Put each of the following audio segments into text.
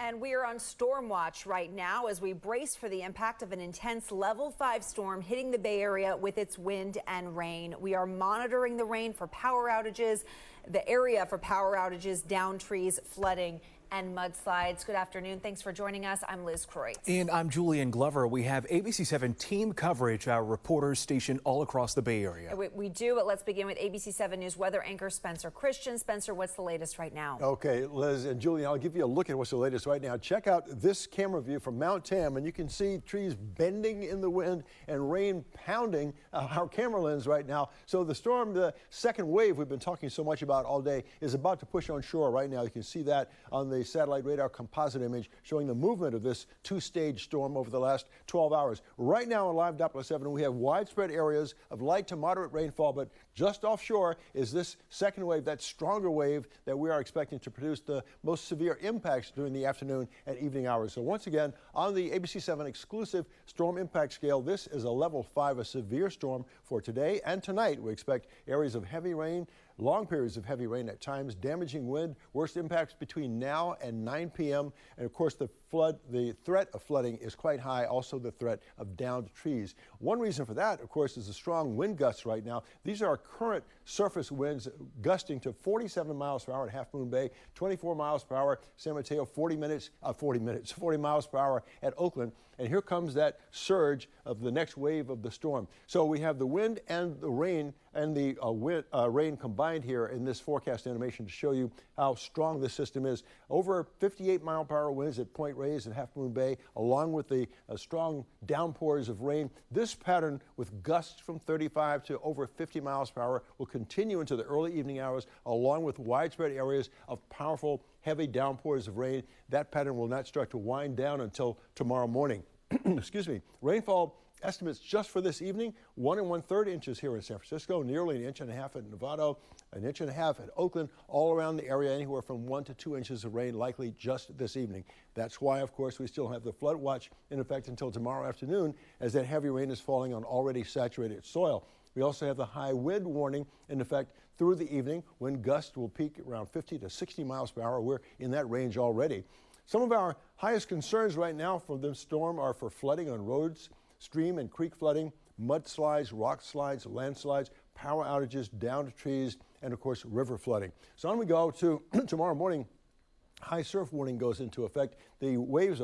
And we are on storm watch right now as we brace for the impact of an intense level 5 storm hitting the Bay Area with its wind and rain. We are monitoring the rain for power outages, the area for power outages, downed trees, flooding, and mudslides. Good afternoon. Thanks for joining us. I'm Liz Kreutz. And I'm Julian Glover. We have ABC7 team coverage, our reporters stationed all across the Bay Area. We do, but let's begin with ABC7 News weather anchor Spencer Christian. Spencer, what's the latest right now? Okay, Liz and Julian, I'll give you a look at what's the latest right now. Check out this camera view from Mount Tam, and you can see trees bending in the wind and rain pounding our camera lens right now. So the storm, the second wave we've been talking so much about all day, is about to push on shore right now. You can see that on the satellite radar composite image showing the movement of this two-stage storm over the last 12 hours. Right now on Live Doppler 7, we have widespread areas of light to moderate rainfall, but just offshore is this second wave, that stronger wave that we are expecting to produce the most severe impacts during the afternoon and evening hours. So once again, on the ABC7 exclusive storm impact scale, this is a level 5, a severe storm for today and tonight. We expect areas of heavy rain, long periods of heavy rain at times, damaging wind, worst impacts between now and 9 p.m. And of course, the threat of flooding is quite high. Also, the threat of downed trees. One reason for that, of course, is the strong wind gusts right now. These are current surface winds gusting to 47 miles per hour at Half Moon Bay, 24 miles per hour San Mateo, 40 miles per hour at Oakland. And here comes that surge of the next wave of the storm. So we have the wind and the rain and the rain combined here in this forecast animation to show you how strong this system is. Over 58 mile per hour winds at Point Reyes and Half Moon Bay, along with the strong downpours of rain. This pattern with gusts from 35 to over 50 miles per hour will continue into the early evening hours, along with widespread areas of powerful, heavy downpours of rain. That pattern will not start to wind down until tomorrow morning. Excuse me. Rainfall estimates just for this evening: 1 1/3 inches here in San Francisco, nearly 1.5 inches at Novato, 1.5 inches at Oakland, all around the area, anywhere from 1 to 2 inches of rain likely just this evening. That's why, of course, we still have the flood watch in effect until tomorrow afternoon, as that heavy rain is falling on already saturated soil. We also have the high wind warning in effect through the evening. Wind gusts will peak around 50 to 60 miles per hour. We're in that range already. Some of our highest concerns right now for this storm are for flooding on roads, stream and creek flooding, mudslides, rock slides, landslides, power outages, downed trees, and of course river flooding. So on we go to tomorrow morning. High surf warning goes into effect. The wave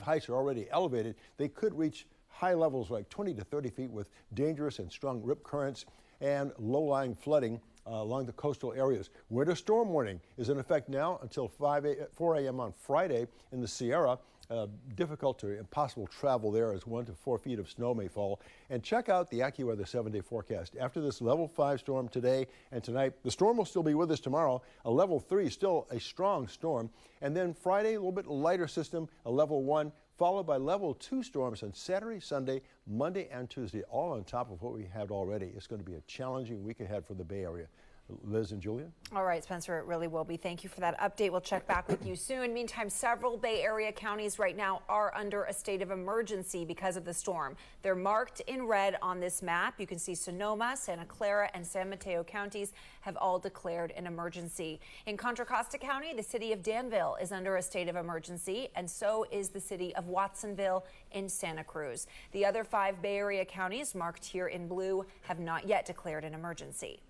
heights are already elevated. They could reach high levels like 20 to 30 feet with dangerous and strong rip currents and low-lying flooding along the coastal areas. Winter storm warning is in effect now until 4 a.m. on Friday in the Sierra. Difficult to impossible travel there as 1 to 4 feet of snow may fall. And check out the AccuWeather 7-day forecast. After this level 5 storm today and tonight, the storm will still be with us tomorrow. A level 3, still a strong storm. And then Friday, a little bit lighter system, a level 1, followed by level 2 storms on Saturday, Sunday, Monday, and Tuesday, all on top of what we had already. It's going to be a challenging week ahead for the Bay Area. Liz and Julian? All right, Spencer, it really will be. Thank you for that update. We'll check back with you soon. Meantime, several Bay Area counties right now are under a state of emergency because of the storm. They're marked in red on this map. You can see Sonoma, Santa Clara, and San Mateo counties have all declared an emergency. In Contra Costa County, the city of Danville is under a state of emergency, and so is the city of Watsonville in Santa Cruz. The other 5 Bay Area counties marked here in blue have not yet declared an emergency.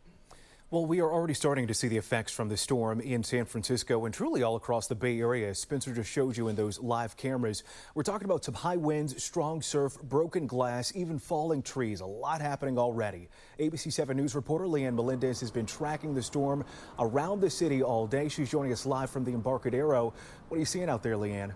Well, we are already starting to see the effects from the storm in San Francisco and truly all across the Bay Area. Spencer just showed you in those live cameras. We're talking about some high winds, strong surf, broken glass, even falling trees. A lot happening already. ABC7 News reporter Leanne Melendez has been tracking the storm around the city all day. She's joining us live from the Embarcadero. What are you seeing out there, Leanne?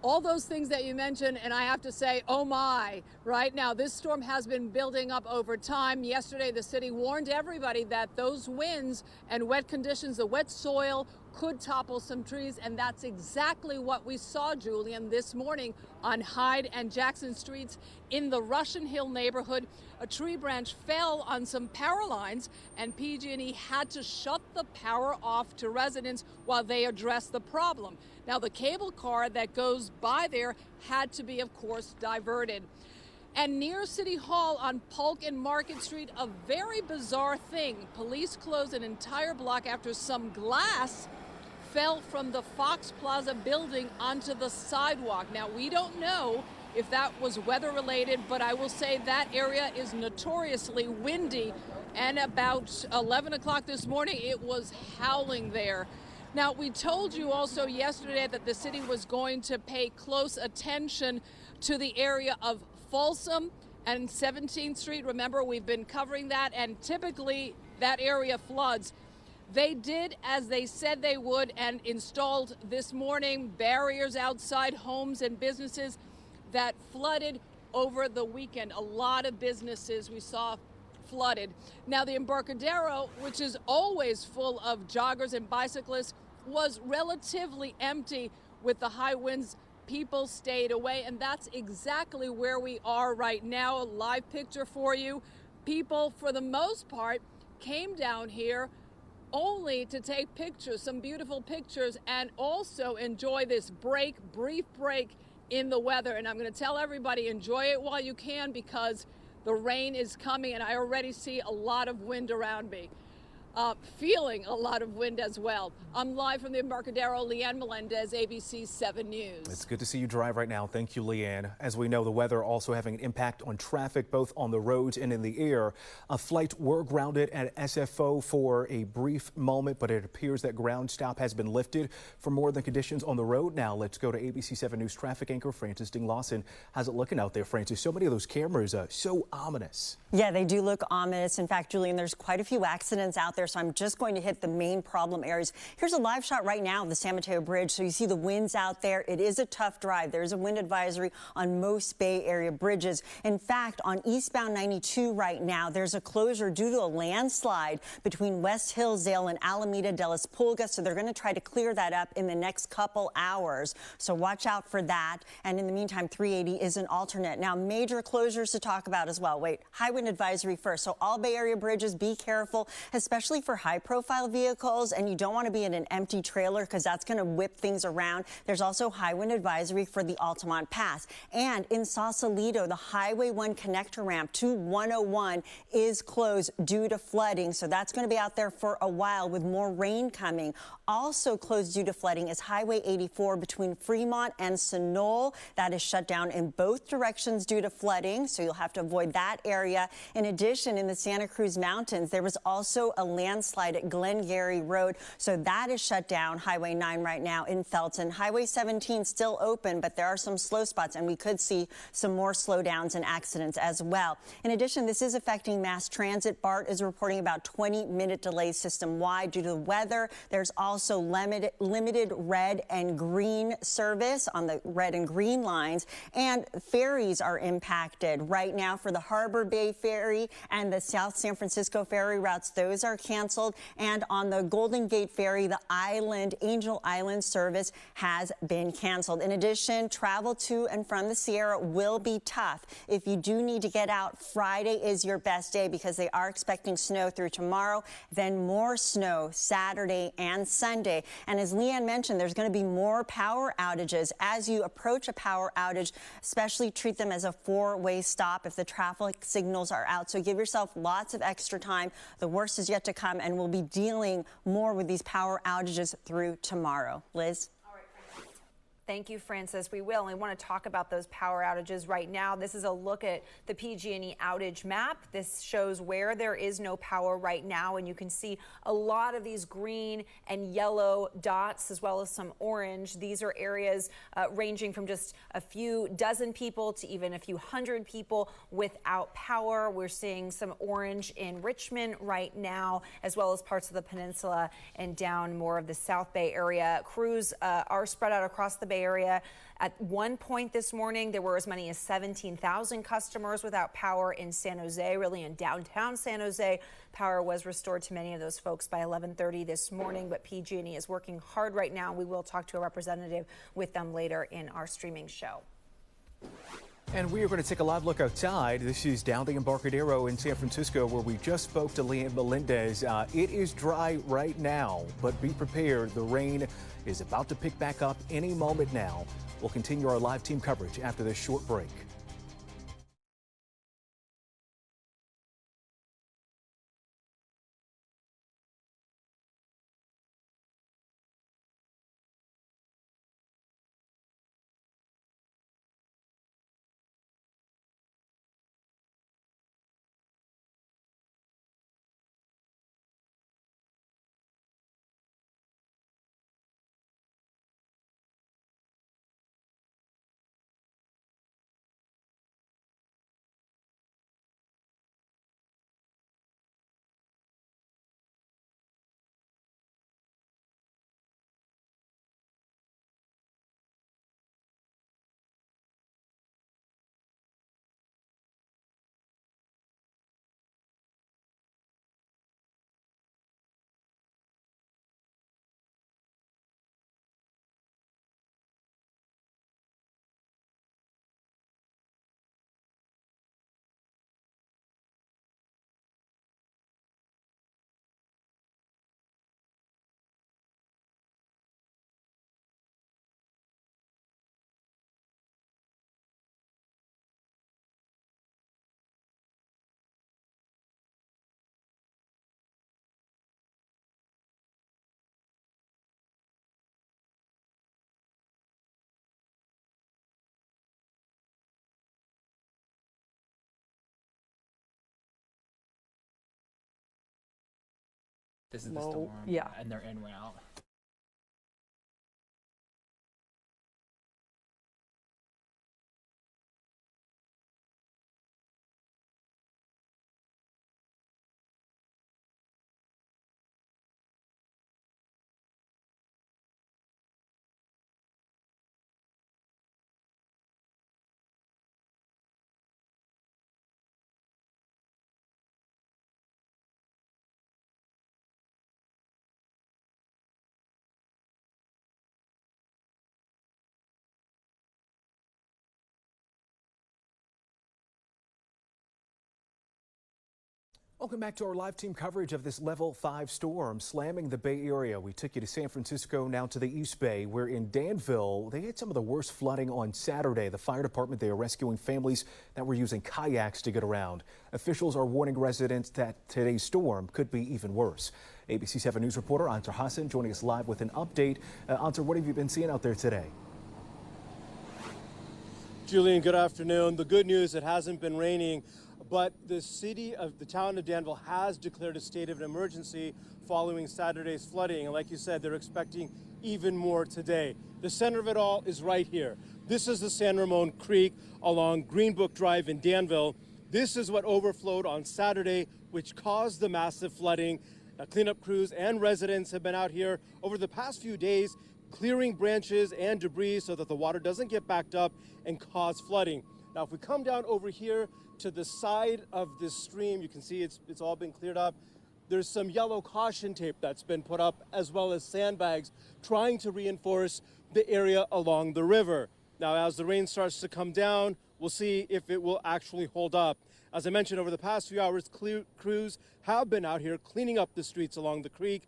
All those things that you mentioned, and I have to say, oh my, right now, this storm has been building up over time. Yesterday, the city warned everybody that those winds and wet conditions, the wet soil, could topple some trees, and that's exactly what we saw, Julian, this morning on Hyde and Jackson Streets in the Russian Hill neighborhood. A tree branch fell on some power lines, and PG&E had to shut the power off to residents while they addressed the problem. Now, the cable car that goes by there had to be, of course, diverted. And near City Hall on Polk and Market Street, a very bizarre thing. Police closed an entire block after some glass fell from the Fox Plaza building onto the sidewalk. Now, we don't know if that was weather related, but I will say that area is notoriously windy. And about 11 o'clock this morning, it was howling there. Now, we told you also yesterday that the city was going to pay close attention to the area of Folsom and 17th Street. Remember, we've been covering that, and typically that area floods. They did as they said they would and installed this morning barriers outside homes and businesses that flooded over the weekend. A lot of businesses we saw flooded. Now, the Embarcadero, which is always full of joggers and bicyclists, was relatively empty with the high winds. People stayed away, and that's exactly where we are right now. A live picture for you. People, for the most part, came down here only to take pictures, some beautiful pictures, and also enjoy this brief break in the weather. And I'm going to tell everybody, enjoy it while you can, because the rain is coming, and I already see a lot of wind around me. Feeling a lot of wind as well. I'm live from the Embarcadero. Leanne Melendez, ABC7 News. It's good to see you drive right now. Thank you, Leanne. As we know, the weather also having an impact on traffic, both on the roads and in the air. A flight were grounded at SFO for a brief moment, but it appears that ground stop has been lifted. For more than conditions on the road now, let's go to ABC7 News traffic anchor Francis Ding-Lawson. How's it looking out there, Francis? So many of those cameras are so ominous. Yeah, they do look ominous. In fact, Julian, there's quite a few accidents out there, so I'm just going to hit the main problem areas. Here's a live shot right now of the San Mateo Bridge. So you see the winds out there. It is a tough drive. There's a wind advisory on most Bay Area bridges. In fact, on eastbound 92 right now, there's a closure due to a landslide between West Hillsdale and Alameda de las Pulgas. So they're going to try to clear that up in the next couple hours. So watch out for that. And in the meantime, 380 is an alternate. Now, major closures to talk about as well. Wait, high wind advisory first. So all Bay Area bridges, be careful, especially for high-profile vehicles, and you don't want to be in an empty trailer because that's going to whip things around. There's also high wind advisory for the Altamont Pass. And in Sausalito, the Highway 1 connector ramp to 101 is closed due to flooding, so that's going to be out there for a while with more rain coming. Also closed due to flooding is Highway 84 between Fremont and Sunol. That is shut down in both directions due to flooding, so you'll have to avoid that area. In addition, in the Santa Cruz Mountains, there was also a landslide at Glengarry Road, so that is shut down. Highway 9 right now in Felton. Highway 17 still open, but there are some slow spots, and we could see some more slowdowns and accidents as well. In addition, this is affecting mass transit. BART is reporting about 20-minute delays system-wide due to the weather. There's also limited red and green service on the red and green lines, and ferries are impacted right now for the Harbor Bay Ferry and the South San Francisco ferry routes. Those are canceled. And on the Golden Gate Ferry, the Angel Island service has been canceled. In addition, travel to and from the Sierra will be tough. If you do need to get out, Friday is your best day because they are expecting snow through tomorrow, then more snow Saturday and Sunday. And as Leanne mentioned, there's going to be more power outages. As you approach a power outage, especially treat them as a four-way stop if the traffic signals are out. So give yourself lots of extra time. The worst is yet to come, and we'll be dealing more with these power outages through tomorrow. Liz? Thank you, Francis. We will. And we want to talk about those power outages right now. This is a look at the PG&E outage map. This shows where there is no power right now, and you can see a lot of these green and yellow dots as well as some orange. These are areas ranging from just a few dozen people to even a few hundred people without power. We're seeing some orange in Richmond right now, as well as parts of the peninsula and down more of the South Bay area. Crews are spread out across the Bay Area. At one point this morning, there were as many as 17,000 customers without power in San Jose, really in downtown San Jose. Power was restored to many of those folks by 11:30 this morning, but PG&E is working hard right now. We will talk to a representative with them later in our streaming show. And we are going to take a live look outside. This is down the Embarcadero in San Francisco, where we just spoke to Leanne Melendez. It is dry right now, but be prepared. The rain is about to pick back up any moment now. We'll continue our live team coverage after this short break. This is the low. storm. Yeah. And they're en route. Welcome back to our live team coverage of this level 5 storm slamming the Bay Area. We took you to San Francisco, now to the East Bay, where in Danville, they had some of the worst flooding on Saturday. The fire department, they are rescuing families that were using kayaks to get around. Officials are warning residents that today's storm could be even worse. ABC7 News reporter Ansar Hassan joining us live with an update. Ansar, what have you been seeing out there today? Julian, good afternoon. The good news, it hasn't been raining, but the town of Danville has declared a state of emergency following Saturday's flooding. And like you said, they're expecting even more today. The center of it all is right here. This is the San Ramon Creek along Greenbrook Drive in Danville. This is what overflowed on Saturday, which caused the massive flooding. Now, cleanup crews and residents have been out here over the past few days clearing branches and debris so that the water doesn't get backed up and cause flooding. Now, if we come down over here to the side of this stream, you can see it's all been cleared up. There's some yellow caution tape that's been put up, as well as sandbags trying to reinforce the area along the river. Now, as the rain starts to come down, we'll see if it will actually hold up. As I mentioned, over the past few hours, crews have been out here cleaning up the streets along the creek.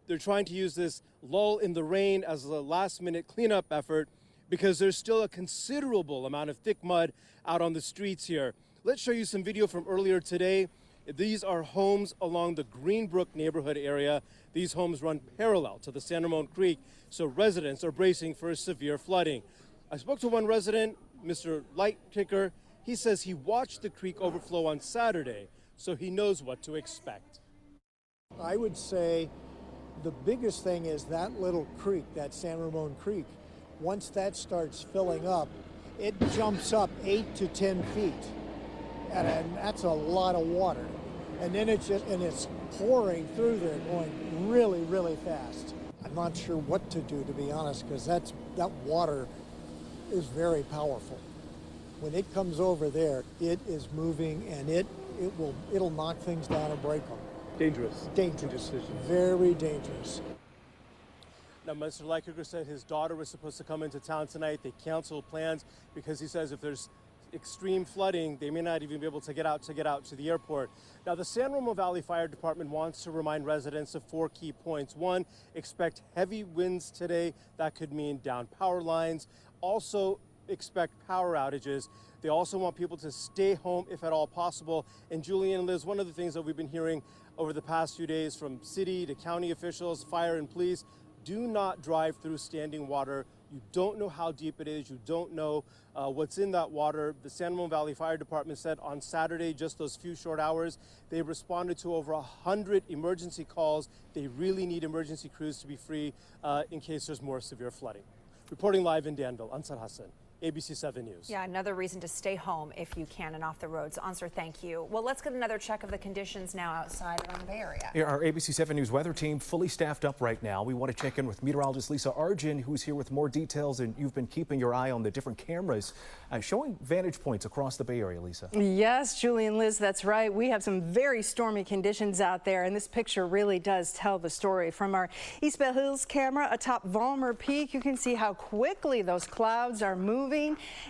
They're trying to use this lull in the rain as a last-minute cleanup effort because there's still a considerable amount of thick mud out on the streets here. Let's show you some video from earlier today. These are homes along the Greenbrook neighborhood area. These homes run parallel to the San Ramon Creek, so residents are bracing for severe flooding. I spoke to one resident, Mr. Lightkicker. He says he watched the creek overflow on Saturday, so he knows what to expect. I would say the biggest thing is that little creek, that San Ramon Creek. Once that starts filling up, it jumps up 8 to 10 feet. And that's a lot of water. And then it's pouring through there, going really, really fast. I'm not sure what to do, to be honest, because that water is very powerful. When it comes over there, it is moving, and it'll knock things down and break them. Dangerous. Dangerous. Very dangerous. Now, Mr. Lightkicker said his daughter was supposed to come into town tonight. They canceled plans because he says if there's extreme flooding, they may not even be able to get out to the airport. Now, the San Ramon Valley Fire Department wants to remind residents of 4 key points. 1, expect heavy winds today. That could mean down power lines. Also, expect power outages. They also want people to stay home if at all possible. And Julian and Liz, one of the things that we've been hearing over the past few days from city to county officials, fire and police, do not drive through standing water. You don't know how deep it is. You don't know what's in that water. The San Ramon Valley Fire Department said on Saturday, just those few short hours, they responded to over 100 emergency calls. They really need emergency crews to be free in case there's more severe flooding. Reporting live in Danville, Ansar Hassan, ABC7 News. Yeah, another reason to stay home if you can and off the roads. Ansar, thank you. Well, let's get another check of the conditions now outside around the Bay Area. Yeah, our ABC7 News weather team fully staffed up right now. We want to check in with meteorologist Lisa Arjun, who's here with more details, and you've been keeping your eye on the different cameras showing vantage points across the Bay Area, Lisa. Yes, Julie and Liz, that's right. We have some very stormy conditions out there, and this picture really does tell the story. From our East Bay Hills camera atop Vollmer Peak, you can see how quickly those clouds are moving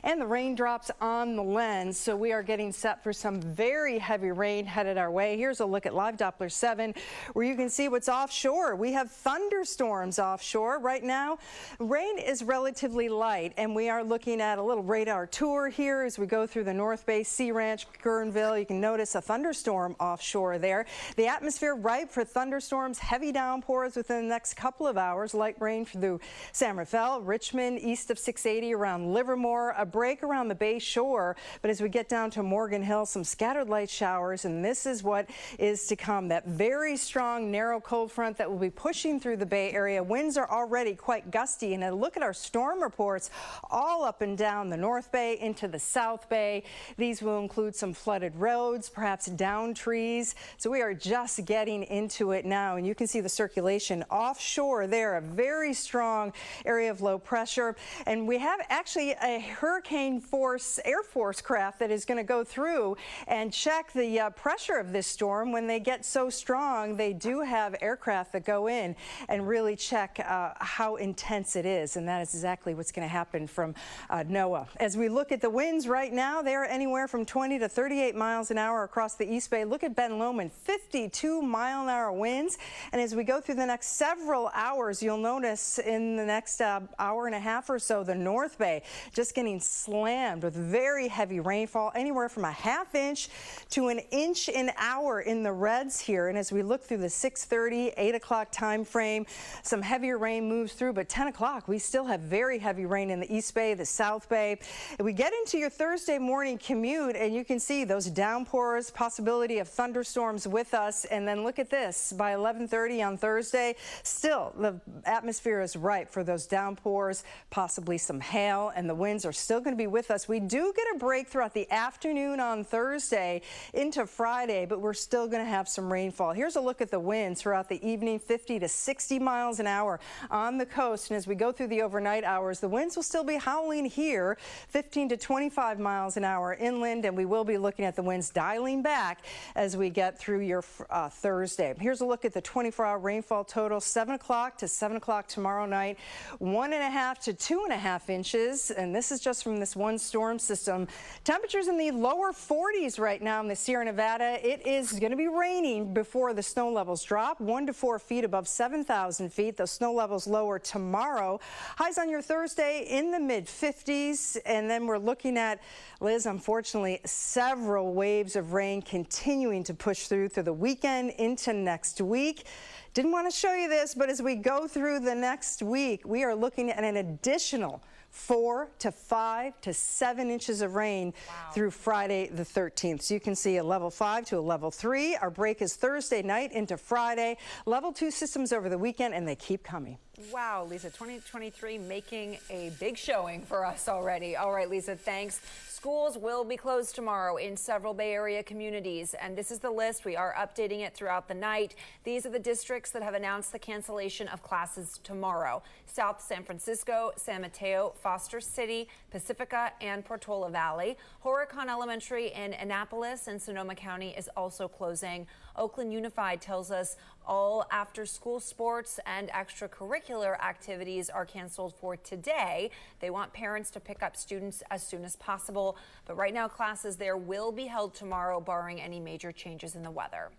and the raindrops on the lens. So we are getting set for some very heavy rain headed our way. Here's a look at Live Doppler 7, where you can see what's offshore. We have thunderstorms offshore right now. Rain is relatively light, and we are looking at a little radar tour here as we go through the North Bay, Sea Ranch, Guerneville. You can notice a thunderstorm offshore there. The atmosphere ripe for thunderstorms, heavy downpours within the next couple of hours. Light rain through San Rafael, Richmond, east of 680 around Liverpool. Livermore, a break around the Bay Shore. But as we get down to Morgan Hill, some scattered light showers, and this is what is to come. That very strong, narrow cold front that will be pushing through the Bay Area. Winds are already quite gusty, and a look at our storm reports all up and down the North Bay into the South Bay. These will include some flooded roads, perhaps downed trees. So we are just getting into it now, and you can see the circulation offshore there, a very strong area of low pressure. And we have actually a hurricane force Air Force craft that is going to go through and check the pressure of this storm. When they get so strong, they do have aircraft that go in and really check how intense it is, and that is exactly what's going to happen from NOAA. As we look at the winds right now, they're anywhere from 20 to 38 miles an hour across the East Bay. Look at Ben Lomond, 52-mile-an-hour winds. And as we go through the next several hours, you'll notice in the next hour and a half or so, the North Bay just getting slammed with very heavy rainfall, anywhere from a ½ inch to an inch an hour in the reds here. And as we look through the 6:30, 8 o'clock time frame, some heavier rain moves through, but 10 o'clock, we still have very heavy rain in the East Bay, the South Bay. And we get into your Thursday morning commute, and you can see those downpours, possibility of thunderstorms with us. And then look at this, by 11:30 on Thursday, still the atmosphere is ripe for those downpours, possibly some hail, and the winds are still going to be with us. We do get a break throughout the afternoon on Thursday into Friday, but we're still going to have some rainfall. Here's a look at the winds throughout the evening, 50 to 60 miles an hour on the coast. And as we go through the overnight hours, the winds will still be howling here, 15 to 25 miles an hour inland, and we will be looking at the winds dialing back as we get through your Thursday. Here's a look at the 24-hour rainfall total, 7 o'clock to 7 o'clock tomorrow night, 1.5 to 2.5 inches, and this is just from this one storm system. Temperatures in the lower 40s right now in the Sierra Nevada. It is going to be raining before the snow levels drop, 1 to 4 feet above 7,000 feet. Those snow levels lower tomorrow. Highs on your Thursday in the mid-50s, and then we're looking at, Liz, unfortunately, several waves of rain continuing to push through the weekend into next week. Didn't want to show you this, but as we go through the next week, we are looking at an additional 4 to 5 to 7 inches of rain through Friday the 13th. So you can see a level 5 to a level 3. Our break is Thursday night into Friday. Level 2 systems over the weekend, and they keep coming. Wow, Lisa, 2023 making a big showing for us already. All right, Lisa, thanks. Schools will be closed tomorrow in several Bay Area communities, and this is the list. We are updating it throughout the night. These are the districts that have announced the cancellation of classes tomorrow: South San Francisco, San Mateo, Foster City, Pacifica, and Portola Valley. Horicon Elementary in Annapolis and Sonoma County is also closing. Oakland Unified tells us all after-school sports and extracurricular activities are canceled for today. They want parents to pick up students as soon as possible, but right now classes there will be held tomorrow, barring any major changes in the weather.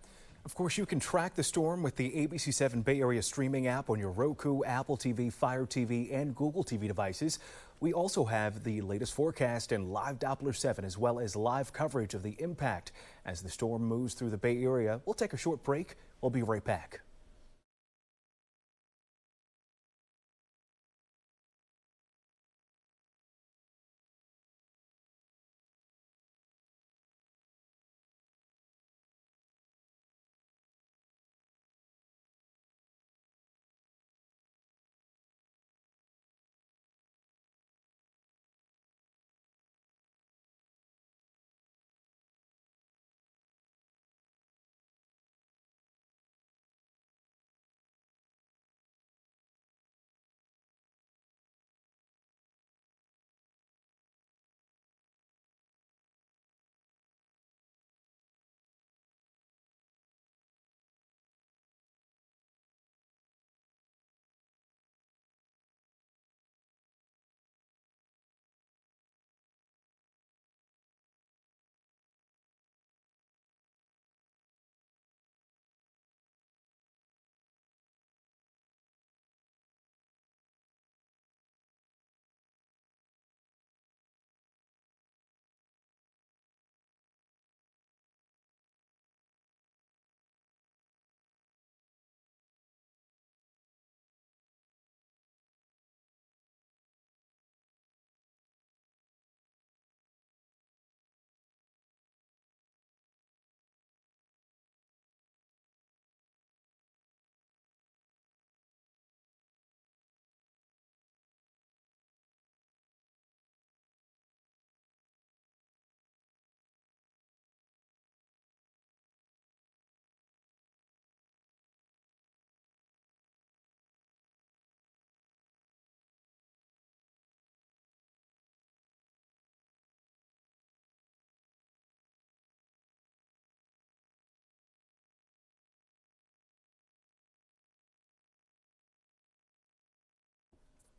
Of course, you can track the storm with the ABC7 Bay Area streaming app on your Roku, Apple TV, Fire TV, and Google TV devices. We also have the latest forecast and live Doppler 7, as well as live coverage of the impact as the storm moves through the Bay Area. We'll take a short break. We'll be right back.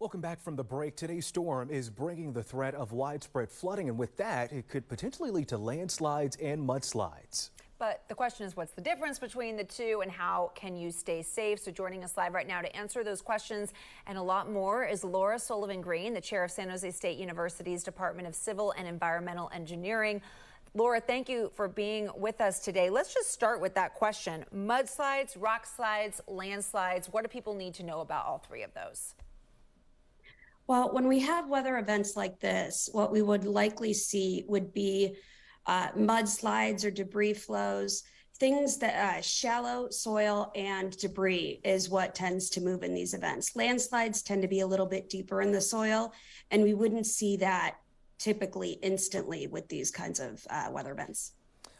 Welcome back from the break. Today's storm is bringing the threat of widespread flooding, and with that, it could potentially lead to landslides and mudslides. But the question is, what's the difference between the two and how can you stay safe? So joining us live right now to answer those questions and a lot more is Laura Sullivan-Green, the chair of San Jose State University's Department of Civil and Environmental Engineering. Laura, thank you for being with us today. Let's just start with that question. Mudslides, rock slides, landslides. What do people need to know about all three of those? Well, when we have weather events like this, what we would likely see would be mudslides or debris flows, things that shallow soil and debris is what tends to move in these events. Landslides tend to be a little bit deeper in the soil, and we wouldn't see that typically instantly with these kinds of weather events.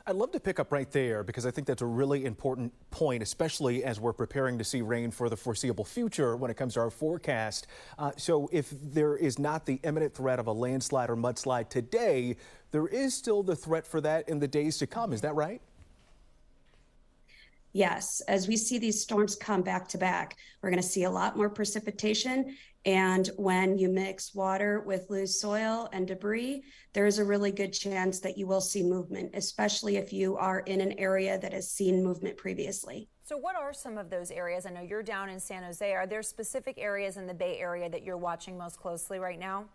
I'd love to pick up right there because I think that's a really important point, especially as we're preparing to see rain for the foreseeable future when it comes to our forecast. So if there is not the imminent threat of a landslide or mudslide today, there is still the threat for that in the days to come. Is that right? Yes, as we see these storms come back to back, we're going to see a lot more precipitation. And when you mix water with loose soil and debris, there is a really good chance that you will see movement, especially if you are in an area that has seen movement previously. So what are some of those areas? I know you're down in San Jose. Are there specific areas in the Bay Area that you're watching most closely right now?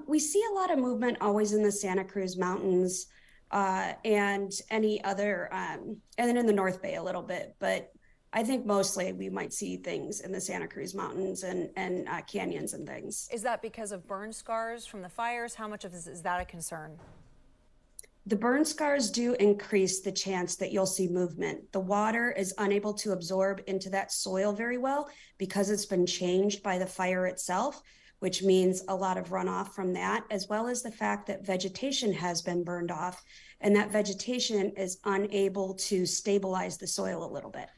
We see a lot of movement always in the Santa Cruz Mountains and any other, and then in the North Bay a little bit, but I think mostly we might see things in the Santa Cruz Mountains and canyons and things. Is that because of burn scars from the fires? How much of this is that a concern? The burn scars do increase the chance that you'll see movement. The water is unable to absorb into that soil very well because it's been changed by the fire itself, which means a lot of runoff from that, as well as the fact that vegetation has been burned off, and that vegetation is unable to stabilize the soil a little bit.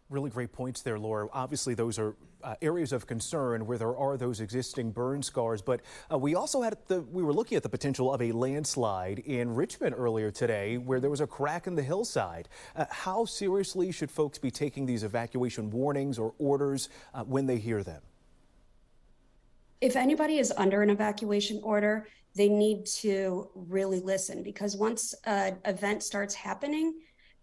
Really great points there, Laura. Obviously, those are areas of concern where there are those existing burn scars. But we also we were looking at the potential of a landslide in Richmond earlier today, where there was a crack in the hillside. How seriously should folks be taking these evacuation warnings or orders when they hear them? If anybody is under an evacuation order, they need to really listen, because once an event starts happening,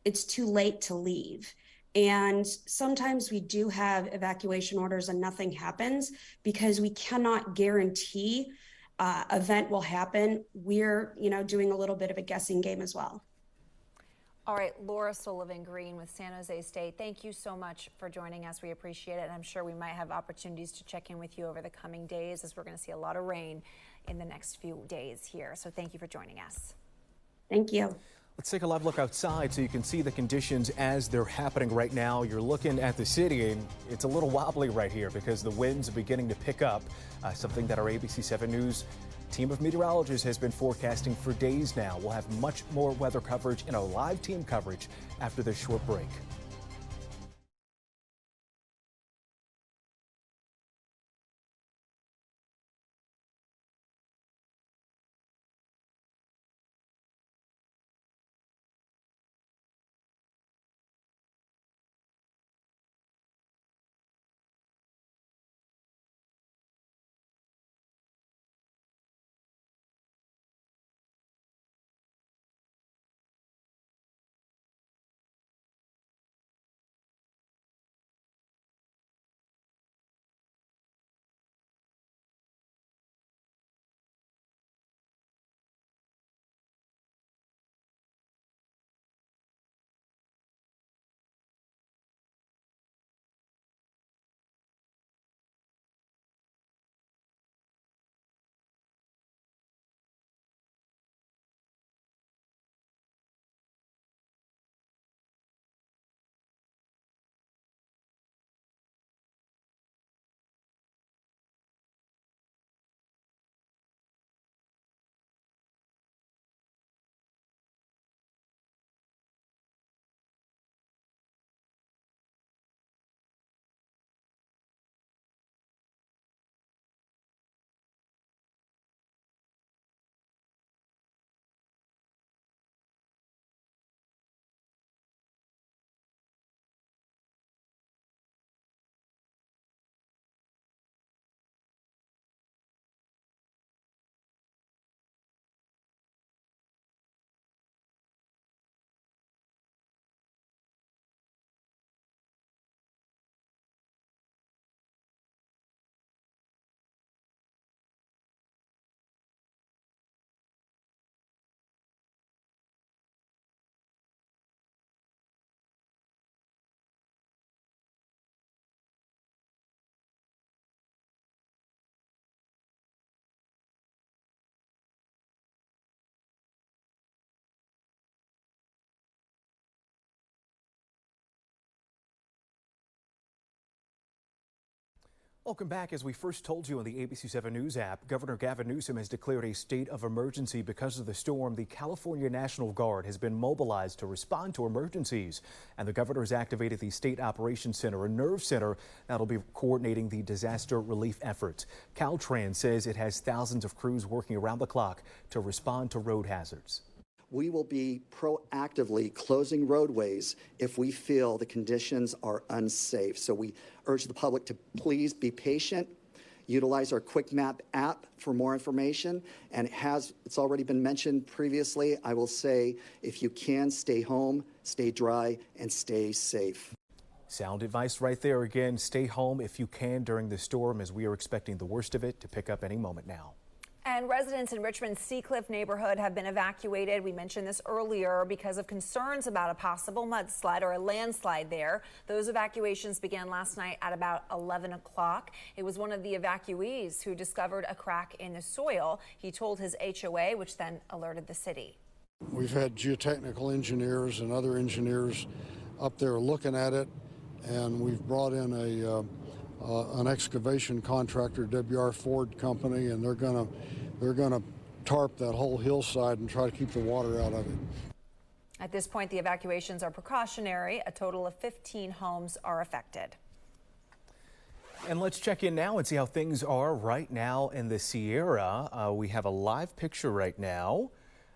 it's too late to leave. And sometimes we do have evacuation orders and nothing happens because we cannot guarantee event will happen. We're, doing a little bit of a guessing game as well. All right, Laura Sullivan-Green with San Jose State, thank you so much for joining us. We appreciate it. And I'm sure we might have opportunities to check in with you over the coming days, as we're going to see a lot of rain in the next few days here. So thank you for joining us. Thank you. Let's take a live look outside so you can see the conditions as they're happening right now. You're looking at the city, and it's a little wobbly right here because the winds are beginning to pick up, something that our ABC7 News team of meteorologists has been forecasting for days now. We'll have much more weather coverage in our live team coverage after this short break. Welcome back. As we first told you on the ABC7 News app, Governor Gavin Newsom has declared a state of emergency because of the storm. The California National Guard has been mobilized to respond to emergencies, and the governor has activated the State Operations Center, a nerve center that'll be coordinating the disaster relief efforts. Caltrans says it has thousands of crews working around the clock to respond to road hazards. We will be proactively closing roadways if we feel the conditions are unsafe. So we urge the public to please be patient, utilize our Quick Map app for more information, and it's already been mentioned previously. I will say, if you can, stay home, stay dry, and stay safe. Sound advice right there. Again, stay home if you can during the storm, as we are expecting the worst of it to pick up any moment now. And residents in Richmond's Seacliff neighborhood have been evacuated. We mentioned this earlier because of concerns about a possible mudslide or a landslide there. Those evacuations began last night at about 11 o'clock. It was one of the evacuees who discovered a crack in the soil. He told his HOA, which then alerted the city. We've had geotechnical engineers and other engineers up there looking at it, and we've brought in an excavation contractor, WR Ford Company, and they're gonna tarp that whole hillside and try to keep the water out of it. At this point, the evacuations are precautionary. A total of 15 homes are affected. And let's check in now and see how things are right now in the Sierra. We have a live picture right now,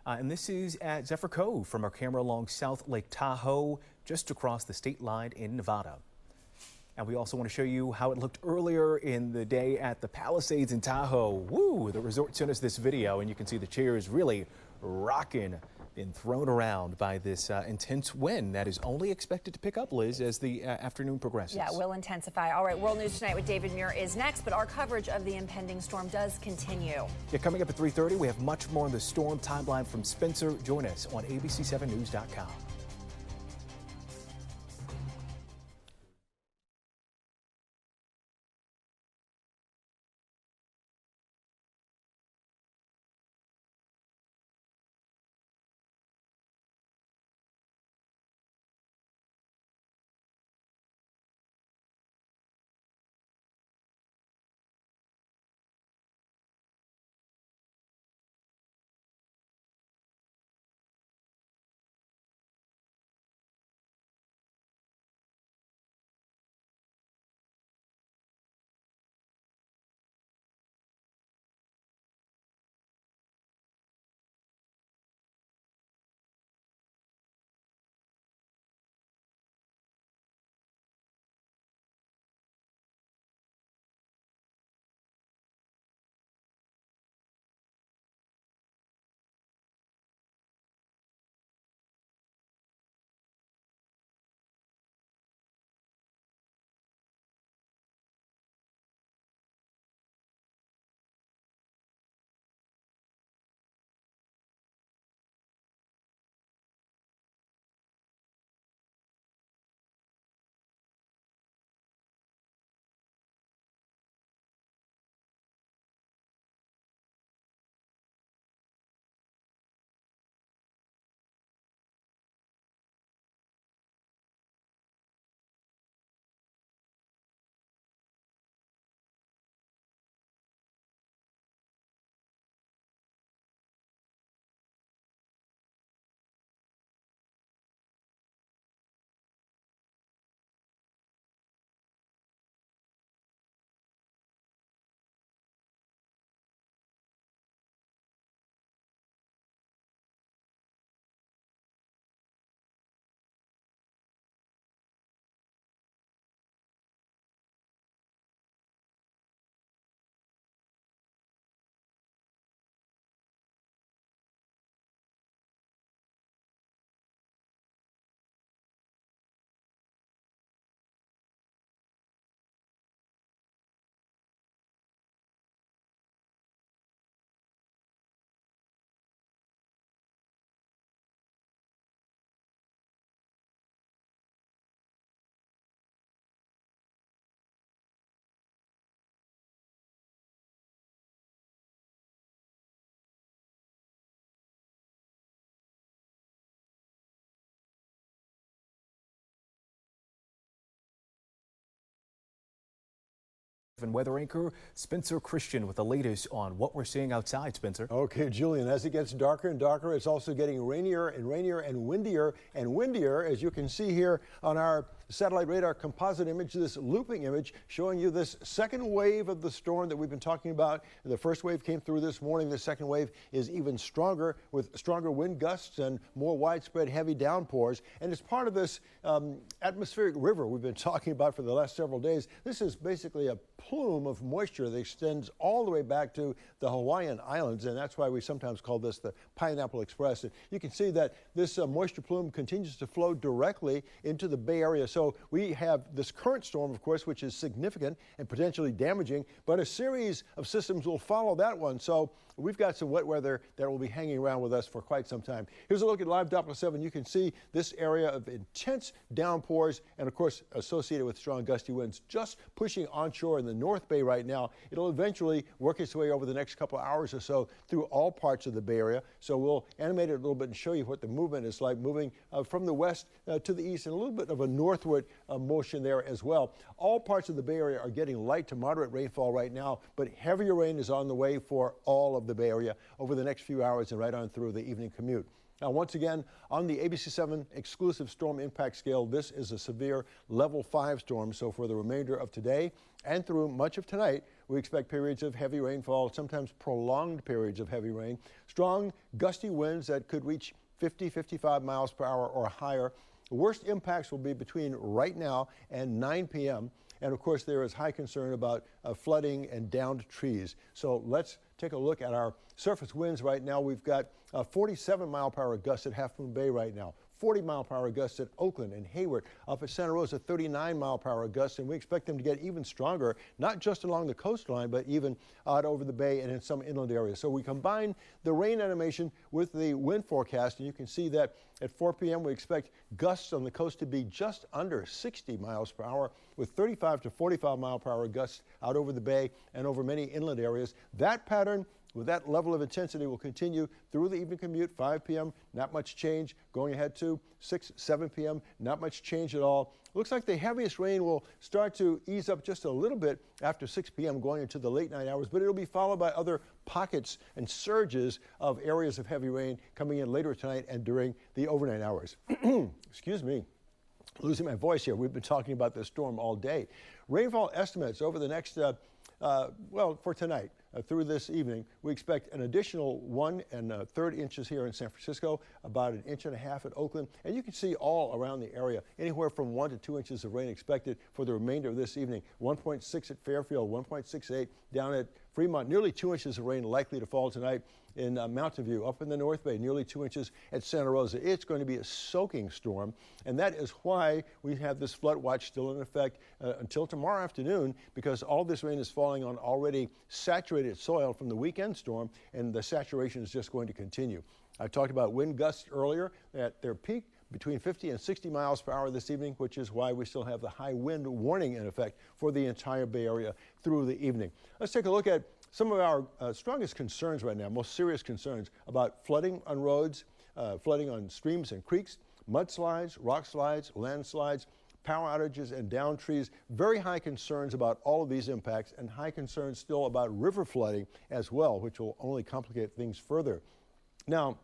and this is at Zephyr Cove from our camera along South Lake Tahoe, just across the state line in Nevada. And we also want to show you how it looked earlier in the day at the Palisades in Tahoe. Woo! The resort sent us this video, and you can see the chairs really rocking, being thrown around by this intense wind that is only expected to pick up, Liz, as the afternoon progresses. Yeah, it will intensify. All right, World News Tonight with David Muir is next, but our coverage of the impending storm does continue. Yeah, coming up at 3:30, we have much more on the storm timeline from Spencer. Join us on ABC7News.com. Weather anchor Spencer Christian with the latest on what we're seeing outside. Spencer. Okay, Julian, as it gets darker and darker, it's also getting rainier and rainier and windier, as you can see here on our satellite radar composite image, this looping image showing you this second wave of the storm that we've been talking about. The first wave came through this morning. The second wave is even stronger with stronger wind gusts and more widespread heavy downpours. And it's part of this atmospheric river we've been talking about for the last several days. This is basically a plume of moisture that extends all the way back to the Hawaiian Islands, and that's why we sometimes call this the Pineapple Express. And you can see that this moisture plume continues to flow directly into the Bay Area. So we have this current storm, of course, which is significant and potentially damaging, but a series of systems will follow that one. So we've got some wet weather that will be hanging around with us for quite some time. Here's a look at live Doppler 7. You can see this area of intense downpours and, of course, associated with strong gusty winds just pushing onshore in the North Bay right now. It'll eventually work its way over the next couple of hours or so through all parts of the Bay Area. So we'll animate it a little bit and show you what the movement is like, moving from the west to the east, and a little bit of a northward motion there as well. All parts of the Bay Area are getting light to moderate rainfall right now, but heavier rain is on the way for all of the Bay Area over the next few hours and right on through the evening commute. Now, once again, on the ABC7 exclusive storm impact scale, this is a severe level 5 storm. So for the remainder of today and through much of tonight, we expect periods of heavy rainfall, sometimes prolonged periods of heavy rain, strong gusty winds that could reach 50, 55 miles per hour or higher. The worst impacts will be between right now and 9 p.m. And of course, there is high concern about flooding and downed trees. So let's take a look at our surface winds right now. We've got 47 mile per hour gusts at Half Moon Bay right now. 40 mile per hour gusts at Oakland and Hayward. Up at Santa Rosa, 39 mile per hour gusts, and we expect them to get even stronger, not just along the coastline, but even out over the bay and in some inland areas. So we combine the rain animation with the wind forecast, and you can see that at 4 p.m. we expect gusts on the coast to be just under 60 miles per hour, with 35 to 45 mile per hour gusts out over the bay and over many inland areas. That pattern with that level of intensity will continue through the evening commute. 5 p.m., not much change. Going ahead to 6, 7 p.m., not much change at all. Looks like the heaviest rain will start to ease up just a little bit after 6 p.m. going into the late night hours, but it'll be followed by other pockets and surges of areas of heavy rain coming in later tonight and during the overnight hours. Excuse me. Losing my voice here. We've been talking about this storm all day. Rainfall estimates over the next, for tonight. Through this evening, we expect an additional 1 1/3 inches here in San Francisco, about 1.5 inches at Oakland, and you can see all around the area, anywhere from 1 to 2 inches of rain expected for the remainder of this evening. 1.6 at Fairfield, 1.68 down at Fremont, nearly 2 inches of rain likely to fall tonight in Mountain View. Up in the North Bay, nearly 2 inches at Santa Rosa. It's going to be a soaking storm, and that is why we have this flood watch still in effect until tomorrow afternoon, because all this rain is falling on already saturated soil from the weekend storm, and the saturation is just going to continue. I talked about wind gusts earlier at their peak between 50 and 60 miles per hour this evening, which is why we still have the high wind warning in effect for the entire Bay Area through the evening. Let's take a look at some of our strongest concerns right now, most serious concerns about flooding on roads, flooding on streams and creeks, mudslides, rock slides, landslides, power outages, and downed trees. Very high concerns about all of these impacts, and high concerns still about river flooding as well, which will only complicate things further. Now,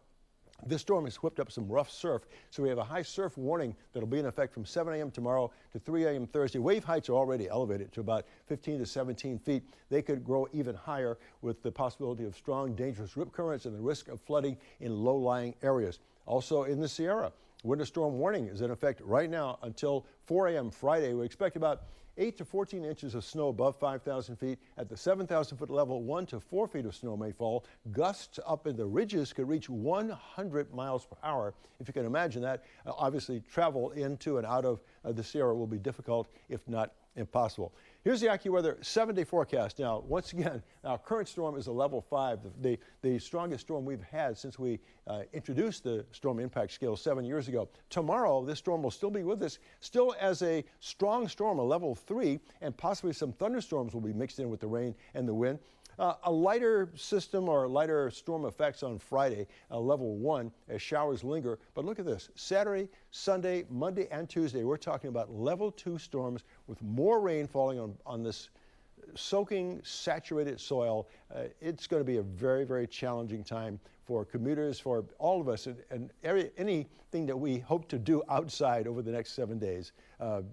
this storm has whipped up some rough surf, so we have a high surf warning that'll be in effect from 7 a.m. tomorrow to 3 a.m. Thursday. Wave heights are already elevated to about 15 to 17 feet. They could grow even higher with the possibility of strong, dangerous rip currents and the risk of flooding in low-lying areas. Also in the Sierra, winter storm warning is in effect right now until 4 a.m. Friday. We expect about 8 to 14 inches of snow above 5,000 feet. At the 7,000 foot level, 1 to 4 feet of snow may fall. Gusts up in the ridges could reach 100 miles per hour. If you can imagine that, obviously travel into and out of the Sierra will be difficult, if not impossible. Here's the AccuWeather 7-day forecast. Now, once again, our current storm is a level 5, the strongest storm we've had since we introduced the storm impact scale 7 years ago. Tomorrow, this storm will still be with us, still as a strong storm, a level 3, and possibly some thunderstorms will be mixed in with the rain and the wind. A lighter system or lighter storm effects on Friday, level 1, as showers linger. But look at this. Saturday, Sunday, Monday, and Tuesday, we're talking about level 2 storms with more rain falling on this soaking saturated soil. It's going to be a very, very challenging time for commuters, for all of us, and anything that we hope to do outside over the next 7 days.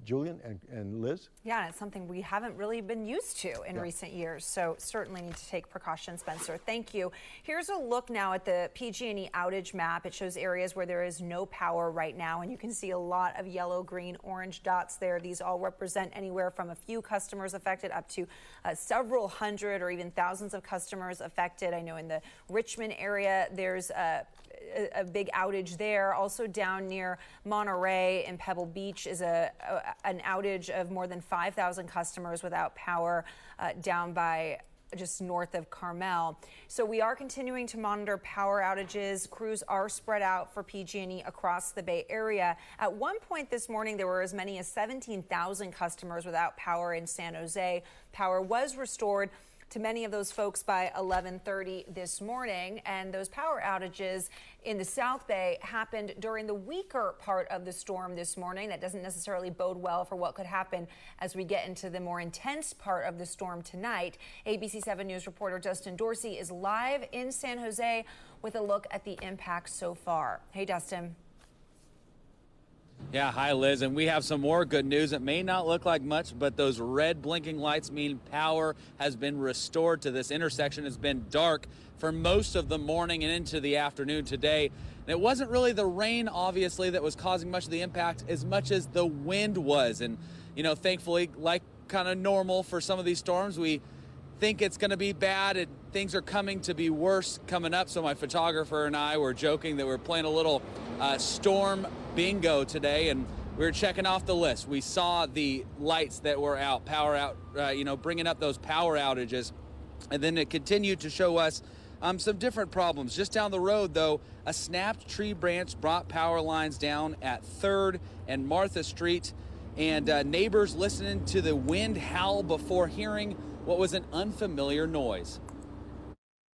Julian and Liz? Yeah, and it's something we haven't really been used to in recent years, so certainly need to take precautions, Spencer. Thank you. Here's a look now at the PG&E outage map. It shows areas where there is no power right now, and you can see a lot of yellow, green, orange dots there. These all represent anywhere from a few customers affected up to several hundred or even thousands of customers affected. I know in the Richmond area, there's a big outage there. Also down near Monterey and Pebble Beach is an outage of more than 5,000 customers without power down by just north of Carmel. So we are continuing to monitor power outages. Crews are spread out for PG&E across the Bay Area. At one point this morning, there were as many as 17,000 customers without power in San Jose. Power was restored to many of those folks by 11:30 this morning, and those power outages in the South Bay happened during the weaker part of the storm this morning. That doesn't necessarily bode well for what could happen as we get into the more intense part of the storm tonight. ABC7 News reporter Dustin Dorsey is live in San Jose with a look at the impact so far. Hey, Dustin. Yeah, hi, Liz, and we have some more good news. It may not look like much, but those red blinking lights mean power has been restored to this intersection. It's been dark for most of the morning and into the afternoon today. And it wasn't really the rain, obviously, that was causing much of the impact as much as the wind was. And, you know, thankfully, like kind of normal for some of these storms, we think it's going to be bad and things are coming to be worse coming up. So my photographer and I were joking that we're playing a little storm bingo today, and we were checking off the list. We saw the lights that were out, power out, bringing up those power outages. And then it continued to show us some different problems. Just down the road, though, a snapped tree branch brought power lines down at 3rd and Martha Street. And neighbors listening to the wind howl before hearing what was an unfamiliar noise.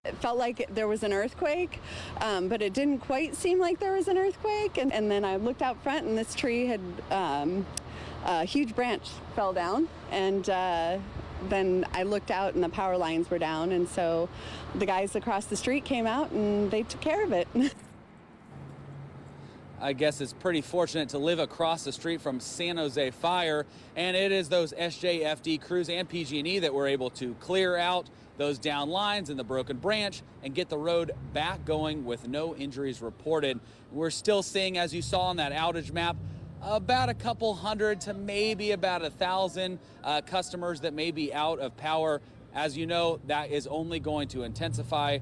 It felt like there was an earthquake, but it didn't quite seem like there was an earthquake. And then I looked out front, and this tree had a huge branch fell down. And then I looked out, and the power lines were down. And so the guys across the street came out, and they took care of it. I guess it's pretty fortunate to live across the street from San Jose Fire, and it is those SJFD crews and PG&E that were able to clear out those down lines and the broken branch and get the road back going with no injuries reported. We're still seeing, as you saw on that outage map, about a couple hundred to maybe about 1,000 customers that may be out of power. As you know, that is only going to intensify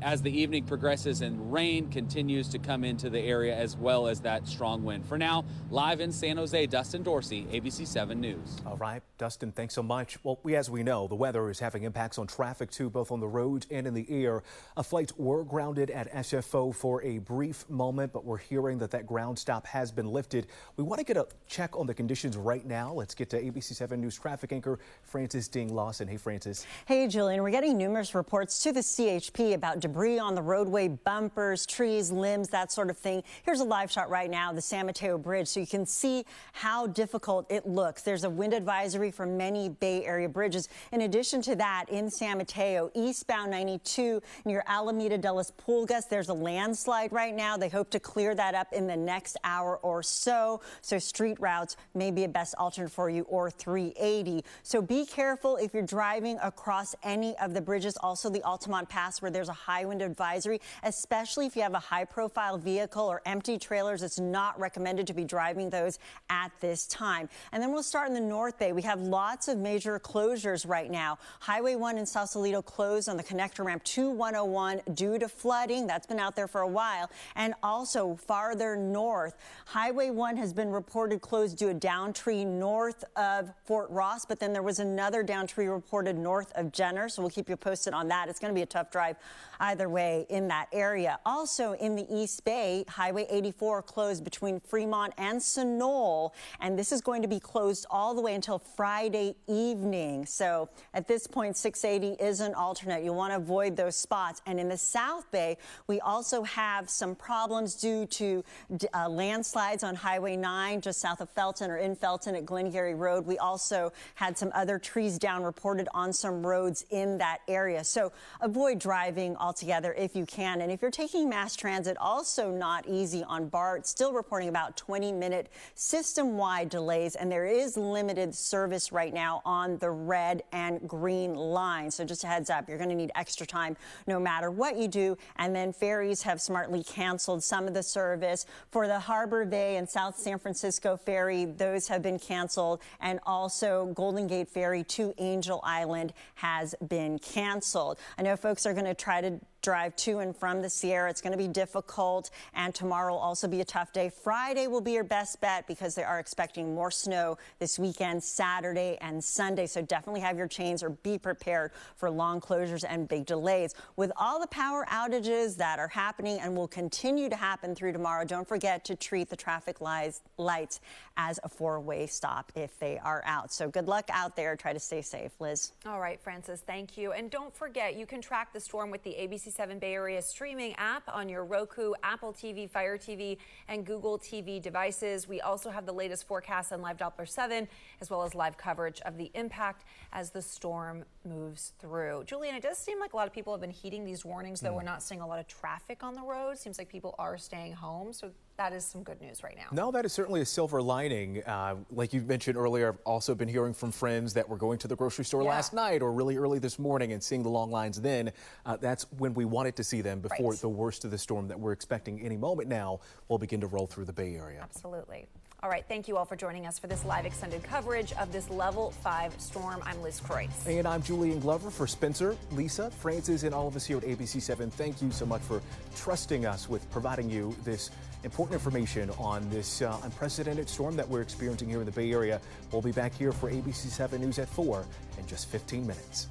as the evening progresses and rain continues to come into the area, as well as that strong wind. For now, live in San Jose, Dustin Dorsey, ABC7 News. All right, Dustin, thanks so much. Well, as we know, the weather is having impacts on traffic, too, both on the roads and in the air. Flights were grounded at SFO for a brief moment, but we're hearing that ground stop has been lifted. We want to get a check on the conditions right now. Let's get to ABC7 News traffic anchor Frances Ding Lawson. Hey, Frances. Hey, Julian. We're getting numerous reports to the CHP about debris on the roadway, bumpers, trees, limbs, that sort of thing. Here's a live shot right now of the San Mateo Bridge, so you can see how difficult it looks. There's a wind advisory for many Bay Area bridges. In addition to that, in San Mateo, eastbound 92 near Alameda de las Pulgas, there's a landslide right now. They hope to clear that up in the next hour or so. So street routes may be a best alternate for you, or 380. So be careful if you're driving across any of the bridges. Also the Altamont Pass, where there's a high wind advisory, especially if you have a high profile vehicle or empty trailers. It's not recommended to be driving those at this time. And then we'll start in the North Bay. We have lots of major closures right now. Highway 1 in Sausalito closed on the connector ramp to 101 due to flooding. That's been out there for a while. And also farther north, Highway 1 has been reported closed due to a down tree north of Fort Ross, but then there was another down tree reported north of Jenner. So we'll keep you posted on that. It's going to be a tough drive either way in that area. Also in the East Bay, Highway 84 closed between Fremont and Sunol, and this is going to be closed all the way until Friday evening. So at this point, 680 is an alternate. You'll want to avoid those spots. And in the South Bay, we also have some problems due to landslides on Highway 9 just south of Felton, or in Felton at Glengarry Road. We also had some other trees down reported on some roads in that area. So avoid driving altogether if you can. And if you're taking mass transit, also not easy on BART, still reporting about 20-minute system-wide delays, and there is limited service right now on the red and green line. So just a heads up, you're going to need extra time no matter what you do. And then ferries have smartly canceled some of the service. For the Harbor Bay and South San Francisco ferry, those have been canceled. And also Golden Gate Ferry to Angel Island has been canceled. I know folks are going to try to drive to and from the Sierra. It's going to be difficult, and tomorrow will also be a tough day. Friday will be your best bet because they are expecting more snow this weekend, Saturday and Sunday. So definitely have your chains or be prepared for long closures and big delays. With all the power outages that are happening and will continue to happen through tomorrow, don't forget to treat the traffic lights as a four-way stop if they are out. So good luck out there. Try to stay safe. Liz. All right, Francis, thank you. And don't forget, you can track the storm with the ABC7 Bay Area streaming app on your Roku, Apple TV, Fire TV, and Google TV devices. We also have the latest forecast on Live Doppler 7, as well as live coverage of the impact as the storm moves through. Julian, it does seem like a lot of people have been heeding these warnings, though we're not seeing a lot of traffic on the road. Seems like people are staying home, so that is some good news right now. No, that is certainly a silver lining. Like you mentioned earlier, I've also been hearing from friends that were going to the grocery store last night or really early this morning and seeing the long lines then. That's when we wanted to see them before the worst of the storm that we're expecting any moment now will begin to roll through the Bay Area. Absolutely. All right, thank you all for joining us for this live extended coverage of this Level 5 storm. I'm Liz Croyce. And I'm Julian Glover. For Spencer, Lisa, Francis, and all of us here at ABC7, thank you so much for trusting us with providing you this important information on this unprecedented storm that we're experiencing here in the Bay Area. We'll be back here for ABC7 News at 4 in just 15 minutes.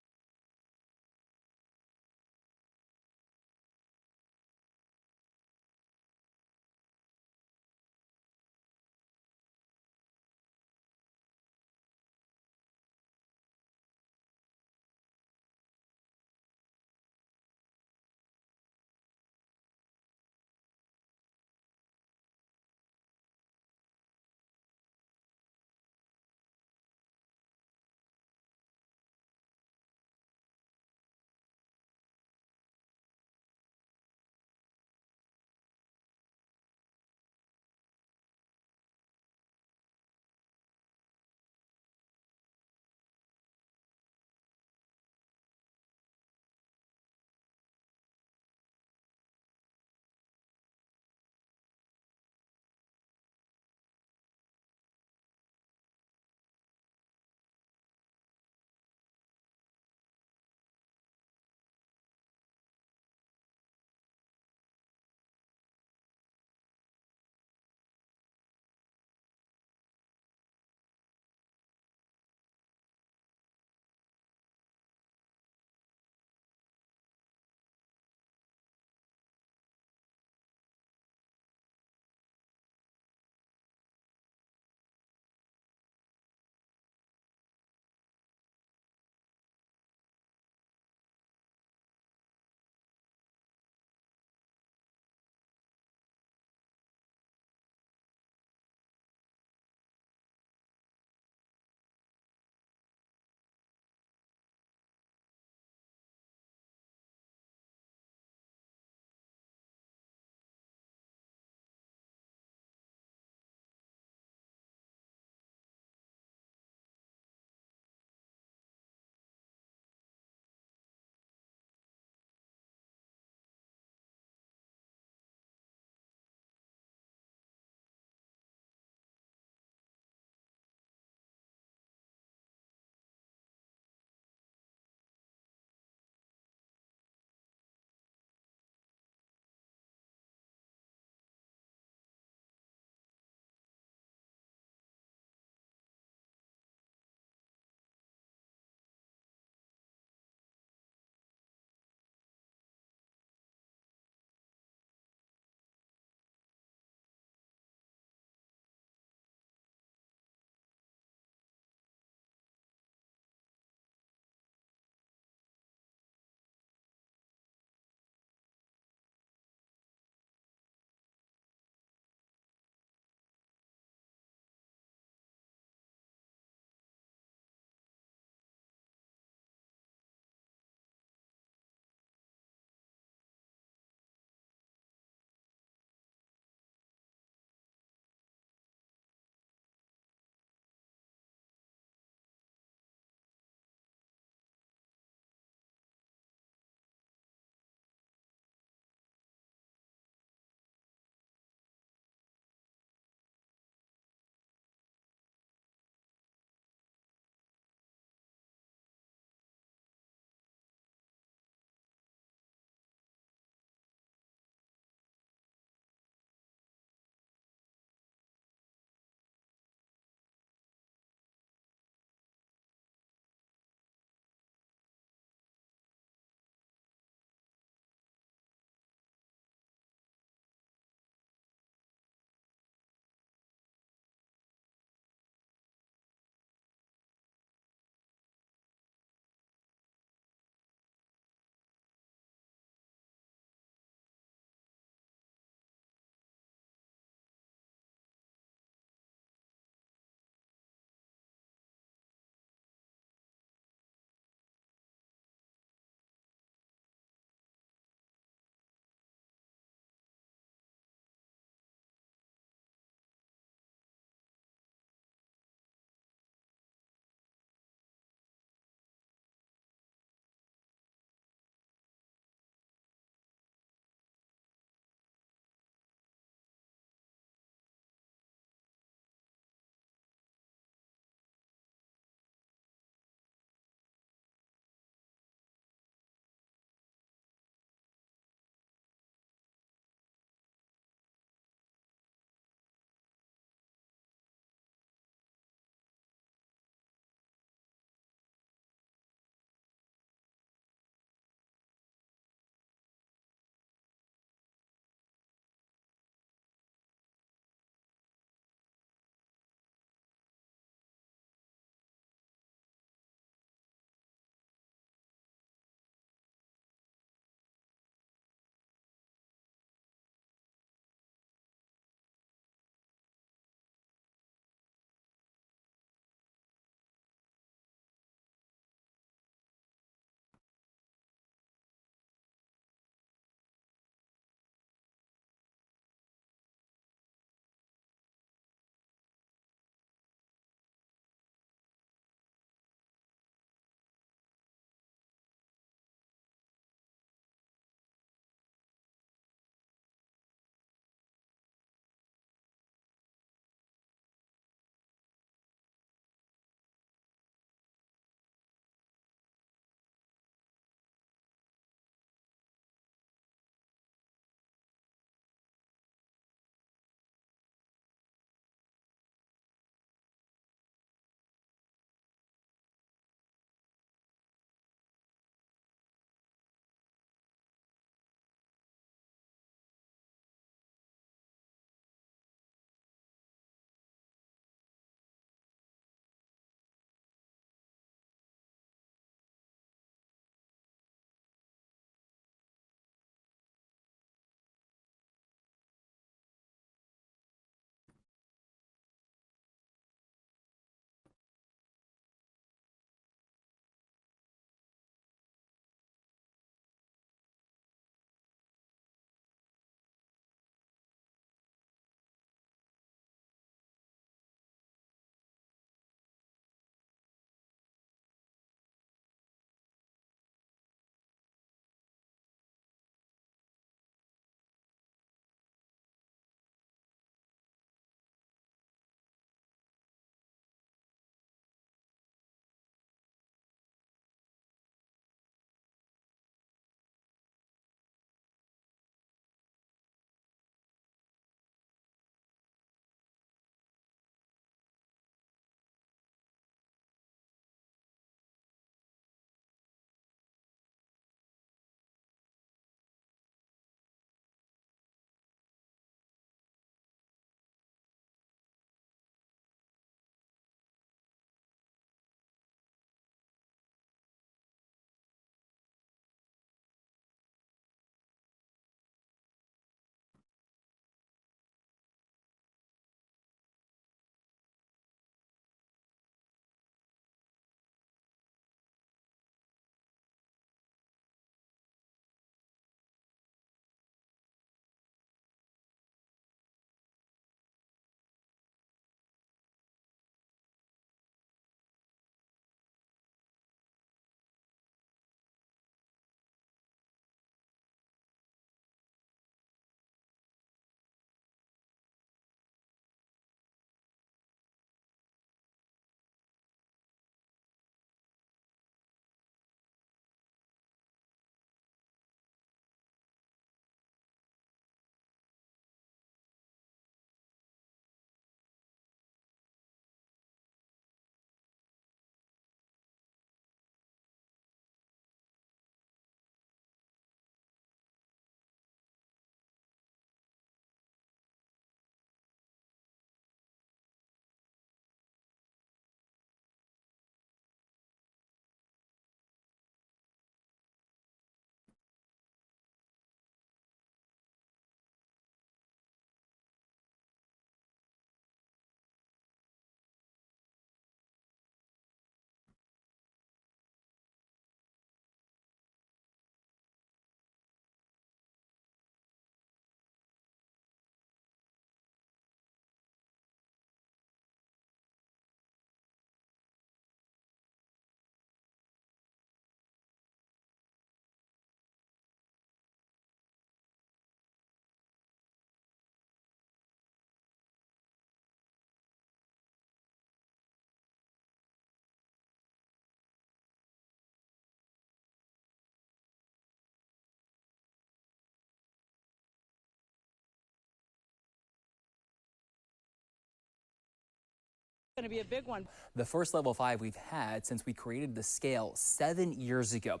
Going to be a big one. The first level 5 we've had since we created the scale 7 years ago.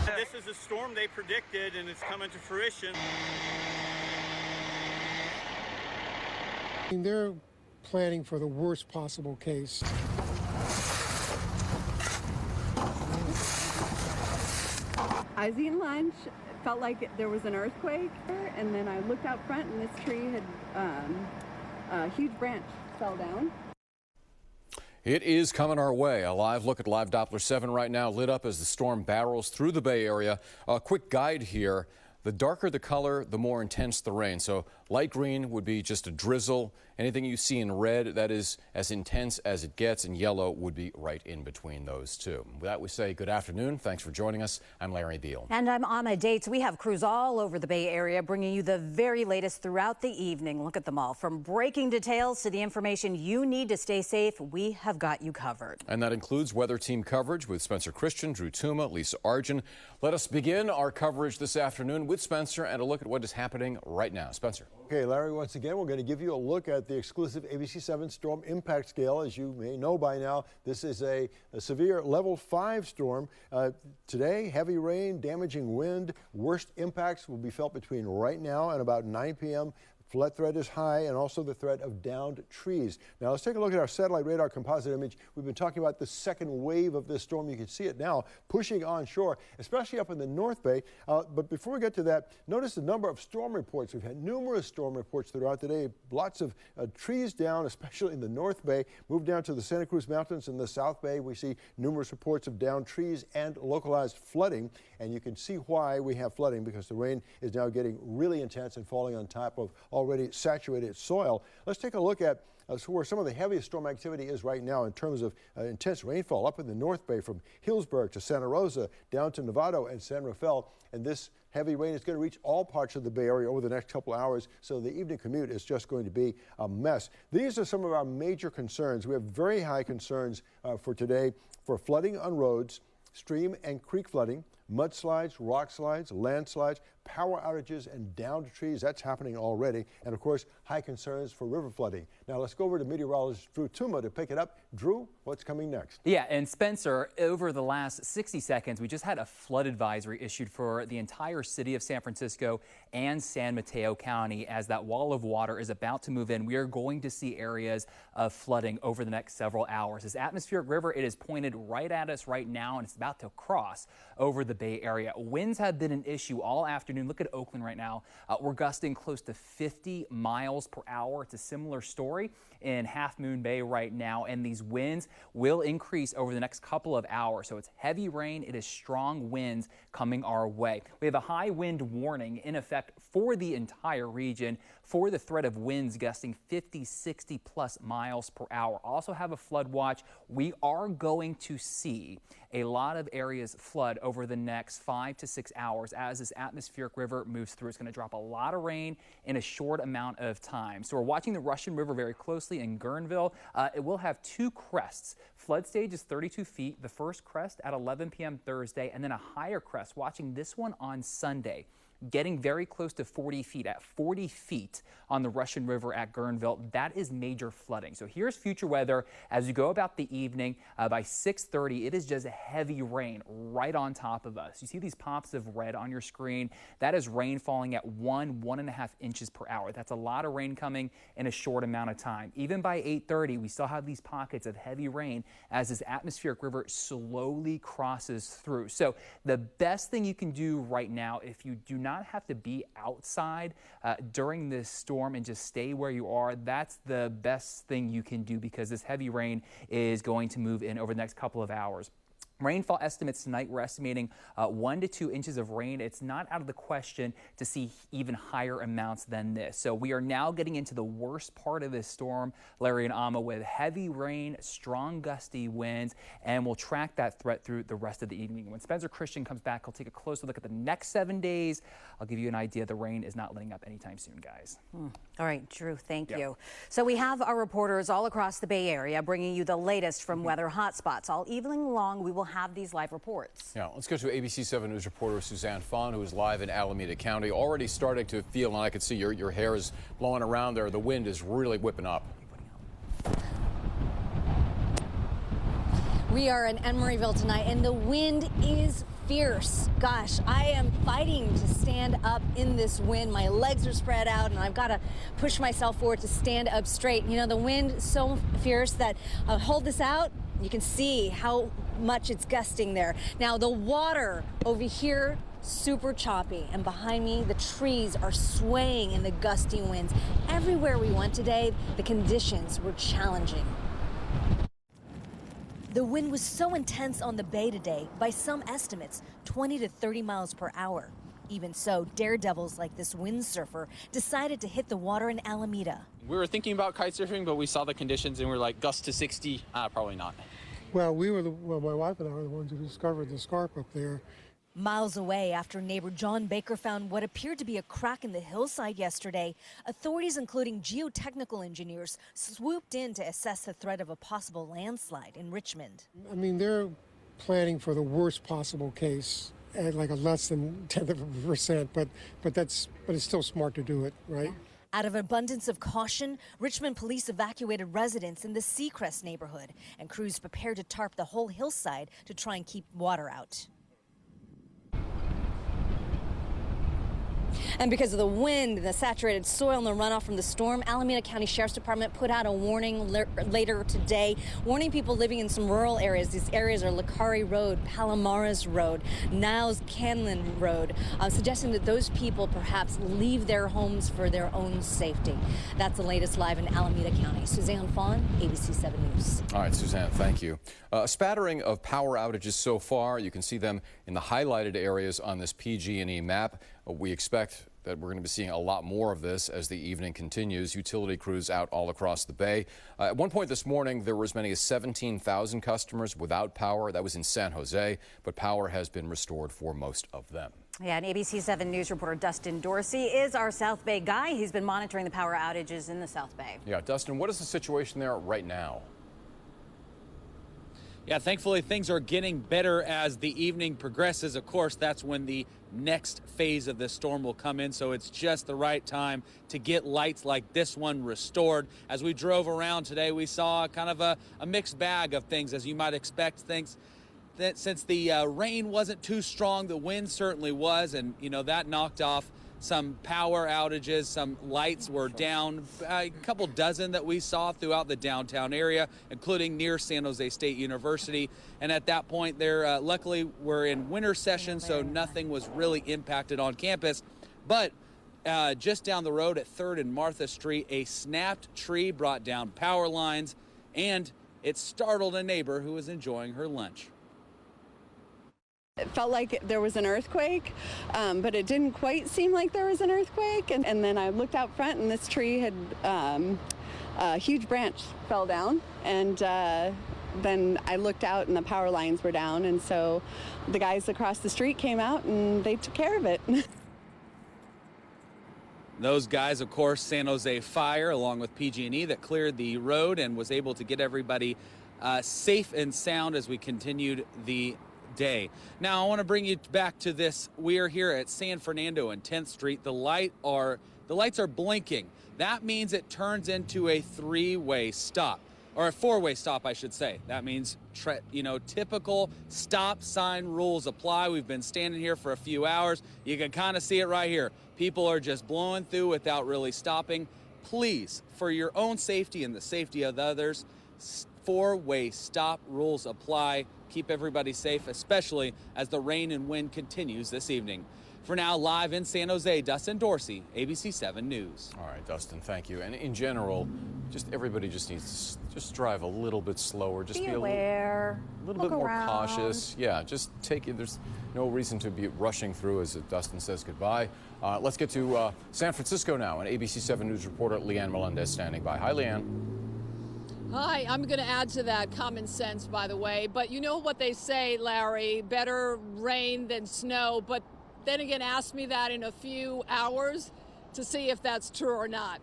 This is a storm they predicted, and it's coming to fruition. They're planning for the worst possible case. I was eating lunch, felt like there was an earthquake, and then I looked out front and this tree had a huge branch fell down. It is coming our way. A live look at Live Doppler 7 right now, lit up as the storm barrels through the Bay Area. A quick guide here. The darker the color, the more intense the rain. So light green would be just a drizzle. Anything you see in red, that is as intense as it gets, and yellow would be right in between those two. With that, we say good afternoon. Thanks for joining us. I'm Larry Beal. And I'm Amma Dates. We have crews all over the Bay Area bringing you the very latest throughout the evening. Look at them all. From breaking details to the information you need to stay safe, we have got you covered. And that includes weather team coverage with Spencer Christian, Drew Tuma, Lisa Arjun. Let us begin our coverage this afternoon with Spencer and a look at what is happening right now. Spencer. Okay, Larry, once again, we're going to give you a look at the exclusive ABC7 storm impact scale. As you may know by now, this is a severe level 5 storm. Today, heavy rain, damaging wind, worst impacts will be felt between right now and about 9 p.m. Flood threat is high, and also the threat of downed trees. Now let's take a look at our satellite radar composite image. We've been talking about the second wave of this storm. You can see it now pushing onshore, especially up in the North Bay. But before we get to that, notice the number of storm reports. We've had numerous storm reports throughout the day. Lots of trees down, especially in the North Bay. Move down to the Santa Cruz Mountains in the South Bay. We see numerous reports of downed trees and localized flooding. And you can see why we have flooding, because the rain is now getting really intense and falling on top of already saturated soil. Let's take a look at where some of the heaviest storm activity is right now in terms of intense rainfall up in the North Bay, from Hillsburg to Santa Rosa down to Novato and San Rafael. And this heavy rain is going to reach all parts of the Bay Area over the next couple hours, so the evening commute is just going to be a mess. These are some of our major concerns. We have very high concerns for today for flooding on roads, stream and creek flooding, mudslides, rock slides, landslides, power outages, and downed trees. That's happening already. And of course, high concerns for river flooding. Now let's go over to meteorologist Drew Tuma to pick it up. Drew, what's coming next? Yeah, and Spencer, over the last 60 seconds, we just had a flood advisory issued for the entire city of San Francisco and San Mateo County. As that wall of water is about to move in, we are going to see areas of flooding over the next several hours. This atmospheric river, it is pointed right at us right now, and it's about to cross over the Bay Area. Winds have been an issue all afternoon. Look at Oakland right now. We're gusting close to 50 miles per hour. It's a similar story in Half Moon Bay right now, and these winds will increase over the next couple of hours. So it's heavy rain. It is strong winds coming our way. We have a high wind warning in effect for the entire region for the threat of winds gusting 50, 60 plus miles per hour. Also have a flood watch. We are going to see a lot of areas flood over the next 5 to 6 hours as this atmospheric river moves through. It's going to drop a lot of rain in a short amount of time. So we're watching the Russian River very closely in Guerneville. It will have 2 crests. Flood stage is 32 feet. The first crest at 11 p.m. Thursday, and then a higher crest. Watching this one on Sunday, getting very close to 40 feet, at 40 feet on the Russian River at Guerneville. That is major flooding. So here's future weather as you go about the evening. By 6:30, it is just heavy rain right on top of us. You see these pops of red on your screen. That is rain falling at 1.5 inches per hour. That's a lot of rain coming in a short amount of time. Even by 8:30, we still have these pockets of heavy rain as this atmospheric river slowly crosses through. So the best thing you can do right now, if you do not have to be outside during this storm and just stay where you are, that's the best thing you can do, because this heavy rain is going to move in over the next couple of hours. Rainfall estimates tonight, we're estimating 1 to 2 inches of rain. It's not out of the question to see even higher amounts than this. So we are now getting into the worst part of this storm, Larry and Amma, with heavy rain, strong gusty winds, and we'll track that threat through the rest of the evening. When Spencer Christian comes back, he'll take a closer look at the next 7 days. I'll give you an idea. The rain is not letting up anytime soon, guys. All right, Drew, thank you. So we have our reporters all across the Bay Area bringing you the latest from weather hotspots. All evening long, we will have these live reports. Yeah, let's go to ABC7 News reporter Suzanne Fawn, who is live in Alameda County. Already starting to feel, and I can see your hair is blowing around there. The wind is really whipping up. We are in Emeryville tonight, and the wind is fierce. Gosh, I am fighting to stand up in this wind. My legs are spread out, and I've got to push myself forward to stand up straight. You know, the wind is so fierce that I'll hold this out. You can see how much it's gusting there. Now, the water over here, super choppy, and behind me, the trees are swaying in the gusty winds. Everywhere we went today, the conditions were challenging. The wind was so intense on the bay today, by some estimates, 20 to 30 miles per hour. Even so, daredevils like this windsurfer decided to hit the water in Alameda. We were thinking about kite surfing, but we saw the conditions and we're like, gust to 60, probably not. Well, my wife and I were the ones who discovered the scarp up there. Miles away after neighbor John Baker found what appeared to be a crack in the hillside yesterday, authorities, including geotechnical engineers, swooped in to assess the threat of a possible landslide in Richmond. I mean, they're planning for the worst possible case at like a less than 10%, but it's still smart to do it, right? Out of abundance of caution, Richmond police evacuated residents in the Seacrest neighborhood, and crews prepared to tarp the whole hillside to try and keep water out. And because of the wind, the saturated soil, and the runoff from the storm, Alameda County Sheriff's Department put out a warning later today, warning people living in some rural areas. These areas are Licari Road, Palomares Road, Niles Canlin Road, suggesting that those people perhaps leave their homes for their own safety. That's the latest live in Alameda County. Suzanne Fawn, ABC7 News. All right, Suzanne, thank you. A spattering of power outages so far. You can see them in the highlighted areas on this PG&E map. We expect that we're going to be seeing a lot more of this as the evening continues. Utility crews out all across the bay. At one point this morning, there were as many as 17,000 customers without power. That was in San Jose, but power has been restored for most of them. Yeah, and ABC7 News reporter Dustin Dorsey is our South Bay guy. He's been monitoring the power outages in the South Bay. Yeah, Dustin, what is the situation there right now? Yeah, thankfully things are getting better as the evening progresses. Of course, that's when the next phase of the storm will come in, so it's just the right time to get lights like this one restored. As we drove around today, we saw kind of a mixed bag of things, as you might expect. Things that since the rain wasn't too strong, the wind certainly was, and you know that knocked off some power outages. Some lights were down, a couple dozen that we saw throughout the downtown area, including near San Jose State University. And at that point there, luckily we're in winter session, so nothing was really impacted on campus. But just down the road at 3rd and Martha Street, a snapped tree brought down power lines, and it startled a neighbor who was enjoying her lunch. It felt like there was an earthquake, but it didn't quite seem like there was an earthquake. And then I looked out front, and this tree had a huge branch fell down. And then I looked out, and the power lines were down. And so the guys across the street came out, and they took care of it. Those guys, of course, San Jose Fire, along with PG&E, that cleared the road and was able to get everybody safe and sound as we continued the day. Now I want to bring you back to this. We are here at San Fernando and 10th Street. The lights are blinking. That means it turns into a three-way stop, or a four-way stop, I should say. That means typical stop sign rules apply. We've been standing here for a few hours. You can kind of see it right here. People are just blowing through without really stopping. Please, for your own safety and the safety of the others, four-way stop rules apply. Keep everybody safe, especially as the rain and wind continues this evening. For now, live in San Jose, Dustin Dorsey, ABC7 News. All right, Dustin, thank you. And in general, everybody just needs to drive a little bit slower. Just be aware. A little bit more cautious. Yeah, just take it. There's no reason to be rushing through as Dustin says goodbye. Let's get to San Francisco now. And ABC7 News reporter Leanne Melendez standing by. Hi, Leanne. Hi, I'm going to add to that common sense, by the way. But you know what they say, Larry, better rain than snow. But then again, ask me that in a few hours to see if that's true or not.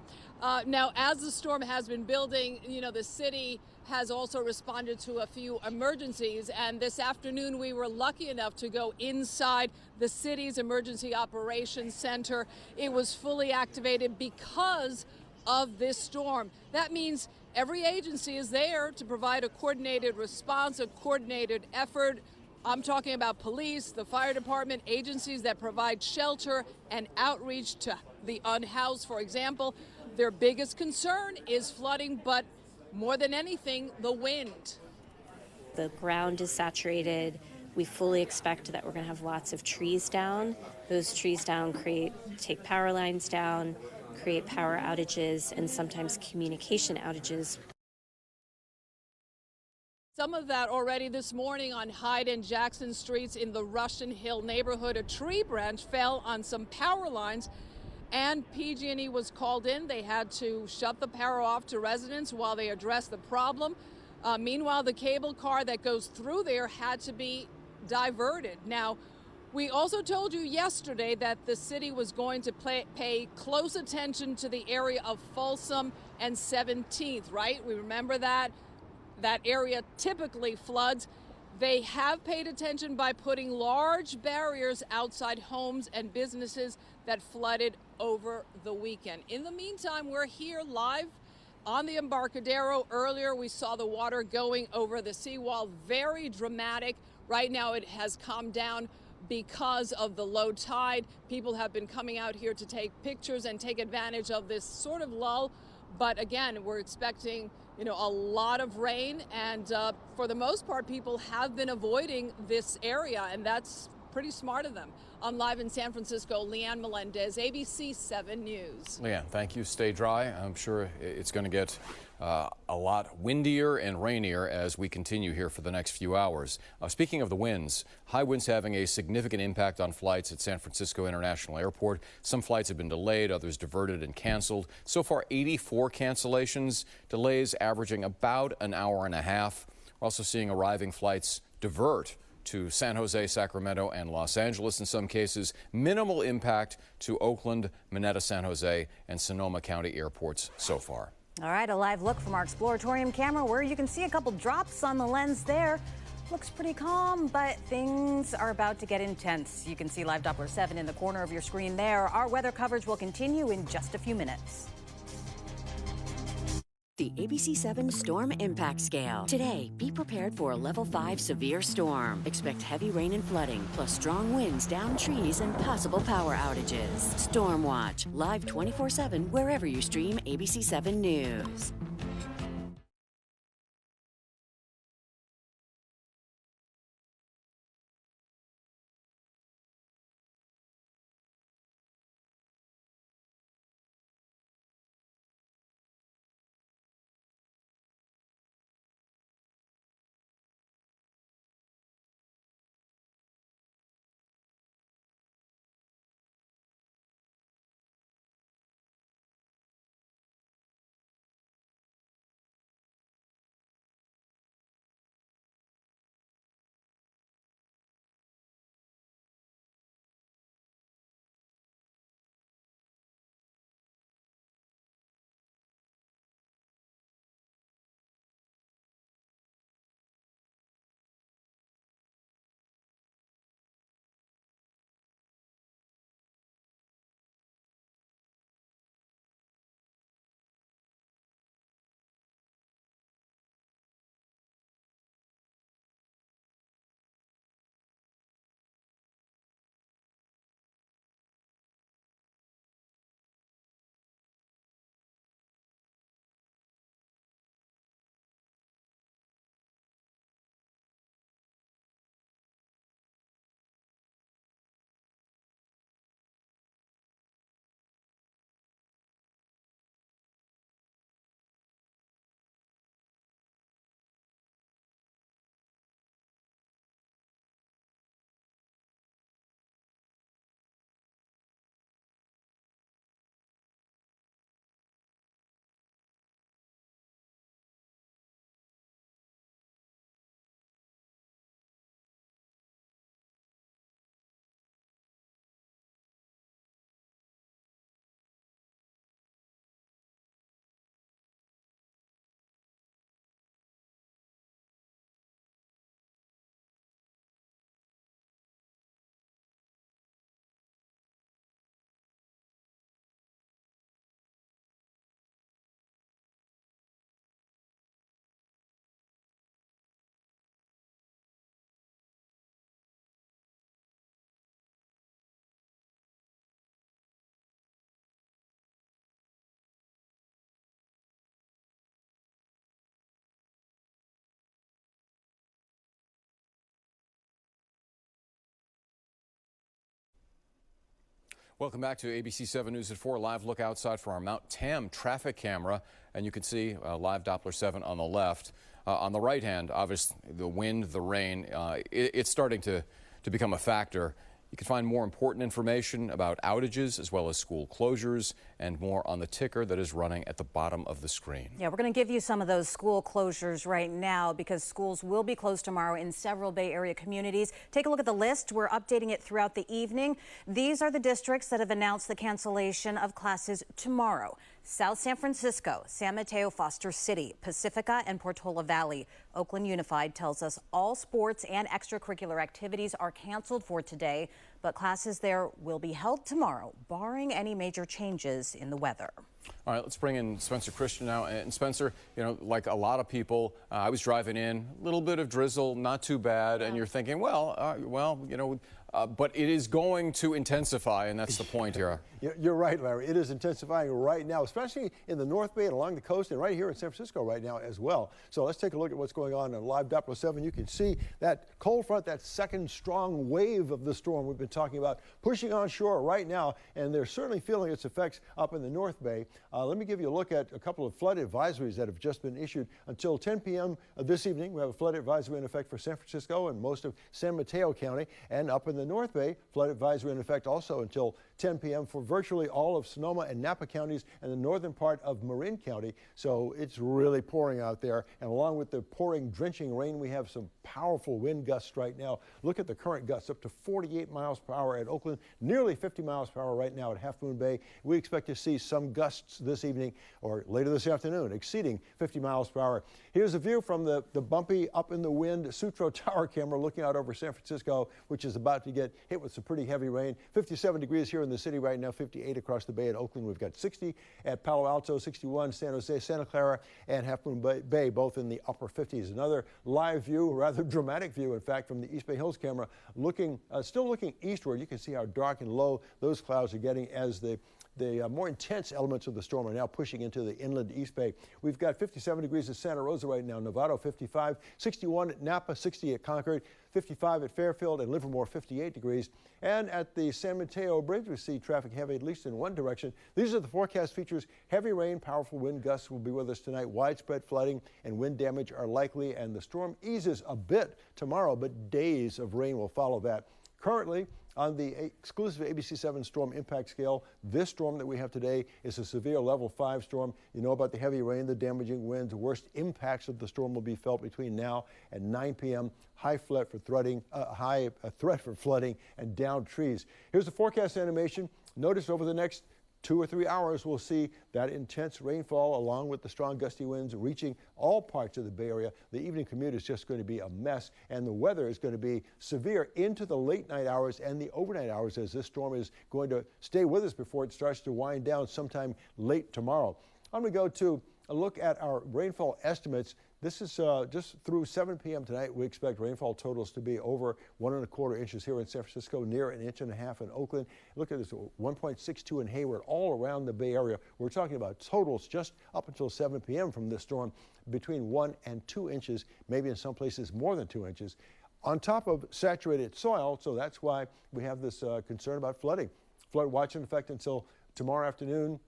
Now, as the storm has been building, the city has also responded to a few emergencies. And this afternoon, we were lucky enough to go inside the city's emergency operations center. It was fully activated because of this storm. That means every agency is there to provide a coordinated response, a coordinated effort. I'm talking about police, the fire department, agencies that provide shelter and outreach to the unhoused, for example. Their biggest concern is flooding, but more than anything, the wind. The ground is saturated. We fully expect that we're going to have lots of trees down. Those trees down take power lines down, create power outages, and sometimes communication outages. Some of that already this morning on Hyde and Jackson Streets in the Russian Hill neighborhood. A tree branch fell on some power lines and PG&E was called in. They had to shut the power off to residents while they addressed the problem. Meanwhile, the cable car that goes through there had to be diverted. Now, we also told you yesterday that the city was going to pay close attention to the area of Folsom and 17th, right? We remember that. That area typically floods. They have paid attention by putting large barriers outside homes and businesses that flooded over the weekend. In the meantime, we're here live on the Embarcadero. Earlier, we saw the water going over the seawall. Very dramatic. Right now, it has calmed down because of the low tide. People have been coming out here to take pictures and take advantage of this sort of lull. But again, we're expecting, a lot of rain, and for the most part, people have been avoiding this area, and that's pretty smart of them. I'm live in San Francisco. Leanne Melendez, ABC7 News. Leanne, thank you. Stay dry. I'm sure it's going to get a lot windier and rainier as we continue here for the next few hours. Speaking of the winds, high winds having a significant impact on flights at San Francisco International Airport. Some flights have been delayed, others diverted and canceled. So far, 84 cancellations, delays averaging about an hour and a half. We're also seeing arriving flights divert to San Jose, Sacramento, and Los Angeles in some cases. Minimal impact to Oakland, Mineta, San Jose, and Sonoma County airports so far. All right, a live look from our Exploratorium camera where you can see a couple drops on the lens there. Looks pretty calm, but things are about to get intense. You can see Live Doppler 7 in the corner of your screen there. Our weather coverage will continue in just a few minutes. The ABC7 Storm Impact Scale. Today, be prepared for a Level 5 severe storm. Expect heavy rain and flooding, plus strong winds down trees and possible power outages. Storm Watch, live 24/7 wherever you stream ABC7 News. Welcome back to ABC7 News at 4. Live look outside for our Mount Tam traffic camera. And you can see live Doppler 7 on the left. On the right hand, obviously, the wind, the rain, it's starting to become a factor. You can find more important information about outages as well as school closures and more on the ticker that is running at the bottom of the screen. Yeah, we're going to give you some of those school closures right now because schools will be closed tomorrow in several Bay Area communities. Take a look at the list. We're updating it throughout the evening. These are the districts that have announced the cancellation of classes tomorrow. South San Francisco, San Mateo, Foster City, Pacifica, and Portola Valley. Oakland Unified tells us all sports and extracurricular activities are canceled for today, but classes there will be held tomorrow, barring any major changes in the weather. All right, let's bring in Spencer Christian now. And Spencer, you know, like a lot of people, I was driving in, a little bit of drizzle, not too bad, and you're thinking, well, you know, but it is going to intensify, and that's the point here. You're right, Larry. It is intensifying right now, especially in the North Bay and along the coast and right here in San Francisco right now as well. So let's take a look at what's going on live Doppler 7. You can see that cold front, that second strong wave of the storm we've been talking about, pushing on shore right now, and they're certainly feeling its effects up in the North Bay. Let me give you a look at a couple of flood advisories that have just been issued until 10 p.m. this evening. We have a flood advisory in effect for San Francisco and most of San Mateo County, and up in the North Bay, flood advisory in effect also until 10 p.m. for virtually all of Sonoma and Napa counties and the northern part of Marin County. So it's really pouring out there, and along with the pouring, drenching rain, we have some powerful wind gusts right now. Look at the current gusts, up to 48 miles per hour at Oakland, nearly 50 miles per hour right now at Half Moon Bay. We expect to see some gusts this evening or later this afternoon exceeding 50 miles per hour. Here's a view from the bumpy up in the wind Sutro Tower camera looking out over San Francisco, which is about to get hit with some pretty heavy rain. 57 degrees here in the city right now, 58 across the bay at Oakland. We've got 60 at Palo Alto, 61 San Jose, Santa Clara, and Half Moon Bay, both in the upper 50s. Another live view, rather dramatic view, in fact, from the East Bay Hills camera, still looking eastward. You can see how dark and low those clouds are getting as the more intense elements of the storm are now pushing into the inland East Bay. We've got 57 degrees at Santa Rosa right now, Novato 55, 61 at Napa, 60 at Concord, 55 at Fairfield, and Livermore 58 degrees. And at the San Mateo Bridge, we see traffic heavy, at least in one direction. These are the forecast features. Heavy rain, powerful wind gusts will be with us tonight. Widespread flooding and wind damage are likely, and the storm eases a bit tomorrow, but days of rain will follow that. Currently, on the exclusive ABC7 storm impact scale, this storm that we have today is a severe level 5 storm. You know about the heavy rain, the damaging winds. The worst impacts of the storm will be felt between now and 9 p.m. High threat for flooding and downed trees. Here's the forecast animation. Notice over the next 2 or 3 hours, we'll see that intense rainfall along with the strong gusty winds reaching all parts of the Bay Area. The evening commute is just going to be a mess, and the weather is going to be severe into the late night hours and the overnight hours as this storm is going to stay with us before it starts to wind down sometime late tomorrow. I'm going to go to a look at our rainfall estimates. This is just through 7 p.m. tonight. We expect rainfall totals to be over 1¼ inches here in San Francisco, near 1.5 inches in Oakland. Look at this, 1.62 in Hayward, all around the Bay Area. We're talking about totals just up until 7 p.m. from this storm, between 1 and 2 inches, maybe in some places more than 2 inches, on top of saturated soil. So that's why we have this concern about flooding. Flood watch in effect until tomorrow afternoon.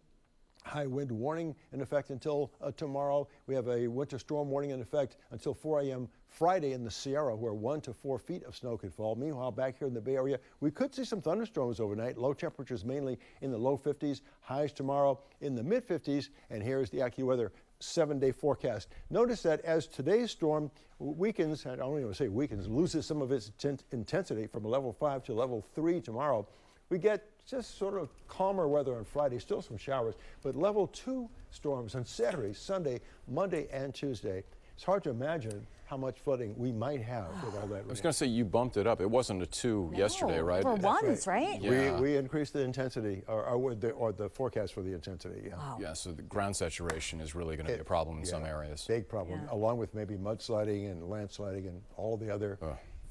High wind warning in effect until tomorrow. We have a winter storm warning in effect until 4 a.m. Friday in the Sierra, where 1 to 4 feet of snow could fall. Meanwhile, back here in the Bay Area, we could see some thunderstorms overnight. Low temperatures mainly in the low 50s. Highs tomorrow in the mid 50s. And here's the AccuWeather 7-day forecast. Notice that as today's storm weakens, I don't even want to say weakens, loses some of its intensity from a level 5 to level 3 tomorrow, we get just sort of calmer weather on Friday, still some showers, but level 2 storms on Saturday, Sunday, Monday, and Tuesday. It's hard to imagine how much flooding we might have with all that rain. I was going to say, you bumped it up. It wasn't a 2 yesterday, right? For ones, right? Yeah. We increased the intensity, or the forecast for the intensity. Yeah. Wow. Yeah, so the ground saturation is really going to be a problem in some areas. Big problem, along with maybe mudsliding and landsliding and all the other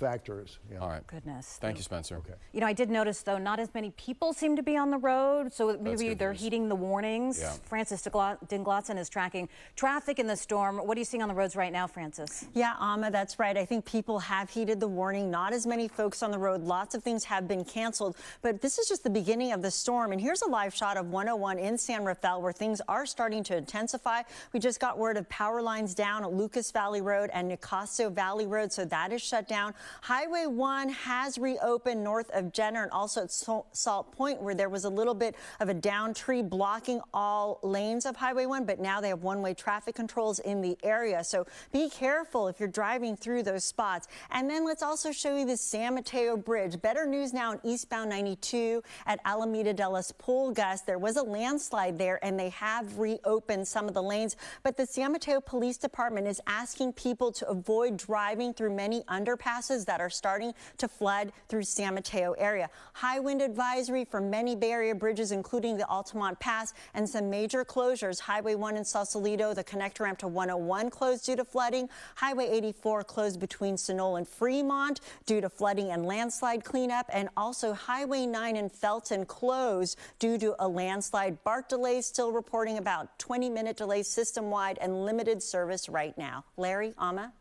factors. Yeah. All right. Goodness. Thank you, Spencer. Okay. You know, I did notice, though, not as many people seem to be on the road, so maybe good they're news. heeding the warnings. Yeah. Francis Dinglotzen is tracking traffic in the storm. What are you seeing on the roads right now, Francis? Yeah, Amma, that's right. I think people have heeded the warning. Not as many folks on the road. Lots of things have been canceled, but this is just the beginning of the storm. And here's a live shot of 101 in San Rafael where things are starting to intensify. We just got word of power lines down at Lucas Valley Road and Nicasio Valley Road, so that is shut down. Highway 1 has reopened north of Jenner and also at Salt Point, where there was a little bit of a down tree blocking all lanes of Highway 1, but now they have one-way traffic controls in the area. So be careful if you're driving through those spots. And then let's also show you the San Mateo Bridge. Better news now on eastbound 92 at Alameda de las Pulgas. There was a landslide there and they have reopened some of the lanes, but the San Mateo Police Department is asking people to avoid driving through many underpasses that are starting to flood through San Mateo area. High wind advisory for many Bay Area bridges, including the Altamont Pass, and some major closures. Highway 1 in Sausalito, the connector ramp to 101 closed due to flooding. Highway 84 closed between Sunol and Fremont due to flooding and landslide cleanup. And also Highway 9 in Felton closed due to a landslide. BART delays still reporting about 20-minute delays system-wide and limited service right now. Larry, Amma?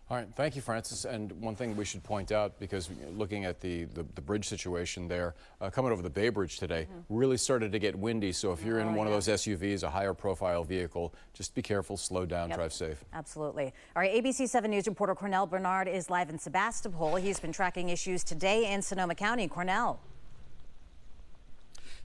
All right, thank you, Francis. And one thing we should point out, because looking at the bridge situation there, coming over the Bay Bridge today, really started to get windy. So if you're in one of those SUVs, a higher profile vehicle, just be careful, slow down, drive safe. Absolutely. All right, ABC7 News reporter Cornell Bernard is live in Sebastopol. He's been tracking issues today in Sonoma County. Cornell.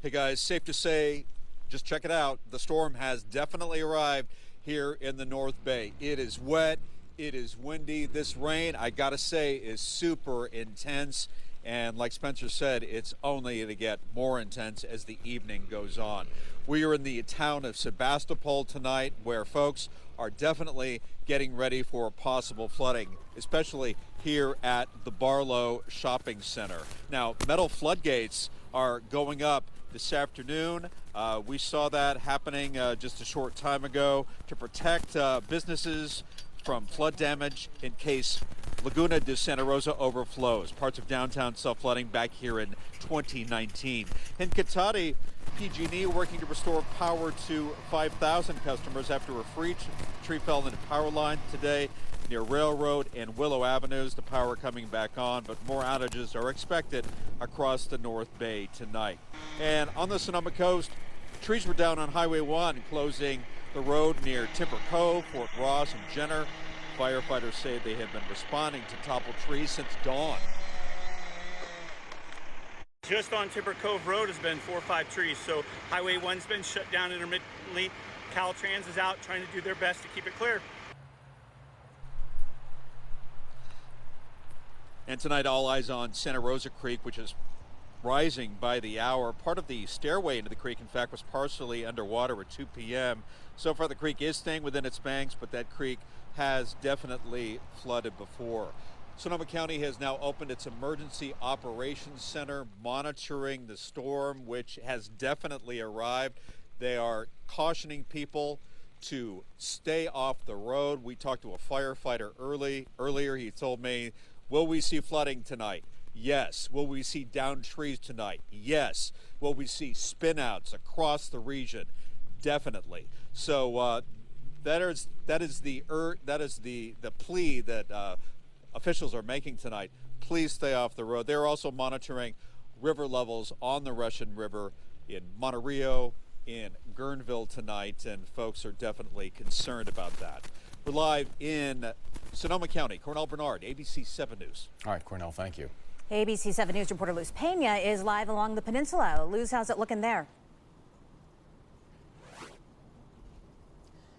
Hey guys, safe to say, just check it out. The storm has definitely arrived here in the North Bay. It is wet. It is windy. This rain, I gotta say, is super intense. And like Spencer said, it's only going to get more intense as the evening goes on. We are in the town of Sebastopol tonight, where folks are definitely getting ready for possible flooding, especially here at the Barlow Shopping Center. Now, metal floodgates are going up this afternoon. We saw that happening just a short time ago to protect businesses from flood damage in case Laguna de Santa Rosa overflows. Parts of downtown saw flooding back here in 2019. In Cotati, PG&E working to restore power to 5,000 customers after a tree fell into power line today near Railroad and Willow Avenues. The power coming back on, but more outages are expected across the North Bay tonight. And on the Sonoma coast, trees were down on Highway 1, closing the road near Timber Cove, Fort Ross, and Jenner. Firefighters say they have been responding to toppled trees since dawn. Just on Timber Cove Road has been 4 or 5 trees, so Highway 1's been shut down intermittently. Caltrans is out trying to do their best to keep it clear. And tonight, all eyes on Santa Rosa Creek, which is rising by the hour. Part of the stairway into the creek, in fact, was partially underwater at 2 p.m. So far, the creek is staying within its banks, but that creek has definitely flooded before. Sonoma County has now opened its Emergency Operations Center, monitoring the storm, which has definitely arrived. They are cautioning people to stay off the road. We talked to a firefighter earlier. He told me, will we see flooding tonight? Yes. Will we see downed trees tonight? Yes. Will we see spinouts across the region? Definitely. So that is the plea that officials are making tonight. Please stay off the road. They're also monitoring river levels on the Russian River in Monterey, in Guerneville tonight, and folks are definitely concerned about that. We're live in Sonoma County. Cornell Bernard, ABC7 News. All right, Cornell, thank you. ABC7 News reporter Luz Pena is live along the peninsula. Luz, how's it looking there?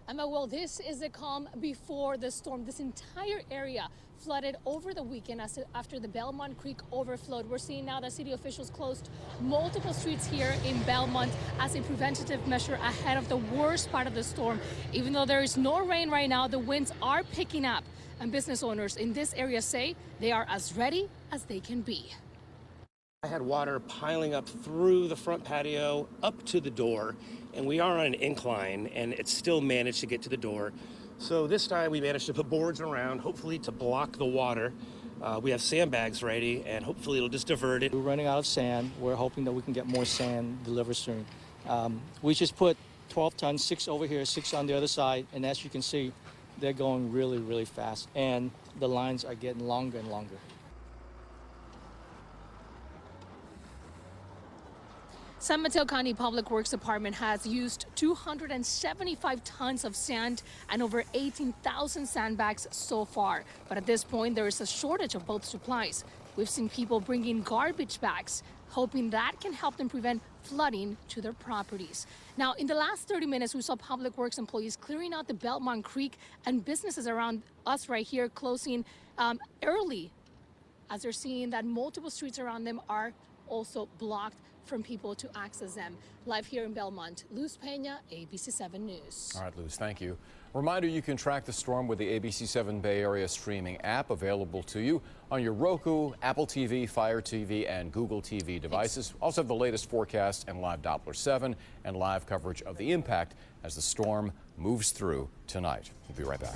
Emma, well, this is the calm before the storm. This entire area flooded over the weekend after the Belmont Creek overflowed. We're seeing now that city officials closed multiple streets here in Belmont as a preventative measure ahead of the worst part of the storm. Even though there is no rain right now, the winds are picking up, and business owners in this area say they are as ready as they can be. I had water piling up through the front patio up to the door, and we are on an incline, and it still managed to get to the door. So this time we managed to put boards around, hopefully to block the water. We have sandbags ready, and hopefully it'll just divert it. We're running out of sand. We're hoping that we can get more sand delivered soon. We just put 12 tons, 6 over here, 6 on the other side, and as you can see, they're going really, really fast, and the lines are getting longer and longer. San Mateo County Public Works Department has used 275 tons of sand and over 18,000 sandbags so far. But at this point, there is a shortage of both supplies. We've seen people bring in garbage bags, hoping that can help them prevent flooding to their properties. Now, in the last 30 minutes, we saw Public Works employees clearing out the Belmont Creek, and businesses around us right here closing early, as they're seeing that multiple streets around them are also blocked from people to access them. Live here in Belmont, Luz Peña, ABC7 News. All right, Luz, thank you. Reminder, you can track the storm with the ABC7 Bay Area streaming app available to you on your Roku, Apple TV, Fire TV, and Google TV devices. Also have the latest forecast and live Doppler 7 and live coverage of the impact as the storm moves through tonight. We'll be right back.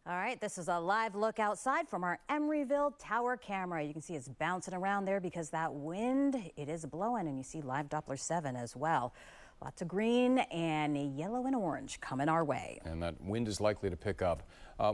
All right, this is a live look outside from our Emeryville tower camera. You can see it's bouncing around there because that wind, it is blowing, and you see live Doppler 7 as well. Lots of green and yellow and orange coming our way. And that wind is likely to pick up.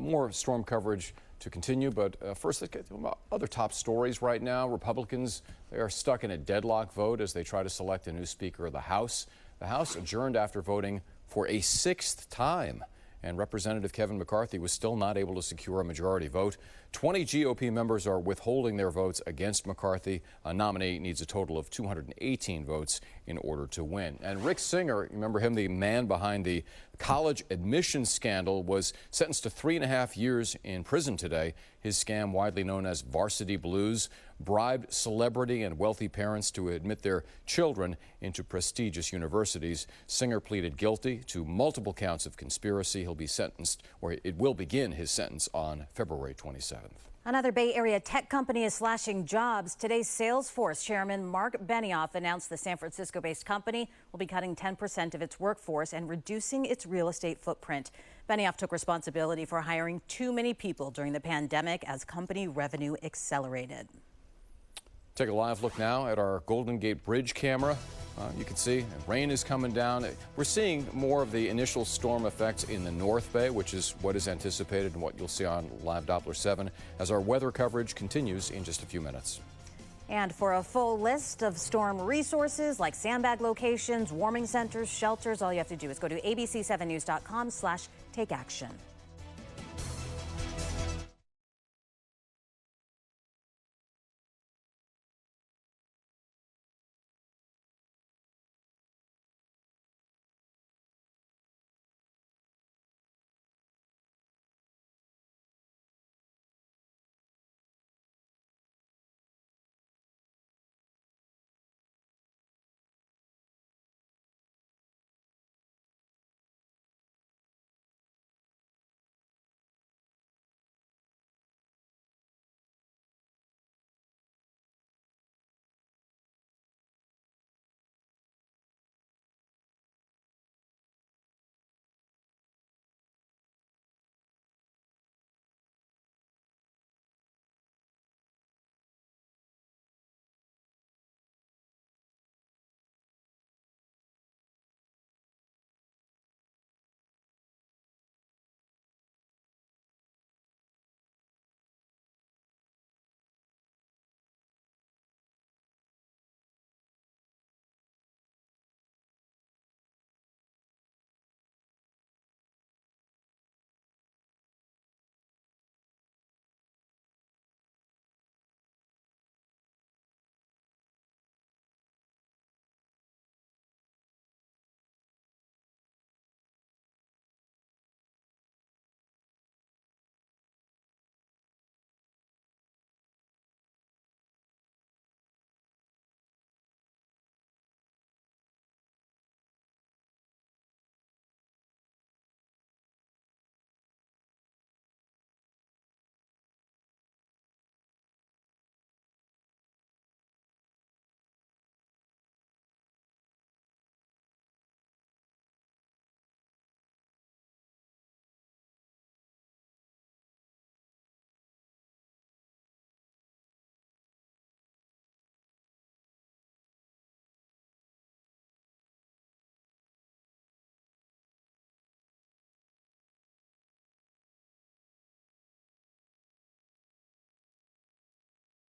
More storm coverage to continue, but first let's get to other top stories right now. Republicans, they are stuck in a deadlock vote as they try to select a new Speaker of the House. The House adjourned after voting for a 6th time. And Representative Kevin McCarthy was still not able to secure a majority vote. 20 GOP members are withholding their votes against McCarthy. A nominee needs a total of 218 votes in order to win. And Rick Singer, remember him, the man behind the college admissions scandal, was sentenced to 3.5 years in prison today. His scam, widely known as Varsity Blues, bribed celebrity and wealthy parents to admit their children into prestigious universities. Singer pleaded guilty to multiple counts of conspiracy. He'll be sentenced, or it will begin his sentence on February 27th. Another Bay Area tech company is slashing jobs. Today's Salesforce chairman Mark Benioff announced the San Francisco-based company will be cutting 10% of its workforce and reducing its real estate footprint. Benioff took responsibility for hiring too many people during the pandemic as company revenue accelerated. Take a live look now at our Golden Gate Bridge camera. You can see rain is coming down. We're seeing more of the initial storm effects in the North Bay, which is what is anticipated and what you'll see on Live Doppler 7 as our weather coverage continues in just a few minutes. And for a full list of storm resources like sandbag locations, warming centers, shelters, all you have to do is go to abc7news.com/takeaction.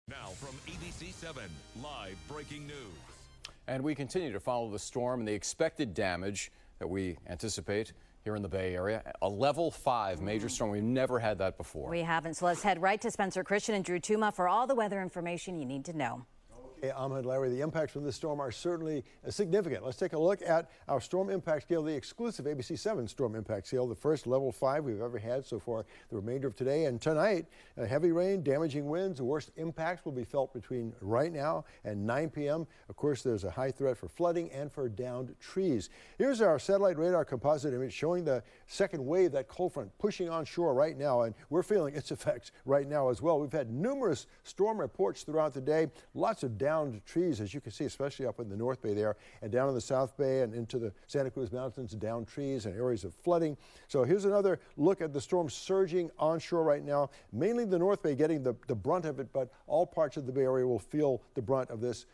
Now from ABC7, live breaking news. And we continue to follow the storm and the expected damage that we anticipate here in the Bay Area. A level 5 major storm. We've never had that before. We haven't, so let's head right to Spencer Christian and Drew Tuma for all the weather information you need to know. Okay, Ahmed, Larry, the impacts from this storm are certainly significant. Let's take a look at our storm impact scale, the exclusive ABC7 storm impact scale, the first level 5 we've ever had so far the remainder of today. And tonight, heavy rain, damaging winds, the worst impacts will be felt between right now and 9 p.m. Of course, there's a high threat for flooding and for downed trees. Here's our satellite radar composite image showing the second wave, that cold front pushing onshore right now, and we're feeling its effects right now as well. We've had numerous storm reports throughout the day, lots of downed trees, as you can see, especially up in the North Bay there, and down in the South Bay and into the Santa Cruz Mountains, downed trees and areas of flooding. So here's another look at the storm surging onshore right now, mainly the North Bay getting the brunt of it, but all parts of the Bay Area will feel the brunt of this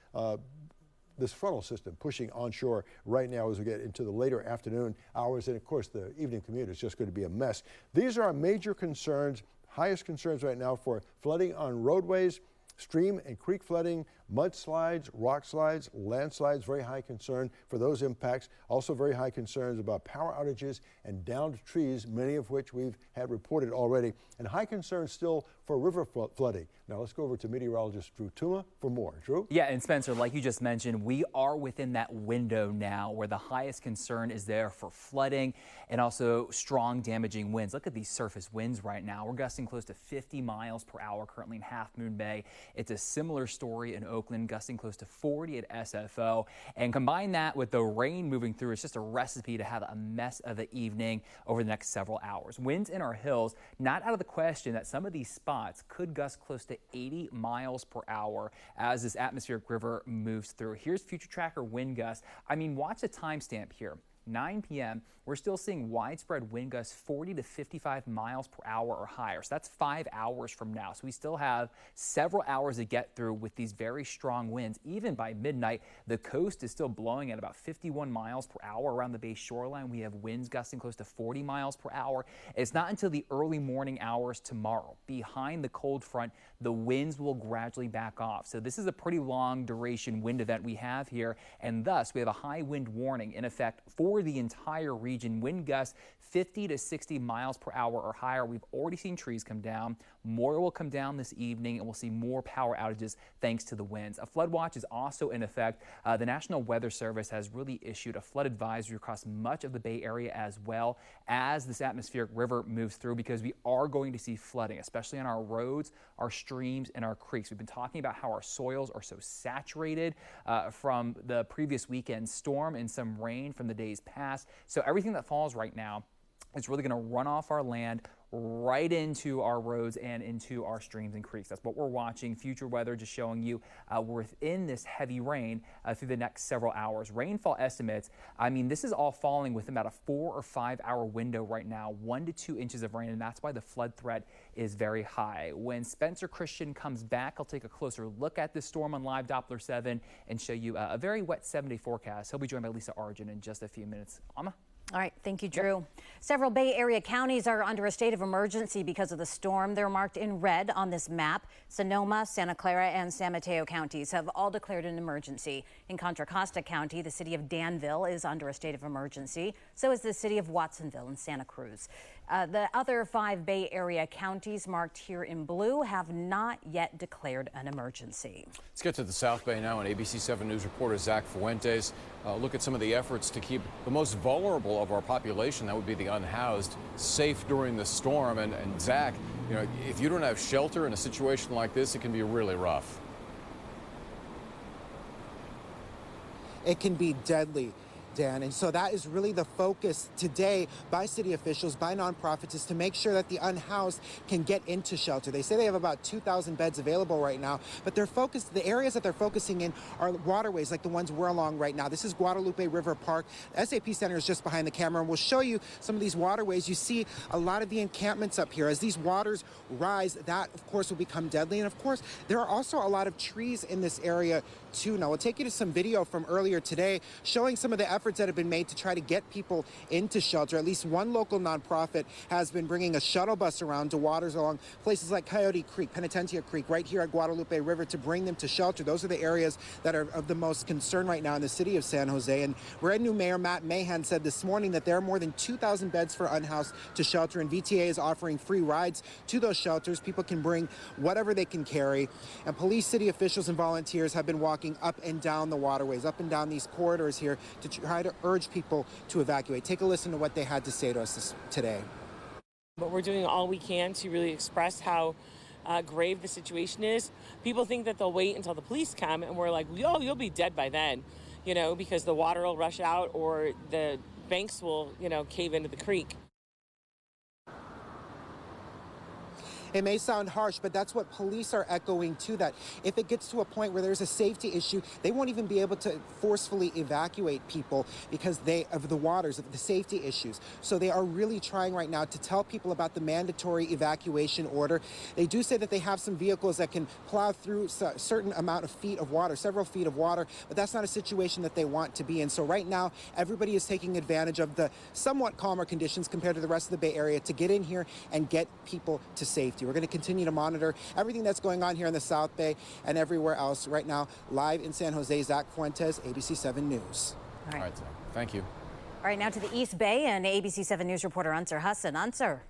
this frontal system pushing onshore right now as we get into the later afternoon hours. And of course, the evening commute is just going to be a mess. These are our major concerns, highest concerns right now for flooding on roadways, stream and creek flooding, mudslides, rock slides, landslides, very high concern for those impacts. Also very high concerns about power outages and downed trees, many of which we've had reported already, and high concerns still for river flooding. Now let's go over to meteorologist Drew Tuma for more. Drew? Yeah, and Spencer, like you just mentioned, we are within that window now where the highest concern is there for flooding and also strong damaging winds. Look at these surface winds right now. We're gusting close to 50 miles per hour currently in Half Moon Bay It's a similar story in Oakland, gusting close to 40 at SFO. And combine that with the rain moving through, it's just a recipe to have a mess of the evening over the next several hours. Winds in our hills, not out of the question that some of these spots could gust close to 80 miles per hour as this atmospheric river moves through. Here's Future Tracker wind gusts. I mean, watch the timestamp here. 9 p.m., we're still seeing widespread wind gusts 40 to 55 miles per hour or higher. So that's 5 hours from now. So we still have several hours to get through with these very strong winds. Even by midnight, the coast is still blowing at about 51 miles per hour. Around the Bay shoreline, we have winds gusting close to 40 miles per hour. It's not until the early morning hours tomorrow, behind the cold front, the winds will gradually back off. So this is a pretty long duration wind event we have here, and thus we have a high wind warning in effect for the entire region. Wind gusts 50 to 60 miles per hour or higher. We've already seen trees come down. More will come down this evening, and we'll see more power outages thanks to the winds. A flood watch is also in effect. The National Weather Service has really issued a flood advisory across much of the Bay Area as well as this atmospheric river moves through, because we are going to see flooding, especially on our roads, our streams, and our creeks. We've been talking about how our soils are so saturated from the previous weekend storm and some rain from the days past. So everything that falls right now is really going to run off our land, right into our roads and into our streams and creeks. That's what we're watching. Future weather just showing you we're within this heavy rain through the next several hours. Rainfall estimates, I mean, this is all falling within about a 4 or 5 hour window right now, 1 to 2 inches of rain, and that's why the flood threat is very high. When Spencer Christian comes back, I'll take a closer look at this storm on Live Doppler 7 and show you a very wet 7-day forecast. He'll be joined by Lisa Argent in just a few minutes. Alma? All right, thank you, Drew. Several Bay Area counties are under a state of emergency because of the storm. They're marked in red on this map. Sonoma, Santa Clara, and San Mateo counties have all declared an emergency. In Contra Costa County, the city of Danville is under a state of emergency. So is the city of Watsonville and Santa Cruz. The other 5 Bay Area counties marked here in blue have not yet declared an emergency. Let's get to the South Bay now, and ABC7 News reporter Zach Fuentes. Look at some of the efforts to keep the most vulnerable of our population, that would be the unhoused, safe during the storm. And Zach, you know, if you don't have shelter in a situation like this, it can be really rough. It can be deadly, Dan. And so that is really the focus today by city officials, by nonprofits, is to make sure that the unhoused can get into shelter. They say they have about 2,000 beds available right now, but the areas that they're focusing in are waterways like the ones we're along right now. This is Guadalupe River Park. The SAP Center is just behind the camera, and we'll show you some of these waterways. You see a lot of the encampments up here. As these waters rise, that, of course, will become deadly. And, of course, there are also a lot of trees in this area, too. Now, we'll take you to some video from earlier today showing some of the efforts that have been made to try to get people into shelter. At least one local nonprofit has been bringing a shuttle bus around to waters along places like Coyote Creek, Penitencia Creek, right here at Guadalupe River to bring them to shelter. Those are the areas that are of the most concern right now in the city of San Jose. And Brand New Mayor Matt Mahan said this morning that there are more than 2,000 beds for unhoused to shelter, and VTA is offering free rides to those shelters. People can bring whatever they can carry. And police, city officials, and volunteers have been walking up and down the waterways, up and down these corridors here to try to urge people to evacuate. Take a listen to what they had to say to us today. But we're doing all we can to really express how grave the situation is. People think that they'll wait until the police come, and we're like, oh, you'll be dead by then, you know, because the water will rush out or the banks will, you know, cave into the creek. It may sound harsh, but that's what police are echoing too, that if it gets to a point where there's a safety issue, they won't even be able to forcefully evacuate people because of the waters, of the safety issues. So they are really trying right now to tell people about the mandatory evacuation order. They do say that they have some vehicles that can plow through a certain amount of feet of water, several feet of water, but that's not a situation that they want to be in. So right now, everybody is taking advantage of the somewhat calmer conditions compared to the rest of the Bay Area to get in here and get people to safety. We're going to continue to monitor everything that's going on here in the South Bay and everywhere else. Right now, live in San Jose, Zach Fuentes, ABC7 News. All right, Zach. Thank you. All right, now to the East Bay and ABC7 News reporter Ansar Hassan. Ansar.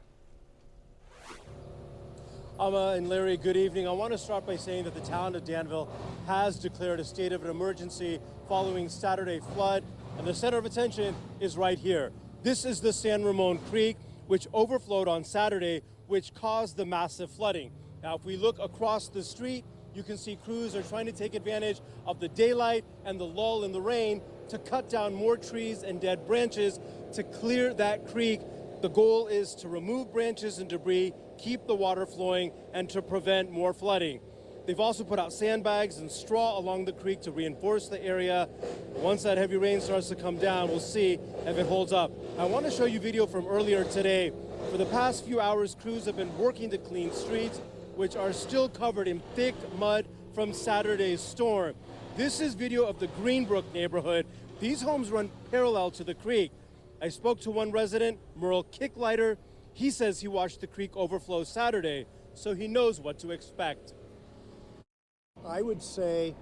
Amma and Larry, good evening. I want to start by saying that the town of Danville has declared a state of an emergency following Saturday flood, and the center of attention is right here. This is the San Ramon Creek, which overflowed on Saturday, which caused the massive flooding. Now, if we look across the street, You can see crews are trying to take advantage of the daylight and the lull in the rain to cut down more trees and dead branches to clear that creek. The goal is to remove branches and debris, keep the water flowing, and to prevent more flooding. They've also put out sandbags and straw along the creek to reinforce the area. Once that heavy rain starts to come down, we'll see if it holds up. I want to show you video from earlier today. For the past few hours, crews have been working to clean streets, which are still covered in thick mud from Saturday's storm. This is video of the Greenbrook neighborhood. These homes run parallel to the creek. I spoke to one resident, Merle Kicklighter. He says he watched the creek overflow Saturday, so he knows what to expect. I would say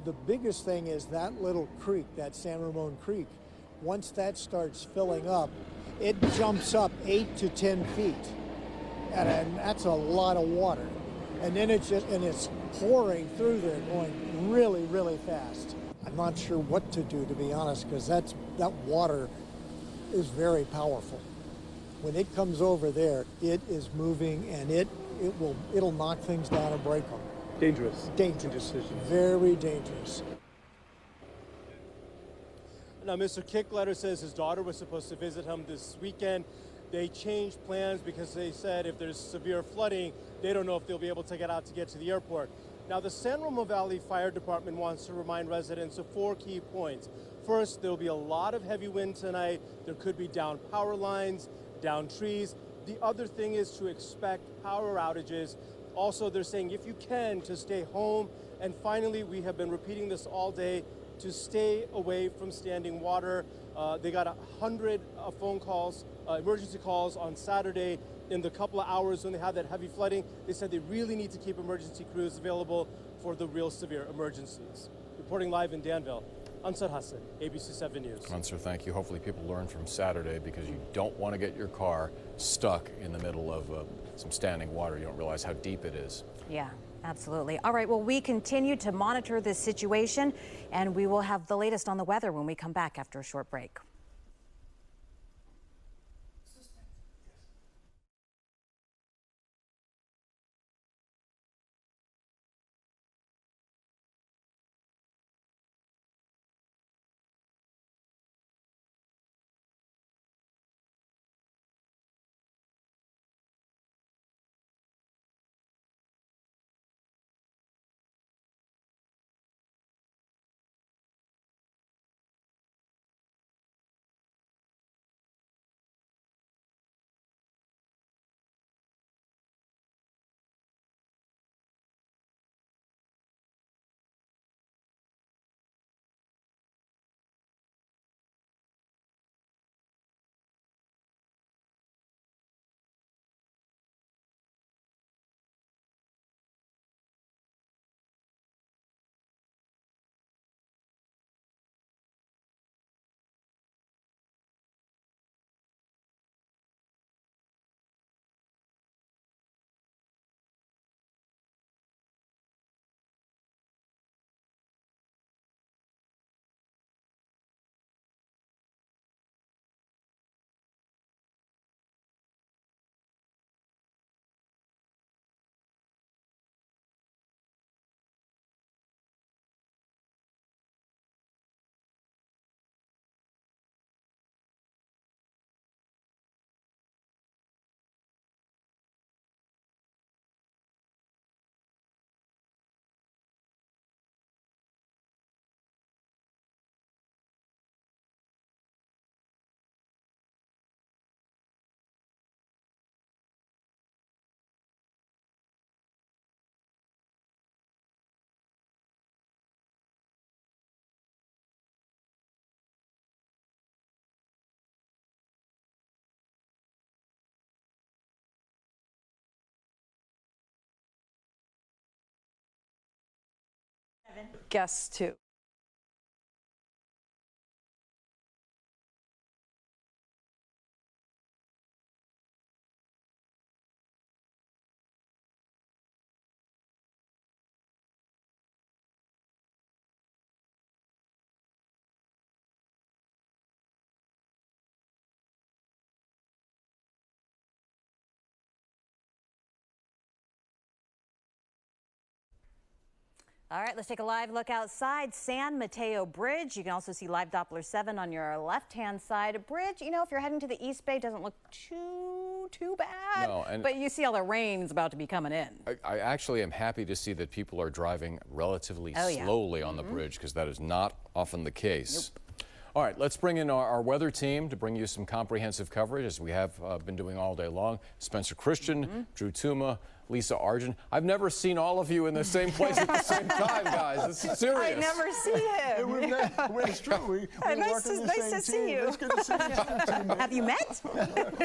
the biggest thing is that little creek, that San Ramon Creek. Once that starts filling up, it jumps up 8 to 10 feet. And that's a lot of water. And then it's pouring through there, going really, really fast. I'm not sure what to do, to be honest, because that water is very powerful. When it comes over there, it is moving, and it'll knock things down and break them. Dangerous. Dangerous. Very dangerous. Now, Mr. Kickletter says his daughter was supposed to visit him this weekend. They changed plans because they said if there's severe flooding, they don't know if they'll be able to get out to get to the airport. Now, the San Ramon Valley Fire Department wants to remind residents of 4 key points. First, there will be a lot of heavy wind tonight. There could be down power lines, down trees. The other thing is to expect power outages. Also, they're saying if you can, to stay home. And finally, we have been repeating this all day, to stay away from standing water. They got 100 phone calls, emergency calls on Saturday. In the couple of hours when they had that heavy flooding, they said they really need to keep emergency crews available for the real severe emergencies. Reporting live in Danville, Ansar Hassan, ABC7 News. Ansar, thank you. Hopefully people learn from Saturday, because you don't want to get your car stuck in the middle of some standing water. You don't realize how deep it is. Yeah, absolutely. All right, well, we continue to monitor this situation, and we will have the latest on the weather when we come back after a short break. Guests too. All right, let's take a live look outside San Mateo Bridge. You can also see live Doppler 7 on your left-hand side. Bridge, you know, if you're heading to the East Bay, doesn't look too bad. No, but you see all the rain's about to be coming in. I actually am happy to see that people are driving relatively slowly on the bridge, because that is not often the case. All right, let's bring in our weather team to bring you some comprehensive coverage, as we have been doing all day long. Spencer Christian, Drew Tuma, Lisa Argent. I've never seen all of you in the same place at the same time, guys. It's serious. I never see him. It's true. We nice to see you. It's good to see you too, Have you met?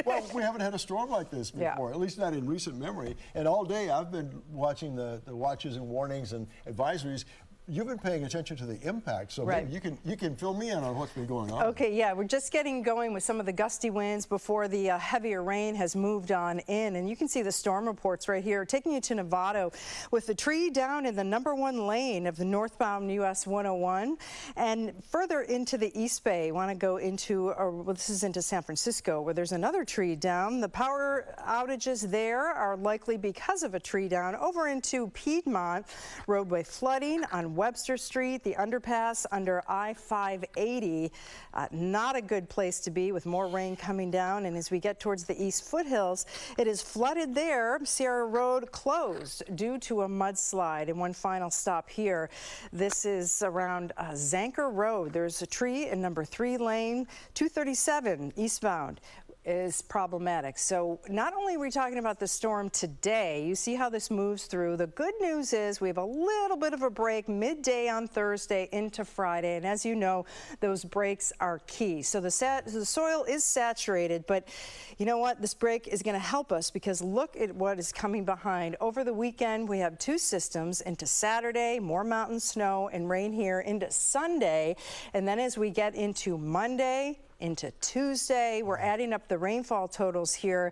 Well, we haven't had a storm like this before, at least not in recent memory. And all day I've been watching the watches and warnings and advisories. You've been paying attention to the impact, so maybe you can fill me in on what's been going on. Okay, yeah, we're just getting going with some of the gusty winds before the heavier rain has moved on in, and you can see the storm reports right here, taking you to Novato with the tree down in the #1 lane of the northbound US 101, and further into the East Bay. Want to go into, well, this is into San Francisco, where there's another tree down. The power outages there are likely because of a tree down. Over into Piedmont, roadway flooding on Webster Street, the underpass under I-580. Not a good place to be with more rain coming down. And as we get towards the East foothills, it is flooded there. Sierra Road closed due to a mudslide. And one final stop here. This is around Zanker Road. There's a tree in #3 lane, 237 eastbound. Is problematic. So not only are we talking about the storm today, you see how this moves through. The good news is we have a little bit of a break midday on Thursday into Friday, and as you know, those breaks are key. So the soil is saturated, but you know what? This break is going to help us, because look at what is coming behind. Over the weekend, we have 2 systems into Saturday, more mountain snow and rain here into Sunday, and then as we get into Monday, into Tuesday, we're adding up the rainfall totals here.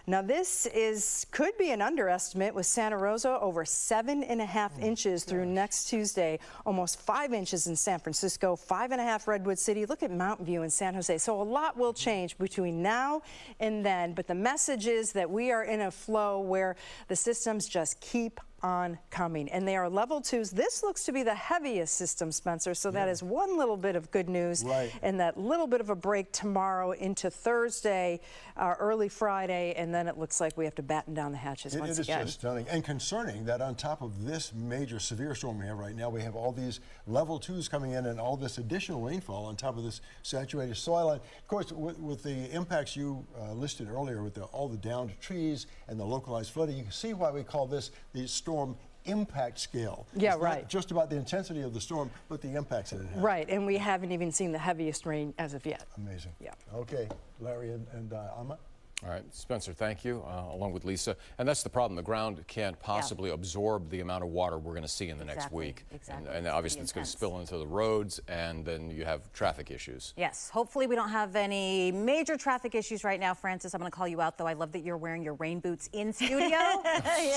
Now this could be an underestimate, with Santa Rosa over 7.5 inches through next Tuesday, almost 5 inches in San Francisco, 5.5 Redwood City. Look at Mountain View in San Jose. So a lot will change between now and then, but the message is that we are in a flow where the systems just keep on coming, and they are level 2s. This looks to be the heaviest system, Spencer, so that is one little bit of good news, and that little bit of a break tomorrow into Thursday, early Friday, and then it looks like we have to batten down the hatches once again. It is just stunning and concerning that on top of this major severe storm we have right now, we have all these level 2s coming in and all this additional rainfall on top of this saturated soil. And of course, with the impacts you listed earlier, with all the downed trees and the localized flooding, you can see why we call this the storm impact scale. Yeah, it's not just about the intensity of the storm, but the impacts that it has. Right, and we haven't even seen the heaviest rain as of yet. Amazing. Yeah. Okay, Larry and Amma. All right, Spencer, thank you, along with Lisa. And that's the problem. The ground can't possibly absorb the amount of water we're going to see in the next week. Exactly. And obviously it's going to spill into the roads, and then you have traffic issues. Yes, hopefully we don't have any major traffic issues right now. Francis, I'm going to call you out, though. I love that you're wearing your rain boots in studio.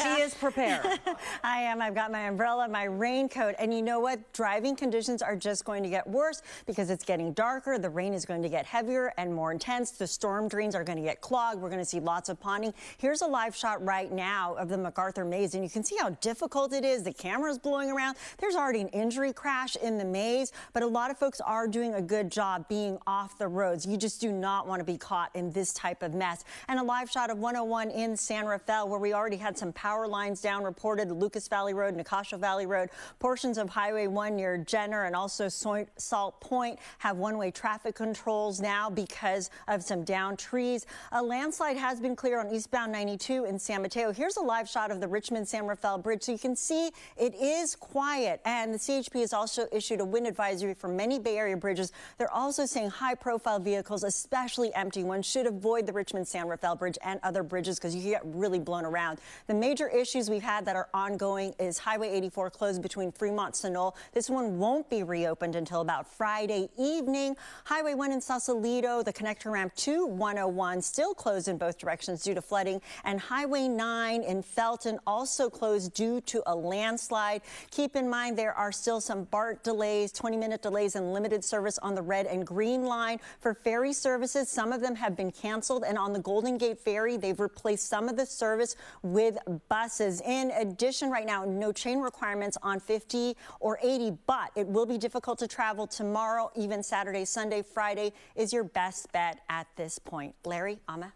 She is prepared. I am. I've got my umbrella, my raincoat, and you know what? Driving conditions are just going to get worse because it's getting darker. The rain is going to get heavier and more intense. The storm drains are going to get clogged. We're going to see lots of ponding. Here's a live shot right now of the MacArthur Maze, and you can see how difficult it is. The camera's blowing around. There's already an injury crash in the maze, but a lot of folks are doing a good job being off the roads. You just do not want to be caught in this type of mess. And a live shot of 101 in San Rafael, where we already had some power lines down reported. Lucas Valley Road, Nicasio Valley Road, portions of Highway 1 near Jenner and also Salt Point have one-way traffic controls now because of some downed trees. A landslide has been clear on eastbound 92 in San Mateo. Here's a live shot of the Richmond-San Rafael Bridge, so you can see it is quiet. And the CHP has also issued a wind advisory for many Bay Area bridges. They're also saying high-profile vehicles, especially empty ones, should avoid the Richmond-San Rafael Bridge and other bridges because you get really blown around. The major issues we've had that are ongoing is Highway 84 closed between Fremont and Sunol. This one won't be reopened until about Friday evening. Highway 1 in Sausalito, the connector ramp to 101 still closed closed in both directions due to flooding, and Highway 9 in Felton also closed due to a landslide. Keep in mind there are still some BART delays, 20-minute delays and limited service on the Red and Green Line. For ferry services, some of them have been canceled, and on the Golden Gate Ferry, they've replaced some of the service with buses. In addition, right now, no train requirements on 50 or 80, but it will be difficult to travel tomorrow, even Saturday, Sunday, Friday is your best bet at this point. Larry, Ama.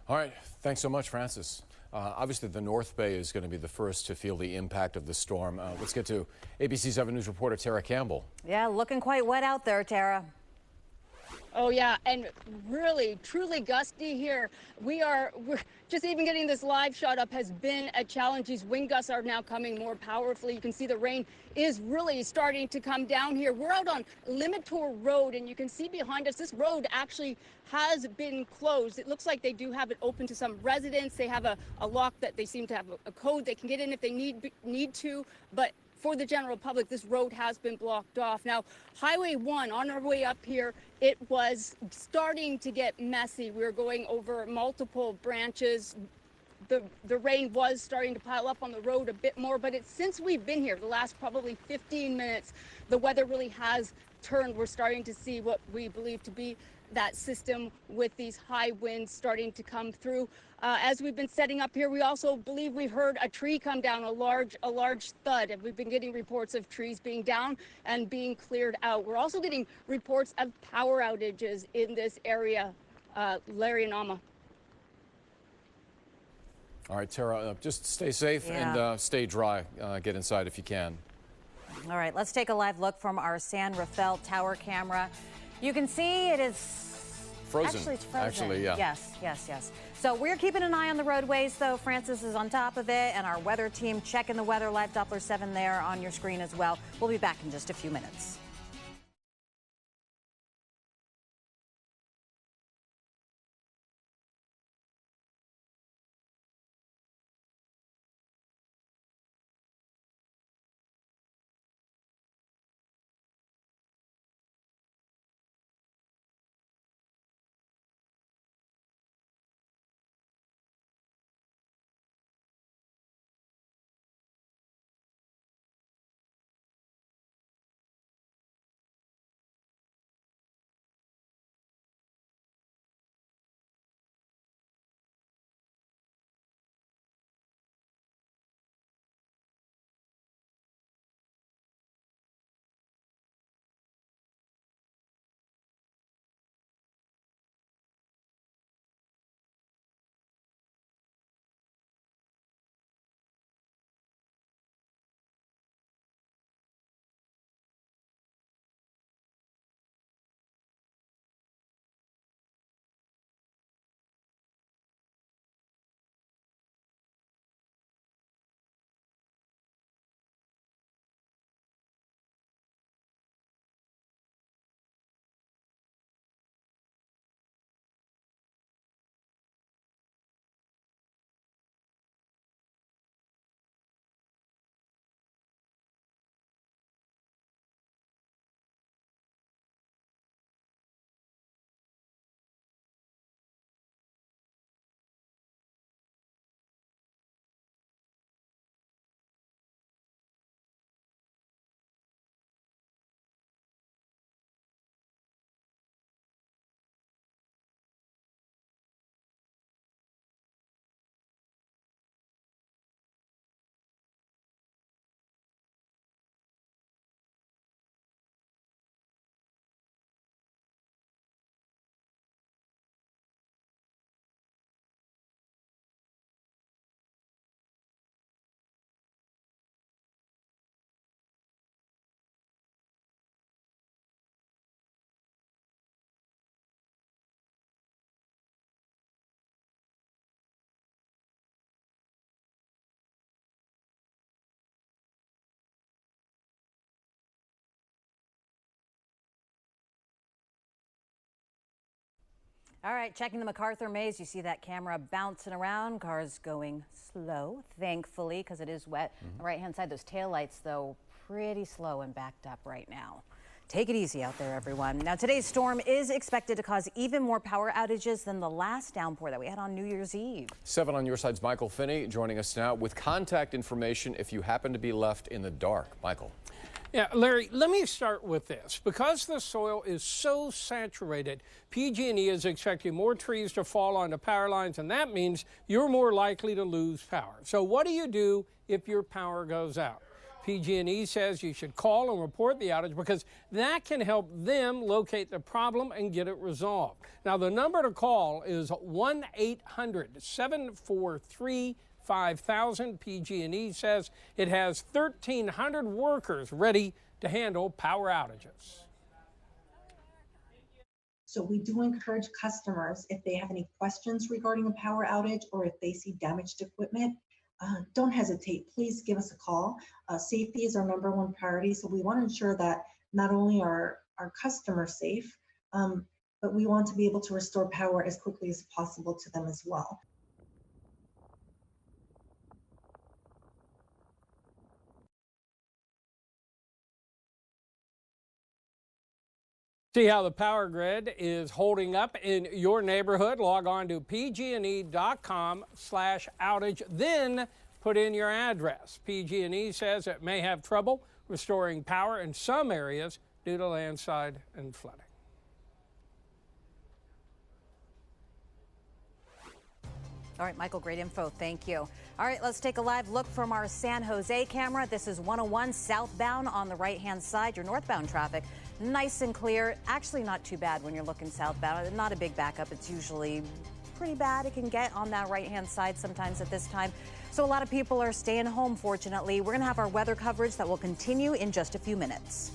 All right. Thanks so much, Francis. Obviously, the North Bay is going to be the first to feel the impact of the storm. Let's get to ABC7 News reporter Tara Campbell. Yeah, looking quite wet out there, Tara. Oh, yeah, and really, truly gusty here. We're just even getting this live shot up has been a challenge. These wind gusts are now coming more powerfully. You can see the rain is really starting to come down here. We're out on Limitor Road, and you can see behind us, this road actually has been closed. It looks like they do have it open to some residents. They have a lock that they seem to have a code. They can get in if they need to, but for the general public, this road has been blocked off. Now, Highway 1, on our way up here, it was starting to get messy. We were going over multiple branches. The rain was starting to pile up on the road a bit more, but it's since we've been here, the last probably 15 minutes, the weather really has turned. We're starting to see what we believe to be that system with these high winds starting to come through. As we've been setting up here, we also believe we heard a tree come down, a large thud, and we've been getting reports of trees being down and being cleared out. We're also getting reports of power outages in this area. Larry and Ama. All right, Tara, just stay safe and stay dry. Get inside if you can. All right, let's take a live look from our San Rafael tower camera. You can see it is frozen. Actually, it's frozen. Actually, yeah. Yes. So we're keeping an eye on the roadways, though. Francis is on top of it, and our weather team checking the weather. Live Doppler 7 there on your screen as well. We'll be back in just a few minutes. All right, checking the MacArthur Maze. You see that camera bouncing around, cars going slow, thankfully, because it is wet. The right-hand side, those taillights, though, pretty slow and backed up right now. Take it easy out there, everyone. Now, today's storm is expected to cause even more power outages than the last downpour that we had on New Year's Eve. 7 on your side's Michael Finney joining us now with contact information if you happen to be left in the dark. Michael. Yeah, Larry, let me start with this. Because the soil is so saturated, PG&E is expecting more trees to fall onto power lines, and that means you're more likely to lose power. So what do you do if your power goes out? PG&E says you should call and report the outage because that can help them locate the problem and get it resolved. Now, the number to call is 1-800-743-5000. PG&E says it has 1,300 workers ready to handle power outages. So we do encourage customers, if they have any questions regarding a power outage or if they see damaged equipment, don't hesitate. Please give us a call. Safety is our #1 priority, so we want to ensure that not only are our customers safe, but we want to be able to restore power as quickly as possible to them as well. See how the power grid is holding up in your neighborhood? Log on to pgne.com/outage, then put in your address. PG&E says it may have trouble restoring power in some areas due to landslide and flooding. All right, Michael, great info. Thank you. All right, let's take a live look from our San Jose camera. This is 101 southbound on the right-hand side. Your northbound traffic, nice and clear. Actually, not too bad when you're looking southbound. Not a big backup. It's usually pretty bad. It can get on that right-hand side sometimes at this time. So a lot of people are staying home, fortunately. We're going to have our weather coverage that will continue in just a few minutes.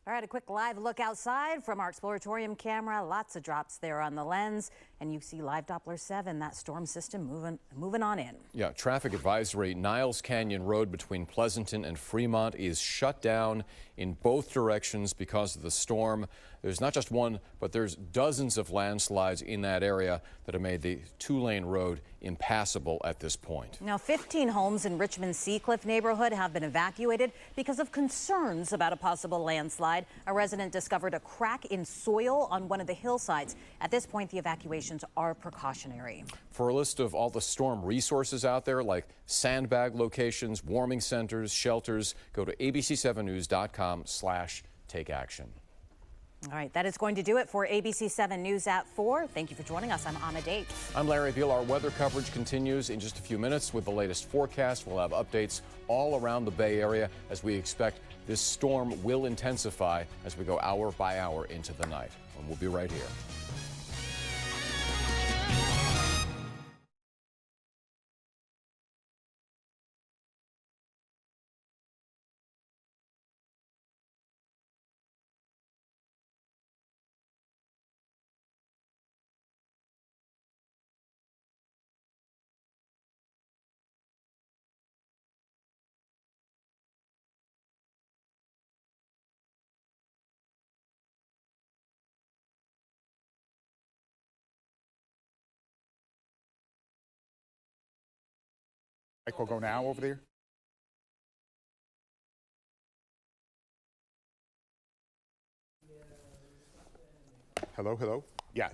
All right, a quick live look outside from our Exploratorium camera. Lots of drops there on the lens. And you see live Doppler 7, that storm system moving on in. Yeah, traffic advisory. Niles Canyon Road between Pleasanton and Fremont is shut down in both directions because of the storm. There's not just one, but there's dozens of landslides in that area that have made the two-lane road impassable at this point. Now, 15 homes in Richmond's Seacliff neighborhood have been evacuated because of concerns about a possible landslide. A resident discovered a crack in soil on one of the hillsides. At this point, the evacuations are precautionary. For a list of all the storm resources out there, like sandbag locations, warming centers, shelters, go to abc7news.com/takeaction. All right, that is going to do it for ABC7 News at 4. Thank you for joining us. I'm Anna Date. I'm Larry Beal. Our weather coverage continues in just a few minutes with the latest forecast. We'll have updates all around the Bay Area as we expect this storm will intensify as we go hour by hour into the night. And we'll be right here. We'll go now over there. Hello, hello. Yeah.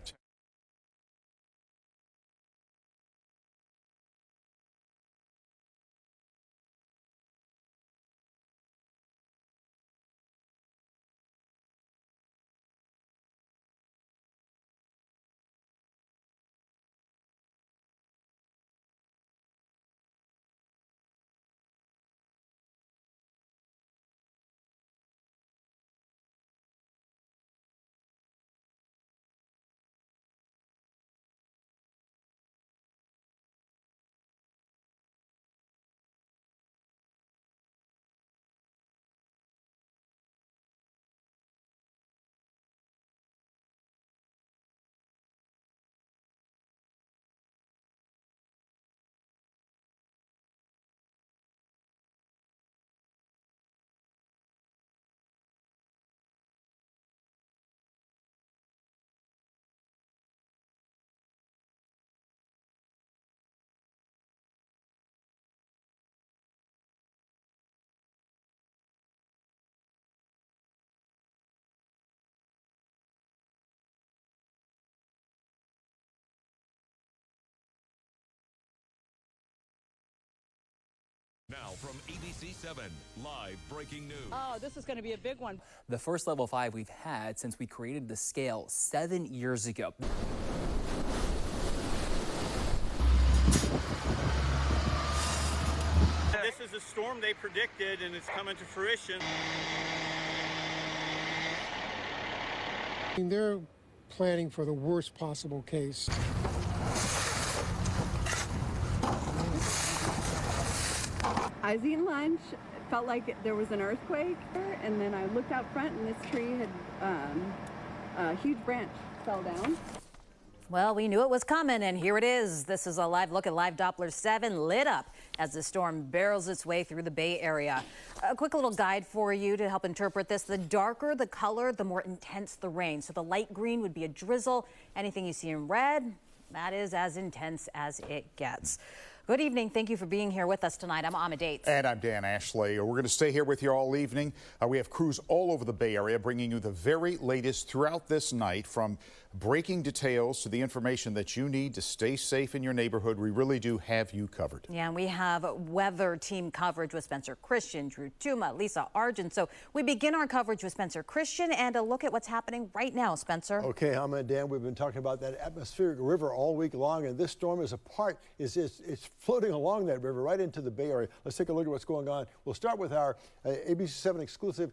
Now from ABC7, live breaking news. Oh, this is going to be a big one. The first level 5 we've had since we created the scale 7 years ago. This is a storm they predicted, and it's coming to fruition. They're planning for the worst possible case. I was eating lunch, felt like there was an earthquake, and then I looked out front and this tree had, a huge branch fell down. Well, we knew it was coming, and here it is. This is a live look at Live Doppler 7 lit up as the storm barrels its way through the Bay Area. A quick little guide for you to help interpret this. The darker the color, the more intense the rain. So the light green would be a drizzle. Anything you see in red, that is as intense as it gets. Good evening. Thank you for being here with us tonight. I'm Amma Dates. And I'm Dan Ashley. We're going to stay here with you all evening. We have crews all over the Bay Area bringing you the very latest throughout this night, from breaking details to the information that you need to stay safe in your neighborhood. We really do have you covered. Yeah, and we have weather team coverage with Spencer Christian, Drew Tuma, Lisa Argent. So we begin our coverage with Spencer Christian and a look at what's happening right now. Spencer. Okay, Amma and Dan, we've been talking about that atmospheric river all week long, and this storm is it's floating along that river right into the Bay Area. Let's take a look at what's going on. We'll start with our ABC7 exclusive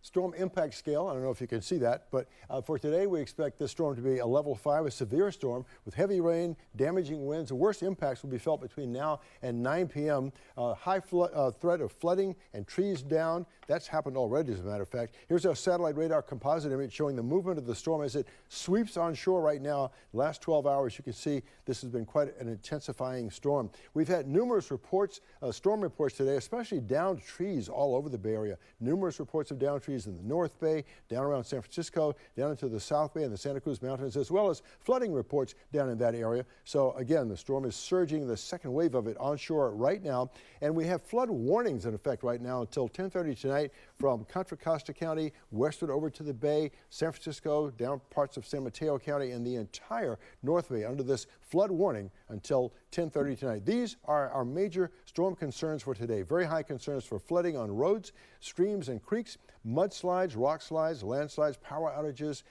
storm impact scale. I don't know if you can see that, but for today we expect this storm to be a level 5, a severe storm with heavy rain, damaging winds. The worst impacts will be felt between now and 9 p.m. High threat of flooding and trees down. That's happened already, as a matter of fact. Here's our satellite radar composite image showing the movement of the storm as it sweeps on shore right now. The last 12 hours, you can see this has been quite an intensifying storm. We've had numerous reports, storm reports today, especially downed trees all over the Bay Area. Numerous reports of downed trees in the North Bay, down around San Francisco, down into the South Bay and the Santa Cruz Mountains, as well as flooding reports down in that area. So again, the storm is surging, the second wave of it onshore right now, and we have flood warnings in effect right now until 10:30 tonight from Contra Costa County westward over to the Bay, San Francisco, down parts of San Mateo County, and the entire North Bay under this flood warning until 10:30 tonight. These are our major storm concerns for today. Very high concerns for flooding on roads, streams and creeks, mudslides, rock slides, landslides, power outages,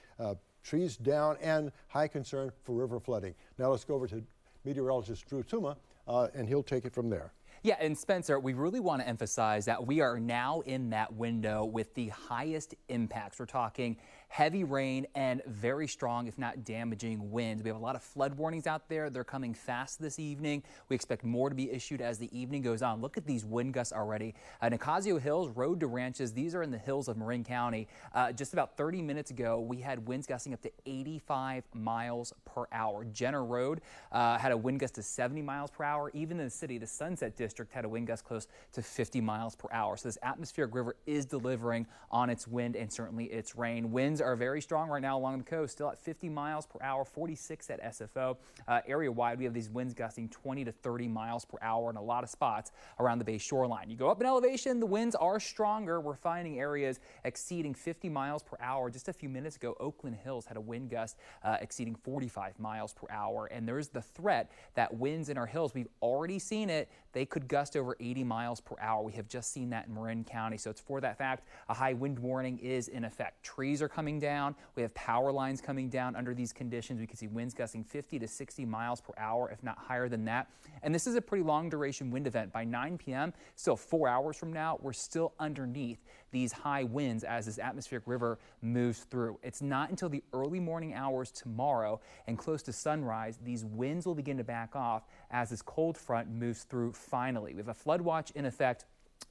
trees down, and high concern for river flooding. Now let's go over to meteorologist Drew Tuma, and he'll take it from there. Yeah, and Spencer, we really want to emphasize that we are now in that window with the highest impacts. We're talking heavy rain and very strong, if not damaging winds. We have a lot of flood warnings out there. They're coming fast this evening. We expect more to be issued as the evening goes on. Look at these wind gusts already. Nicasio Hills, Road to Ranches, these are in the hills of Marin County. Just about 30 minutes ago, we had winds gusting up to 85 miles per hour. Jenner Road had a wind gust to 70 miles per hour. Even in the city, the Sunset District had a wind gust close to 50 miles per hour. So this atmospheric river is delivering on its wind and certainly its rain. Winds are very strong right now along the coast, still at 50 miles per hour, 46 at SFO. Area-wide, we have these winds gusting 20 to 30 miles per hour in a lot of spots around the Bay shoreline. You go up in elevation, the winds are stronger. We're finding areas exceeding 50 miles per hour. Just a few minutes ago, Oakland Hills had a wind gust exceeding 45 miles per hour. And there's the threat that winds in our hills, we've already seen it, they could gust over 80 miles per hour. We have just seen that in Marin County. So it's for that fact, a high wind warning is in effect. Trees are coming down. We have power lines coming down under these conditions. We can see winds gusting 50 to 60 miles per hour, if not higher than that. And this is a pretty long duration wind event. By 9 p.m., still 4 hours from now, we're still underneath these high winds as this atmospheric river moves through. It's not until the early morning hours tomorrow and close to sunrise, these winds will begin to back off as this cold front moves through finally. We have a flood watch in effect.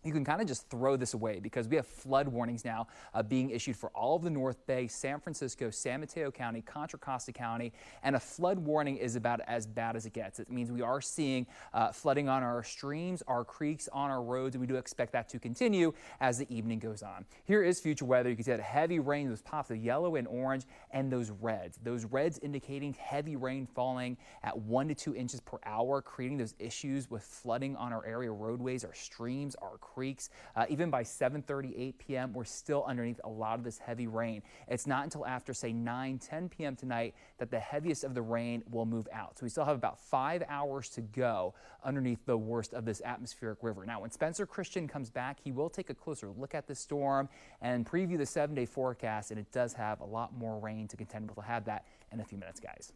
You can kind of just throw this away because we have flood warnings now being issued for all of the North Bay, San Francisco, San Mateo County, Contra Costa County, and a flood warning is about as bad as it gets. It means we are seeing flooding on our streams, our creeks, on our roads, and we do expect that to continue as the evening goes on. Here is future weather. You can see that heavy rain, those pops of yellow and orange, and those reds indicating heavy rain falling at 1 to 2 inches per hour, creating those issues with flooding on our area roadways, our streams, our creeks. Even by 7:30, 8 p.m., we're still underneath a lot of this heavy rain. It's not until after, say, 9, 10 p.m. tonight that the heaviest of the rain will move out. So we still have about 5 hours to go underneath the worst of this atmospheric river. Now, when Spencer Christian comes back, he will take a closer look at the storm and preview the 7-day forecast, and it does have a lot more rain to contend with. We'll have that in a few minutes, guys.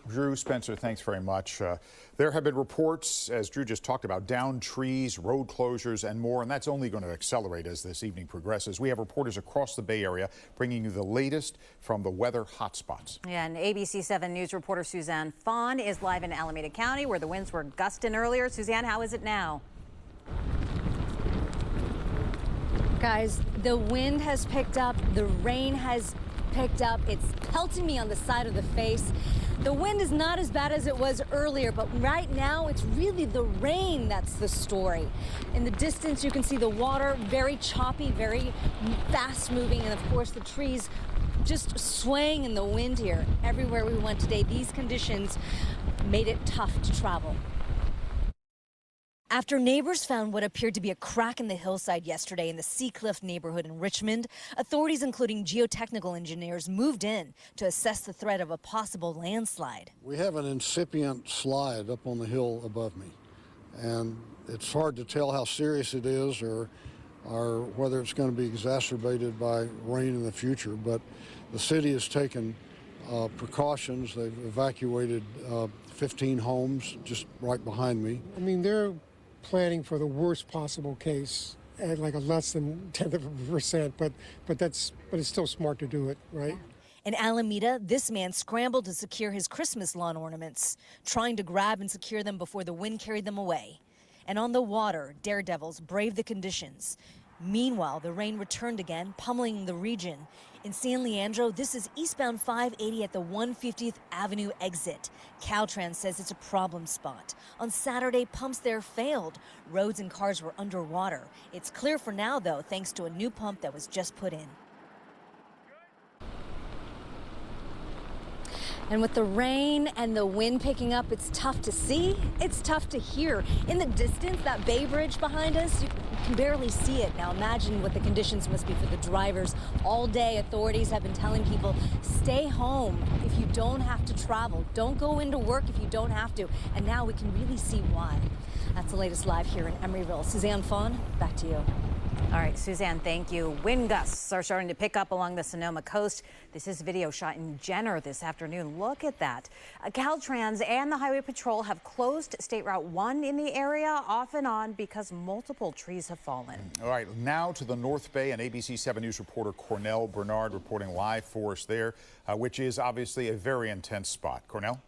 Drew, Spencer, thanks very much. There have been reports, as Drew just talked about, downed trees, road closures, and more, and that's only going to accelerate as this evening progresses. We have reporters across the Bay Area bringing you the latest from the weather hotspots. Yeah, and ABC7 News reporter Suzanne Fawn is live in Alameda County, where the winds were gusting earlier. Suzanne, how is it now? Guys, the wind has picked up, the rain has picked up. It's pelting me on the side of the face. The wind is not as bad as it was earlier, but right now it's really the rain that's the story. In the distance, you can see the water, very choppy, very fast moving, and of course the trees just swaying in the wind here. Everywhere we went today, these conditions made it tough to travel. After neighbors found what appeared to be a crack in the hillside yesterday in the Seacliff neighborhood in Richmond, authorities, including geotechnical engineers, moved in to assess the threat of a possible landslide. We have an incipient slide up on the hill above me, and it's hard to tell how serious it is or whether it's going to be exacerbated by rain in the future, but the city has taken precautions. They've evacuated 15 homes just right behind me. I mean, they're planning for the worst possible case, at like a less than 0.1%, but it's still smart to do it, right? In Alameda, this man scrambled to secure his Christmas lawn ornaments, trying to grab and secure them before the wind carried them away. And on the water, daredevils braved the conditions. Meanwhile, the rain returned again, pummeling the region. In San Leandro, this is eastbound 580 at the 150th Avenue exit. Caltrans says it's a problem spot. On Saturday, pumps there failed. Roads and cars were underwater. It's clear for now, though, thanks to a new pump that was just put in. And with the rain and the wind picking up, it's tough to see, it's tough to hear. In the distance, that Bay Bridge behind us, you can barely see it. Now imagine what the conditions must be for the drivers. All day, authorities have been telling people, stay home if you don't have to travel. Don't go into work if you don't have to. And now we can really see why. That's the latest live here in Emeryville. Suzanne Fawn, back to you. All right, Suzanne, thank you. Wind gusts are starting to pick up along the Sonoma coast. This is video shot in Jenner this afternoon. Look at that. Caltrans and the Highway Patrol have closed State Route 1 in the area off and on because multiple trees have fallen. All right, now to the North Bay, and ABC7 News reporter Cornell Bernard reporting live for us there, which is obviously a very intense spot. Cornell?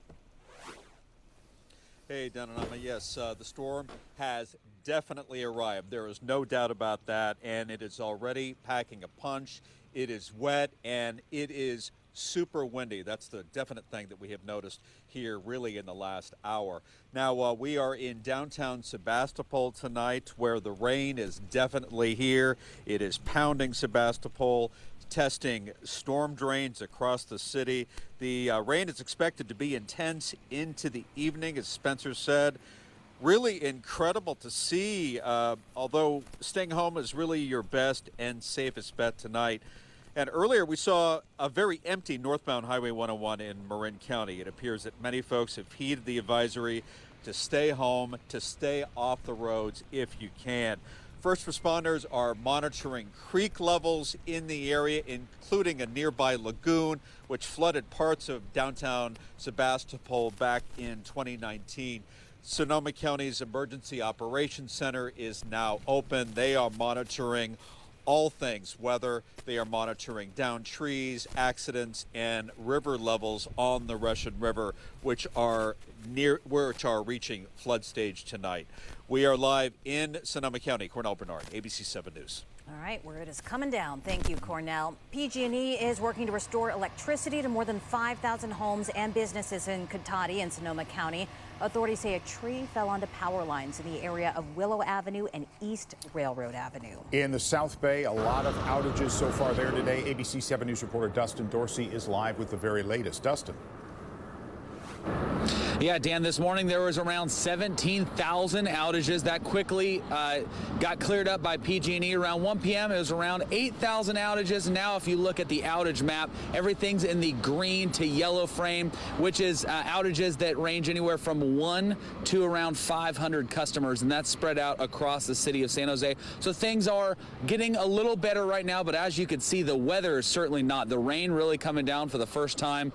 Hey, Dan and Emma, yes, the storm has definitely arrived. There is no doubt about that, and it is already packing a punch. It is wet, and it is super windy. That's the definite thing that we have noticed here really in the last hour. Now, we are in downtown Sebastopol tonight, where the rain is definitely here. It is pounding Sebastopol, testing storm drains across the city. The rain is expected to be intense into the evening, as Spencer said. Really incredible to see, although staying home is really your best and safest bet tonight. And earlier we saw a very empty northbound Highway 101 in Marin County. It appears that many folks have heeded the advisory to stay home, to stay off the roads if you can. First responders are monitoring creek levels in the area, including a nearby lagoon, which flooded parts of downtown Sebastopol back in 2019. Sonoma County's Emergency Operations Center is now open. They are monitoring all things weather. They are monitoring downed trees, accidents, and river levels on the Russian River, which are reaching flood stage tonight. We are live in Sonoma County. Cornell Bernard, ABC7 News. All right, word is coming down. Thank you, Cornell. PG&E is working to restore electricity to more than 5,000 homes and businesses in Cotati and Sonoma County. Authorities say a tree fell onto power lines in the area of Willow Avenue and East Railroad Avenue. In the South Bay, a lot of outages so far there today. ABC7 News reporter Dustin Dorsey is live with the very latest. Dustin. Yeah, Dan, this morning there was around 17,000 outages. That quickly got cleared up by PG&E. Around 1 p.m. it was around 8,000 outages. Now if you look at the outage map, everything's in the green to yellow frame, which is outages that range anywhere from 1 to around 500 customers, and that's spread out across the city of San Jose. So things are getting a little better right now, but as you can see, the weather is certainly not. The rain really coming down for the first time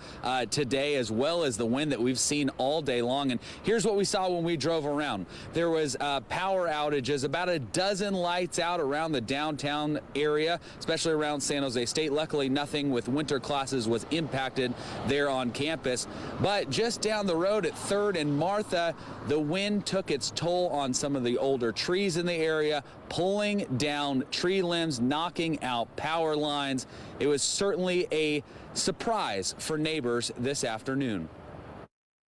today, as well as the wind that we've seen all day long. And here's what we saw when we drove around. There was power outages, about a dozen lights out around the downtown area, especially around San Jose State. Luckily, nothing with winter classes was impacted there on campus. But just down the road at 3rd and Martha, the wind took its toll on some of the older trees in the area, pulling down tree limbs, knocking out power lines. It was certainly a surprise for neighbors this afternoon.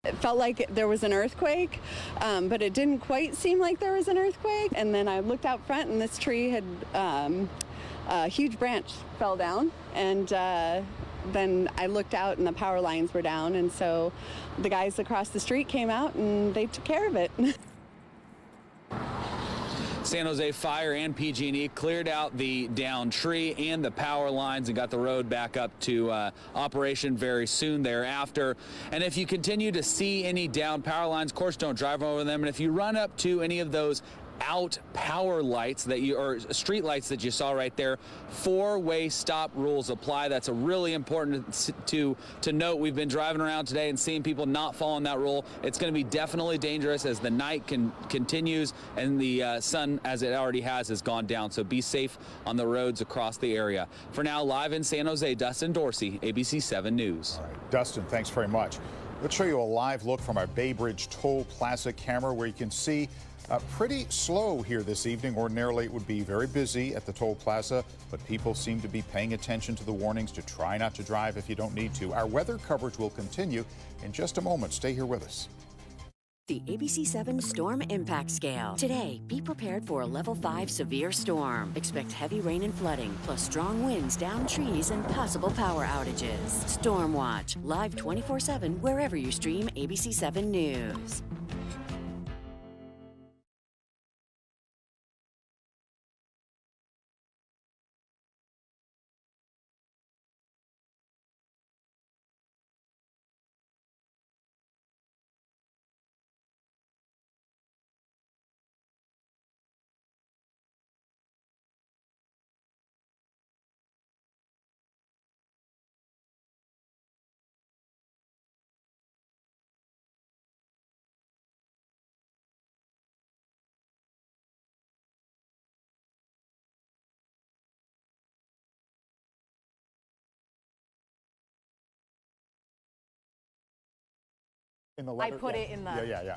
It felt like there was an earthquake, but it didn't quite seem like there was an earthquake. And then I looked out front, and this tree had a huge branch fell down. And then I looked out, and the power lines were down. And so the guys across the street came out, and they took care of it. San Jose Fire and PG&E cleared out the downed tree and the power lines and got the road back up to operation very soon thereafter. And if you continue to see any downed power lines, of course, don't drive over them. And if you run up to any of those without power lights or street lights that you saw right there. Four-way stop rules apply. That's a really important to note. We've been driving around today and seeing people not following that rule. It's going to be definitely dangerous as the night continues and the sun, as it already has gone down. So be safe on the roads across the area. For now, live in San Jose, Dustin Dorsey, ABC7 News. All right, Dustin, thanks very much. Let's show you a live look from our Bay Bridge Toll Plaza camera where you can see pretty slow here this evening. Ordinarily, it would be very busy at the toll plaza, but people seem to be paying attention to the warnings to try not to drive if you don't need to. Our weather coverage will continue in just a moment. Stay here with us. The ABC7 Storm Impact Scale. Today, be prepared for a Level 5 severe storm. Expect heavy rain and flooding, plus strong winds down trees and possible power outages. Storm Watch, live 24/7 wherever you stream ABC7 News. In the letter? I put it in the... Yeah.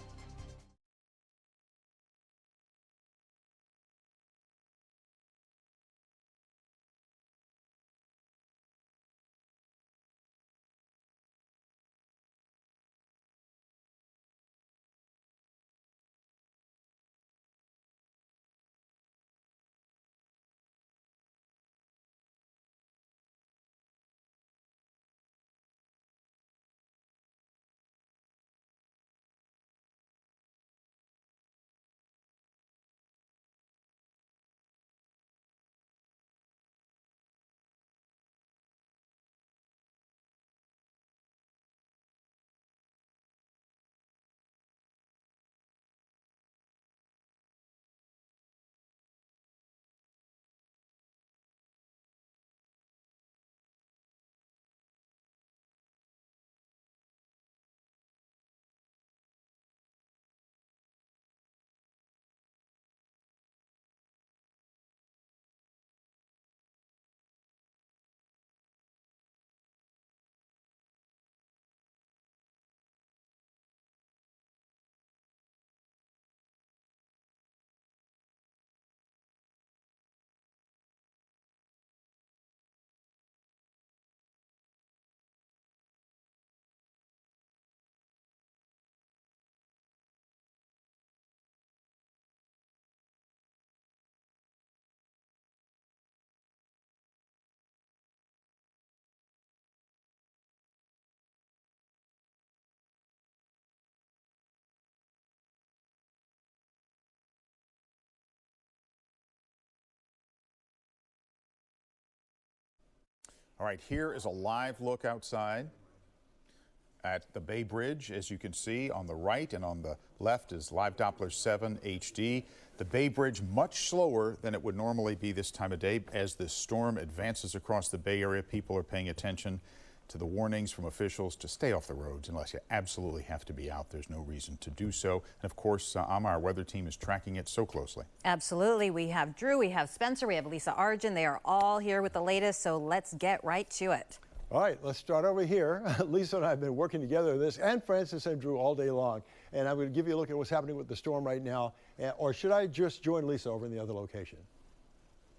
All right, here is a live look outside at the Bay Bridge. As you can see, on the right and on the left is Live Doppler 7 HD. The Bay Bridge much slower than it would normally be this time of day. As this storm advances across the Bay Area, people are paying attention to the warnings from officials to stay off the roads unless you absolutely have to be out. There's no reason to do so. And of course, our weather team is tracking it so closely. Absolutely. We have Drew, we have Spencer, we have Lisa Arjun. They are all here with the latest, so let's get right to it. All right, let's start over here. Lisa and I have been working together on this, and Francis and Drew all day long. And I'm going to give you a look at what's happening with the storm right now. Or should I just join Lisa over in the other location?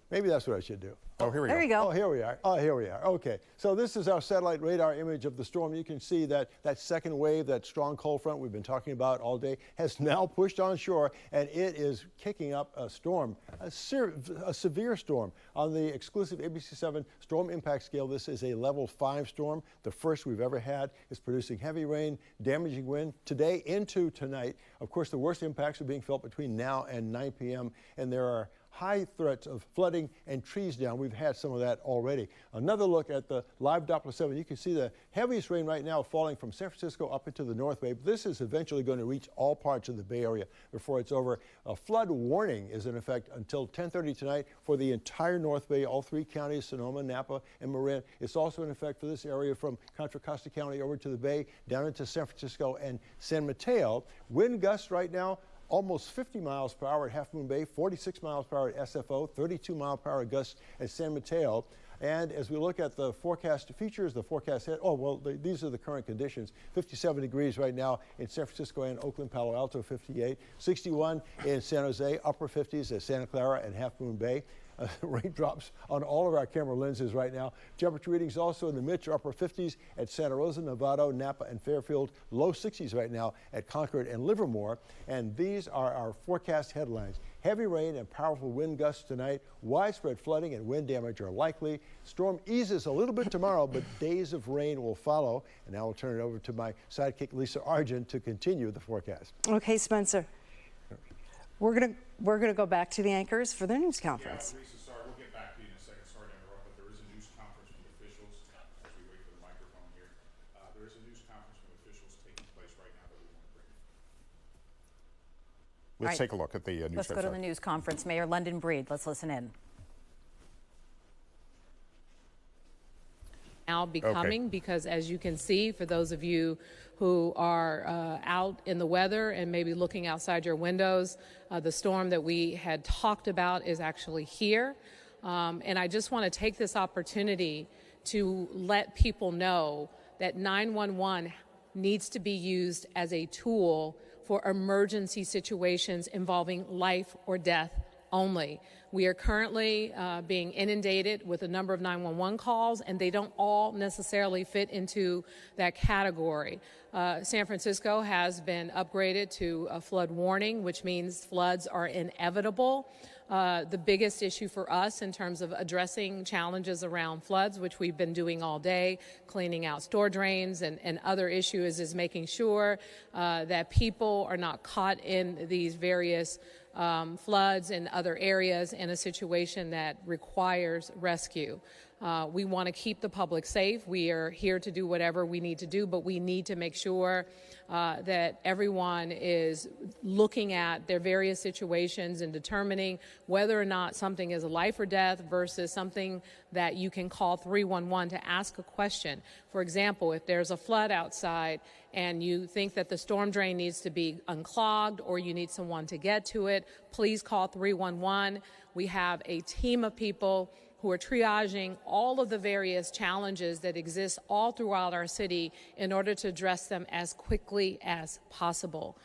Maybe that's what I should do. Oh, here we go. There you go. Oh, here we are. Oh, here we are. Okay. So this is our satellite radar image of the storm. You can see that that second wave, that strong cold front we've been talking about all day, has now pushed on shore, and it is kicking up a storm, a severe storm. On the exclusive ABC7 Storm Impact Scale, this is a level 5 storm, the first we've ever had. It's producing heavy rain, damaging wind today into tonight. Of course, the worst impacts are being felt between now and 9 p.m., and there are high threats of flooding and trees down. We've had some of that already. Another look at the live Doppler 7. You can see the heaviest rain right now falling from San Francisco up into the North Bay. This is eventually going to reach all parts of the Bay Area before it's over. A flood warning is in effect until 10:30 tonight for the entire North Bay, all three counties, Sonoma, Napa, and Marin. It's also in effect for this area from Contra Costa County over to the Bay, down into San Francisco and San Mateo. Wind gusts right now almost 50 miles per hour at Half Moon Bay, 46 miles per hour at SFO, 32 mile per hour gusts at San Mateo. And as we look at the forecast features, the forecast head, these are the current conditions. 57 degrees right now in San Francisco and Oakland, Palo Alto, 58. 61 in San Jose, upper 50s at Santa Clara and Half Moon Bay. Raindrops on all of our camera lenses right now. Temperature readings also in the mid to upper 50s at Santa Rosa, Novato, Napa, and Fairfield. Low 60s right now at Concord and Livermore. And these are our forecast headlines. Heavy rain and powerful wind gusts tonight. Widespread flooding and wind damage are likely. Storm eases a little bit tomorrow, but days of rain will follow. And now I'll turn it over to my sidekick, Lisa Argent, to continue the forecast. Okay, Spencer. We're gonna go back to the anchors for their news conference. Yeah, Lisa, sorry, we'll get back to you in a second. Sorry to interrupt, but there is a news conference from officials as we wait for the microphone here. There is a news conference from officials taking place right now that we want to bring you. Let's take a look at the news. Let's go to the news conference. Mayor London Breed, let's listen in. Now becoming, because as you can see, for those of you who are out in the weather and maybe looking outside your windows, the storm that we had talked about is actually here. And I just want to take this opportunity to let people know that 911 needs to be used as a tool for emergency situations involving life or death only. We are currently being inundated with a number of 911 calls, and they don't all necessarily fit into that category. San Francisco has been upgraded to a flood warning, which means floods are inevitable. The biggest issue for us in terms of addressing challenges around floods, which we've been doing all day, cleaning out store drains and other issues, is making sure that people are not caught in these various floods in other areas in a situation that requires rescue. We want to keep the public safe. We are here to do whatever we need to do, but we need to make sure that everyone is looking at their various situations and determining whether or not something is a life or death versus something that you can call 311 to ask a question. For example, if there's a flood outside and you think that the storm drain needs to be unclogged or you need someone to get to it, please call 311. We have a team of people who are triaging all of the various challenges that exist all throughout our city in order to address them as quickly as possible.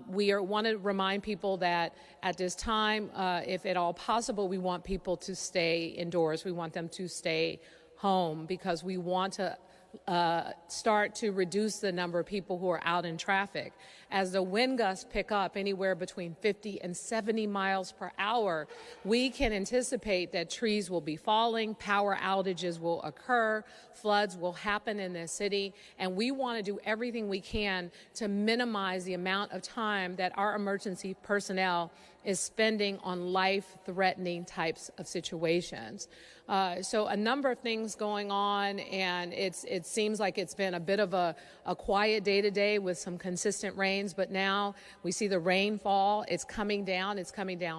We want to remind people that at this time, if at all possible, we want people to stay indoors. We want them to stay home because we want to start to reduce the number of people who are out in traffic. As the wind gusts pick up anywhere between 50 and 70 miles per hour, we can anticipate that trees will be falling, power outages will occur, floods will happen in this city, and we want to do everything we can to minimize the amount of time that our emergency personnel is spending on life-threatening types of situations. So a number of things going on, and it seems like it's been a bit of a quiet day today with some consistent rains, but now we see the rainfall. It's coming down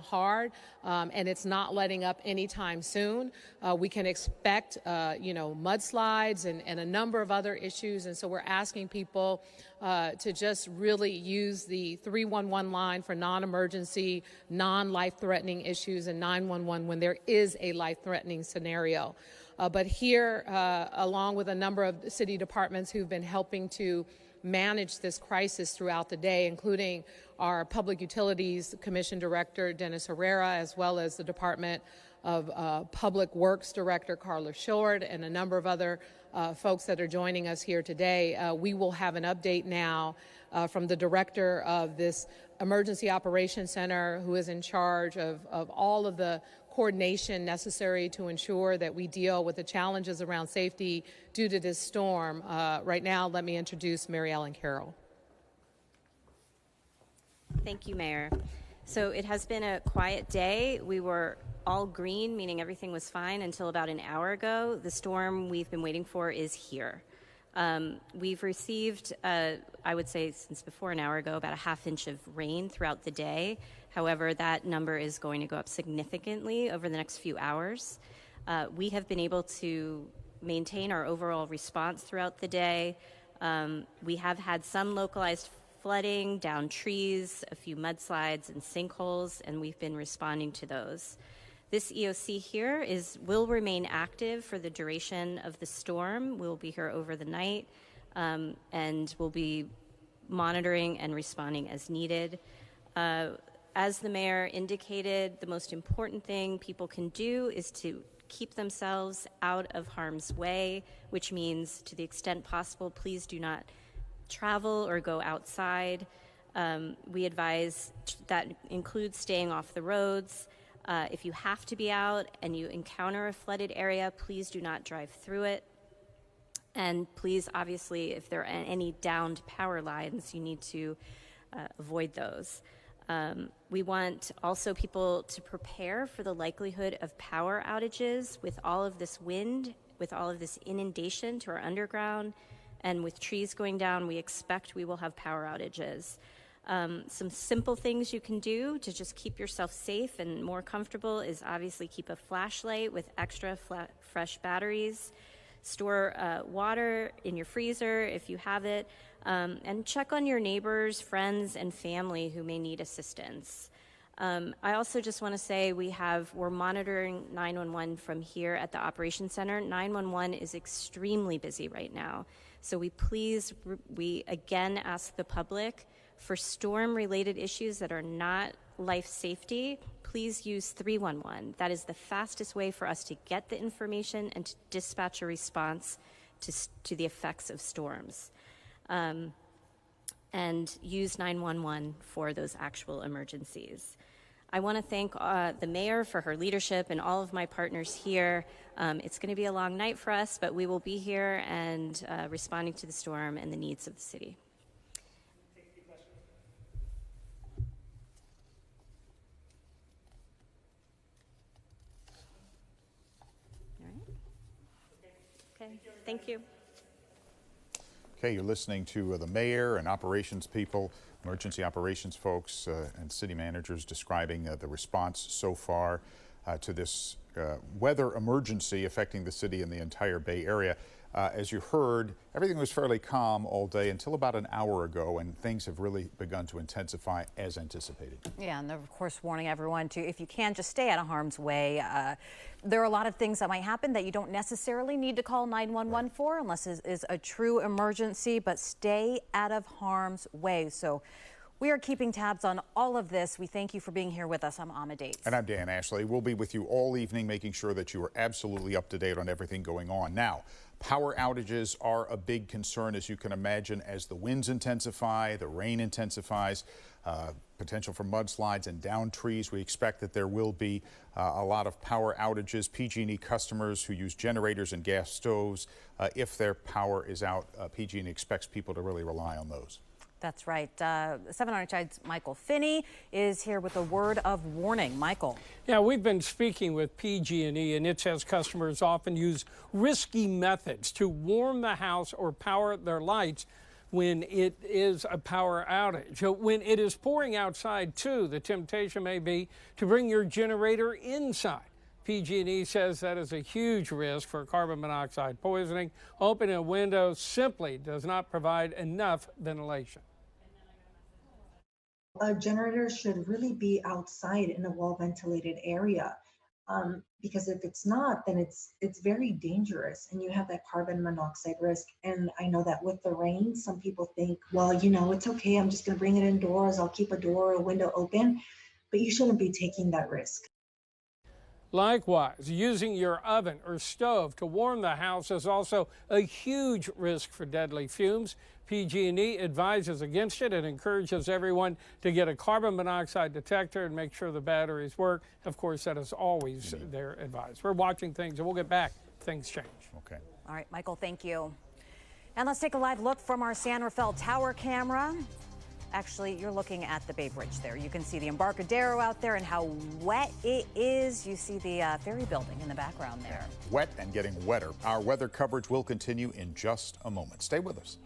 hard, and it's not letting up anytime soon. We can expect, mudslides and a number of other issues, and so we're asking people to just really use the 311 line for non-emergency, non-life-threatening issues and 911 when there is a life-threatening scenario. But here, along with a number of city departments who've been helping to manage this crisis throughout the day, including our Public Utilities Commission Director, Dennis Herrera, as well as the Department of Public Works Director, Carla Short, and a number of other folks that are joining us here today. We will have an update now from the director of this Emergency Operations Center, who is in charge of all of the coordination necessary to ensure that we deal with the challenges around safety due to this storm. Right now, let me introduce Mary Ellen Carroll. Thank you, Mayor. So it has been a quiet day. We were all green, meaning everything was fine until about an hour ago. The storm we've been waiting for is here. We've received, I would say since before an hour ago, about a ½ inch of rain throughout the day. However, that number is going to go up significantly over the next few hours. We have been able to maintain our overall response throughout the day. We have had some localized flooding, down trees, a few mudslides and sinkholes, and we've been responding to those. This EOC here will remain active for the duration of the storm. We'll be here over the night, and we'll be monitoring and responding as needed. As the mayor indicated, the most important thing people can do is to keep themselves out of harm's way, which means to the extent possible, please do not travel or go outside. We advise that includes staying off the roads. If you have to be out and you encounter a flooded area, please do not drive through it. And please, obviously, if there are any downed power lines, you need to avoid those. We want also people to prepare for the likelihood of power outages with all of this wind, with all of this inundation to our underground, and with trees going down, we expect we will have power outages. Some simple things you can do to just keep yourself safe and more comfortable is obviously keep a flashlight with extra fresh batteries, store water in your freezer if you have it, and check on your neighbors, friends, and family who may need assistance. I also just want to say we're monitoring 911 from here at the Operations Center. 911 is extremely busy right now. So we again ask the public for storm-related issues that are not life safety, please use 311. That is the fastest way for us to get the information and to dispatch a response to the effects of storms. And use 911 for those actual emergencies. I want to thank the mayor for her leadership and all of my partners here. It's going to be a long night for us, but we will be here and responding to the storm and the needs of the city. All right. Okay. Thank you. Okay, you're listening to the mayor and operations people, emergency operations folks and city managers describing the response so far to this weather emergency affecting the city and the entire Bay Area. As you heard, everything was fairly calm all day until about an hour ago, and things have really begun to intensify as anticipated. Yeah, and they're, of course, warning everyone to, if you can, just stay out of harm's way. There are a lot of things that might happen that you don't necessarily need to call 911 for unless it is a true emergency, but stay out of harm's way. So we are keeping tabs on all of this. We thank you for being here with us. I'm Ahmed Dates. And I'm Dan Ashley. We'll be with you all evening, making sure that you are absolutely up to date on everything going on. Now, power outages are a big concern, as you can imagine, as the winds intensify, the rain intensifies, potential for mudslides and down trees. We expect that there will be a lot of power outages. PG&E customers who use generators and gas stoves, if their power is out, PG&E expects people to really rely on those. That's right. 700 Chide's Michael Finney is here with a word of warning. Michael. Yeah, we've been speaking with PG&E, and it says customers often use risky methods to warm the house or power their lights when it is a power outage. So when it is pouring outside, too, the temptation may be to bring your generator inside. PG&E says that is a huge risk for carbon monoxide poisoning. Opening a window simply does not provide enough ventilation. A generator should really be outside in a well-ventilated area, because if it's not, then it's very dangerous, and you have that carbon monoxide risk. And I know that with the rain, some people think, well, you know, it's okay, I'm just going to bring it indoors, I'll keep a door or a window open, but you shouldn't be taking that risk. Likewise, using your oven or stove to warm the house is also a huge risk for deadly fumes. PG&E advises against it and encourages everyone to get a carbon monoxide detector and make sure the batteries work. Of course, that is always their advice. We're watching things, and we'll get back if things change. Okay. All right, Michael, thank you. And let's take a live look from our San Rafael tower camera. Actually, you're looking at the Bay Bridge there. You can see the Embarcadero out there and how wet it is. You see the ferry building in the background there. Wet and getting wetter. Our weather coverage will continue in just a moment. Stay with us.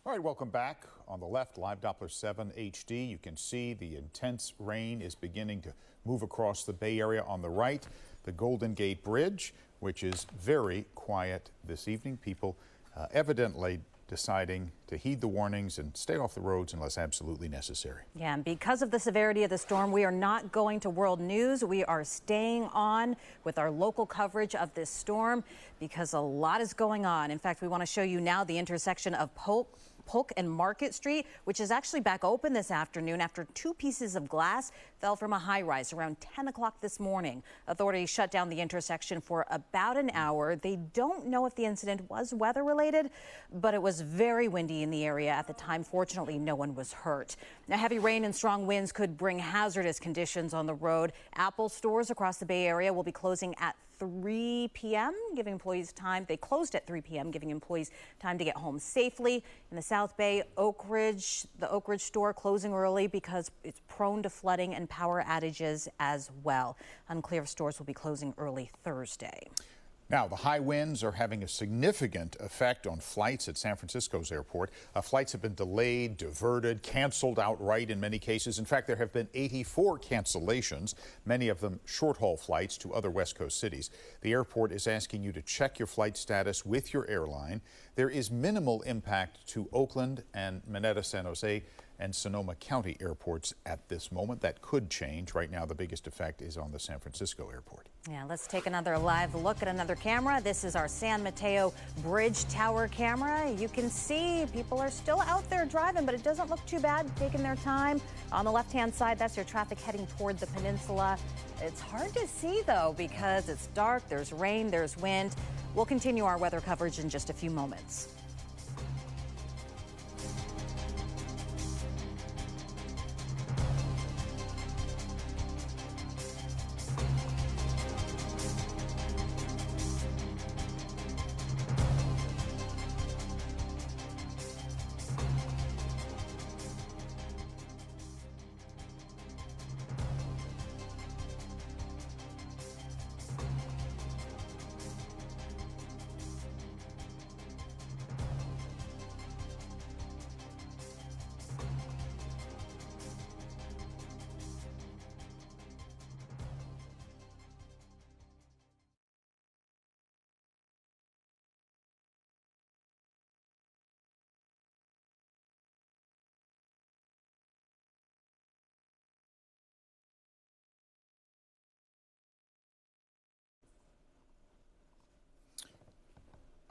All right, welcome back. On the left, live Doppler 7 HD. You can see the intense rain is beginning to move across the Bay Area. On the right, the Golden Gate Bridge, which is very quiet this evening. People evidently deciding to heed the warnings and stay off the roads unless absolutely necessary. Yeah, and because of the severity of the storm, we are not going to world news. We are staying on with our local coverage of this storm because a lot is going on. In fact, we want to show you now the intersection of Polk and Market Street, which is actually back open this afternoon after 2 pieces of glass fell from a high-rise around 10 o'clock this morning. Authorities shut down the intersection for about an hour. They don't know if the incident was weather-related, but it was very windy in the area at the time. Fortunately, no one was hurt. Now, heavy rain and strong winds could bring hazardous conditions on the road. Apple stores across the Bay Area will be closing at 3 p.m., giving employees time. They closed at 3 p.m., giving employees time to get home safely. In the South Bay, the Oak Ridge store closing early because it's prone to flooding and power outages as well. Unclear if stores will be closing early Thursday. Now, the high winds are having a significant effect on flights at San Francisco's airport. Flights have been delayed, diverted, canceled outright in many cases. In fact, there have been 84 cancellations, many of them short-haul flights to other West Coast cities. The airport is asking you to check your flight status with your airline. There is minimal impact to Oakland and Mineta San Jose. and Sonoma County airports at this moment. That could change. Right now, the biggest effect is on the San Francisco airport. Yeah, let's take another live look at another camera. This is our San Mateo Bridge Tower camera. You can see people are still out there driving, but it doesn't look too bad, taking their time. On the left-hand side, that's your traffic heading toward the peninsula. It's hard to see, though, because it's dark, there's rain, there's wind. We'll continue our weather coverage in just a few moments.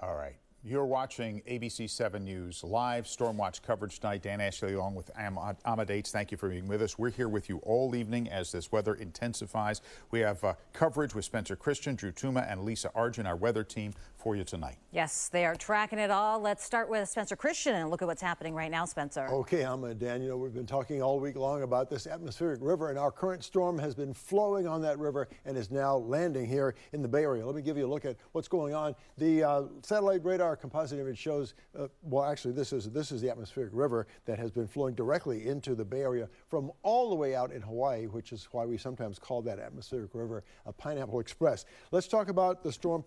All right. You're watching ABC7 News Live Storm Watch coverage tonight. Dan Ashley along with Amadeus. Thank you for being with us. We're here with you all evening as this weather intensifies. We have coverage with Spencer Christian, Drew Tuma, and Lisa Argent, our weather team, for you tonight. Yes, they are tracking it all. Let's start with Spencer Christian and look at what's happening right now, Spencer. Okay, Dan, you know, we've been talking all week long about this atmospheric river, and our current storm has been flowing on that river and is now landing here in the Bay Area. Let me give you a look at what's going on. The satellite radar composite image shows, well, actually, this is the atmospheric river that has been flowing directly into the Bay Area from all the way out in Hawaii, which is why we sometimes call that atmospheric river a Pineapple Express. Let's talk about the storm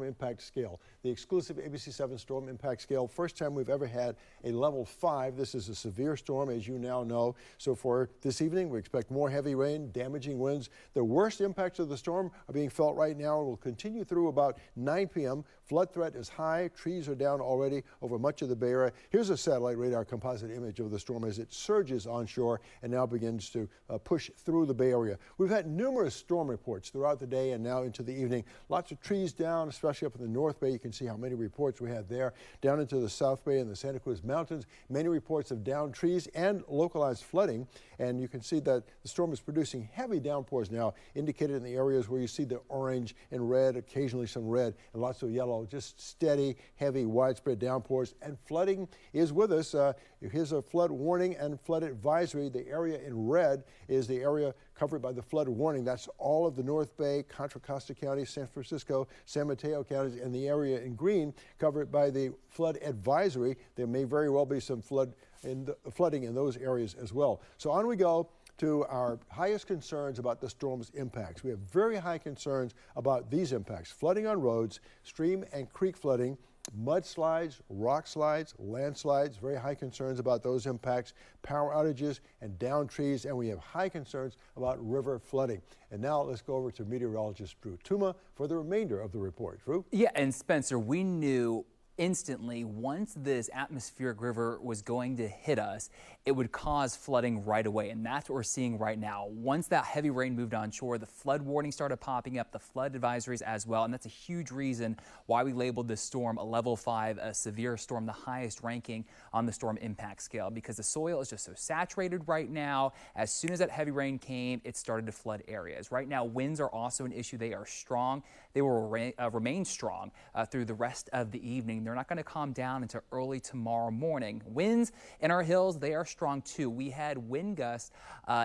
impact scale, the exclusive ABC7 storm impact scale. First time we've ever had a level 5. This is a severe storm, as you now know. So for this evening, we expect more heavy rain, damaging winds. The worst impacts of the storm are being felt right now and will continue through about 9 p.m. Flood threat is high. Trees are down already over much of the Bay Area. Here's a satellite radar composite image of the storm as it surges onshore and now begins to push through the Bay Area. We've had numerous storm reports throughout the day and now into the evening. Lots of trees down, especially up in the North Bay. You can see how many reports we had there. Down into the South Bay and the Santa Cruz Mountains, many reports of downed trees and localized flooding. And you can see that the storm is producing heavy downpours now, indicated in the areas where you see the orange and red, occasionally some red and lots of yellow. Just steady, heavy, widespread downpours, and flooding is with us. Here's a flood warning and flood advisory. The area in red is the area covered by the flood warning. That's all of the North Bay, Contra Costa County, San Francisco, San Mateo counties, and the area in green covered by the flood advisory. There may very well be some flooding in those areas as well. So on we go to our highest concerns about the storm's impacts. We have very high concerns about these impacts: flooding on roads, stream and creek flooding, mudslides, rock slides, landslides, very high concerns about those impacts, power outages and downed trees, and we have high concerns about river flooding. And now let's go over to meteorologist Drew Tuma for the remainder of the report. Drew? Yeah, and Spencer, we knew instantly once this atmospheric river was going to hit us, it would cause flooding right away. And that's what we're seeing right now. Once that heavy rain moved onshore, the flood warning started popping up, the flood advisories as well. And that's a huge reason why we labeled this storm a level 5, a severe storm, the highest ranking on the storm impact scale, because the soil is just so saturated right now. As soon as that heavy rain came, it started to flood areas. Right now, winds are also an issue. They are strong. They will remain strong through the rest of the evening. They're not going to calm down until early tomorrow morning. Winds in our hills, they are strong too. We had wind gusts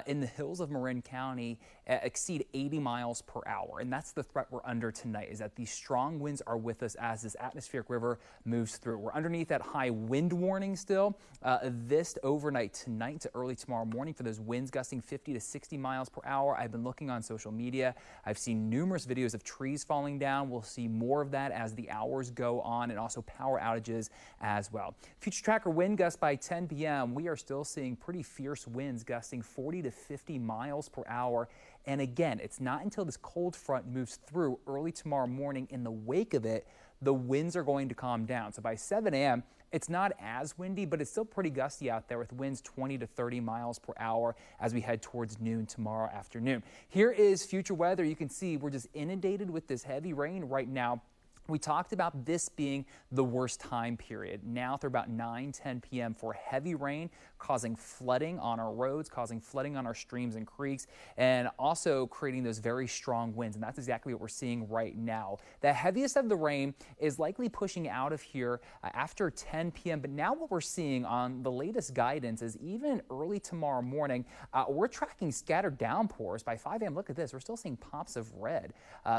in the hills of Marin County exceed 80 miles per hour. And that's the threat we're under tonight, is that these strong winds are with us as this atmospheric river moves through. We're underneath that high wind warning still this overnight tonight to early tomorrow morning for those winds gusting 50 to 60 miles per hour. I've been looking on social media. I've seen numerous videos of trees falling down. We'll see more of that as the hours go on, and also power outages as well. Future tracker wind gusts by 10 p.m. We are still seeing pretty fierce winds gusting 40 to 50 miles per hour. And again, it's not until this cold front moves through early tomorrow morning, in the wake of it, the winds are going to calm down. So by 7 a.m., It's not as windy, but it's still pretty gusty out there with winds 20 to 30 miles per hour as we head towards noon tomorrow afternoon. Here is future weather. You can see we're just inundated with this heavy rain right now. We talked about this being the worst time period. Now through about 9-10 p.m. for heavy rain causing flooding on our roads, causing flooding on our streams and creeks, and also creating those very strong winds. And that's exactly what we're seeing right now. The heaviest of the rain is likely pushing out of here after 10 p.m. But now what we're seeing on the latest guidance is even early tomorrow morning, we're tracking scattered downpours. By 5 a.m., look at this. We're still seeing pops of red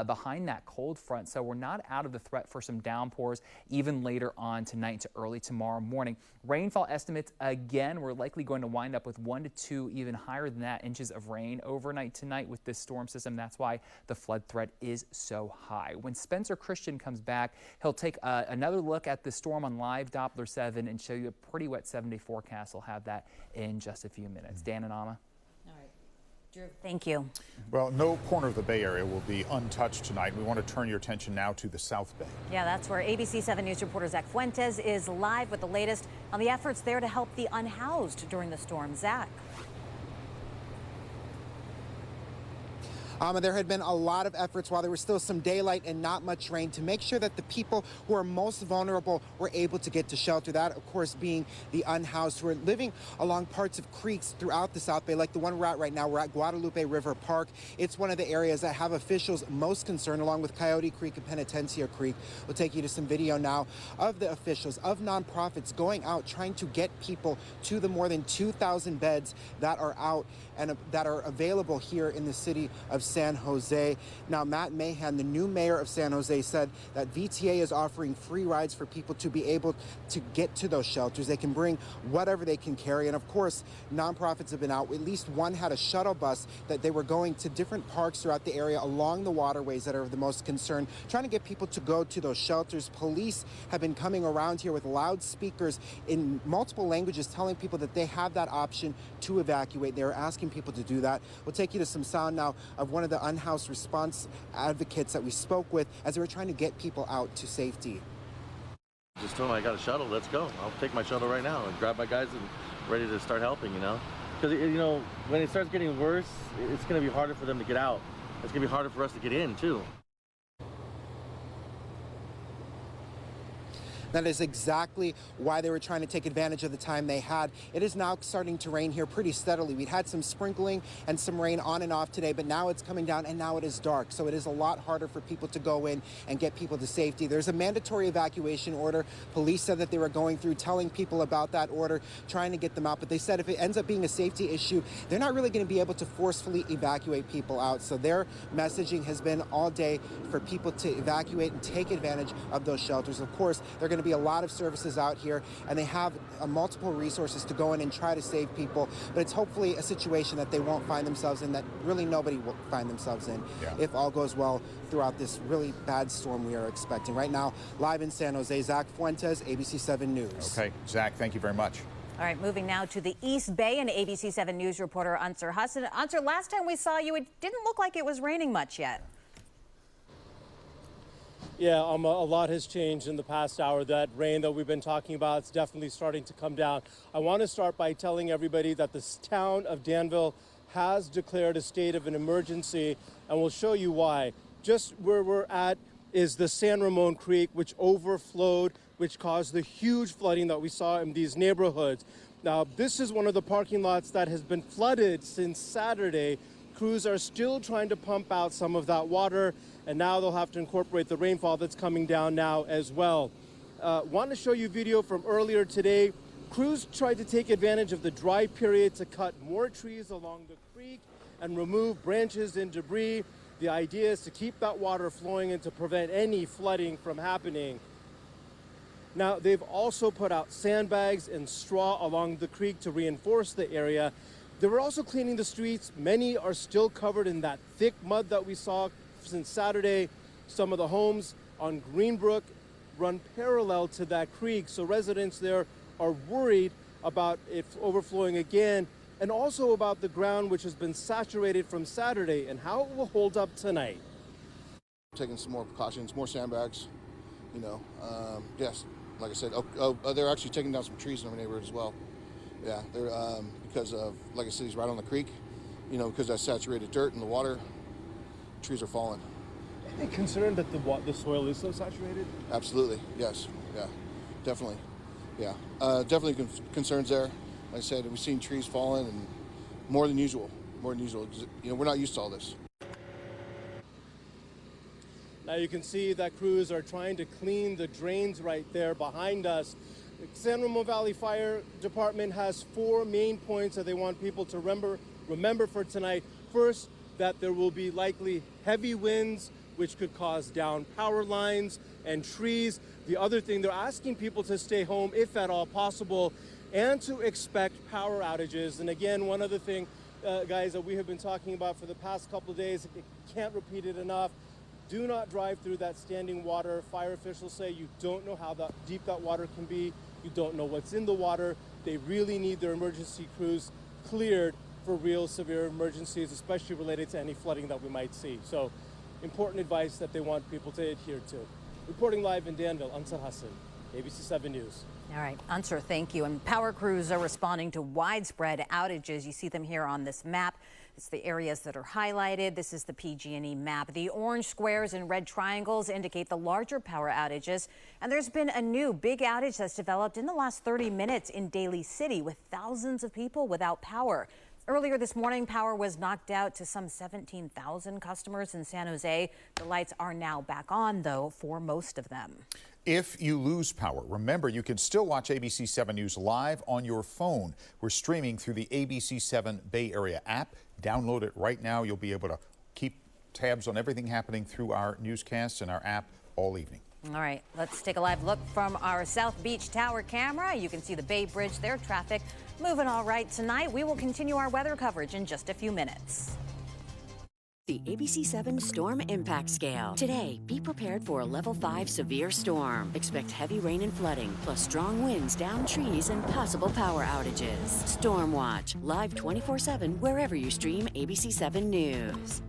behind that cold front. So we're not out of the threat for some downpours even later on tonight to early tomorrow morning. Rainfall estimates, again, we're likely going to wind up with 1 to 2, even higher than that, inches of rain overnight tonight with this storm system. That's why the flood threat is so high. When Spencer Christian comes back, he'll take another look at the storm on Live Doppler 7 and show you a pretty wet 7-day forecast. We'll have that in just a few minutes. Dan and Ama. Thank you. Well, no corner of the Bay Area will be untouched tonight. We want to turn your attention now to the South Bay. Yeah, that's where ABC7 News reporter Zach Fuentes is live with the latest on the efforts there to help the unhoused during the storm. Zach. There had been a lot of efforts while there was still some daylight and not much rain to make sure that the people who are most vulnerable were able to get to shelter. That, of course, being the unhoused who are living along parts of creeks throughout the South Bay, like the one we're at right now. We're at Guadalupe River Park. It's one of the areas that have officials most concerned, along with Coyote Creek and Penitencia Creek. We'll take you to some video now of the officials, of nonprofits going out trying to get people to the more than 2,000 beds that are out and that are available here in the city of San Jose. Now, Matt Mahan, the new mayor of San Jose, said that VTA is offering free rides for people to be able to get to those shelters. They can bring whatever they can carry. And of course, nonprofits have been out. At least one had a shuttle bus that they were going to different parks throughout the area along the waterways that are of the most concern, trying to get people to go to those shelters. Police have been coming around here with loudspeakers in multiple languages, telling people that they have that option to evacuate. They're asking people to do that. We'll take you to some sound now of one of the unhoused response advocates that we spoke with as they were trying to get people out to safety. Just told them I got a shuttle, let's go. I'll take my shuttle right now and grab my guys and ready to start helping, you know. Because, you know, when it starts getting worse, it's going to be harder for them to get out. It's going to be harder for us to get in, too. That is exactly why they were trying to take advantage of the time they had. It is now starting to rain here pretty steadily. We'd had some sprinkling and some rain on and off today, but now it's coming down and now it is dark. So it is a lot harder for people to go in and get people to safety. There's a mandatory evacuation order. Police said that they were going through telling people about that order, trying to get them out. But they said if it ends up being a safety issue, they're not really going to be able to forcefully evacuate people out. So their messaging has been all day for people to evacuate and take advantage of those shelters. Of course, they're going to be a lot of services out here, and they have multiple resources to go in and try to save people, but it's hopefully a situation that they won't find themselves in, that really nobody will find themselves in if all goes well throughout this really bad storm we are expecting. Right now, live in San Jose, Zach Fuentes, ABC7 News. Okay, Zach, thank you very much. All right, moving now to the East Bay and ABC7 News reporter Ansar Hassan. Ansar, last time we saw you, it didn't look like it was raining much yet. Yeah, a lot has changed in the past hour. That rain that we've been talking about, it's definitely starting to come down. I want to start by telling everybody that the town of Danville has declared a state of an emergency, and we'll show you why. Just where we're at is the San Ramon Creek, which overflowed, which caused the huge flooding that we saw in these neighborhoods. Now, this is one of the parking lots that has been flooded since Saturday. Crews are still trying to pump out some of that water, and now they'll have to incorporate the rainfall that's coming down now as well. Want to show you video from earlier today. Crews tried to take advantage of the dry period to cut more trees along the creek and remove branches and debris. The idea is to keep that water flowing and to prevent any flooding from happening. Now, they've also put out sandbags and straw along the creek to reinforce the area. They were also cleaning the streets. Many are still covered in that thick mud that we saw since Saturday. Some of the homes on Greenbrook run parallel to that creek, so residents there are worried about it overflowing again, and also about the ground, which has been saturated from Saturday, and how it will hold up tonight. Taking some more precautions, more sandbags, you know, yes, like I said, they're actually taking down some trees in our neighborhood as well. Yeah, they're because of, like I said, he's right on the creek. You know, because that saturated dirt in the water, trees are falling. Are they concerned that the soil is so saturated? Absolutely, yes, yeah, definitely, yeah, definitely concerns there. Like I said, we've seen trees falling and more than usual. You know, we're not used to all this. Now you can see that crews are trying to clean the drains right there behind us. The San Ramon Valley Fire Department has 4 main points that they want people to remember for tonight. First, that there will be likely heavy winds, which could cause down power lines and trees. The other thing, they're asking people to stay home if at all possible and to expect power outages. And again, one other thing, guys, that we have been talking about for the past couple of days, can't repeat it enough. Do not drive through that standing water. Fire officials say you don't know how deep that water can be. You don't know what's in the water. They really need their emergency crews cleared for real severe emergencies, especially related to any flooding that we might see. So important advice that they want people to adhere to. Reporting live in Danville, Ansar Hassan, ABC7 News. All right, Ansar, thank you. And power crews are responding to widespread outages. You see them here on this map. It's the areas that are highlighted. This is the PG&E map. The orange squares and red triangles indicate the larger power outages. And there's been a new big outage that's developed in the last 30 minutes in Daly City with thousands of people without power. Earlier this morning, power was knocked out to some 17,000 customers in San Jose. The lights are now back on, though, for most of them. If you lose power, remember you can still watch ABC7 News live on your phone. We're streaming through the ABC7 Bay Area app. Download it right now. You'll be able to keep tabs on everything happening through our newscasts and our app all evening. All right, let's take a live look from our South Beach Tower camera. You can see the Bay Bridge there, traffic moving all right tonight. We will continue our weather coverage in just a few minutes. The ABC7 Storm Impact Scale. Today, be prepared for a Level 5 severe storm. Expect heavy rain and flooding, plus strong winds down trees and possible power outages. Storm Watch, live 24/7 wherever you stream ABC7 News.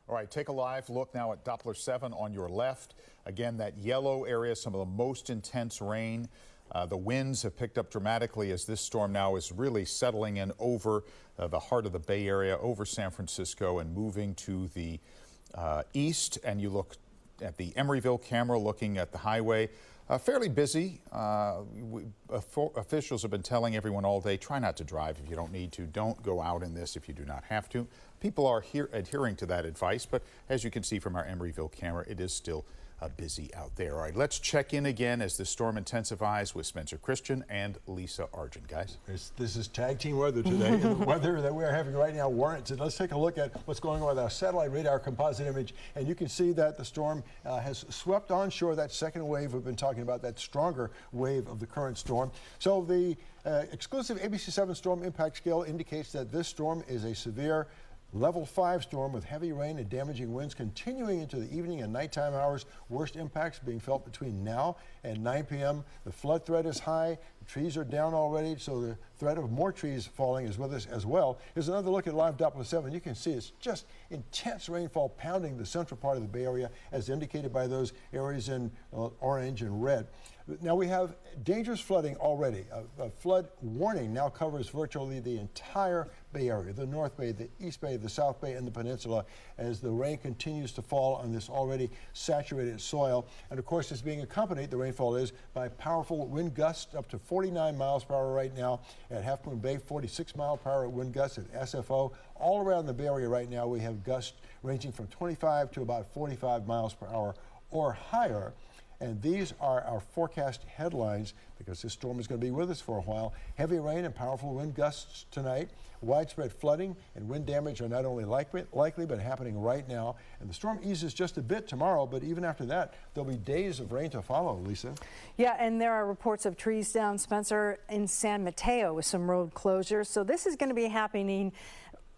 All right, take a live look now at Doppler 7 on your left. Again, that yellow area, some of the most intense rain. The winds have picked up dramatically as this storm now is really settling in over the heart of the Bay Area, over San Francisco, and moving to the east. And you look at the Emeryville camera looking at the highway. Fairly busy. Officials have been telling everyone all day, try not to drive if you don't need to. Don't go out in this if you do not have to. People are adhering to that advice, but as you can see from our Emeryville camera, it is still busy out there. All right, let's check in again as the storm intensifies with Spencer Christian and Lisa Argent. Guys, this is tag team weather today. And the weather that we're having right now warrants it. Let's take a look at what's going on with our satellite radar composite image, and you can see that the storm has swept onshore. That second wave we've been talking about, that stronger wave of the current storm. So the exclusive ABC7 storm impact scale indicates that this storm is a severe Level 5 storm with heavy rain and damaging winds continuing into the evening and nighttime hours. Worst impacts being felt between now and 9 p.m. The flood threat is high. The trees are down already, so the threat of more trees falling is with us as well. Here's another look at live Doppler 7. You can see it's just intense rainfall pounding the central part of the Bay Area, as indicated by those areas in orange and red. Now we have dangerous flooding already. A flood warning now covers virtually the entire Bay Area, the North Bay, the East Bay, the South Bay, and the peninsula, as the rain continues to fall on this already saturated soil. And of course, it's being accompanied, the rainfall is, by powerful wind gusts up to 49 miles per hour right now at Half Moon Bay, 46 mile per hour wind gusts at SFO. All around the Bay Area right now, we have gusts ranging from 25 to about 45 miles per hour or higher. And these are our forecast headlines, because this storm is going to be with us for a while. Heavy rain and powerful wind gusts tonight. Widespread flooding and wind damage are not only likely but happening right now. And the storm eases just a bit tomorrow, but even after that, there'll be days of rain to follow, Lisa. Yeah, and there are reports of trees down, Spencer, in San Mateo with some road closures. So this is going to be happening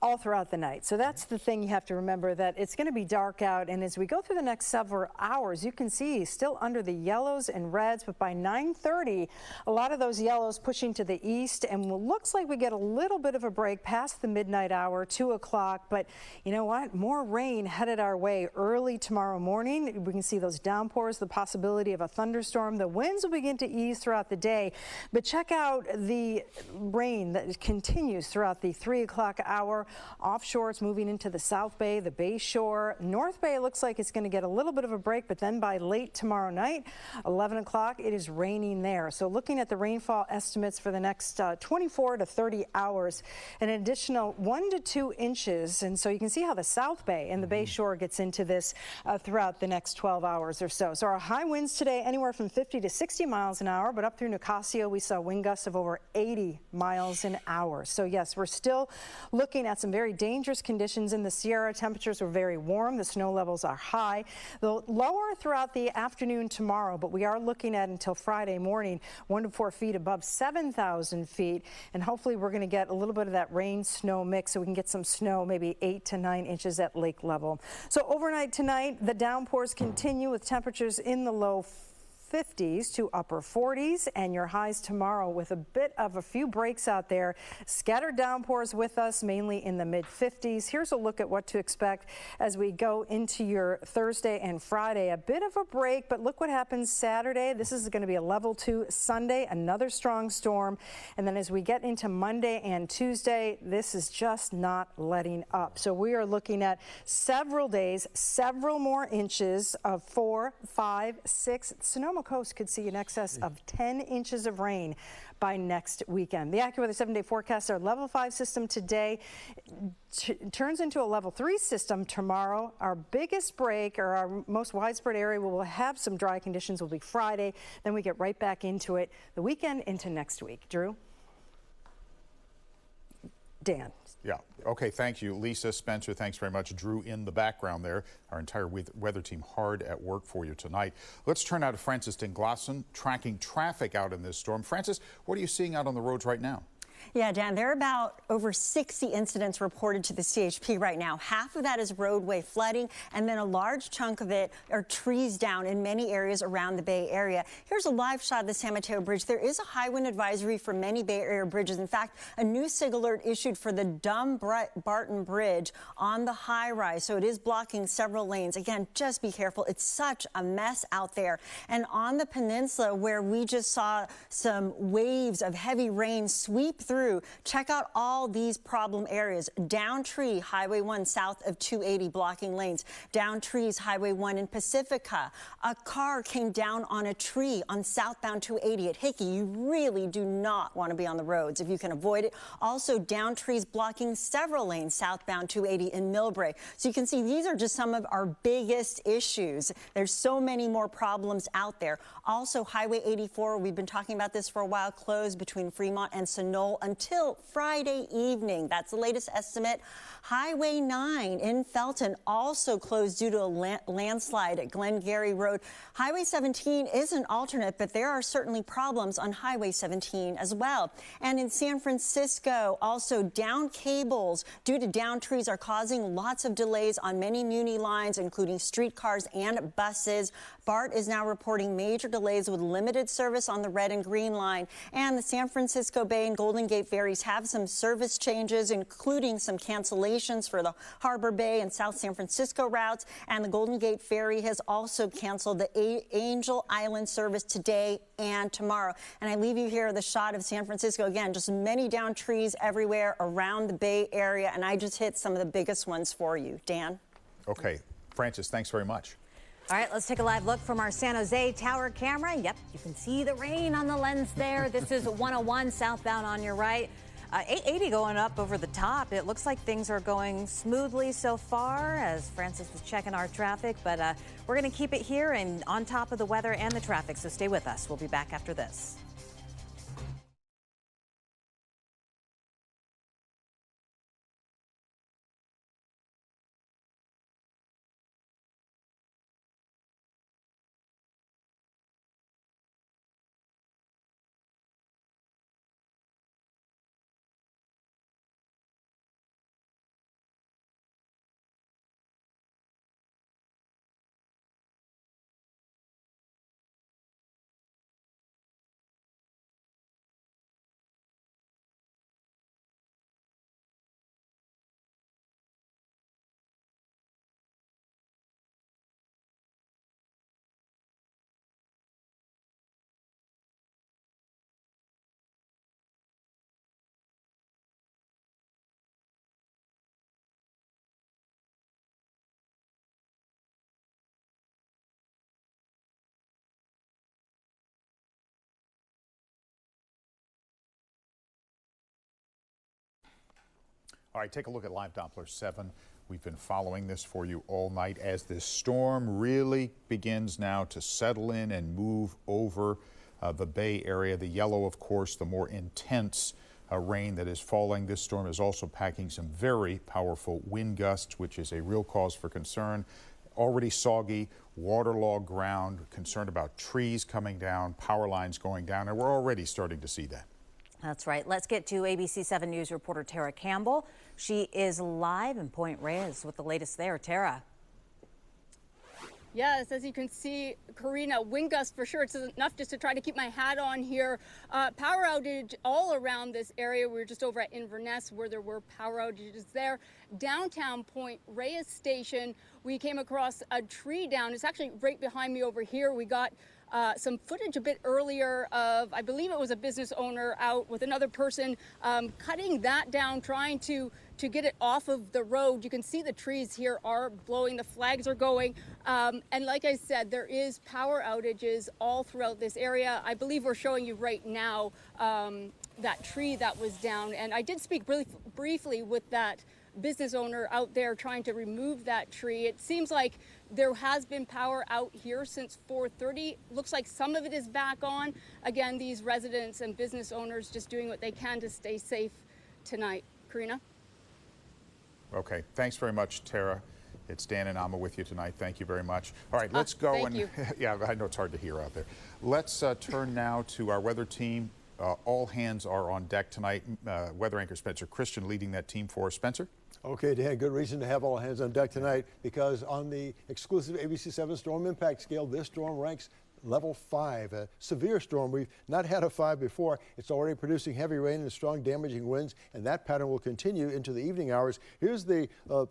all throughout the night. So that's the thing you have to remember, that it's going to be dark out, and as we go through the next several hours, you can see still under the yellows and reds, but by 9:30, a lot of those yellows pushing to the east, and it looks like we get a little bit of a break past the midnight hour, 2 o'clock, but you know what? More rain headed our way early tomorrow morning. We can see those downpours, the possibility of a thunderstorm. The winds will begin to ease throughout the day, but check out the rain that continues throughout the 3 o'clock hour. Offshore, it's moving into the South Bay, the Bay Shore. North Bay looks like it's going to get a little bit of a break, but then by late tomorrow night, 11 o'clock, it is raining there. So looking at the rainfall estimates for the next 24 to 30 hours, an additional 1 to 2 inches. And so you can see how the South Bay and the Bay Shore gets into this throughout the next 12 hours or so. So our high winds today, anywhere from 50 to 60 miles an hour, but up through Nicasio, we saw wind gusts of over 80 miles an hour. So yes, we're still looking at some very dangerous conditions in the Sierra. Temperatures are very warm. The snow levels are high. They'll lower throughout the afternoon tomorrow, but we are looking at until Friday morning 1 to 4 feet above 7,000 feet. And hopefully we're going to get a little bit of that rain snow mix, so we can get some snow, maybe 8 to 9 inches at lake level. So overnight tonight, the downpours continue with temperatures in the low 50s to upper 40s, and your highs tomorrow with a bit of a few breaks out there. Scattered downpours with us, mainly in the mid 50s. Here's a look at what to expect as we go into your Thursday and Friday. A bit of a break, but look what happens Saturday. This is going to be a level 2 Sunday, another strong storm. And then as we get into Monday and Tuesday, this is just not letting up. So we are looking at several days, several more inches of 4, 5, 6. Sonoma Coast could see in excess of 10 inches of rain by next weekend. The AccuWeather 7-day forecast, our level 5 system today turns into a level 3 system tomorrow. Our biggest break, or our most widespread area where we'll have some dry conditions, will be Friday. Then we get right back into it the weekend into next week. Drew? Dan. Yeah. Okay. Thank you, Lisa. Spencer, thanks very much. Drew in the background there. Our entire weather team hard at work for you tonight. Let's turn now to Francis Dinglassen, tracking traffic out in this storm. Francis, what are you seeing out on the roads right now? Yeah, Dan, there are about over 60 incidents reported to the CHP right now. Half of that is roadway flooding, and then a large chunk of it are trees down in many areas around the Bay Area. Here's a live shot of the San Mateo Bridge. There is a high wind advisory for many Bay Area bridges. In fact, a new SIG alert issued for the Barton Bridge on the high rise, so it is blocking several lanes. Again, just be careful. It's such a mess out there. And on the peninsula, where we just saw some waves of heavy rain sweep through through, check out all these problem areas. Down tree, Highway 1 south of 280 blocking lanes. Down trees, Highway 1 in Pacifica. A car came down on a tree on southbound 280 at Hickey. You really do not want to be on the roads if you can avoid it. Also, down trees blocking several lanes southbound 280 in Millbrae. So you can see these are just some of our biggest issues. There's so many more problems out there. Also, Highway 84, we've been talking about this for a while, closed between Fremont and Sunol until Friday evening. That's the latest estimate. Highway 9 in Felton also closed due to a landslide at Glengarry Road. Highway 17 is an alternate, but there are certainly problems on Highway 17 as well. And in San Francisco, also down cables due to down trees are causing lots of delays on many Muni lines, including streetcars and buses. BART is now reporting major delays with limited service on the red and green line. And the San Francisco Bay and Golden Gate ferries have some service changes, including some cancellations for the Harbor Bay and South San Francisco routes. And the Golden Gate ferry has also canceled the Angel Island service today and tomorrow. And I leave you here the shot of San Francisco. Again, just many down trees everywhere around the Bay Area. And I just hit some of the biggest ones for you. Dan? Okay. Francis, thanks very much. All right, let's take a live look from our San Jose tower camera. Yep, you can see the rain on the lens there. This is 101 southbound on your right. 880 going up over the top. It looks like things are going smoothly so far as Francis was checking our traffic, but we're going to keep it here and on top of the weather and the traffic, so stay with us. We'll be back after this. All right, take a look at Live Doppler 7. We've been following this for you all night as this storm really begins now to settle in and move over the Bay Area. The yellow, of course, the more intense rain that is falling. This storm is also packing some very powerful wind gusts, which is a real cause for concern. Already soggy, waterlogged ground, concerned about trees coming down, power lines going down, and we're already starting to see that. That's right. Let's get to ABC7 News reporter Tara Campbell. She is live in Point Reyes with the latest there. Tara. Yes, as you can see, Karina, wind gusts for sure. It's enough just to try to keep my hat on here. Power outage all around this area. We were just over at Inverness where there were power outages there. Downtown Point Reyes Station, we came across a tree down. It's actually right behind me over here. We got some footage a bit earlier of, I believe it was a business owner out with another person cutting that down, trying to get it off of the road. You can see the trees here are blowing, the flags are going. And like I said, there is power outages all throughout this area. I believe we're showing you right now that tree that was down. And I did speak briefly with that business owner out there trying to remove that tree. It seems like there has been power out here since 4:30. Looks like some of it is back on. Again, these residents and business owners just doing what they can to stay safe tonight. Karina? Okay, thanks very much, Tara. It's Dan and Amma with you tonight. Thank you very much. All right, let's go. Thank and you. Yeah, I know it's hard to hear out there. Let's turn now to our weather team. All hands are on deck tonight. Weather anchor Spencer Christian leading that team for us. Spencer? Okay, Dan, good reason to have all hands on deck tonight because on the exclusive ABC7 storm impact scale, this storm ranks level 5, a severe storm. We've not had a 5 before. It's already producing heavy rain and strong damaging winds, and that pattern will continue into the evening hours. Here's the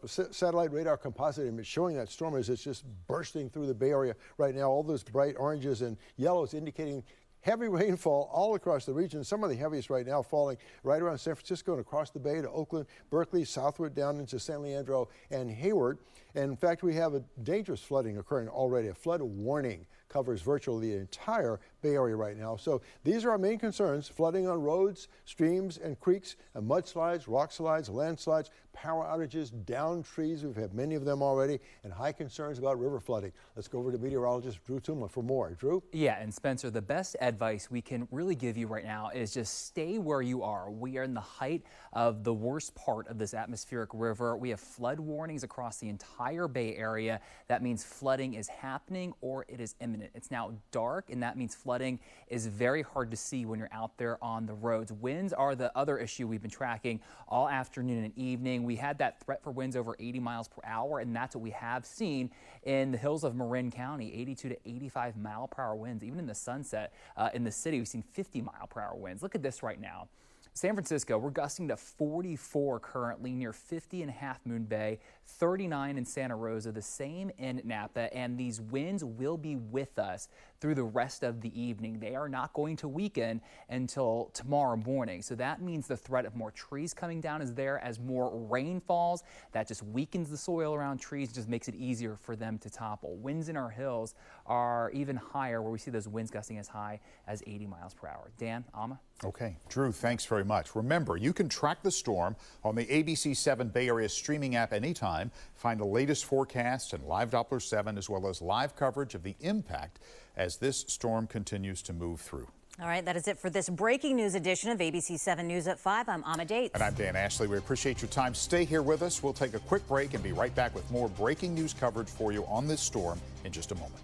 satellite radar composite image showing that storm as it's just bursting through the Bay Area right now. All those bright oranges and yellows indicating heavy rainfall all across the region. Some of the heaviest right now falling right around San Francisco and across the bay to Oakland, Berkeley, southward down into San Leandro and Hayward. And in fact, we have a dangerous flooding occurring already. A flood warning covers virtually the entire Bay Area right now. So these are our main concerns: flooding on roads, streams and creeks, and mudslides, rock slides, landslides, power outages, downed trees. We've had many of them already, and high concerns about river flooding. Let's go over to meteorologist Drew Tuma for more. Drew? Yeah, and Spencer, the best advice we can really give you right now is just stay where you are. We are in the height of the worst part of this atmospheric river. We have flood warnings across the entire Bay Area. That means flooding is happening or it is imminent. It's now dark, and that means flooding is very hard to see when you're out there on the roads. Winds are the other issue we've been tracking all afternoon and evening. We had that threat for winds over 80 miles per hour, and that's what we have seen in the hills of Marin County, 82 to 85 mile per hour winds. Even in the Sunset in the city, we've seen 50 mile per hour winds. Look at this right now. San Francisco, we're gusting to 44 currently, near 50 in Half Moon Bay, 39 in Santa Rosa, the same in Napa, and these winds will be with us through the rest of the evening. They are not going to weaken until tomorrow morning. So that means the threat of more trees coming down is there as more rain falls. That just weakens the soil around trees, just makes it easier for them to topple. Winds in our hills are even higher, where we see those winds gusting as high as 80 miles per hour. Dan, Alma? Okay, Drew, thanks very much. Remember, you can track the storm on the ABC7 Bay Area streaming app anytime. Find the latest forecasts and live Doppler 7, as well as live coverage of the impact as this storm continues to move through. All right, that is it for this breaking news edition of ABC 7 News at 5. I'm Amma Dates. And I'm Dan Ashley. We appreciate your time. Stay here with us. We'll take a quick break and be right back with more breaking news coverage for you on this storm in just a moment.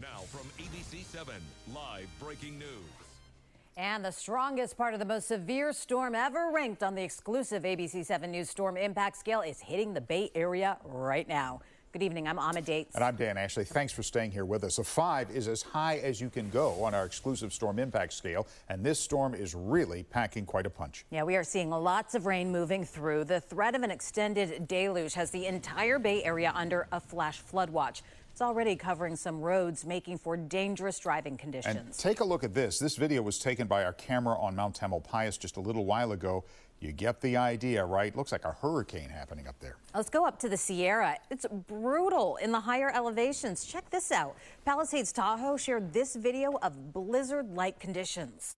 Now from ABC7, live breaking news. And the strongest part of the most severe storm ever ranked on the exclusive ABC7 News Storm Impact Scale is hitting the Bay Area right now. Good evening, I'm Amma Dates. And I'm Dan Ashley. Thanks for staying here with us. A 5 is as high as you can go on our exclusive storm impact scale, and this storm is really packing quite a punch. Yeah, we are seeing lots of rain moving through. The threat of an extended deluge has the entire Bay Area under a flash flood watch. It's already covering some roads, making for dangerous driving conditions. And take a look at this. This video was taken by our camera on Mount Tamalpais just a little while ago. You get the idea, right? Looks like a hurricane happening up there. Let's go up to the Sierra. It's brutal in the higher elevations. Check this out. Palisades Tahoe shared this video of blizzard-like conditions.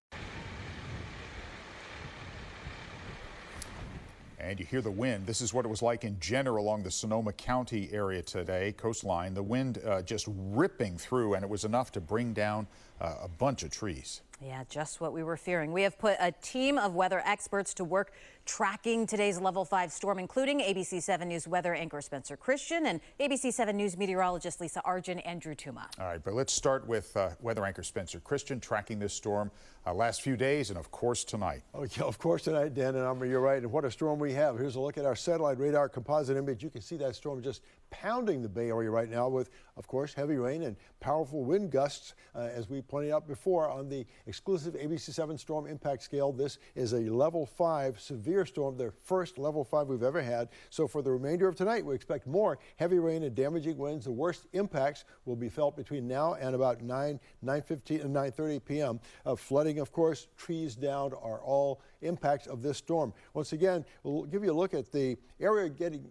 And you hear the wind. This is what it was like in Jenner along the Sonoma County area today, coastline. The wind just ripping through, and it was enough to bring down a bunch of trees. Yeah, just what we were fearing. We have put a team of weather experts to work tracking today's level 5 storm, including ABC7 News weather anchor Spencer Christian and ABC7 News meteorologist Lisa Arjun and Drew Tuma. All right, but let's start with weather anchor Spencer Christian tracking this storm last few days and, of course, tonight. Oh, yeah, of course, tonight, Dan and Amber, you're right. And what a storm we have. Here's a look at our satellite radar composite image. You can see that storm just pounding the Bay Area right now with, of course, heavy rain and powerful wind gusts, as we pointed out before on the exclusive ABC7 storm impact scale. This is a level 5 severe storm, the first level 5 we've ever had. So for the remainder of tonight, we expect more heavy rain and damaging winds. The worst impacts will be felt between now and about 9:15 and 9:30 p.m. Flooding, of course, trees down are all impacts of this storm. Once again, we'll give you a look at the area getting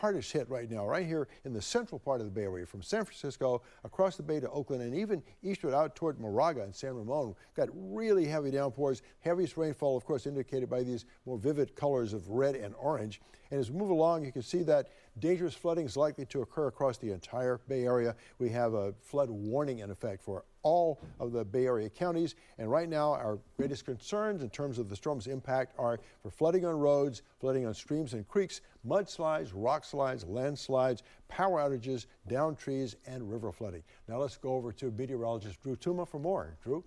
hardest hit right now, right here in the central part of the Bay Area, from San Francisco across the bay to Oakland and even eastward out toward Moraga and San Ramon. Got really heavy downpours, heaviest rainfall, of course, indicated by these more vivid colors of red and orange. And as we move along, you can see that dangerous flooding is likely to occur across the entire Bay Area. We have a flood warning in effect for all of the Bay Area counties. And right now, our greatest concerns in terms of the storm's impact are for flooding on roads, flooding on streams and creeks, mudslides, rock slides, landslides, power outages, downed trees, and river flooding. Now let's go over to meteorologist Drew Tuma for more. Drew?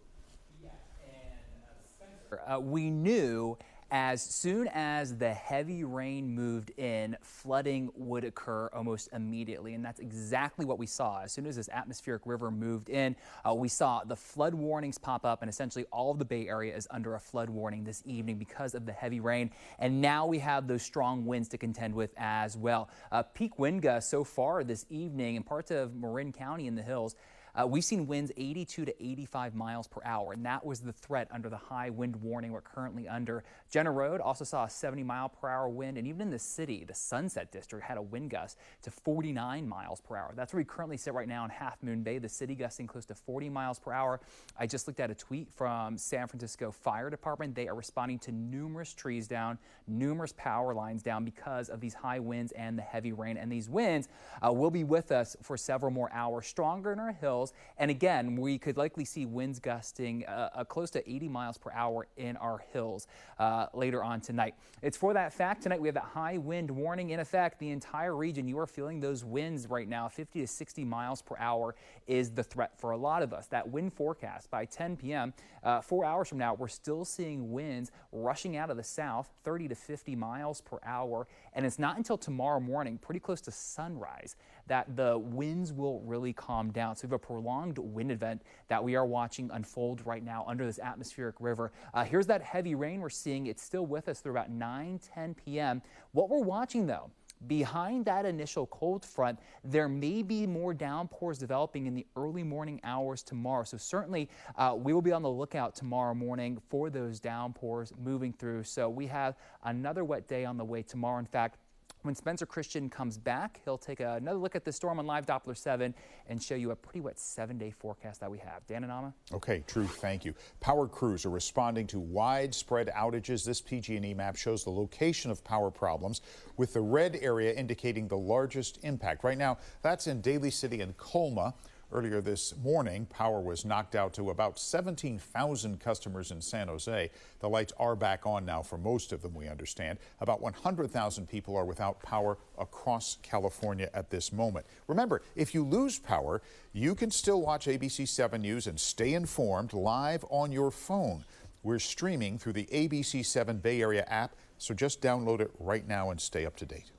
We knew as soon as the heavy rain moved in, flooding would occur almost immediately, and that's exactly what we saw. As soon as this atmospheric river moved in, we saw the flood warnings pop up, and essentially all of the Bay Area is under a flood warning this evening because of the heavy rain, and now we have those strong winds to contend with as well. Peak wind gusts so far this evening in parts of Marin County in the hills, we've seen winds 82 to 85 miles per hour, and that was the threat under the high wind warning we're currently under. Jenner Road also saw a 70-mile-per-hour wind, and even in the city, the Sunset District had a wind gust to 49 miles per hour. That's where we currently sit right now in Half Moon Bay, the city gusting close to 40 miles per hour. I just looked at a tweet from San Francisco Fire Department. They are responding to numerous trees down, numerous power lines down because of these high winds and the heavy rain, and these winds will be with us for several more hours, stronger in our hills. And again, we could likely see winds gusting close to 80 miles per hour in our hills later on tonight. It's for that fact tonight we have that high wind warning in effect. The entire region, you are feeling those winds right now. 50 to 60 miles per hour is the threat for a lot of us. That wind forecast by 10 p.m., 4 hours from now, we're still seeing winds rushing out of the south, 30 to 50 miles per hour. And it's not until tomorrow morning, pretty close to sunrise, that the winds will really calm down. So we have a prolonged wind event that we are watching unfold right now under this atmospheric river. Here's that heavy rain we're seeing. It's still with us through about 9-10 p.m. What we're watching, though, behind that initial cold front, there may be more downpours developing in the early morning hours tomorrow. So certainly we will be on the lookout tomorrow morning for those downpours moving through. So we have another wet day on the way tomorrow. In fact, when Spencer Christian comes back, he'll take another look at the storm on Live Doppler 7 and show you a pretty wet 7-day forecast that we have. Dan and Amma? Okay, Drew, thank you. Power crews are responding to widespread outages. This PG&E map shows the location of power problems, with the red area indicating the largest impact. Right now, that's in Daly City and Colma. Earlier this morning, power was knocked out to about 17,000 customers in San Jose. The lights are back on now for most of them, we understand. About 100,000 people are without power across California at this moment. Remember, if you lose power, you can still watch ABC7 News and stay informed live on your phone. We're streaming through the ABC7 Bay Area app, so just download it right now and stay up to date.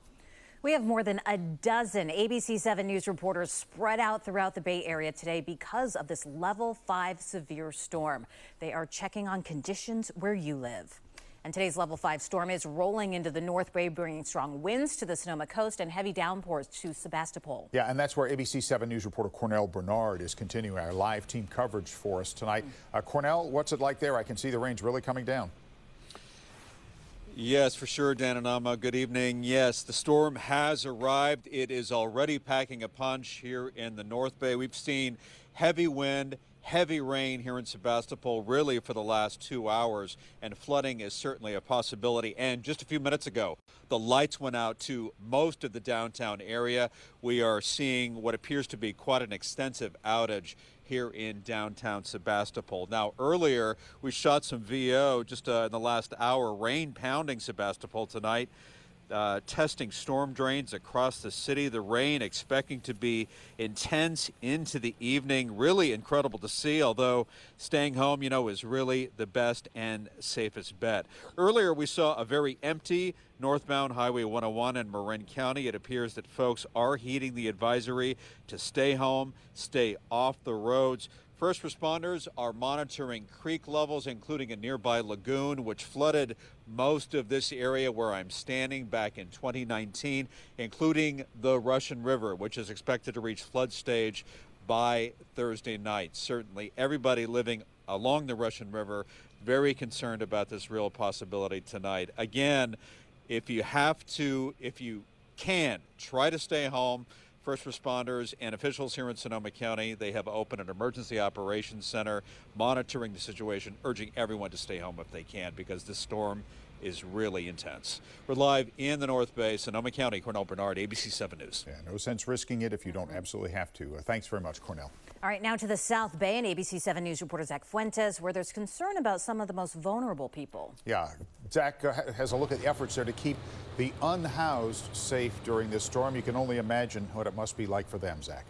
We have more than a dozen ABC7 News reporters spread out throughout the Bay Area today because of this level 5 severe storm. They are checking on conditions where you live. And today's level 5 storm is rolling into the North Bay, bringing strong winds to the Sonoma coast and heavy downpours to Sebastopol. Yeah, and that's where ABC7 News reporter Cornell Bernard is continuing our live team coverage for us tonight. Cornell, what's it like there? I can see the rain's really coming down. Yes, for sure, Dan and Amma. Good evening. Yes, the storm has arrived. It is already packing a punch here in the North Bay. We've seen heavy wind heavy rain here in Sebastopol really for the last 2 hours, and flooding is certainly a possibility. And just a few minutes ago, the lights went out to most of the downtown area. We are seeing what appears to be quite an extensive outage here in downtown Sebastopol. Now, earlier we shot some VO just in the last hour, rain pounding Sebastopol tonight. Testing storm drains across the city. The rain expecting to be intense into the evening. Really incredible to see, although staying home, is really the best and safest bet. Earlier, we saw a very empty northbound Highway 101 in Marin County. It appears that folks are heeding the advisory to stay home, stay off the roads. First responders are monitoring creek levels, including a nearby lagoon, which flooded most of this area where I'm standing back in 2019, including the Russian River, which is expected to reach flood stage by Thursday night. Certainly everybody living along the Russian River very concerned about this real possibility tonight. Again, if you can, try to stay home. First responders and officials here in Sonoma County, they have opened an emergency operations center monitoring the situation, urging everyone to stay home if they can because this storm is really intense. We're live in the North Bay, Sonoma County. Cornell Bernard, ABC7 News. Yeah, no sense risking it if you don't absolutely have to. Thanks very much, Cornell. All right, now to the South Bay and ABC7 News reporter Zach Fuentes, where there's concern about some of the most vulnerable people. Yeah, Zach has a look at the efforts there to keep the unhoused safe during this storm. You can only imagine what it must be like for them, Zach.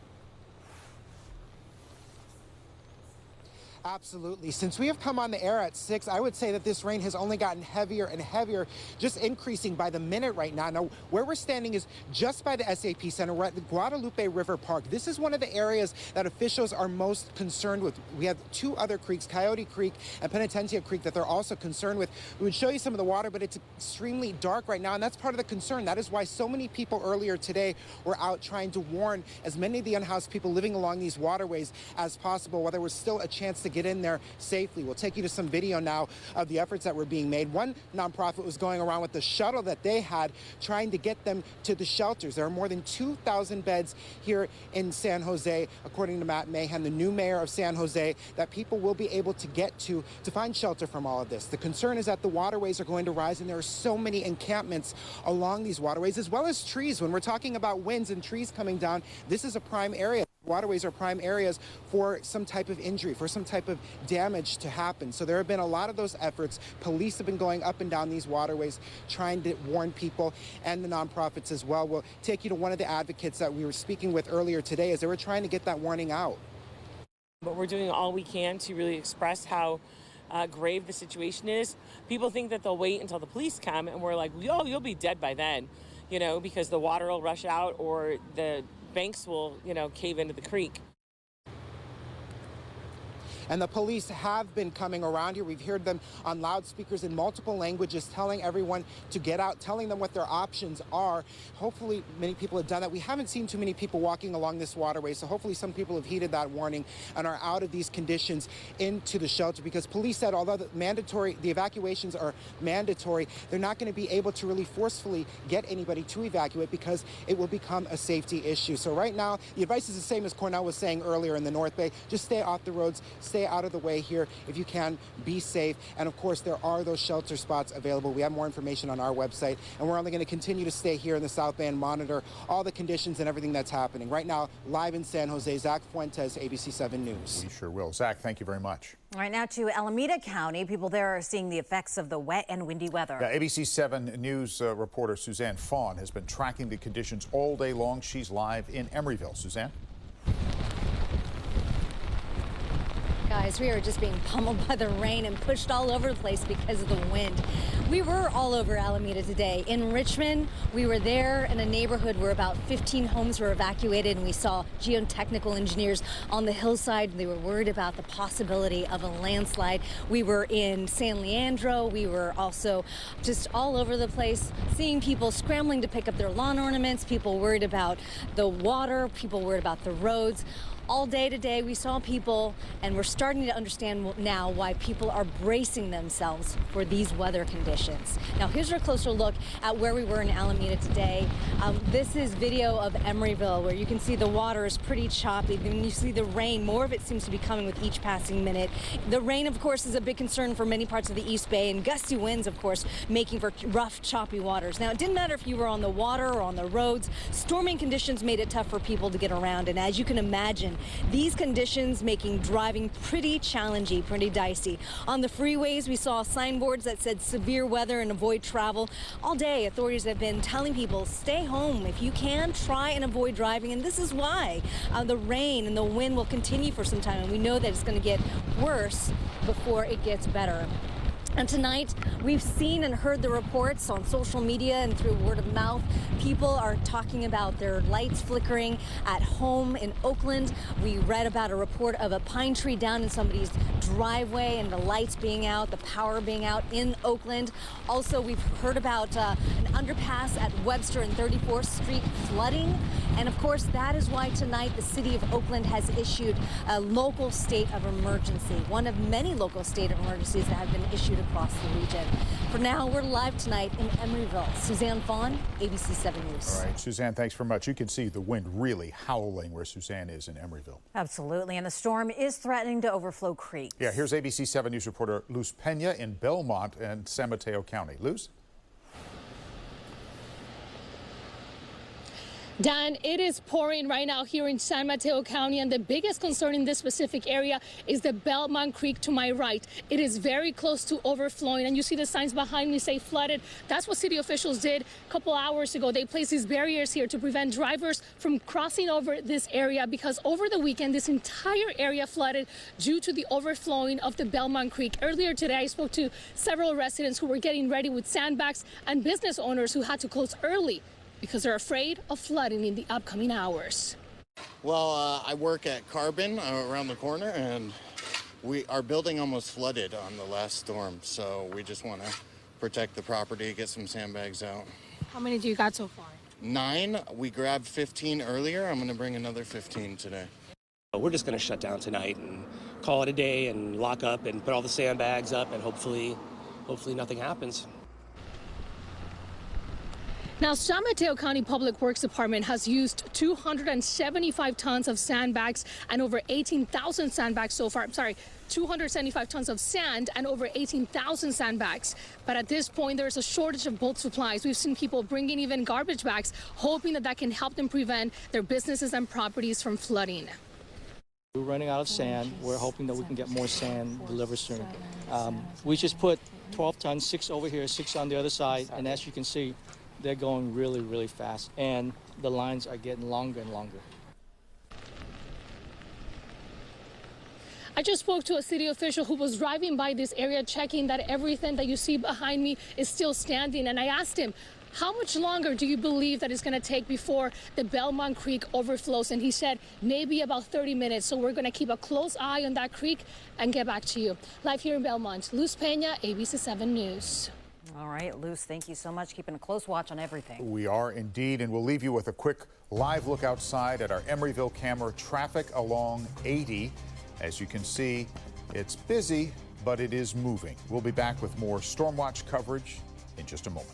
Absolutely. Since we have come on the air at 6, I would say that this rain has only gotten heavier and heavier, just increasing by the minute right now. Now, where we're standing is just by the SAP Center. We're at the Guadalupe River Park. This is one of the areas that officials are most concerned with. We have two other creeks, Coyote Creek and Penitencia Creek, that they're also concerned with. We would show you some of the water, but it's extremely dark right now, and that's part of the concern. That is why so many people earlier today were out trying to warn as many of the unhoused people living along these waterways as possible, while there was still a chance to get in there safely. We'll take you to some video now of the efforts that were being made. One nonprofit was going around with the shuttle that they had, trying to get them to the shelters. There are more than 2,000 beds here in San Jose, according to Matt Mahan, the new mayor of San Jose, that people will be able to get to find shelter from all of this. The concern is that the waterways are going to rise, and there are so many encampments along these waterways, as well as trees. When we're talking about winds and trees coming down, this is a prime area. Waterways are prime areas for some type of injury, for some type of damage to happen. So there have been a lot of those efforts. Police have been going up and down these waterways trying to warn people, and the nonprofits as well. We'll take you to one of the advocates that we were speaking with earlier today as they were trying to get that warning out. But we're doing all we can to really express how grave the situation is. People think that they'll wait until the police come, and we're like, oh, you'll be dead by then, because the water will rush out or the banks will, cave into the creek. And the police have been coming around here. We've heard them on loudspeakers in multiple languages telling everyone to get out, telling them what their options are. Hopefully many people have done that. We haven't seen too many people walking along this waterway, so hopefully some people have heeded that warning and are out of these conditions into the shelter, because police said although the evacuations are mandatory, they're not going to be able to really forcefully get anybody to evacuate because it will become a safety issue. So right now, the advice is the same as Cornell was saying earlier in the North Bay. Just stay off the roads, stay out of the way here if you can, be safe. And of course, there are those shelter spots available. We have more information on our website, and we're only going to continue to stay here in the South Bay and monitor all the conditions and everything that's happening. Right now, live in San Jose, Zach Fuentes, ABC7 News. We sure will. Zach, thank you very much. All right, now to Alameda County. People there are seeing the effects of the wet and windy weather. Yeah, ABC7 News reporter Suzanne Fawn has been tracking the conditions all day long. She's live in Emeryville. Suzanne? Guys, we are just being pummeled by the rain and pushed all over the place because of the wind. We were all over Alameda today. In Richmond, we were there in a neighborhood where about 15 homes were evacuated, and we saw geotechnical engineers on the hillside. They were worried about the possibility of a landslide. We were in San Leandro. We were also just all over the place, seeing people scrambling to pick up their lawn ornaments, people worried about the water, people worried about the roads. All day today, we saw people, and we're starting to understand now why people are bracing themselves for these weather conditions. Now, here's a closer look at where we were in Alameda today. This is video of Emeryville, where you can see the water is pretty choppy. Then you see the rain. More of it seems to be coming with each passing minute. The rain, of course, is a big concern for many parts of the East Bay, and gusty winds, of course, making for rough, choppy waters. Now, it didn't matter if you were on the water or on the roads. Storming conditions made it tough for people to get around, and as you can imagine, these conditions making driving pretty challenging, pretty dicey. On the freeways, we saw signboards that said severe weather and avoid travel. All day, authorities have been telling people stay home. If you can, try and avoid driving, and this is why. The rain and the wind will continue for some time, and we know that it's going to get worse before it gets better. And tonight, we've seen and heard the reports on social media and through word of mouth. People are talking about their lights flickering at home in Oakland. We read about a report of a pine tree down in somebody's driveway and the lights being out, the power being out in Oakland. Also, we've heard about an underpass at Webster and 34th Street flooding. And of course, that is why tonight the city of Oakland has issued a local state of emergency, one of many local state of emergencies that have been issued across the region. For now, we're live tonight in Emeryville. Suzanne Fawn, ABC7 News. All right, Suzanne, thanks very much. You can see the wind really howling where Suzanne is in Emeryville. Absolutely, and the storm is threatening to overflow creeks. Yeah, here's ABC7 News reporter Luz Pena in Belmont and San Mateo County. Luz? Dan, it is pouring right now here in San Mateo County, and the biggest concern in this specific area is the Belmont Creek to my right. It is very close to overflowing, and you see the signs behind me say flooded. That's what city officials did a couple hours ago. They placed these barriers here to prevent drivers from crossing over this area, because over the weekend, this entire area flooded due to the overflowing of the Belmont Creek. Earlier today, I spoke to several residents who were getting ready with sandbags and business owners who had to close early because they're afraid of flooding in the upcoming hours. Well, I work at Carbon around the corner, and our building almost flooded on the last storm, so we just want to protect the property, get some sandbags out. How many do you got so far? 9. We grabbed 15 earlier. I'm going to bring another 15 today. We're just going to shut down tonight and call it a day and lock up and put all the sandbags up, and hopefully nothing happens. Now, San Mateo County Public Works Department has used 275 tons of sandbags and over 18,000 sandbags so far. I'm sorry, 275 tons of sand and over 18,000 sandbags. But at this point, there's a shortage of both supplies. We've seen people bringing even garbage bags, hoping that can help them prevent their businesses and properties from flooding. We're running out of sand. We're hoping that we can get more sand delivered soon. We just put 12 tons, 6 over here, 6 on the other side, and as you can see, they're going really, really fast, and the lines are getting longer and longer. I just spoke to a city official who was driving by this area, checking that everything that you see behind me is still standing, and I asked him, how much longer do you believe that it's going to take before the Belmont Creek overflows? And he said maybe about 30 minutes. So we're going to keep a close eye on that creek and get back to you. Live here in Belmont, Luz Pena, ABC7 News. All right, Luz, thank you so much. Keeping a close watch on everything. We are indeed, and we'll leave you with a quick live look outside at our Emeryville camera. Traffic along 80. As you can see, it's busy, but it is moving. We'll be back with more Storm Watch coverage in just a moment.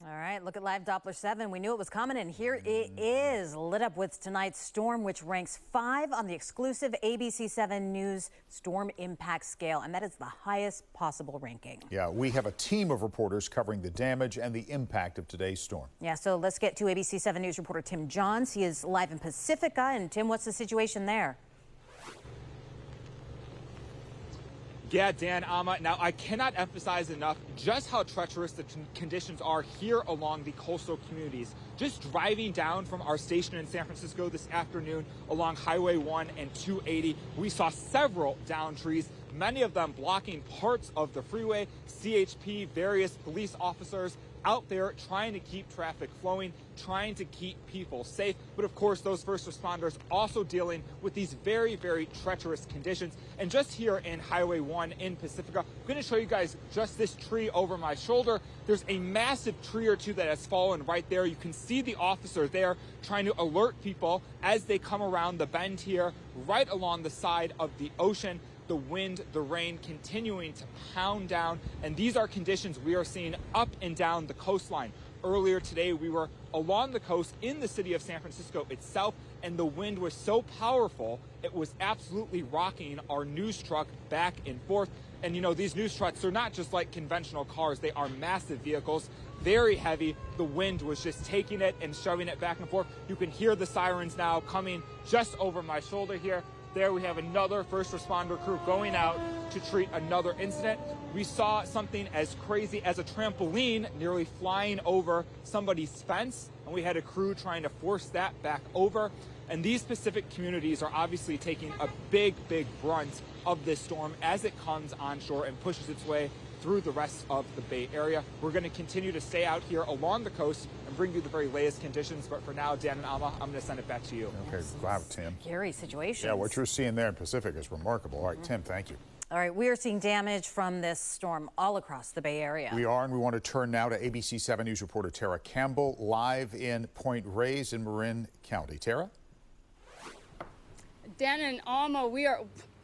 All right, look at live Doppler 7. We knew it was coming, and here it is, lit up with tonight's storm, which ranks 5 on the exclusive ABC7 News Storm Impact Scale, and that is the highest possible ranking. Yeah, we have a team of reporters covering the damage and the impact of today's storm. Yeah, so let's get to ABC7 News reporter Tim Johns. He is live in Pacifica, and Tim, what's the situation there? Yeah, Dan, Amma. Now, I cannot emphasize enough just how treacherous the conditions are here along the coastal communities. Just driving down from our station in San Francisco this afternoon along Highway 1 and 280, we saw several downed trees, many of them blocking parts of the freeway. CHP, various police officers out there trying to keep traffic flowing, trying to keep people safe. But of course, those first responders also dealing with these very, very treacherous conditions. And just here in Highway 1 in Pacifica, I'm going to show you guys just this tree over my shoulder. There's a massive tree or two that has fallen right there. You can see the officer there trying to alert people as they come around the bend here, right along the side of the ocean. The wind, the rain continuing to pound down, and these are conditions we are seeing up and down the coastline. Earlier today, we were along the coast in the city of San Francisco itself, and the wind was so powerful, it was absolutely rocking our news truck back and forth. And you know, these news trucks are not just like conventional cars, they are massive vehicles, very heavy. The wind was just taking it and shoving it back and forth. You can hear the sirens now coming just over my shoulder here. There we have another first responder crew going out to treat another incident. We saw something as crazy as a trampoline nearly flying over somebody's fence, and we had a crew trying to force that back over. And these Pacific communities are obviously taking a big, big brunt of this storm as it comes onshore and pushes its way through the rest of the Bay Area. We're going to continue to stay out here along the coast and bring you the very latest conditions. But for now, Dan and Amma, I'm going to send it back to you. Okay, wow, Tim. Scary situation. Yeah, what you're seeing there in Pacific is remarkable. All right, Tim, thank you. All right, we are seeing damage from this storm all across the Bay Area. We are, and we want to turn now to ABC7 News reporter Tara Campbell, live in Point Reyes in Marin County. Tara? Dan and Amma,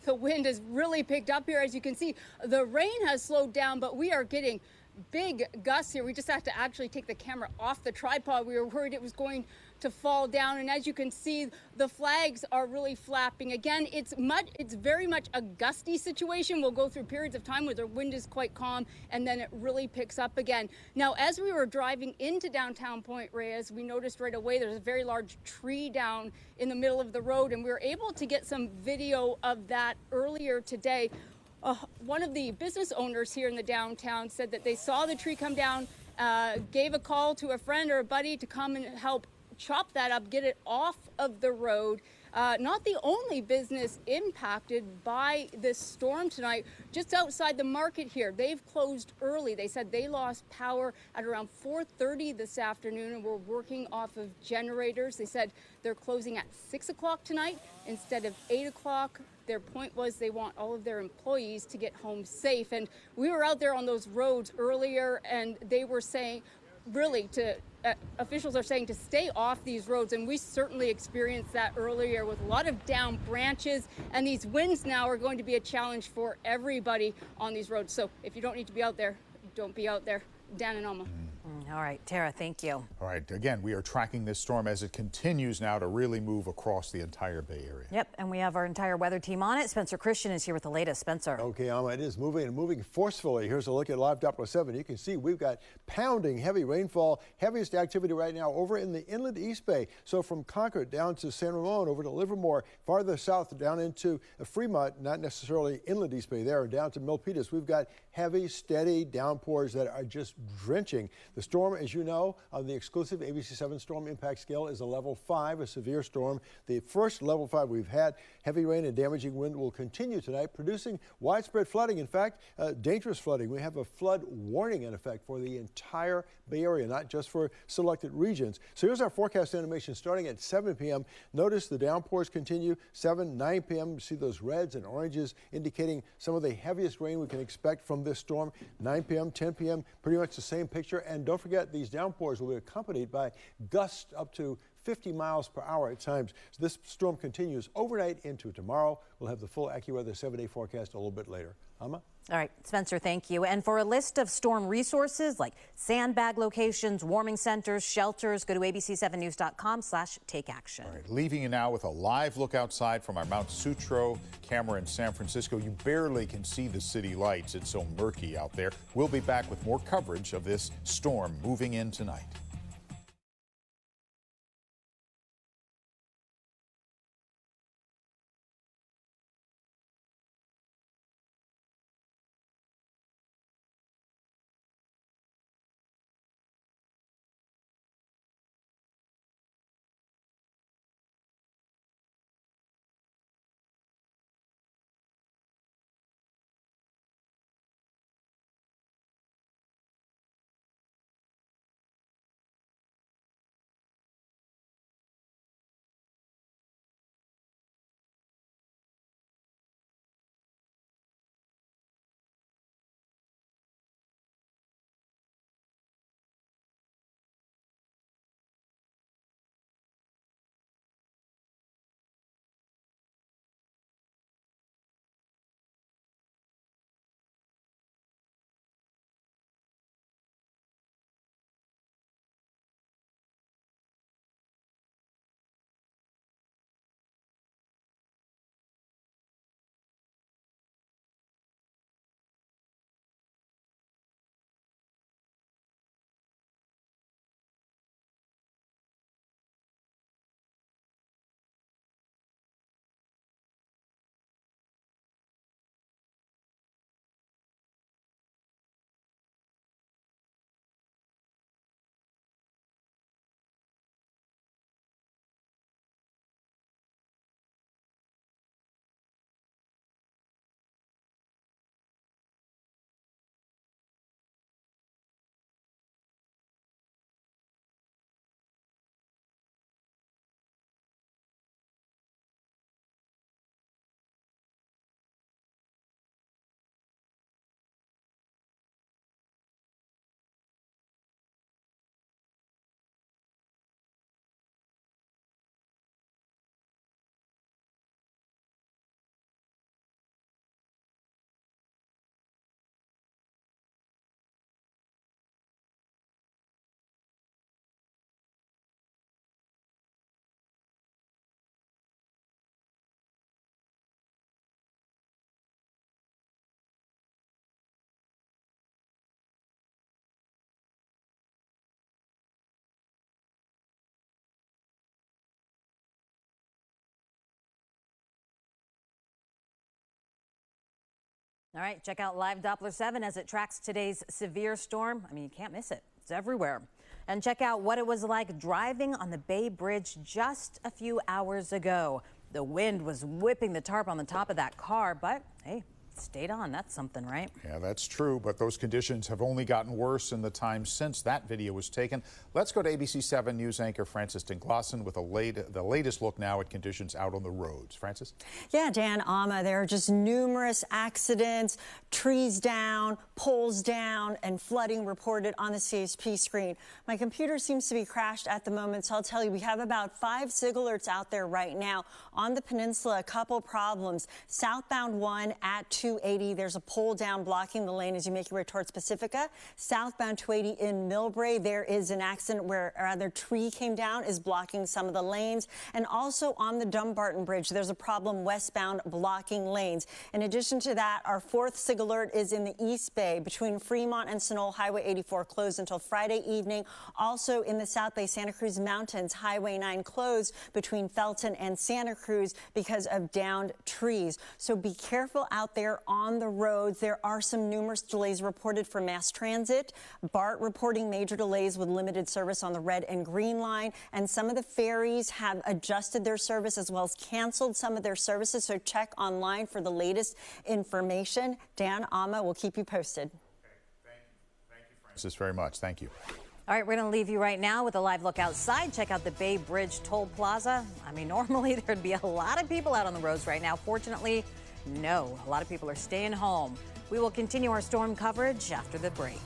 the wind has really picked up here. As you can see, the rain has slowed down, but we are getting big gusts here. We just have to actually take the camera off the tripod. We were worried it was going to fall down, and as you can see, the flags are really flapping. Again, it's very much a gusty situation. We'll go through periods of time where the wind is quite calm, and then it really picks up again. Now, as we were driving into downtown Point Reyes, we noticed right away there's a very large tree down in the middle of the road, and we were able to get some video of that earlier today. One of the business owners here in the downtown said that they saw the tree come down, gave a call to a friend or a buddy to come and help chop that up, get it off of the road. Not the only business impacted by this storm tonight. Just outside the market here, they've closed early. They said they lost power at around 4:30 this afternoon and were working off of generators. They said they're closing at 6 o'clock tonight instead of 8 o'clock. Their point was they want all of their employees to get home safe. And we were out there on those roads earlier, and they were saying, really, officials are saying to stay off these roads, and we certainly experienced that earlier with a lot of down branches, and these winds now are going to be a challenge for everybody on these roads. So if you don't need to be out there, don't be out there. Dan and Alma. All right, Tara, thank you. All right, again, we are tracking this storm as it continues now to really move across the entire Bay Area. Yep, and we have our entire weather team on it. Spencer Christian is here with the latest. Spencer. Okay, Alma, it is moving and moving forcefully. Here's a look at live Doppler 7. You can see we've got pounding heavy rainfall, heaviest activity right now over in the inland East Bay. So from Concord down to San Ramon, over to Livermore, farther south down into Fremont, not necessarily inland East Bay there, down to Milpitas. We've got heavy, steady downpours that are just drenching. The storm, as you know, on the exclusive ABC7 Storm Impact Scale is a level 5, a severe storm. The first level 5 we've had. Heavy rain and damaging wind will continue tonight, producing widespread flooding. In fact, dangerous flooding. We have a flood warning in effect for the entire Bay Area, not just for selected regions. So here's our forecast animation starting at 7 p.m. Notice the downpours continue. 7, 9 p.m. You see those reds and oranges indicating some of the heaviest rain we can expect from this storm. 9 p.m., 10 p.m., pretty much the same picture. And don't forget, these downpours will be accompanied by gusts up to 50 miles per hour at times. So this storm continues overnight into tomorrow. We'll have the full AccuWeather 7-day forecast a little bit later. Amma? All right, Spencer, thank you. And for a list of storm resources like sandbag locations, warming centers, shelters, go to abc7news.com/takeaction. All right, leaving you now with a live look outside from our Mount Sutro camera in San Francisco. You barely can see the city lights. It's so murky out there. We'll be back with more coverage of this storm moving in tonight. All right, check out Live Doppler 7 as it tracks today's severe storm. I mean, you can't miss it. It's everywhere. And check out what it was like driving on the Bay Bridge just a few hours ago. The wind was whipping the tarp on the top of that car, but hey, it stayed on. That's something, right? Yeah, that's true, but those conditions have only gotten worse in the time since that video was taken. Let's go to ABC7 News anchor Francis Dinglosson with the latest look now at conditions out on the roads. Francis? Yeah, Dan, Amma, there are just numerous accidents, trees down, poles down, and flooding reported on the CHP screen. My computer seems to be crashed at the moment, so I'll tell you, we have about 5 SIG alerts out there right now. On the peninsula, a couple problems. Southbound 1 at 280, there's a pole down blocking the lane as you make your way towards Pacifica. Southbound 280 in Millbrae, there is an accident where a rather tree came down, is blocking some of the lanes. And also on the Dumbarton Bridge, there's a problem westbound blocking lanes. In addition to that, our 4th SIG alert is in the East Bay between Fremont and Sunol. Highway 84 closed until Friday evening. Also in the South Bay Santa Cruz Mountains, Highway 9 closed between Felton and Santa Cruz because of downed trees. So be careful out there on the roads. There are some numerous delays reported for mass transit. BART reporting major delays with limited service on the red and green line. And some of the ferries have adjusted their service as well as canceled some of their services. So check online for the latest information. Dan, Amma, we'll keep you posted. Okay, thank you, Francis, very much. Thank you. All right, we're going to leave you right now with a live look outside. Check out the Bay Bridge Toll Plaza. I mean, normally there'd be a lot of people out on the roads right now. Fortunately, no. A lot of people are staying home. We will continue our storm coverage after the break.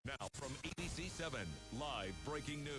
Now from ABC7 Live Breaking News.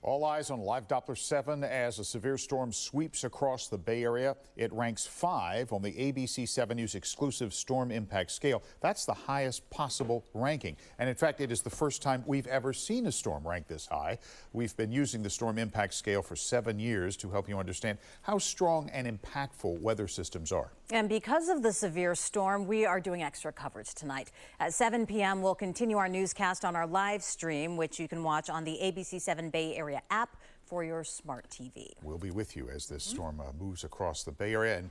All eyes on Live Doppler 7 as a severe storm sweeps across the Bay Area. It ranks 5 on the ABC7 News exclusive storm impact scale. That's the highest possible ranking. And in fact, it is the first time we've ever seen a storm rank this high. We've been using the storm impact scale for 7 years to help you understand how strong and impactful weather systems are. And because of the severe storm, we are doing extra coverage tonight. At 7 p.m., we'll continue our newscast on our live stream, which you can watch on the ABC7 Bay Area app for your smart TV. We'll be with you as this storm moves across the Bay Area. And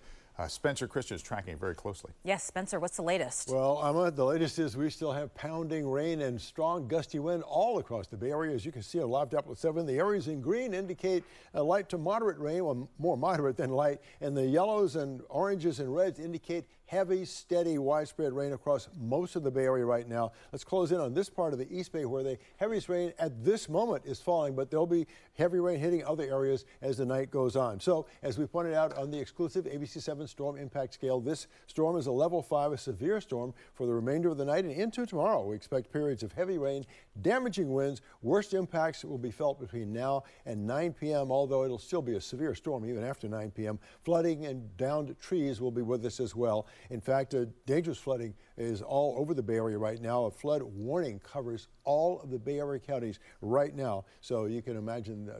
Spencer Christian is tracking it very closely. Yes, Spencer, what's the latest? Well, Emma, the latest is we still have pounding rain and strong gusty wind all across the Bay Area. As you can see on Live Doppler 7, the areas in green indicate a light to moderate rain, well, more moderate than light, and the yellows and oranges and reds indicate heavy, steady, widespread rain across most of the Bay Area right now. Let's close in on this part of the East Bay where the heaviest rain at this moment is falling, but there'll be heavy rain hitting other areas as the night goes on. So, as we pointed out on the exclusive ABC7 storm impact scale, this storm is a level 5, a severe storm for the remainder of the night and into tomorrow. We expect periods of heavy rain, damaging winds. Worst impacts will be felt between now and 9 p.m., although it'll still be a severe storm even after 9 p.m. Flooding and downed trees will be with us as well. In fact, dangerous flooding is all over the Bay Area right now. A flood warning covers all of the Bay Area counties right now. So you can imagine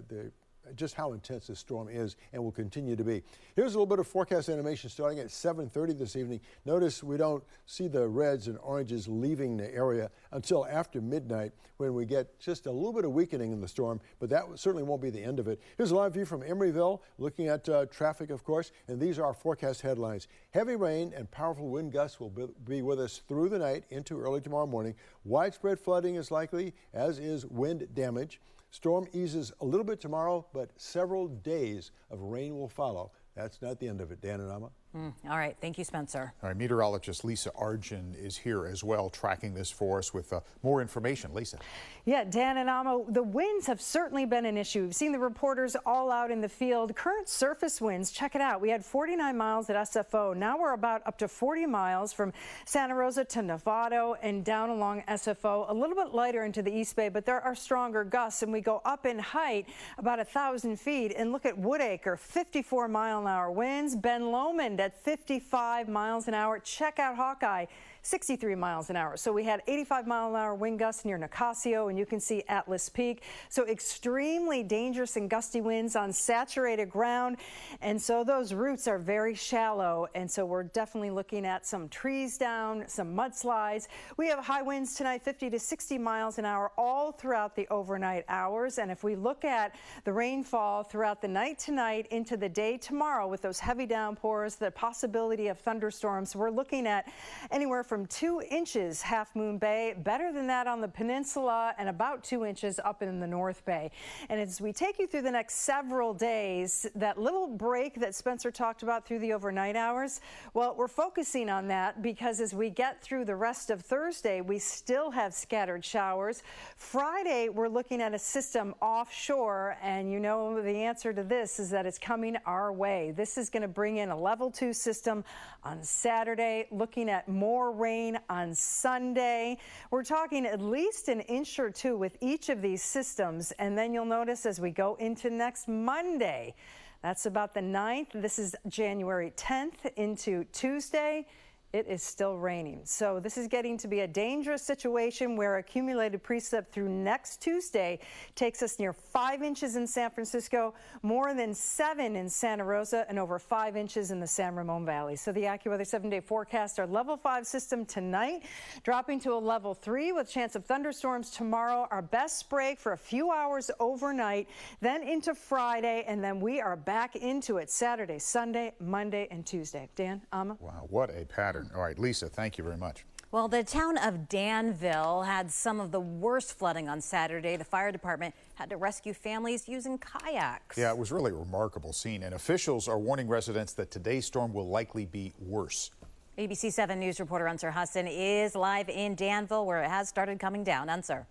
just how intense this storm is and will continue to be. Here's a little bit of forecast animation starting at 7:30 this evening. Notice we don't see the reds and oranges leaving the area until after midnight when we get just a little bit of weakening in the storm, but that certainly won't be the end of it. Here's a live view from Emeryville, looking at traffic, of course, and these are our forecast headlines. Heavy rain and powerful wind gusts will be with us through the night into early tomorrow morning. Widespread flooding is likely, as is wind damage. Storm eases a little bit tomorrow, but several days of rain will follow. That's not the end of it. Dan and Amma. All right. Thank you, Spencer. All right. Meteorologist Lisa Arjun is here as well, tracking this for us with more information. Lisa. Yeah, Dan and Amma, the winds have certainly been an issue. We've seen the reporters all out in the field. Current surface winds, check it out. We had 49 miles at SFO. Now we're about up to 40 miles from Santa Rosa to Novato and down along SFO. A little bit lighter into the East Bay, but there are stronger gusts, and we go up in height about 1,000 feet. And look at Woodacre, 54-mile-an-hour winds. Ben Lomond at 55 miles an hour. Check out Hawkeye, 63 miles an hour. So we had 85-mile-an-hour wind gusts near Nicasio, and you can see Atlas Peak. So extremely dangerous and gusty winds on saturated ground. And so those routes are very shallow. And so we're definitely looking at some trees down, some mudslides. We have high winds tonight, 50 to 60 miles an hour all throughout the overnight hours. And if we look at the rainfall throughout the night tonight into the day tomorrow with those heavy downpours, the possibility of thunderstorms, we're looking at anywhere from 2 inches Half Moon Bay, better than that on the peninsula, and about 2 inches up in the North Bay. And as we take you through the next several days, that little break that Spencer talked about through the overnight hours, well, we're focusing on that because as we get through the rest of Thursday, we still have scattered showers. Friday, we're looking at a system offshore, and you know the answer to this is that it's coming our way. This is going to bring in a level 2 system on Saturday, looking at more rain on Sunday. We're talking at least an inch or 2 with each of these systems, and then you'll notice as we go into next Monday, that's about the 9th. This is January 10th into Tuesday. It is still raining. So this is getting to be a dangerous situation where accumulated precip through next Tuesday takes us near 5 inches in San Francisco, more than 7 in Santa Rosa, and over 5 inches in the San Ramon Valley. So the AccuWeather 7-day forecast, our level 5 system tonight, dropping to a level 3 with chance of thunderstorms tomorrow. Our best break for a few hours overnight, then into Friday, and then we are back into it Saturday, Sunday, Monday, and Tuesday. Dan, Amma? Wow, what a pattern. All right, Lisa, thank you very much. Well, the town of Danville had some of the worst flooding on Saturday. The fire department had to rescue families using kayaks. Yeah, it was really a remarkable scene, and officials are warning residents that today's storm will likely be worse. ABC7 News reporter Unsur Hassan is live in Danville, where it has started coming down. Unsur.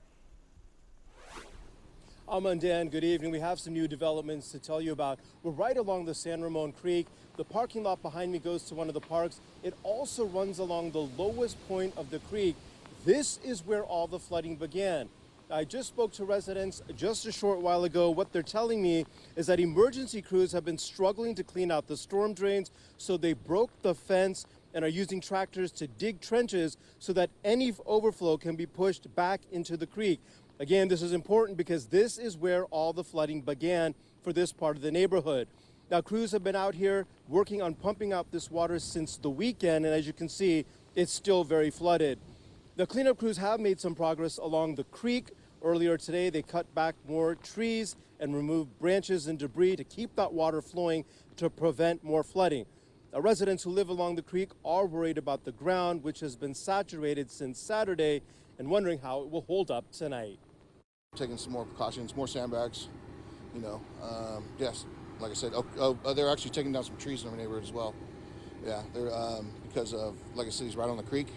Amma and Dan, good evening. We have some new developments to tell you about. We're right along the San Ramon Creek. The parking lot behind me goes to one of the parks. It also runs along the lowest point of the creek. this is where all the flooding began. I just spoke to residents just a short while ago. What they're telling me is that emergency crews have been struggling to clean out the storm drains, so they broke the fence and are using tractors to dig trenches so that any overflow can be pushed back into the creek. Again, this is important because this is where all the flooding began for this part of the neighborhood. Now, crews have been out here working on pumping out this water since the weekend, and as you can see, it's still very flooded. The cleanup crews have made some progress along the creek. Earlier today, they cut back more trees and removed branches and debris to keep that water flowing to prevent more flooding. Now, residents who live along the creek are worried about the ground, which has been saturated since Saturday, and wondering how it will hold up tonight. Taking some more precautions, more sandbags, yes, like I said, they're actually taking down some trees in our neighborhood as well. Yeah, they're because of, like I said, he's right on the creek,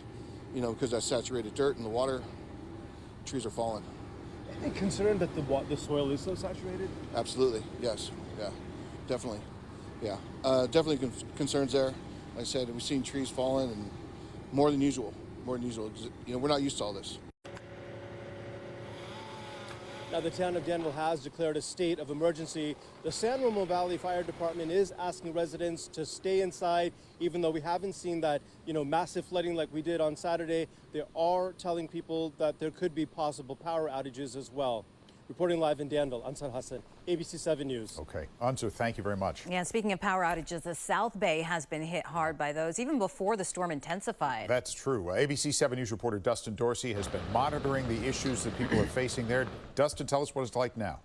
because that saturated dirt and the water, trees are falling. Are you concerned that the soil is so saturated? Absolutely, yes, yeah, definitely, yeah. Definitely concerns there. Like I said, we've seen trees falling and more than usual. We're not used to all this. Now, the town of Danville has declared a state of emergency. The San Ramon Valley Fire Department is asking residents to stay inside, even though we haven't seen that, massive flooding like we did on Saturday. They are telling people that there could be possible power outages as well. Reporting live in Danville, Ansar Hassan, ABC7 News. Okay, Ansar, thank you very much. Yeah, speaking of power outages, the South Bay has been hit hard by those, even before the storm intensified. That's true. ABC7 News reporter Dustin Dorsey has been monitoring the issues that people are facing there. Dustin, tell us what it's like now.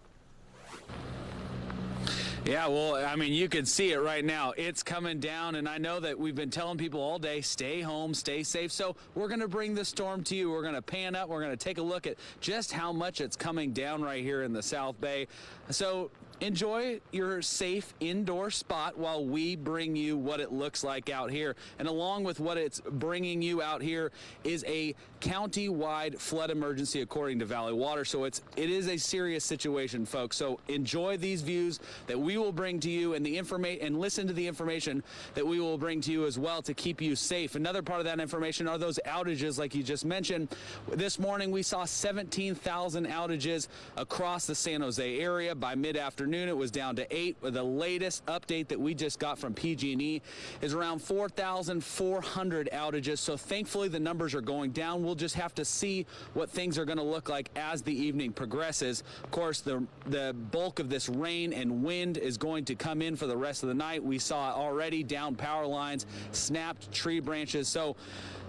Yeah, well, I mean, you can see it right now. It's coming down, and I know that we've been telling people all day, stay home, stay safe. So we're going to bring the storm to you. We're going to pan up. We're going to take a look at just how much it's coming down right here in the South Bay. So enjoy your safe indoor spot while we bring you what it looks like out here. And along with what it's bringing you out here is a county-wide flood emergency according to Valley Water. So it is a serious situation, folks. So enjoy these views that we will bring to you and listen to the information that we will bring to you as well to keep you safe. Another part of that information are those outages like you just mentioned. This morning we saw 17,000 outages across the San Jose area. By mid-afternoon it was down to 8. The latest update that we just got from PG&E is around 4,400 outages. So thankfully the numbers are going down. We'll just have to see what things are going to look like as the evening progresses. Of course, the bulk of this rain and wind is going to come in for the rest of the night. We saw already down power lines, snapped tree branches. So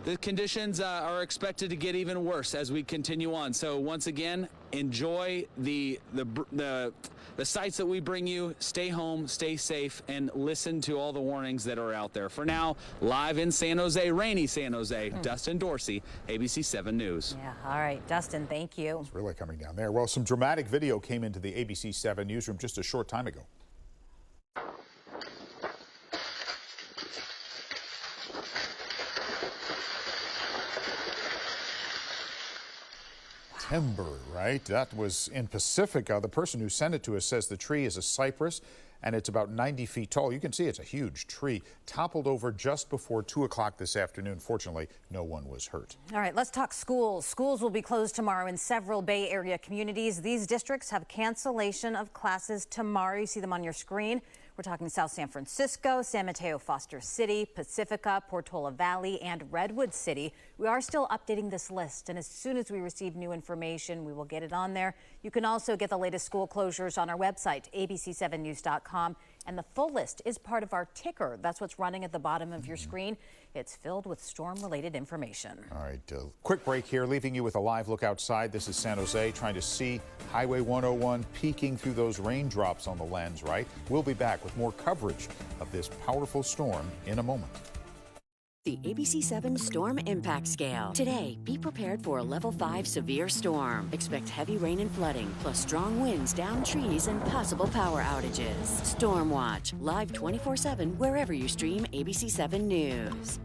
the conditions are expected to get even worse as we continue on. So once again, enjoy the sites that we bring you. Stay home, stay safe, and listen to all the warnings that are out there. For now, live in San Jose, rainy San Jose, Dustin Dorsey, ABC7 News. Yeah, all right, Dustin, thank you. It's really coming down there. Well, some dramatic video came into the ABC7 newsroom just a short time ago. Timber, right? That was in Pacifica. The person who sent it to us says the tree is a cypress and it's about 90 feet tall. You can see it's a huge tree. Toppled over just before 2 o'clock this afternoon. Fortunately, no one was hurt. All right, let's talk schools. Schools will be closed tomorrow in several Bay Area communities. These districts have cancellation of classes tomorrow. You see them on your screen. We're talking South San Francisco, San Mateo, Foster City, Pacifica, Portola Valley, and Redwood City. We are still updating this list, and as soon as we receive new information, we will get it on there. You can also get the latest school closures on our website, abc7news.com, and the full list is part of our ticker. That's what's running at the bottom of your screen. It's filled with storm-related information. All right, quick break here, leaving you with a live look outside. This is San Jose, trying to see Highway 101 peeking through those raindrops on the lens, right? We'll be back with more coverage of this powerful storm in a moment. The ABC7 Storm Impact Scale. Today, be prepared for a Level 5 severe storm. Expect heavy rain and flooding, plus strong winds down trees and possible power outages. Storm Watch, live 24/7 wherever you stream ABC7 News.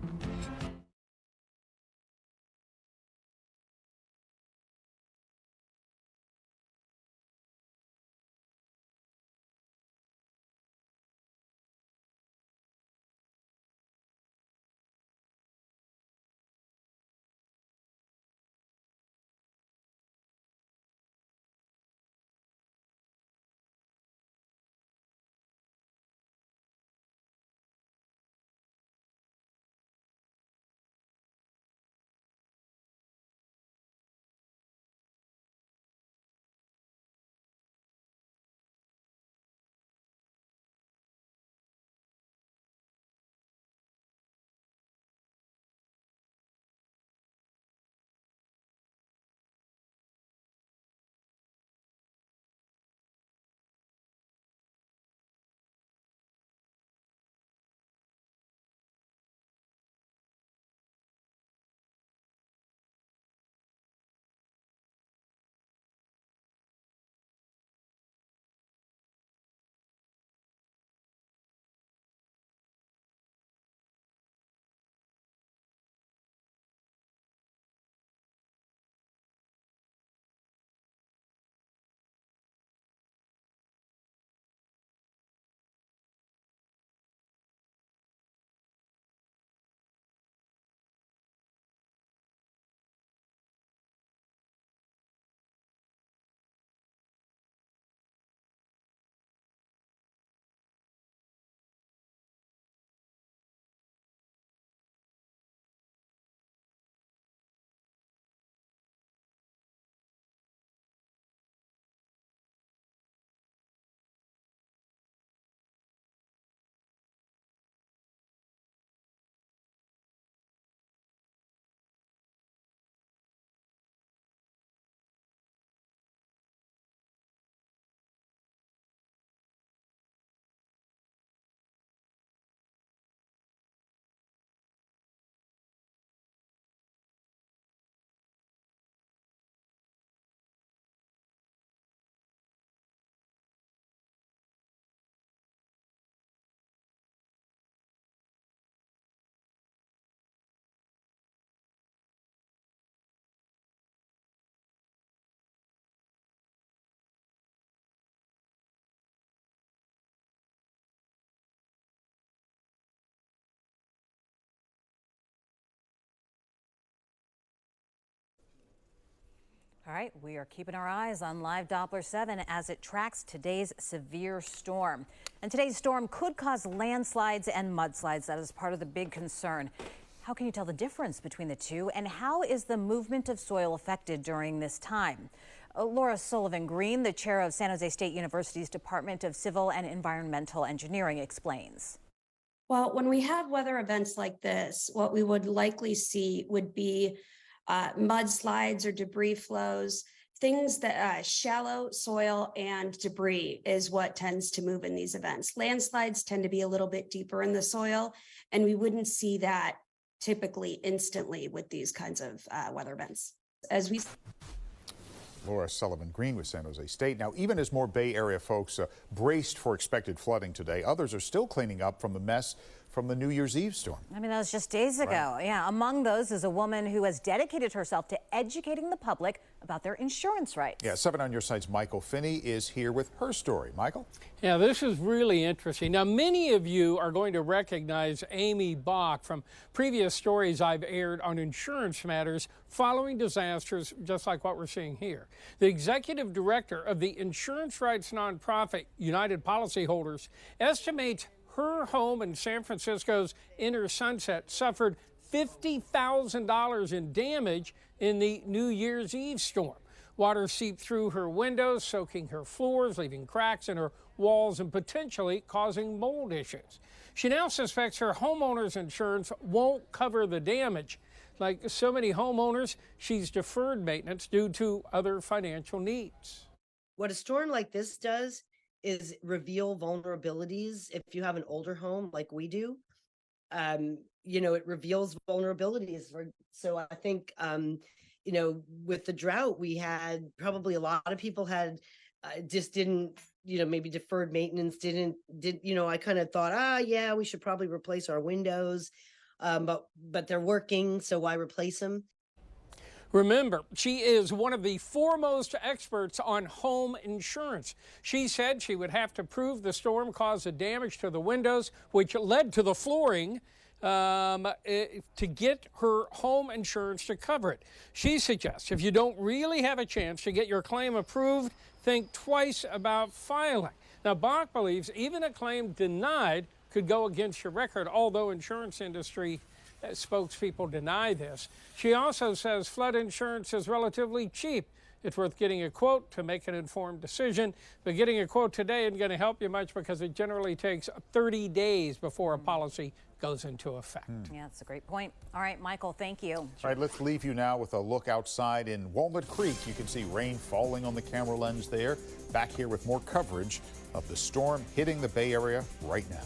All right, we are keeping our eyes on Live Doppler 7 as it tracks today's severe storm. And today's storm could cause landslides and mudslides. That is part of the big concern. How can you tell the difference between the two, and how is the movement of soil affected during this time? Laura Sullivan-Green, the chair of San Jose State University's Department of Civil and Environmental Engineering, explains. Well, when we have weather events like this, what we would likely see would be mudslides or debris flows, things that shallow soil and debris is what tends to move in these events. Landslides tend to be a little bit deeper in the soil, and we wouldn't see that typically instantly with these kinds of weather events. As we Laura Sullivan-Green with San Jose State. Now, even as more Bay Area folks braced for expected flooding today, others are still cleaning up from the mess from the New Year's Eve storm. I mean, that was just days ago. Right. Yeah, among those is a woman who has dedicated herself to educating the public about their insurance rights. Yeah, 7 on Your Side's Michael Finney is here with her story. Michael? Yeah, this is really interesting. Now, many of you are going to recognize Amy Bach from previous stories I've aired on insurance matters following disasters just like what we're seeing here. The executive director of the insurance rights nonprofit United Policyholders estimates her home in San Francisco's Inner Sunset suffered $50,000 in damage in the New Year's Eve storm. Water seeped through her windows, soaking her floors, leaving cracks in her walls, and potentially causing mold issues. She now suspects her homeowner's insurance won't cover the damage. Like so many homeowners, she's deferred maintenance due to other financial needs. What a storm like this does is reveal vulnerabilities. If you have an older home like we do, you know, it reveals vulnerabilities. So I think, you know, with the drought, we had probably a lot of people had just didn't, you know, maybe deferred maintenance, didn't, you know, I kind of thought, yeah, we should probably replace our windows, but they're working, so why replace them? Remember, she is one of the foremost experts on home insurance. She said she would have to prove the storm caused the damage to the windows, which led to the flooring, to get her home insurance to cover it. She suggests if you don't really have a chance to get your claim approved, think twice about filing. Now, Bach believes even a claim denied could go against your record, although insurance industry spokespeople deny this. She also says flood insurance is relatively cheap. It's worth getting a quote to make an informed decision, but getting a quote today isn't going to help you much because it generally takes 30 days before a policy goes into effect. Yeah, that's a great point. All right, Michael, thank you. All right, let's leave you now with a look outside in Walnut Creek. You can see rain falling on the camera lens there. Back here with more coverage of the storm hitting the Bay Area right now.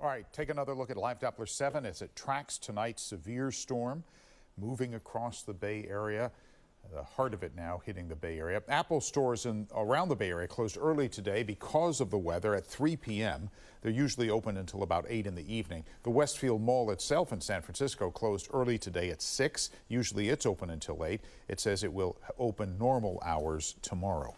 All right, take another look at Live Doppler 7 as it tracks tonight's severe storm moving across the Bay Area. The heart of it now hitting the Bay Area. Apple stores around the Bay Area closed early today because of the weather at 3 p.m. They're usually open until about 8 in the evening. The Westfield Mall itself in San Francisco closed early today at 6. Usually it's open until 8. It says it will open normal hours tomorrow.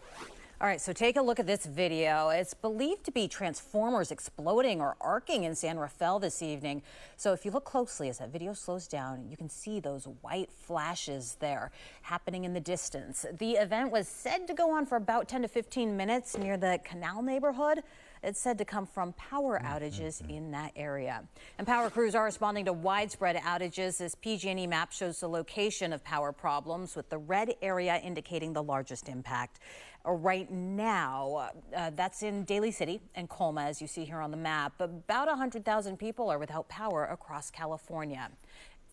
All right, so take a look at this video. It's believed to be transformers exploding or arcing in San Rafael this evening. So if you look closely as that video slows down, you can see those white flashes there happening in the distance. The event was said to go on for about 10 to 15 minutes near the Canal neighborhood. It's said to come from power outages in that area. And power crews are responding to widespread outages. This PG&E map shows the location of power problems with the red area indicating the largest impact. Right now, that's in Daly City and Colma, as you see here on the map. About 100,000 people are without power across California.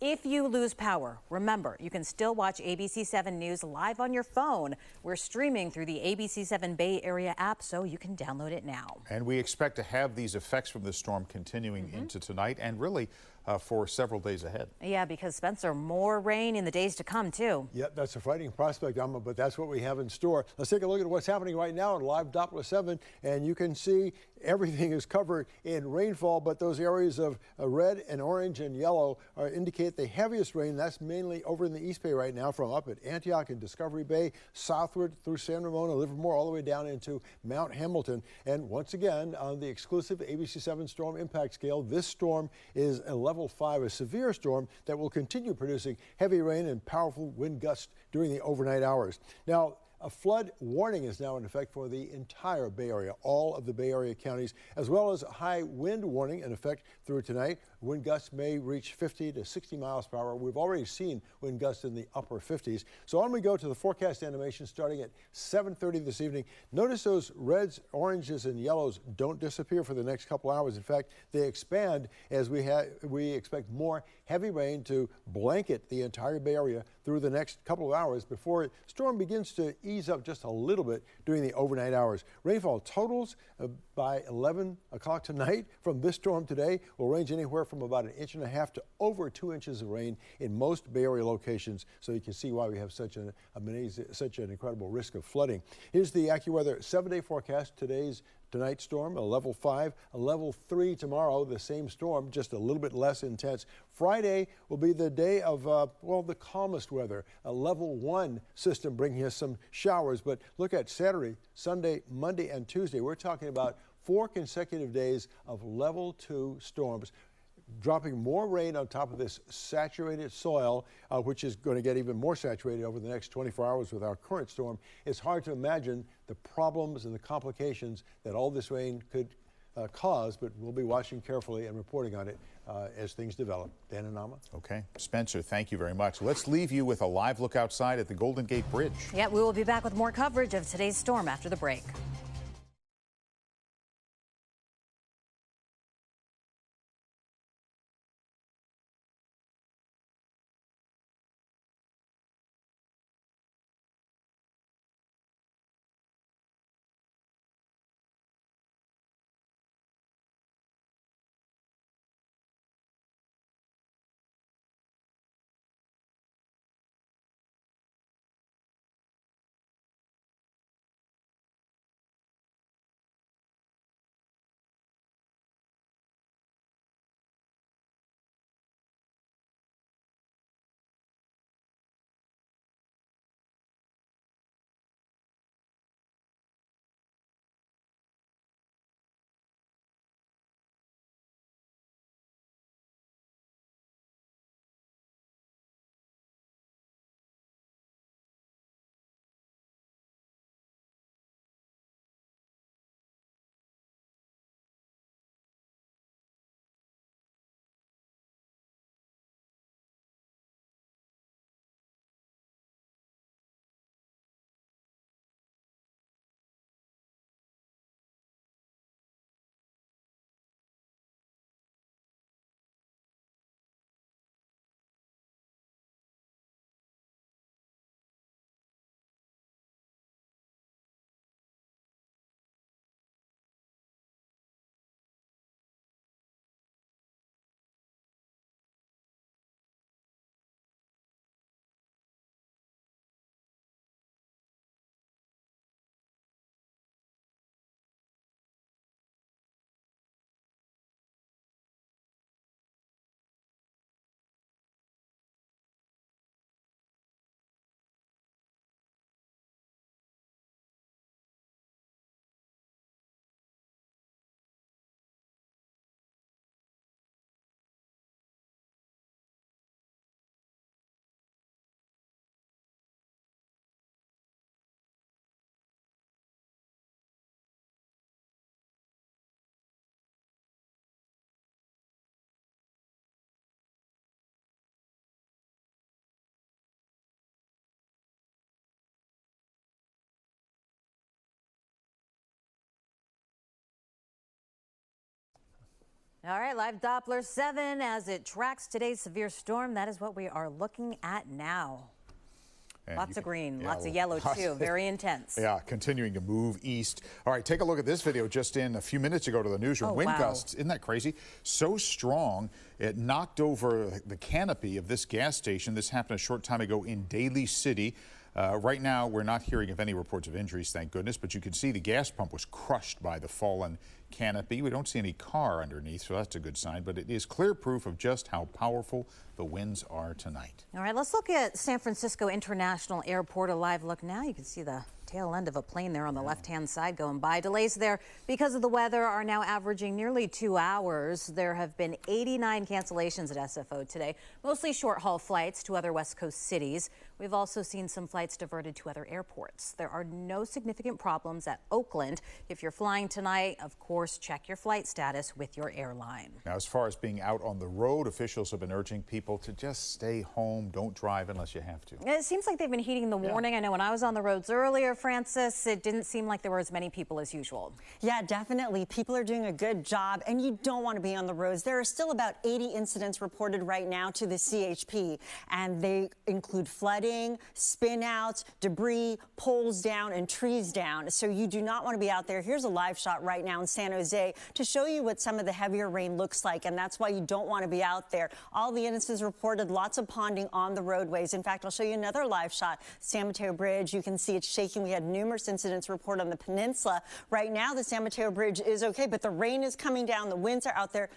If you lose power, remember, you can still watch ABC7 News live on your phone. We're streaming through the ABC7 Bay Area app, so you can download it now. And we expect to have these effects from the storm continuing into tonight and really for several days ahead. Yeah, because, Spencer, more rain in the days to come, too. Yep, that's a frightening prospect, Alma, but that's what we have in store. Let's take a look at what's happening right now on Live Doppler 7, and you can see everything is covered in rainfall, but those areas of red and orange and yellow indicate the heaviest rain. That's mainly over in the East Bay right now, from up at Antioch and Discovery Bay, southward through San Ramon and Livermore, all the way down into Mount Hamilton. And once again, on the exclusive ABC7 storm impact scale, this storm is a level 5, a severe storm that will continue producing heavy rain and powerful wind gusts during the overnight hours. Now, a flood warning is now in effect for the entire Bay Area, all of the Bay Area counties, as well as a high wind warning in effect through tonight. Wind gusts may reach 50 to 60 miles per hour. We've already seen wind gusts in the upper 50s. So on we go to the forecast animation starting at 7:30 this evening. Notice those reds, oranges, and yellows don't disappear for the next couple hours. In fact, they expand as we expect more heavy rain to blanket the entire Bay Area through the next couple of hours before the storm begins to ease up just a little bit during the overnight hours. Rainfall totals by 11 o'clock tonight from this storm today will range anywhere from about 1.5 inches to over 2 inches of rain in most Bay Area locations. So you can see why we have such an incredible risk of flooding. Here's the AccuWeather 7-day forecast. Tonight's storm, a level 5, a level 3 tomorrow, the same storm, just a little bit less intense. Friday will be the day of, the calmest weather, a level 1 system bringing us some showers. But look at Saturday, Sunday, Monday, and Tuesday. We're talking about 4 consecutive days of level 2 storms, dropping more rain on top of this saturated soil, which is going to get even more saturated over the next 24 hours with our current storm. It's hard to imagine the problems and the complications that all this rain could cause, but we'll be watching carefully and reporting on it as things develop. Dan and Alma. Okay. Spencer, thank you very much. Let's leave you with a live look outside at the Golden Gate Bridge. Yeah, we will be back with more coverage of today's storm after the break. All right, live Doppler 7 as it tracks today's severe storm. That is what we are looking at now. And lots of green, yeah, lots of yellow too, very intense. Yeah, continuing to move east. All right, take a look at this video just in a few minutes ago to the newsroom. Oh, Wind wow. gusts, isn't that crazy? So strong, it knocked over the canopy of this gas station. This happened a short time ago in Daly City. Right now, we're not hearing of any reports of injuries, thank goodness, but you can see the gas pump was crushed by the fallen canopy. We don't see any car underneath, so that's a good sign, but it is clear proof of just how powerful the winds are tonight. All right, let's look at San Francisco International Airport. A live look now. You can see the tail end of a plane there on the left-hand side going by. Delays there because of the weather are now averaging nearly 2 hours. There have been 89 cancellations at SFO today, mostly short-haul flights to other West Coast cities. We've also seen some flights diverted to other airports. There are no significant problems at Oakland. If you're flying tonight, of course, check your flight status with your airline. Now, as far as being out on the road, officials have been urging people to just stay home. Don't drive unless you have to. It seems like they've been heeding the warning. I know when I was on the roads earlier, Francis, it didn't seem like there were as many people as usual. Yeah, definitely. People are doing a good job, and you don't want to be on the roads. There are still about 80 incidents reported right now to the CHP, and they include flooding, spin-outs, debris, poles down, and trees down. So you do not want to be out there. Here's a live shot right now in San Jose to show you what some of the heavier rain looks like, and that's why you don't want to be out there. All the incidents reported, lots of ponding on the roadways. In fact, I'll show you another live shot. San Mateo Bridge, you can see it's shaking. We had numerous incidents reported on the peninsula. Right now, the San Mateo Bridge is okay, but the rain is coming down. The winds are out there.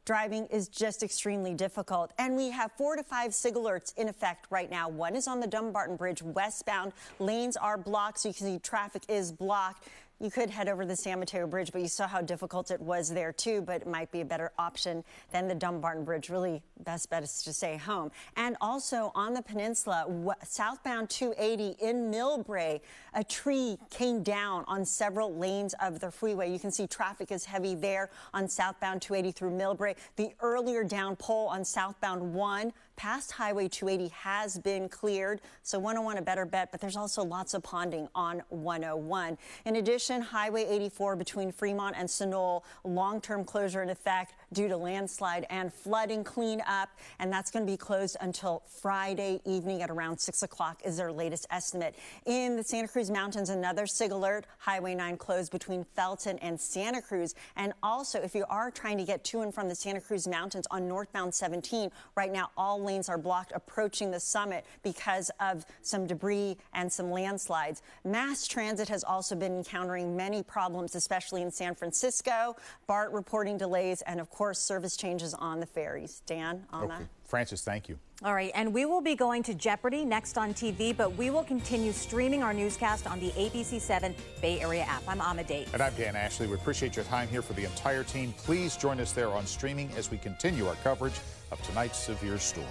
Driving is just extremely difficult. And we have 4 to 5 SIG alerts in effect right now. One is on the Dumbarton Bridge westbound. Lanes are blocked, so you can see traffic is blocked. You could head over the San Mateo Bridge, but you saw how difficult it was there too, but it might be a better option than the Dumbarton Bridge. Really, best bet is to stay home. And also on the peninsula, southbound 280 in Millbrae, a tree came down on several lanes of the freeway. You can see traffic is heavy there on southbound 280 through Millbrae. The earlier down pole on southbound 1 past Highway 280 has been cleared, so 101 a better bet, but there's also lots of ponding on 101. In addition, Highway 84 between Fremont and Sunol, long-term closure in effect due to landslide and flooding cleanup, and that's going to be closed until Friday evening at around 6 o'clock is their latest estimate. In the Santa Cruz Mountains, another SIG alert, Highway 9 closed between Felton and Santa Cruz. And also, if you are trying to get to and from the Santa Cruz Mountains on northbound 17, right now all lanes are blocked approaching the summit because of some debris and some landslides. Mass transit has also been encountering many problems, especially in San Francisco. BART reporting delays and, of course, service changes on the ferries. Dan, on that? Francis, thank you. All right, and we will be going to Jeopardy next on TV, but we will continue streaming our newscast on the ABC7 Bay Area app. I'm Amade. And I'm Dan Ashley. We appreciate your time here for the entire team. Please join us there on streaming as we continue our coverage of tonight's severe storm.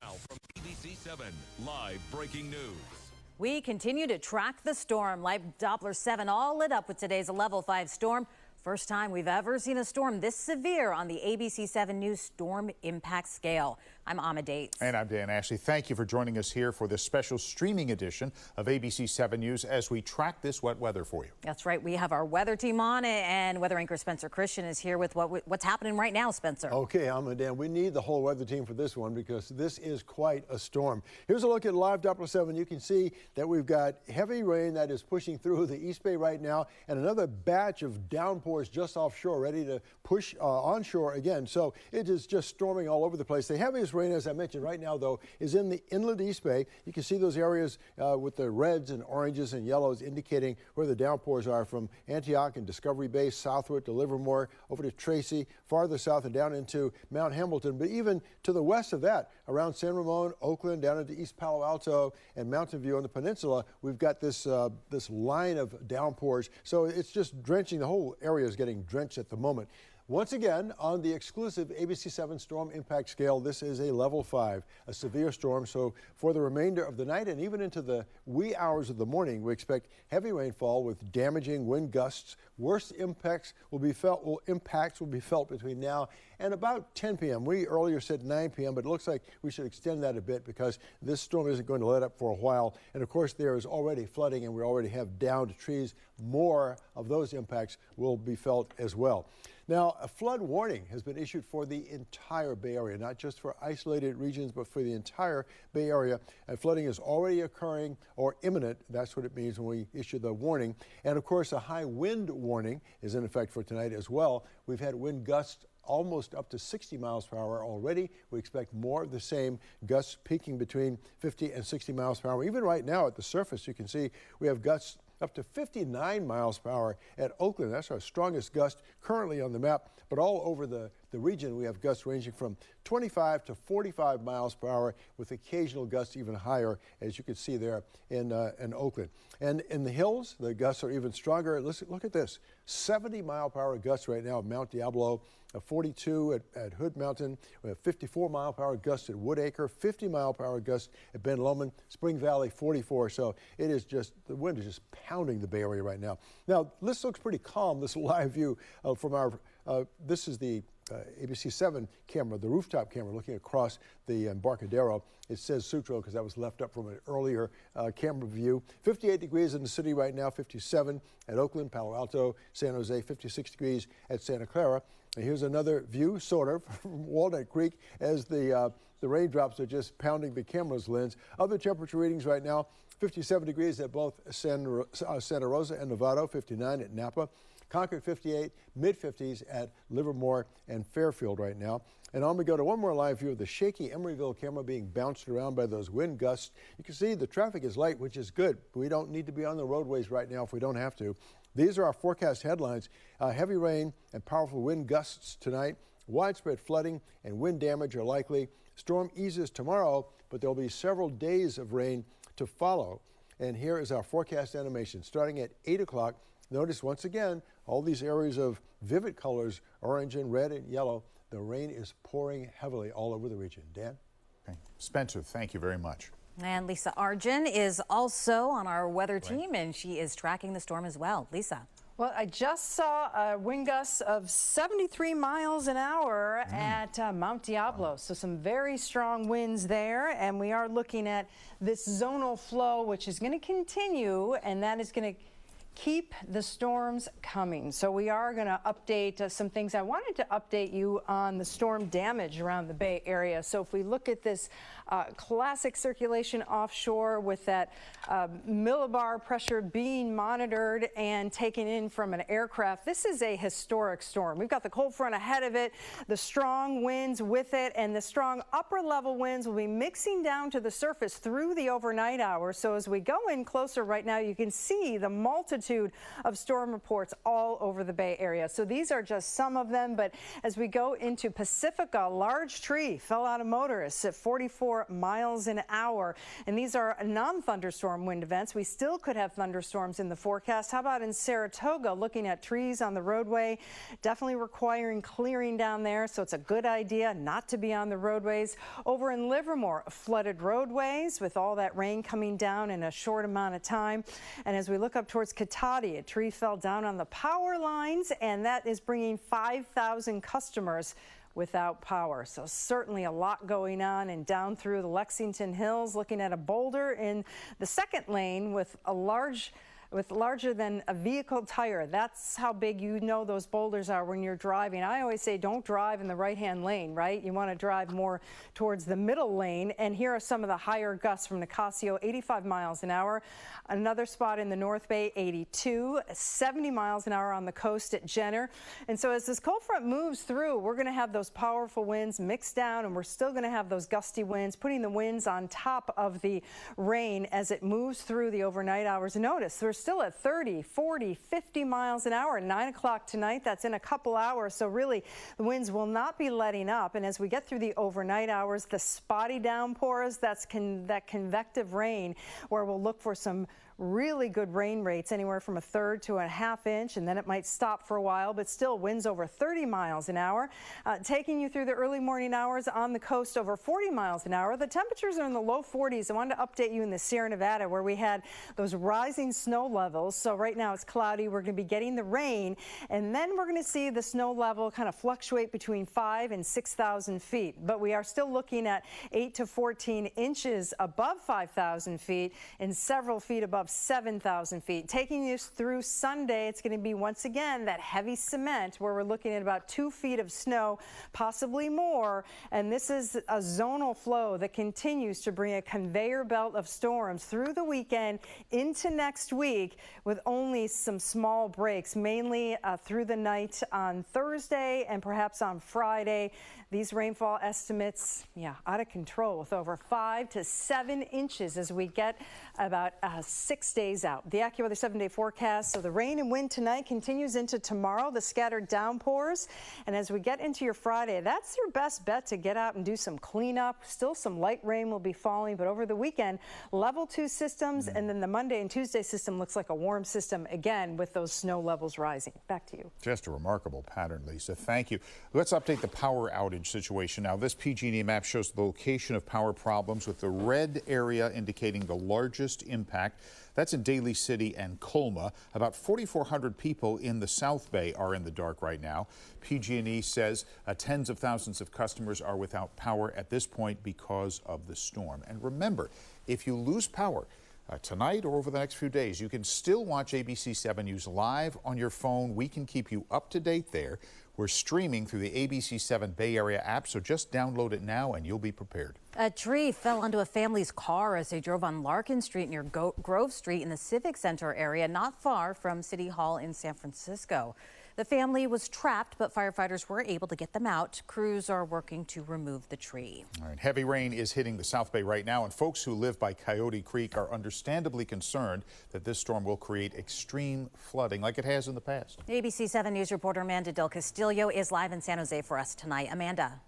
Now from ABC7 Live Breaking News. We continue to track the storm. Live Doppler 7 all lit up with today's level 5 storm. First time we've ever seen a storm this severe on the ABC7 News Storm Impact Scale. I'm Amma Dates. And I'm Dan Ashley. Thank you for joining us here for this special streaming edition of ABC7 News as we track this wet weather for you. That's right. We have our weather team on it, and weather anchor Spencer Christian is here with what's happening right now, Spencer. Okay, Amma and Dan, we need the whole weather team for this one because this is quite a storm. Here's a look at Live Doppler 7. You can see that we've got heavy rain that is pushing through the East Bay right now, and another batch of downpours just offshore, ready to push onshore again. So it is just storming all over the place. The heaviest rain, as I mentioned right now, though, is in the inland East Bay. You can see those areas with the reds and oranges and yellows indicating where the downpours are, from Antioch and Discovery Bay southward to Livermore, over to Tracy, farther south and down into Mount Hamilton. But even to the west of that, around San Ramon, Oakland, down into East Palo Alto and Mountain View on the peninsula, we've got this this line of downpours. So it's just drenching. The whole area is getting drenched at the moment. Once again, on the exclusive ABC7 Storm Impact Scale, this is a level 5, a severe storm. So for the remainder of the night and even into the wee hours of the morning, we expect heavy rainfall with damaging wind gusts. Worst impacts will be felt between now and about 10 p.m. We earlier said 9 p.m., but it looks like we should extend that a bit because this storm isn't going to let up for a while. And of course, there is already flooding and we already have downed trees. More of those impacts will be felt as well. Now, a flood warning has been issued for the entire Bay Area, not just for isolated regions, but for the entire Bay Area. And flooding is already occurring or imminent. That's what it means when we issue the warning. And of course, a high wind warning is in effect for tonight as well. We've had wind gusts almost up to 60 miles per hour already. We expect more of the same, gusts peaking between 50 and 60 miles per hour. Even right now at the surface, you can see we have gusts up to 59 miles per hour at Oakland. That's our strongest gust currently on the map. But all over the region, we have gusts ranging from 25 to 45 miles per hour with occasional gusts even higher, as you can see there in Oakland. And in the hills, the gusts are even stronger. Listen, look at this, 70 mile per hour gusts right now at Mount Diablo, 42 at Hood Mountain. We have 54 mile per hour gusts at Woodacre, 50 mile per hour gusts at Ben Lomond, Spring Valley 44. So it is just, the wind is just pounding the Bay Area right now. Now, this looks pretty calm, this live view from our, this is the ABC7 camera, the rooftop camera looking across the Embarcadero. It says Sutro because that was left up from an earlier camera view. 58 degrees in the city right now, 57 at Oakland, Palo Alto, San Jose, 56 degrees at Santa Clara. And here's another view, sort of, from Walnut Creek as the raindrops are just pounding the camera's lens. Other temperature readings right now, 57 degrees at both Santa Rosa and Novato, 59 at Napa. Concord 58, mid-50s at Livermore and Fairfield right now. And on we go to one more live view of the shaky Emeryville camera being bounced around by those wind gusts. You can see the traffic is light, which is good. We don't need to be on the roadways right now if we don't have to. These are our forecast headlines. Heavy rain and powerful wind gusts tonight. Widespread flooding and wind damage are likely. Storm eases tomorrow, but there'll be several days of rain to follow. And here is our forecast animation starting at 8 o'clock. Notice once again, all these areas of vivid colors, orange and red and yellow. The rain is pouring heavily all over the region. Dan? Okay. Spencer, thank you very much. And Lisa Arjun is also on our weather team, and she is tracking the storm as well. Lisa? Well, I just saw a wind gust of 73 miles an hour at Mount Diablo. So some very strong winds there. And we are looking at this zonal flow, which is going to continue, and that is going to keep the storms coming. So we are going to update some things. I wanted to update you on the storm damage around the Bay Area. So if we look at this classic circulation offshore with that millibar pressure being monitored and taken in from an aircraft, this is a historic storm. We've got the cold front ahead of it, the strong winds with it, and the strong upper level winds will be mixing down to the surface through the overnight hours. So as we go in closer right now, you can see the multitude multitude of storm reports all over the Bay Area. So these are just some of them. But as we go into Pacifica, a large tree fell on a motorist at 44 miles an hour. And these are non-thunderstorm wind events. We still could have thunderstorms in the forecast. How about in Saratoga, looking at trees on the roadway, definitely requiring clearing down there. So it's a good idea not to be on the roadways. Over in Livermore, flooded roadways with all that rain coming down in a short amount of time. And as we look up towards Cotati, a tree fell down on the power lines, and that is bringing 5,000 customers without power. So certainly a lot going on. And down through the Lexington Hills, looking at a boulder in the second lane with larger than a vehicle tire. That's how big those boulders are when you're driving. I always say don't drive in the right-hand lane, right? You want to drive more towards the middle lane. And here are some of the higher gusts from Nicasio, 85 miles an hour. Another spot in the North Bay, 82, 70 miles an hour on the coast at Jenner. And so as this cold front moves through, we're going to have those powerful winds mixed down, and we're still going to have those gusty winds, putting the winds on top of the rain as it moves through the overnight hours. Notice there's still at 30, 40, 50 miles an hour at 9 o'clock tonight. That's in a couple hours. So really, the winds will not be letting up. And as we get through the overnight hours, the spotty downpours, that convective rain, where we'll look for some really good rain rates, anywhere from 1/3 to 1/2 inch, and then it might stop for a while, but still winds over 30 miles an hour. Taking you through the early morning hours on the coast, over 40 miles an hour. The temperatures are in the low 40s. I wanted to update you in the Sierra Nevada, where we had those rising snow levels. So right now it's cloudy. We're going to be getting the rain, and then we're going to see the snow level kind of fluctuate between 5,000 and 6,000 feet. But we are still looking at 8 to 14 inches above 5,000 feet and several feet above 7,000 feet. Taking you through Sunday, it's going to be once again that heavy cement, where we're looking at about 2 feet of snow, possibly more. And this is a zonal flow that continues to bring a conveyor belt of storms through the weekend into next week, with only some small breaks, mainly through the night on Thursday and perhaps on Friday. These rainfall estimates, out of control, with over 5 to 7 inches as we get about 6 days out. The AccuWeather 7-day forecast. So the rain and wind tonight continues into tomorrow, the scattered downpours. And as we get into your Friday, that's your best bet to get out and do some cleanup. Still some light rain will be falling, but over the weekend, level 2 systems, and then the Monday and Tuesday system looks like a warm system again, with those snow levels rising. Back to you. Just a remarkable pattern, Lisa. Thank you. Let's update the power outage situation. Now, this PG&E map shows the location of power problems, with the red area indicating the largest impact. That's in Daly City and Colma. About 4,400 people in the South Bay are in the dark right now. PG&E says tens of thousands of customers are without power at this point because of the storm. And remember, if you lose power tonight or over the next few days, you can still watch ABC7 News live on your phone. We can keep you up to date there. We're streaming through the ABC7 Bay Area app, so just download it now and you'll be prepared. A tree fell onto a family's car as they drove on Larkin Street near Grove Street in the Civic Center area, not far from City Hall in San Francisco. The family was trapped, but firefighters were able to get them out. Crews are working to remove the tree. All right, heavy rain is hitting the South Bay right now, and folks who live by Coyote Creek are understandably concerned that this storm will create extreme flooding like it has in the past. ABC 7 News reporter Amanda Del Castillo is live in San Jose for us tonight. Amanda.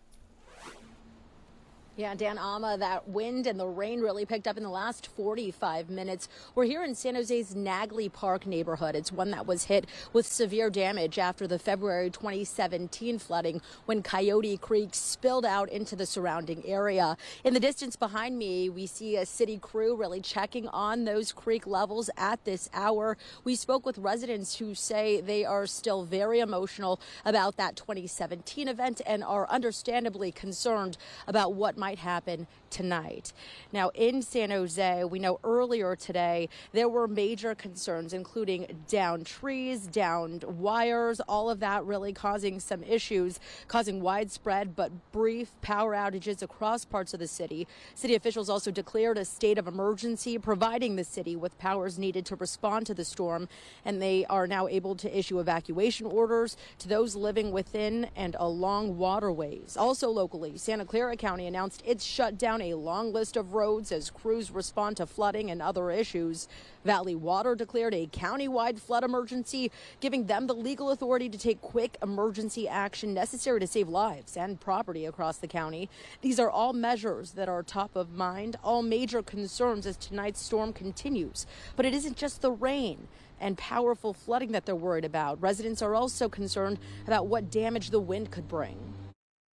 Yeah, Dan Ama, that wind and the rain really picked up in the last 45 minutes. We're here in San Jose's Nagley Park neighborhood. It's one that was hit with severe damage after the February 2017 flooding, when Coyote Creek spilled out into the surrounding area. In the distance behind me, we see a city crew really checking on those creek levels at this hour. We spoke with residents who say they are still very emotional about that 2017 event and are understandably concerned about what might happen tonight. Now, in San Jose, we know earlier today there were major concerns, including downed trees, downed wires, all of that really causing some issues, causing widespread but brief power outages across parts of the city. City officials also declared a state of emergency, providing the city with powers needed to respond to the storm, and they are now able to issue evacuation orders to those living within and along waterways. Also locally, Santa Clara County announced announced it's shut down a long list of roads as crews respond to flooding and other issues. Valley Water declared a countywide flood emergency, giving them the legal authority to take quick emergency action necessary to save lives and property across the county. These are all measures that are top of mind, all major concerns as tonight's storm continues. But it isn't just the rain and powerful flooding that they're worried about. Residents are also concerned about what damage the wind could bring.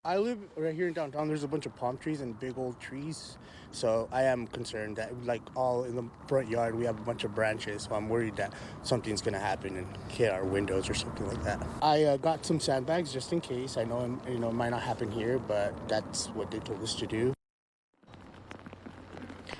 I live right here in downtown. There's a bunch of palm trees and big old trees. So I am concerned that, like, all in the front yard, we have a bunch of branches. So I'm worried that something's going to happen and hit our windows or something like that. I got some sandbags just in case. I know, it might not happen here, but that's what they told us to do.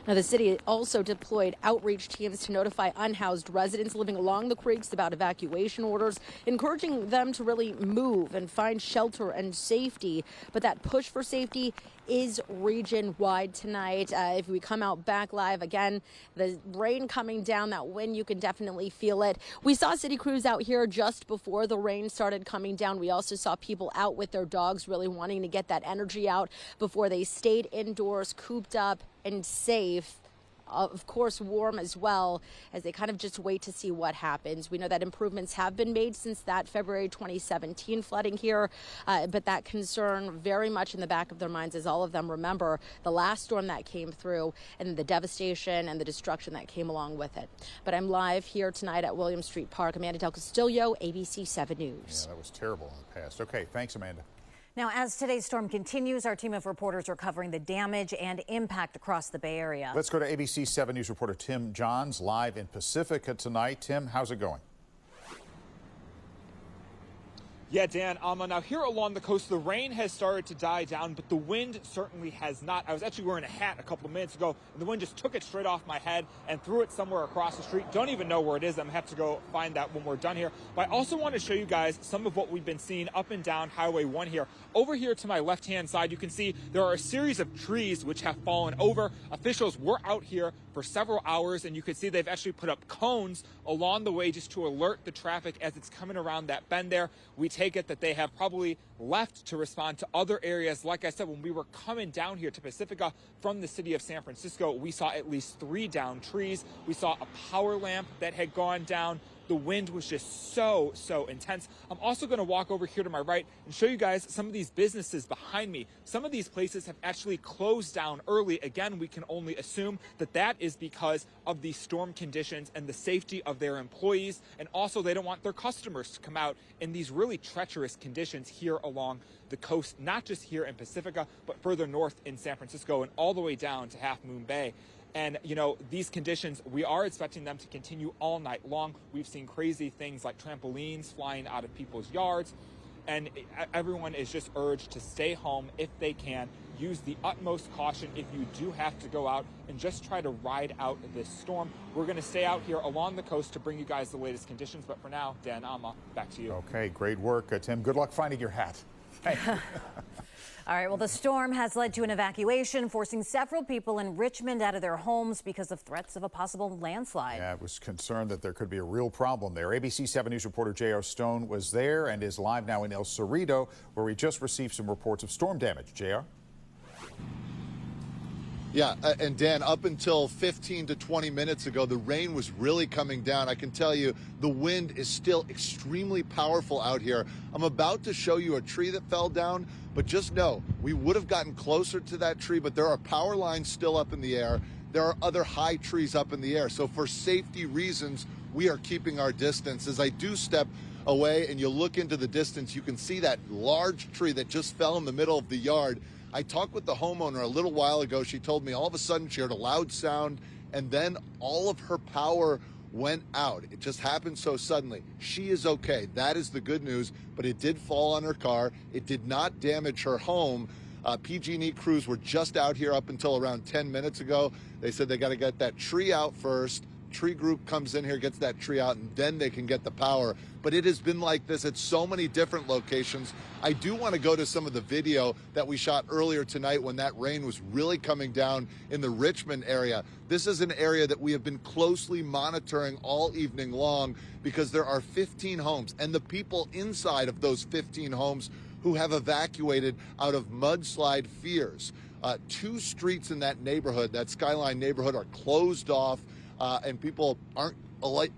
Now, the city also deployed outreach teams to notify unhoused residents living along the creeks about evacuation orders, encouraging them to really move and find shelter and safety. But that push for safety is region-wide tonight. If we come out back live again, the rain coming down, that wind, you can definitely feel it. We saw city crews out here just before the rain started coming down. We also saw people out with their dogs, really wanting to get that energy out before they stayed indoors, cooped up and safe. Of course, warm as well, as they kind of just wait to see what happens. We know that improvements have been made since that February 2017 flooding here, but that concern very much in the back of their minds as all of them remember the last storm that came through and the devastation and the destruction that came along with it. But I'm live here tonight at William Street Park. Amanda Del Castillo, ABC7 News. Yeah, that was terrible in the past. Okay, thanks, Amanda. Now, as today's storm continues, our team of reporters are covering the damage and impact across the Bay Area. Let's go to ABC7 News reporter Tim Johns live in Pacifica tonight. Tim, how's it going? Yeah, Dan, now here along the coast, the rain has started to die down, but the wind certainly has not. I was actually wearing a hat a couple of minutes ago, and the wind just took it straight off my head and threw it somewhere across the street. Don't even know where it is. I'm going to have to go find that when we're done here. But I also want to show you guys some of what we've been seeing up and down Highway 1 here. Over here to my left-hand side, you can see there are a series of trees which have fallen over. Officials were out here for several hours, and you can see they've actually put up cones along the way just to alert the traffic as it's coming around that bend there. We take it that they have probably left to respond to other areas. Like I said, when we were coming down here to Pacifica from the city of San Francisco, we saw at least 3 down trees. We saw a power lamp that had gone down. The wind was just so intense. I'm also going to walk over here to my right and show you guys some of these businesses behind me. Some of these places have actually closed down early. Again, we can only assume that that is because of the storm conditions and the safety of their employees. And also, they don't want their customers to come out in these really treacherous conditions here along the coast, not just here in Pacifica, but further north in San Francisco and all the way down to Half Moon Bay. And, these conditions, we are expecting them to continue all night long. We've seen crazy things like trampolines flying out of people's yards. And everyone is just urged to stay home if they can. Use the utmost caution if you do have to go out and just try to ride out this storm. We're going to stay out here along the coast to bring you guys the latest conditions. But for now, Dan, Alma, back to you. Okay, great work, Tim. Good luck finding your hat. Thank you. All right, well, the storm has led to an evacuation, forcing several people in Richmond out of their homes because of threats of a possible landslide. Yeah, it was concerned that there could be a real problem there. ABC7 News reporter J.R. Stone was there and is live now in El Cerrito, where we just received some reports of storm damage. J.R.? Yeah, and Dan, up until 15 to 20 minutes ago, the rain was really coming down. I can tell you the wind is still extremely powerful out here. I'm about to show you a tree that fell down, but just know we would have gotten closer to that tree, but there are power lines still up in the air. There are other high trees up in the air. So for safety reasons, we are keeping our distance. As I do step away and you look into the distance, you can see that large tree that just fell in the middle of the yard. I talked with the homeowner a little while ago. She told me all of a sudden she heard a loud sound and then all of her power went out. It just happened so suddenly. She is okay. That is the good news, but it did fall on her car. It did not damage her home. PG&E crews were just out here up until around 10 minutes ago. They said they got to get that tree out first. Tree group comes in here, gets that tree out, and then they can get the power. But it has been like this at so many different locations. I do want to go to some of the video that we shot earlier tonight when that rain was really coming down in the Richmond area. This is an area that we have been closely monitoring all evening long because there are 15 homes, and the people inside of those 15 homes who have evacuated out of mudslide fears. 2 streets in that neighborhood, that Skyline neighborhood, are closed off, and people aren't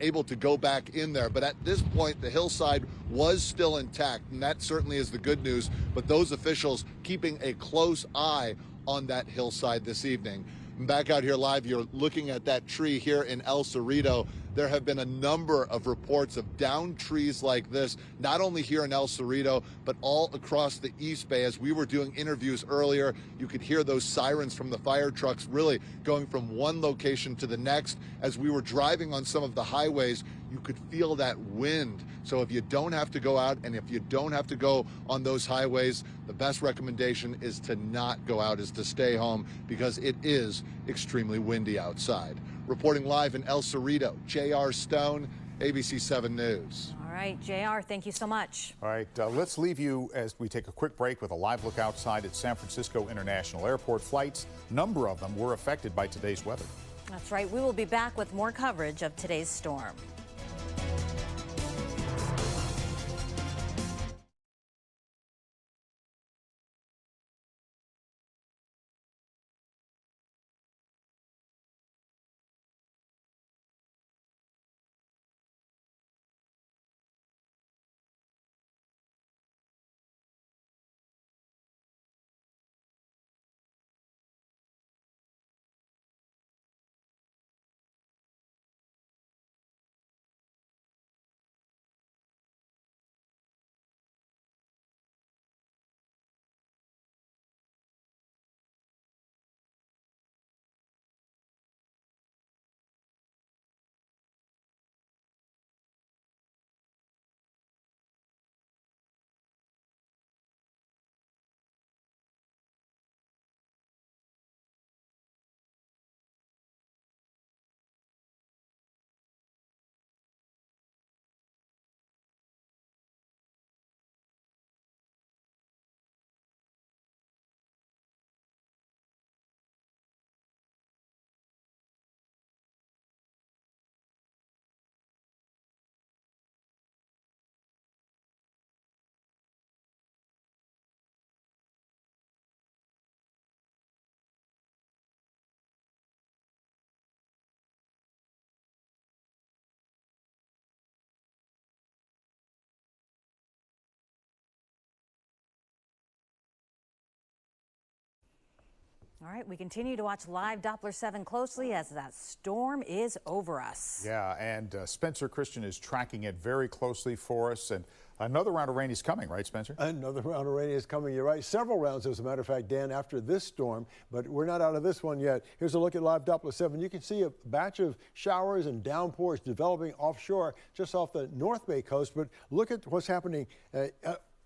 able to go back in there. But at this point, the hillside was still intact, and that certainly is the good news. But those officials keeping a close eye on that hillside this evening. Back out here live, you're looking at that tree here in El Cerrito. There have been a number of reports of downed trees like this, not only here in El Cerrito, but all across the East Bay. As we were doing interviews earlier, you could hear those sirens from the fire trucks really going from one location to the next. As we were driving on some of the highways, you could feel that wind. So if you don't have to go out and if you don't have to go on those highways, the best recommendation is to not go out, is to stay home, because it is extremely windy outside. Reporting live in El Cerrito, J.R. Stone, ABC7 News. All right, JR, thank you so much. All right, let's leave you as we take a quick break with a live look outside at San Francisco International Airport. Flights, number of them were affected by today's weather. That's right. We will be back with more coverage of today's storm. All right, we continue to watch live Doppler 7 closely as that storm is over us. Yeah, and Spencer Christian is tracking it very closely for us. And another round of rain is coming, right, Spencer? Another round of rain is coming. You're right. Several rounds, as a matter of fact, Dan, after this storm. But we're not out of this one yet. Here's a look at live Doppler 7. You can see a batch of showers and downpours developing offshore just off the North Bay coast. But look at what's happening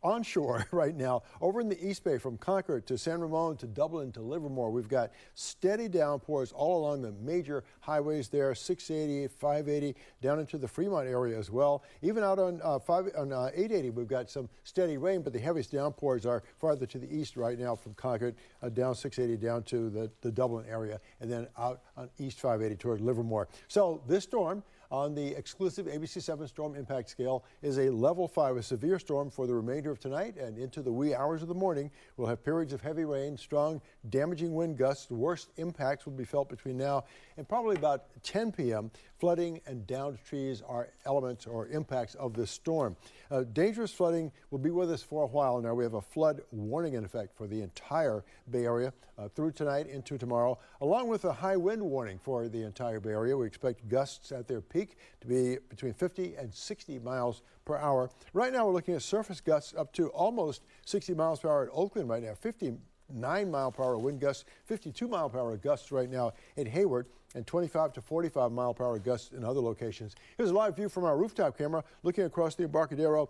onshore right now, over in the East Bay from Concord to San Ramon to Dublin to Livermore. We've got steady downpours all along the major highways there, 680, 580, down into the Fremont area as well. Even out on 880, we've got some steady rain, but the heaviest downpours are farther to the east right now from Concord, down 680 down to the Dublin area, and then out on East 580 toward Livermore. So this storm on the exclusive ABC7 storm impact scale is a level 5, a severe storm for the remainder of tonight and into the wee hours of the morning. We'll have periods of heavy rain, strong damaging wind gusts. The worst impacts will be felt between now and probably about 10 p.m. Flooding and downed trees are elements or impacts of this storm. Dangerous flooding will be with us for a while now. We have a flood warning in effect for the entire Bay Area through tonight into tomorrow, along with a high wind warning for the entire Bay Area. We expect gusts at their peak to be between 50 and 60 miles per hour. Right now we're looking at surface gusts up to almost 60 miles per hour at Oakland right now, 59 mile per hour wind gusts, 52 mile per hour gusts right now in Hayward, and 25 to 45 mile per hour gusts in other locations. Here's a live view from our rooftop camera looking across the Embarcadero.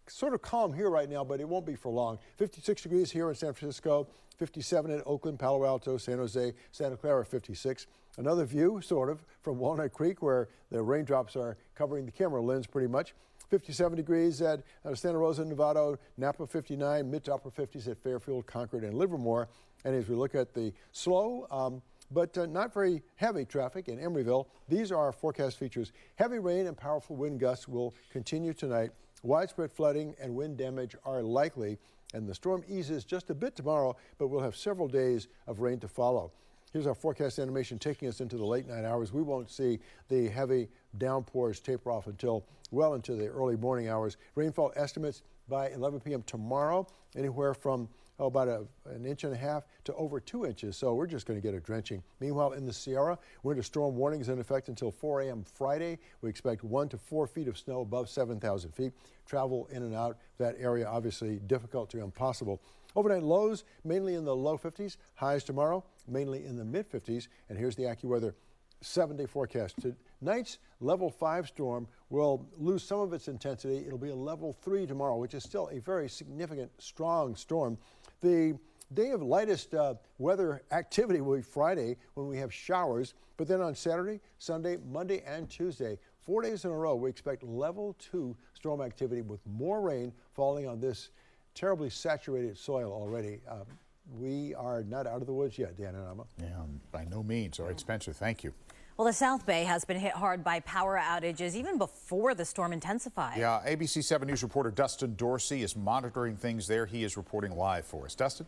Sort of calm here right now, but it won't be for long. 56 degrees here in San Francisco, 57 in Oakland, Palo Alto, San Jose, Santa Clara, 56. Another view, sort of, from Walnut Creek, where the raindrops are covering the camera lens pretty much. 57 degrees at Santa Rosa, Nevada, Napa 59, mid to upper 50s at Fairfield, Concord, and Livermore. And as we look at the slow, but not very heavy traffic in Emeryville, these are our forecast features. Heavy rain and powerful wind gusts will continue tonight. Widespread flooding and wind damage are likely. and the storm eases just a bit tomorrow, but we'll have several days of rain to follow. Here's our forecast animation taking us into the late night hours. We won't see the heavy downpours taper off until well into the early morning hours. Rainfall estimates by 11 p.m. tomorrow, anywhere from about an inch and a half to over 2 inches. So we're just going to get a drenching. Meanwhile, in the Sierra, winter storm warnings in effect until 4 a.m. Friday. We expect 1 to 4 feet of snow above 7,000 feet. Travel in and out that area obviously difficult to impossible. Overnight lows mainly in the low 50s. Highs tomorrow mainly in the mid 50s. And here's the AccuWeather 7-day forecast. Tonight's level 5 storm will lose some of its intensity. It'll be a level 3 tomorrow, which is still a very significant, strong storm. The day of lightest weather activity will be Friday when we have showers. But then on Saturday, Sunday, Monday, and Tuesday, 4 days in a row, we expect level 2 storm activity with more rain falling on this terribly saturated soil already. We are not out of the woods yet, Dan and Amma. Yeah, by no means. All right, Spencer, thank you. Well, the South Bay has been hit hard by power outages even before the storm intensified. Yeah, ABC7 News reporter Dustin Dorsey is monitoring things there. He is reporting live for us. Dustin?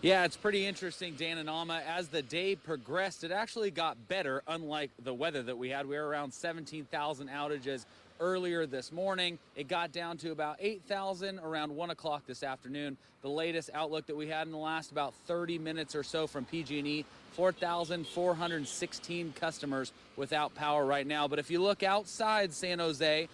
Yeah, it's pretty interesting, Dan and Alma. As the day progressed, it actually got better, unlike the weather that we had. We were around 17,000 outages earlier this morning. It got down to about 8,000 around 1 o'clock this afternoon. The latest outlook that we had in the last about 30 minutes or so from PG&E, 4,416 customers without power right now. But if you look outside San Jose,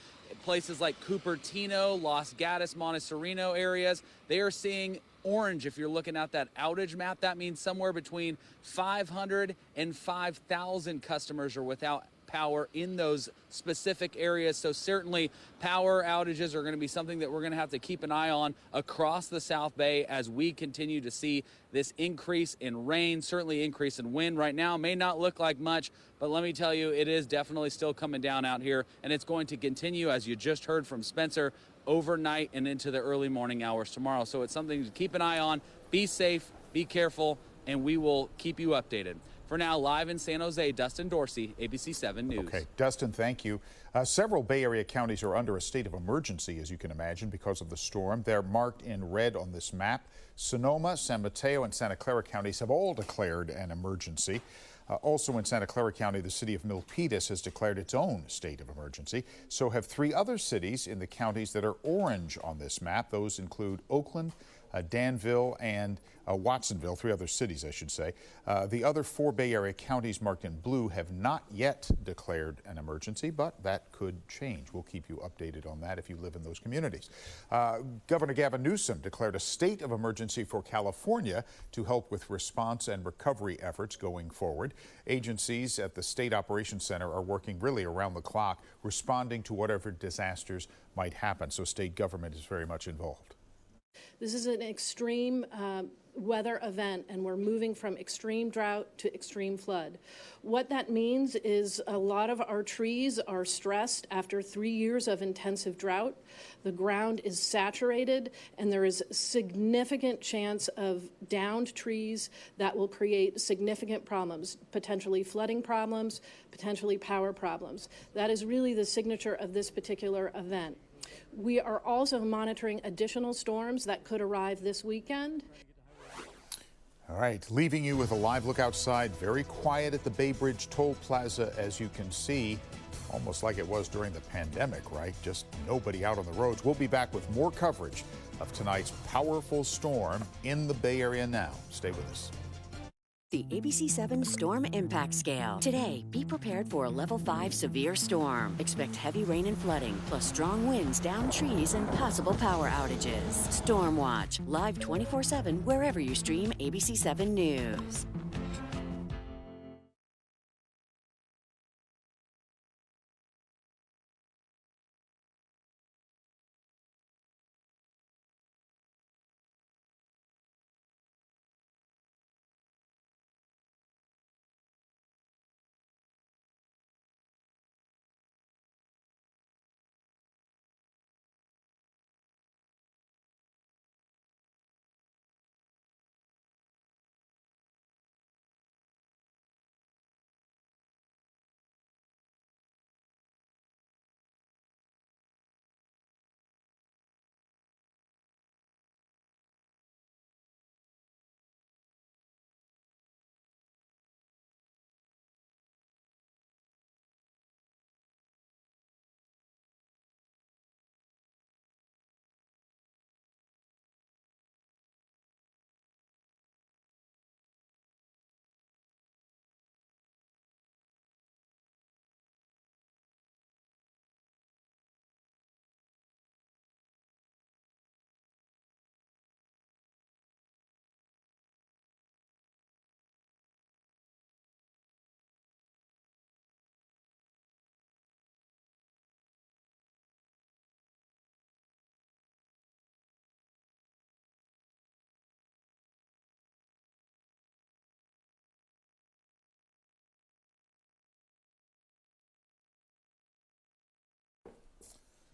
places like Cupertino, Los Gatos, Montecito areas, they are seeing orange. If you're looking at that outage map, that means somewhere between 500 and 5,000 customers are without power in those specific areas. So certainly power outages are going to be something that we're going to have to keep an eye on across the South Bay as we continue to see this increase in rain, certainly increase in wind. Right now may not look like much, but let me tell you, it is definitely still coming down out here, and it's going to continue, as you just heard from Spencer, overnight and into the early morning hours tomorrow. So it's something to keep an eye on. Be safe, be careful, and we will keep you updated. For now, live in San Jose, Dustin Dorsey, ABC7 News. Okay, Dustin, thank you. Several Bay Area counties are under a state of emergency, as you can imagine, because of the storm. They're marked in red on this map. Sonoma, San Mateo, and Santa Clara counties have all declared an emergency. Also in Santa Clara County, the city of Milpitas has declared its own state of emergency. So have 3 other cities in the counties that are orange on this map. Those include Oakland, Danville, and Watsonville, 3 other cities, I should say. The other 4 Bay Area counties marked in blue have not yet declared an emergency, but that could change. We'll keep you updated on that if you live in those communities. Governor Gavin Newsom declared a state of emergency for California to help with response and recovery efforts going forward. Agencies at the State Operations Center are working really around the clock, responding to whatever disasters might happen. So state government is very much involved. This is an extreme weather event, and we're moving from extreme drought to extreme flood. What that means is a lot of our trees are stressed after 3 years of intensive drought. The ground is saturated, and there is significant chance of downed trees that will create significant problems, potentially flooding problems, potentially power problems. That is really the signature of this particular event. We are also monitoring additional storms that could arrive this weekend. All right, leaving you with a live look outside. Very quiet at the Bay Bridge Toll Plaza, as you can see. Almost like it was during the pandemic, right? Just nobody out on the roads. We'll be back with more coverage of tonight's powerful storm in the Bay Area now. Stay with us. The ABC7 Storm Impact Scale. Today, be prepared for a level 5 severe storm. Expect heavy rain and flooding, plus strong winds down trees and possible power outages. Storm Watch, live 24/7 wherever you stream ABC7 News.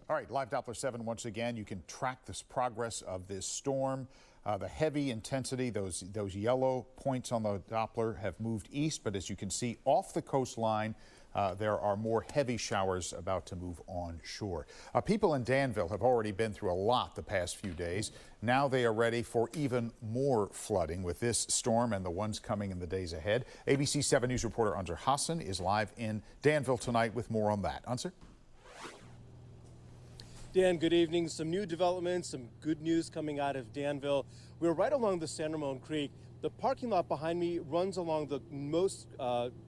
All right, Live Doppler 7 once again. You can track this progress of this storm. The heavy intensity, those yellow points on the Doppler have moved east, but as you can see off the coastline, there are more heavy showers about to move onshore. People in Danville have already been through a lot the past few days. Now they are ready for even more flooding with this storm and the ones coming in the days ahead. ABC 7 News reporter Unser Hassan is live in Danville tonight with more on that. Unser? Dan, good evening. Some new developments, some good news coming out of Danville. We're right along the San Ramon Creek. The parking lot behind me runs along the most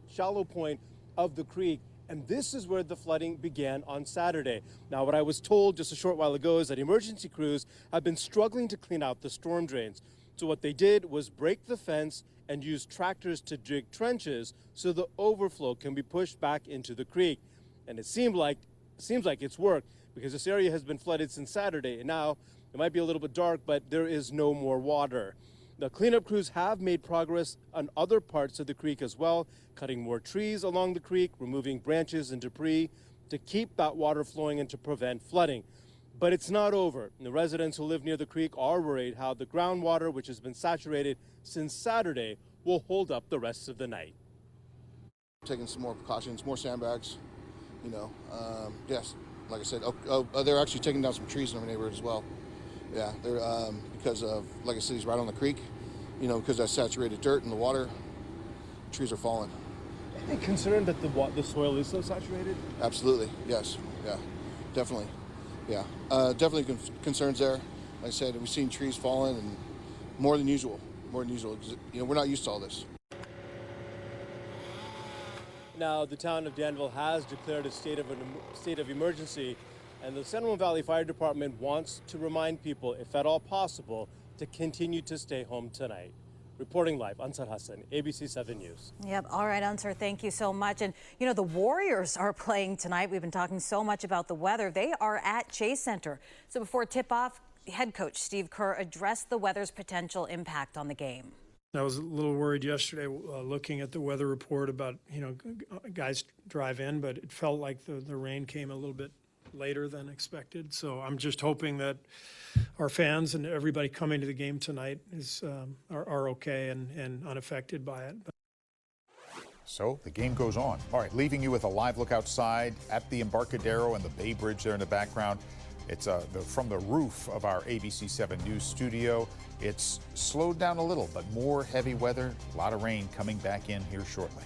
shallow point of the creek, and this is where the flooding began on Saturday. Now, what I was told just a short while ago is that emergency crews have been struggling to clean out the storm drains. So what they did was break the fence and use tractors to dig trenches so the overflow can be pushed back into the creek. And it seems like it's worked, because this area has been flooded since Saturday, and now it might be a little bit dark, but there is no more water. The cleanup crews have made progress on other parts of the creek as well, cutting more trees along the creek, removing branches and debris to keep that water flowing and to prevent flooding. But it's not over. And the residents who live near the creek are worried how the groundwater, which has been saturated since Saturday, will hold up the rest of the night. Taking some more precautions, more sandbags, yes. Like I said, they're actually taking down some trees in our neighborhood as well. Yeah, they're because of, like I said, he's right on the creek. Because that saturated dirt and the water, trees are falling. Are you concerned that the soil is so saturated? Absolutely, yes, yeah, definitely, yeah, definitely concerns there. Like I said, we've seen trees falling and more than usual. We're not used to all this. Now, the town of Danville has declared a state of emergency, and the San Ramon Valley Fire Department wants to remind people, if at all possible, to continue to stay home tonight. Reporting live, Unser Hassan, ABC 7 News. Yep. All right, Unser, thank you so much. And, the Warriors are playing tonight. We've been talking so much about the weather. They are at Chase Center. So before tip-off, head coach Steve Kerr addressed the weather's potential impact on the game. I was a little worried yesterday looking at the weather report about, guys drive in, but it felt like the rain came a little bit later than expected. So I'm just hoping that our fans and everybody coming to the game tonight are okay and unaffected by it. So the game goes on. All right, leaving you with a live look outside at the Embarcadero and the Bay Bridge there in the background. It's from the roof of our ABC7 News studio. It's slowed down a little, but more heavy weather, a lot of rain coming back in here shortly.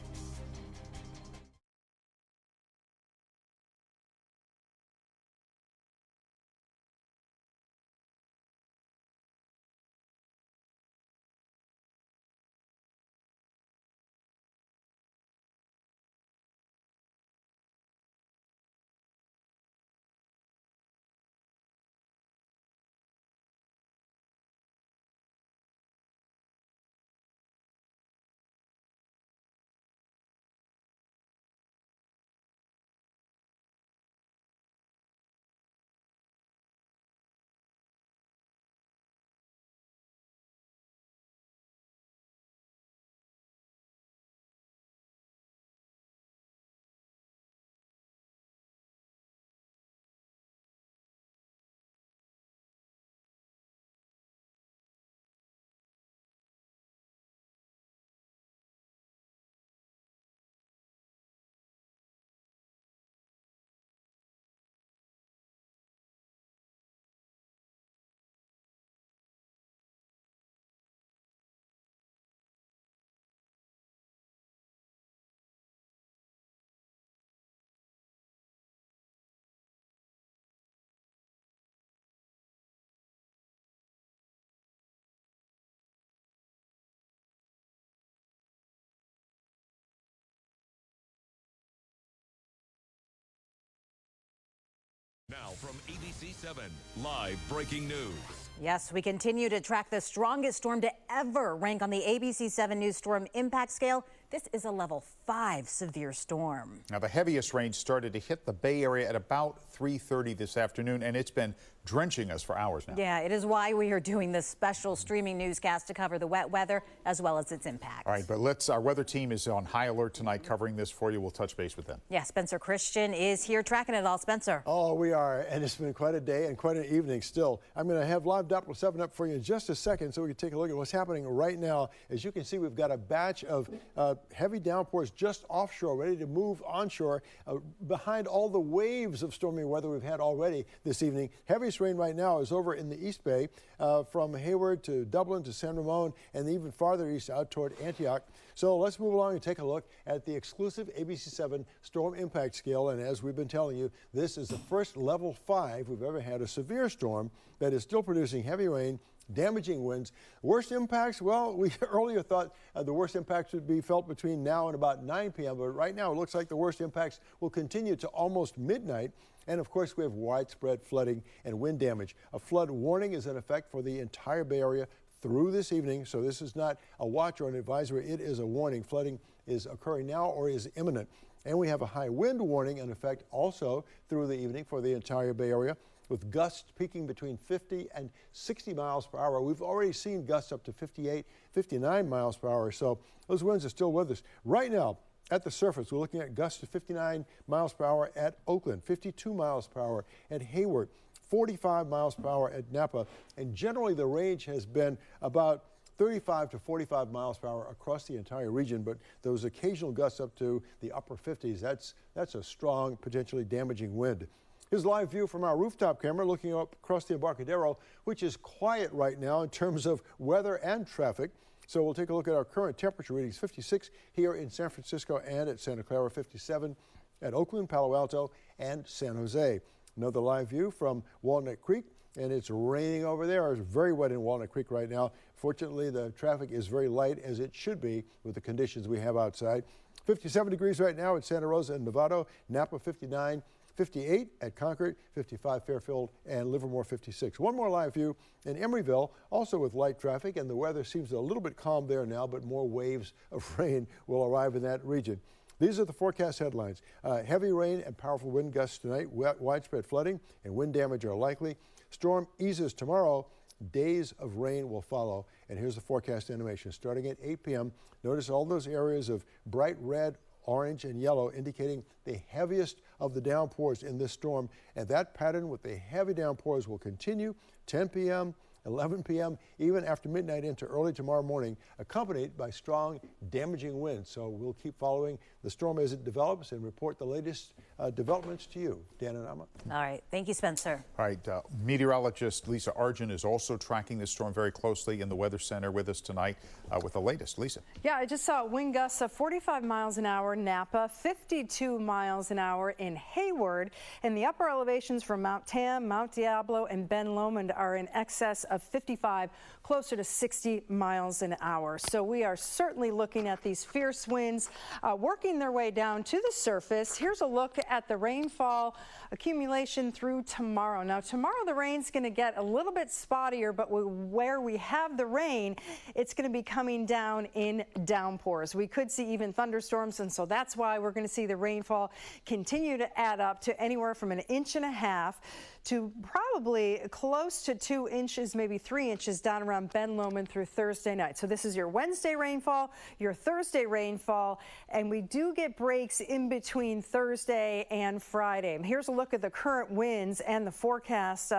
Now from ABC7, live breaking news. Yes, we continue to track the strongest storm to ever rank on the ABC7 News Storm Impact Scale. This is a level 5 severe storm. Now, the heaviest rain started to hit the Bay Area at about 3:30 this afternoon, and it's been drenching us for hours now. Yeah, it is why we are doing this special streaming newscast to cover the wet weather as well as its impact. All right, but our weather team is on high alert tonight covering this for you. We'll touch base with them. Yeah, Spencer Christian is here tracking it all. Spencer. Oh, we are, and it's been quite a day and quite an evening still. I'm going to have live Doppler 7 up for you in just a second so we can take a look at what's happening right now. As you can see, we've got a batch of heavy downpours just offshore, ready to move onshore behind all the waves of stormy weather we've had already this evening. Heaviest rain right now is over in the East Bay from Hayward to Dublin to San Ramon and even farther east out toward Antioch. So let's move along and take a look at the exclusive ABC7 storm impact scale. And as we've been telling you, this is the first level 5 we've ever had a severe storm that is still producing heavy rain, damaging winds. Worst impacts, well, we earlier thought the worst impacts would be felt between now and about 9 p.m., but right now it looks like the worst impacts will continue to almost midnight. And of course, we have widespread flooding and wind damage. A flood warning is in effect for the entire Bay Area through this evening, so this is not a watch or an advisory, it is a warning. Flooding is occurring now or is imminent. And we have a high wind warning in effect also through the evening for the entire Bay Area, with gusts peaking between 50 and 60 miles per hour. We've already seen gusts up to 58, 59 miles per hour, so those winds are still with us. Right now, at the surface, we're looking at gusts of 59 miles per hour at Oakland, 52 miles per hour at Hayward, 45 miles per hour at Napa, and generally the range has been about 35 to 45 miles per hour across the entire region, but those occasional gusts up to the upper 50s, that's a strong, potentially damaging wind. Here's a live view from our rooftop camera looking up across the Embarcadero, which is quiet right now in terms of weather and traffic. So we'll take a look at our current temperature readings. 56 here in San Francisco and at Santa Clara, 57 at Oakland, Palo Alto, and San Jose. Another live view from Walnut Creek, and it's raining over there. It's very wet in Walnut Creek right now. Fortunately, the traffic is very light, as it should be with the conditions we have outside. 57 degrees right now at Santa Rosa and Novato, Napa 59, 58 at Concord, 55 Fairfield, and Livermore 56. One more live view in Emeryville, also with light traffic, and the weather seems a little bit calm there now, but more waves of rain will arrive in that region. These are the forecast headlines. Heavy rain and powerful wind gusts tonight. Widespread flooding and wind damage are likely. Storm eases tomorrow. Days of rain will follow. And here's the forecast animation. Starting at 8 p.m., notice all those areas of bright red, orange, and yellow indicating the heaviest of the downpours in this storm. And that pattern with the heavy downpours will continue 10 p.m., 11 p.m., even after midnight into early tomorrow morning, accompanied by strong, damaging winds. So we'll keep following the storm as it develops and report the latest developments to you. Dan and Amma. All right. Thank you, Spencer. All right. Meteorologist Lisa Argent is also tracking this storm very closely in the Weather Center with us tonight with the latest. Lisa. Yeah, I just saw wind gusts of 45 miles an hour in Napa, 52 miles an hour in Hayward, and the upper elevations from Mount Tam, Mount Diablo, and Ben Lomond are in excess of 55, closer to 60 miles an hour. So we are certainly looking at these fierce winds working their way down to the surface. Here's a look at the rainfall accumulation through tomorrow. Now, tomorrow the rain's going to get a little bit spottier, but where we have the rain, it's going to be coming down in downpours. We could see even thunderstorms, and so that's why we're going to see the rainfall continue to add up to anywhere from 1.5 inches to probably close to 2 inches, maybe 3 inches down around Ben Lomond through Thursday night. So this is your Wednesday rainfall, your Thursday rainfall, and we do get breaks in between Thursday and Friday. Here's a look at the current winds and the forecast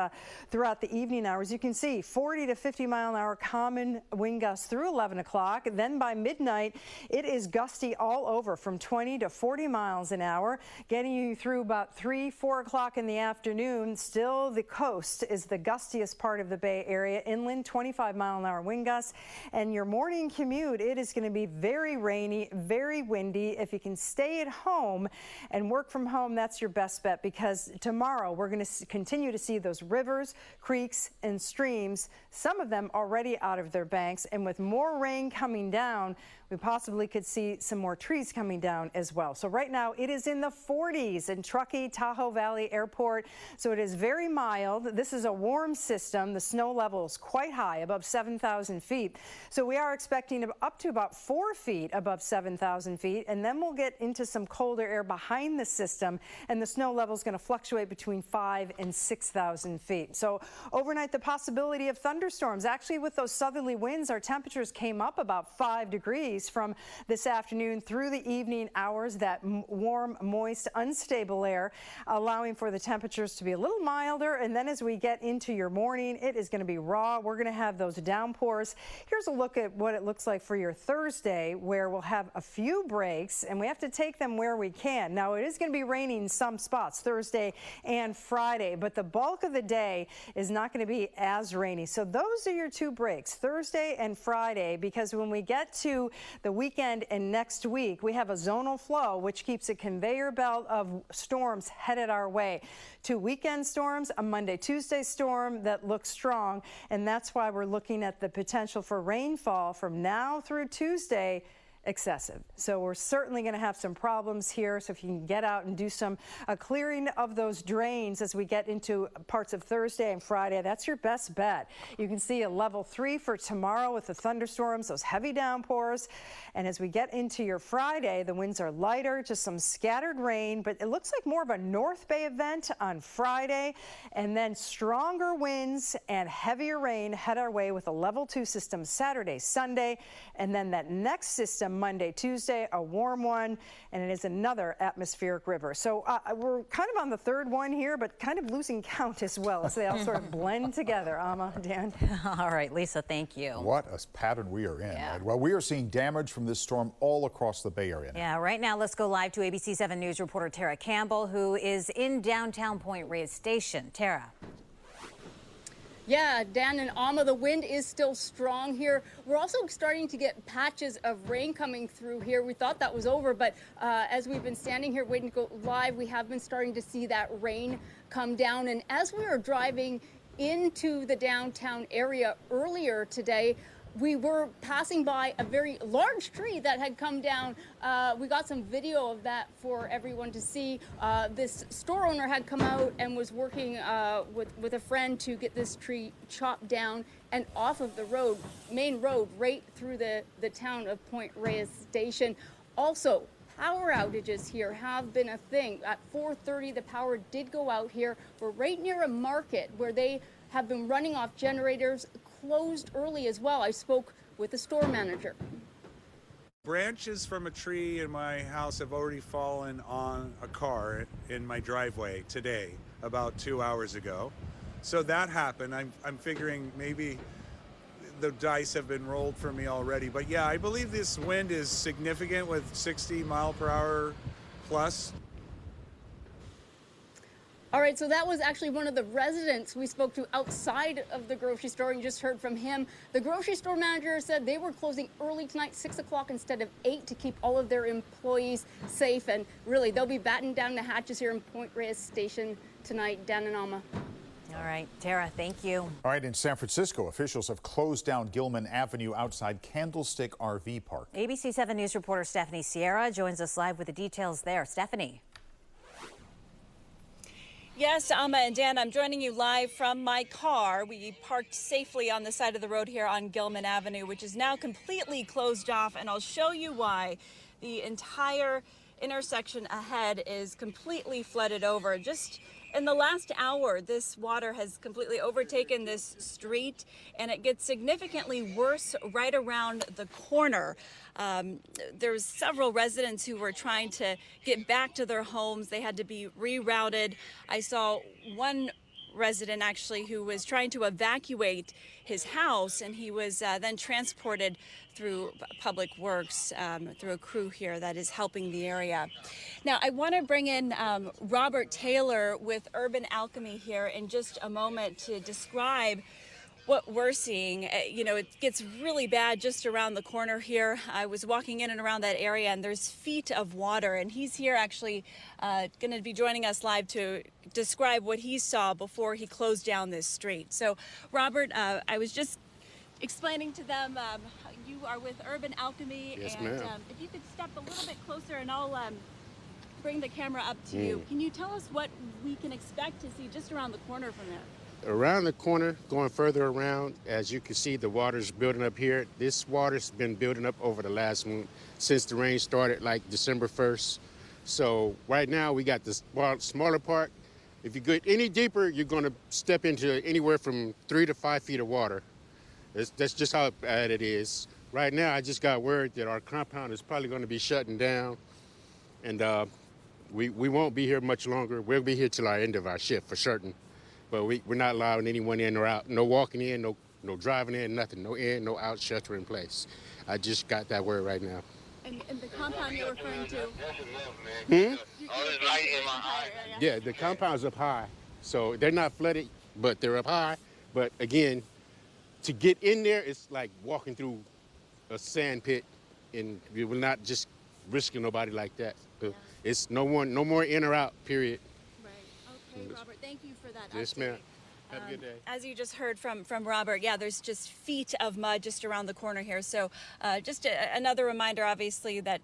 throughout the evening hours. You can see 40 to 50 mile an hour common wind gusts through 11 o'clock. Then by midnight, it is gusty all over from 20 to 40 miles an hour, getting you through about 3, 4 o'clock in the afternoon. Still, the coast is the gustiest part of the Bay Area. Inland, 25 mile an hour wind gusts. And your morning commute, it is going to be very rainy, very windy. If you can stay at home and work from home, that's your best bet, because tomorrow we're going to continue to see those rivers, creeks, and streams, some of them already out of their banks. And with more rain coming down, We possibly could see some more trees coming down as well. So right now it is in the 40s in Truckee, Tahoe Valley Airport. So it is very mild. This is a warm system. The snow level is quite high, above 7,000 feet. So we are expecting up to about 4 feet above 7,000 feet. And then we'll get into some colder air behind the system. And the snow level is going to fluctuate between 5 and 6,000 feet. So overnight, the possibility of thunderstorms. Actually, with those southerly winds, our temperatures came up about 5 degrees from this afternoon through the evening hours. That warm, moist, unstable air allowing for the temperatures to be a little milder. And then as we get into your morning, it is going to be raw. We're going to have those downpours. Here's a look at what it looks like for your Thursday, where we'll have a few breaks and we have to take them where we can. Now, it is going to be raining in some spots Thursday and Friday, but the bulk of the day is not going to be as rainy. So those are your 2 breaks, Thursday and Friday, because when we get to the weekend and next week, we have a zonal flow, which keeps a conveyor belt of storms headed our way. 2 weekend storms, a Monday, Tuesday storm that looks strong, and that's why we're looking at the potential for rainfall from now through Tuesday excessive. So we're certainly going to have some problems here. So if you can get out and do some clearing of those drains as we get into parts of Thursday and Friday, that's your best bet. You can see a level 3 for tomorrow with the thunderstorms, those heavy downpours. And as we get into your Friday, the winds are lighter, just some scattered rain, but it looks like more of a North Bay event on Friday, and then stronger winds and heavier rain head our way with a level 2 system Saturday, Sunday, and then that next system Monday, Tuesday, a warm one, and it is another atmospheric river. So we're kind of on the 3rd one here, but kind of losing count as well. So they all sort of blend together. Amma, Dan. All right, Lisa, thank you. What a pattern we are in. Yeah. Right? Well, we are seeing damage from this storm all across the Bay Area now. Yeah, right now let's go live to ABC7 News reporter Tara Campbell, who is in downtown Point Reyes Station. Tara. Yeah, Dan and Amma, the wind is still strong here. We're also starting to get patches of rain coming through here. We thought that was over, but as we've been standing here waiting to go live, we have been starting to see that rain come down. And as we were driving into the downtown area earlier today, we were passing by a very large tree that had come down. We got some video of that for everyone to see. This store owner had come out and was working with a friend to get this tree chopped down and off of the road, main road, right through the town of Point Reyes Station. Also, power outages here have been a thing. At 4:30, the power did go out here. We're right near a market where they have been running off generators, closed early as well. I spoke with the store manager. Branches from a tree in my house have already fallen on a car in my driveway today, about 2 hours ago. So that happened. I'm figuring maybe the dice have been rolled for me already. But yeah, I believe this wind is significant with 60 mile per hour plus. All right, so that was actually one of the residents we spoke to outside of the grocery store, and you just heard from him. The grocery store manager said they were closing early tonight, 6 o'clock instead of 8, to keep all of their employees safe. And really, they'll be battening down the hatches here in Point Reyes Station tonight. Dan and Alma. All right, Tara, thank you. All right, in San Francisco, officials have closed down Gilman Avenue outside Candlestick RV Park. ABC7 News reporter Stephanie Sierra joins us live with the details there. Stephanie. Yes, Amma and Dan, I'm joining you live from my car. We parked safely on the side of the road here on Gilman Avenue, which is now completely closed off, and I'll show you why. The entire intersection ahead is completely flooded over. Just in the last hour, this water has completely overtaken this street, and it gets significantly worse right around the corner. There's several residents who were trying to get back to their homes. They had to be rerouted. I saw one resident actually who was trying to evacuate his house, and he was then transported through Public Works, through a crew here that is helping the area. Now, I want to bring in Robert Taylor with Urban Alchemy here in just a moment to describe what we're seeing. You know, it gets really bad just around the corner here. I was walking in and around that area, and there's feet of water, and he's here actually going to be joining us live to describe what he saw before he closed down this street. So, Robert, I was just explaining to them you are with Urban Alchemy. Yes, and ma'am. If you could step a little bit closer and I'll bring the camera up to you. Can you tell us what we can expect to see just around the corner from there? Around the corner, going further around, as you can see, the water's building up here. This water's been building up over the last month since the rain started, like December 1st. So right now we got this smaller part. If you get any deeper, you're going to step into anywhere from 3 to 5 feet of water. That's just how bad it is. Right now, I just got word that our compound is probably going to be shutting down, and we won't be here much longer. We'll be here till our end of our shift for certain. But we're not allowing anyone in or out. No walking in, no driving in, nothing. No in, no out, shelter in place. I just got that word right now. And the compound you're referring to? Yeah, the compound's up high. So they're not flooded, but they're up high. But again, to get in there, it's like walking through a sand pit, and we will not just risking nobody like that. It's no more in or out, period. Okay, Robert, thank you for that. Yes, ma'am. Have a good day. As you just heard from Robert, yeah, there's just feet of mud just around the corner here. So just another reminder, obviously, that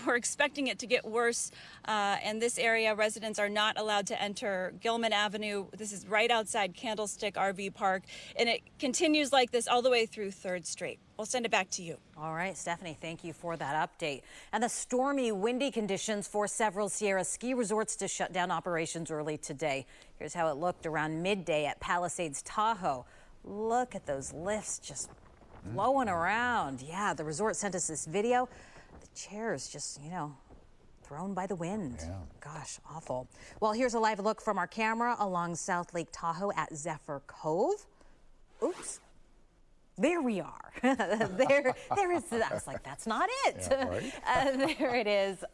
we're expecting it to get worse. And this area, residents are not allowed to enter Gilman Avenue. This is right outside Candlestick RV Park. And it continues like this all the way through 3rd Street. We'll send it back to you. All right, Stephanie, thank you for that update. And the stormy, windy conditions forced several Sierra ski resorts to shut down operations early today. Here's how it looked around midday at Palisades Tahoe. Look at those lifts just blowing around. Yeah, the resort sent us this video. The chairs just, thrown by the wind. Yeah. Gosh, awful. Well, here's a live look from our camera along South Lake Tahoe at Zephyr Cove. Oops. There we are. there is. I was like, that's not it. Yeah, right? There it is.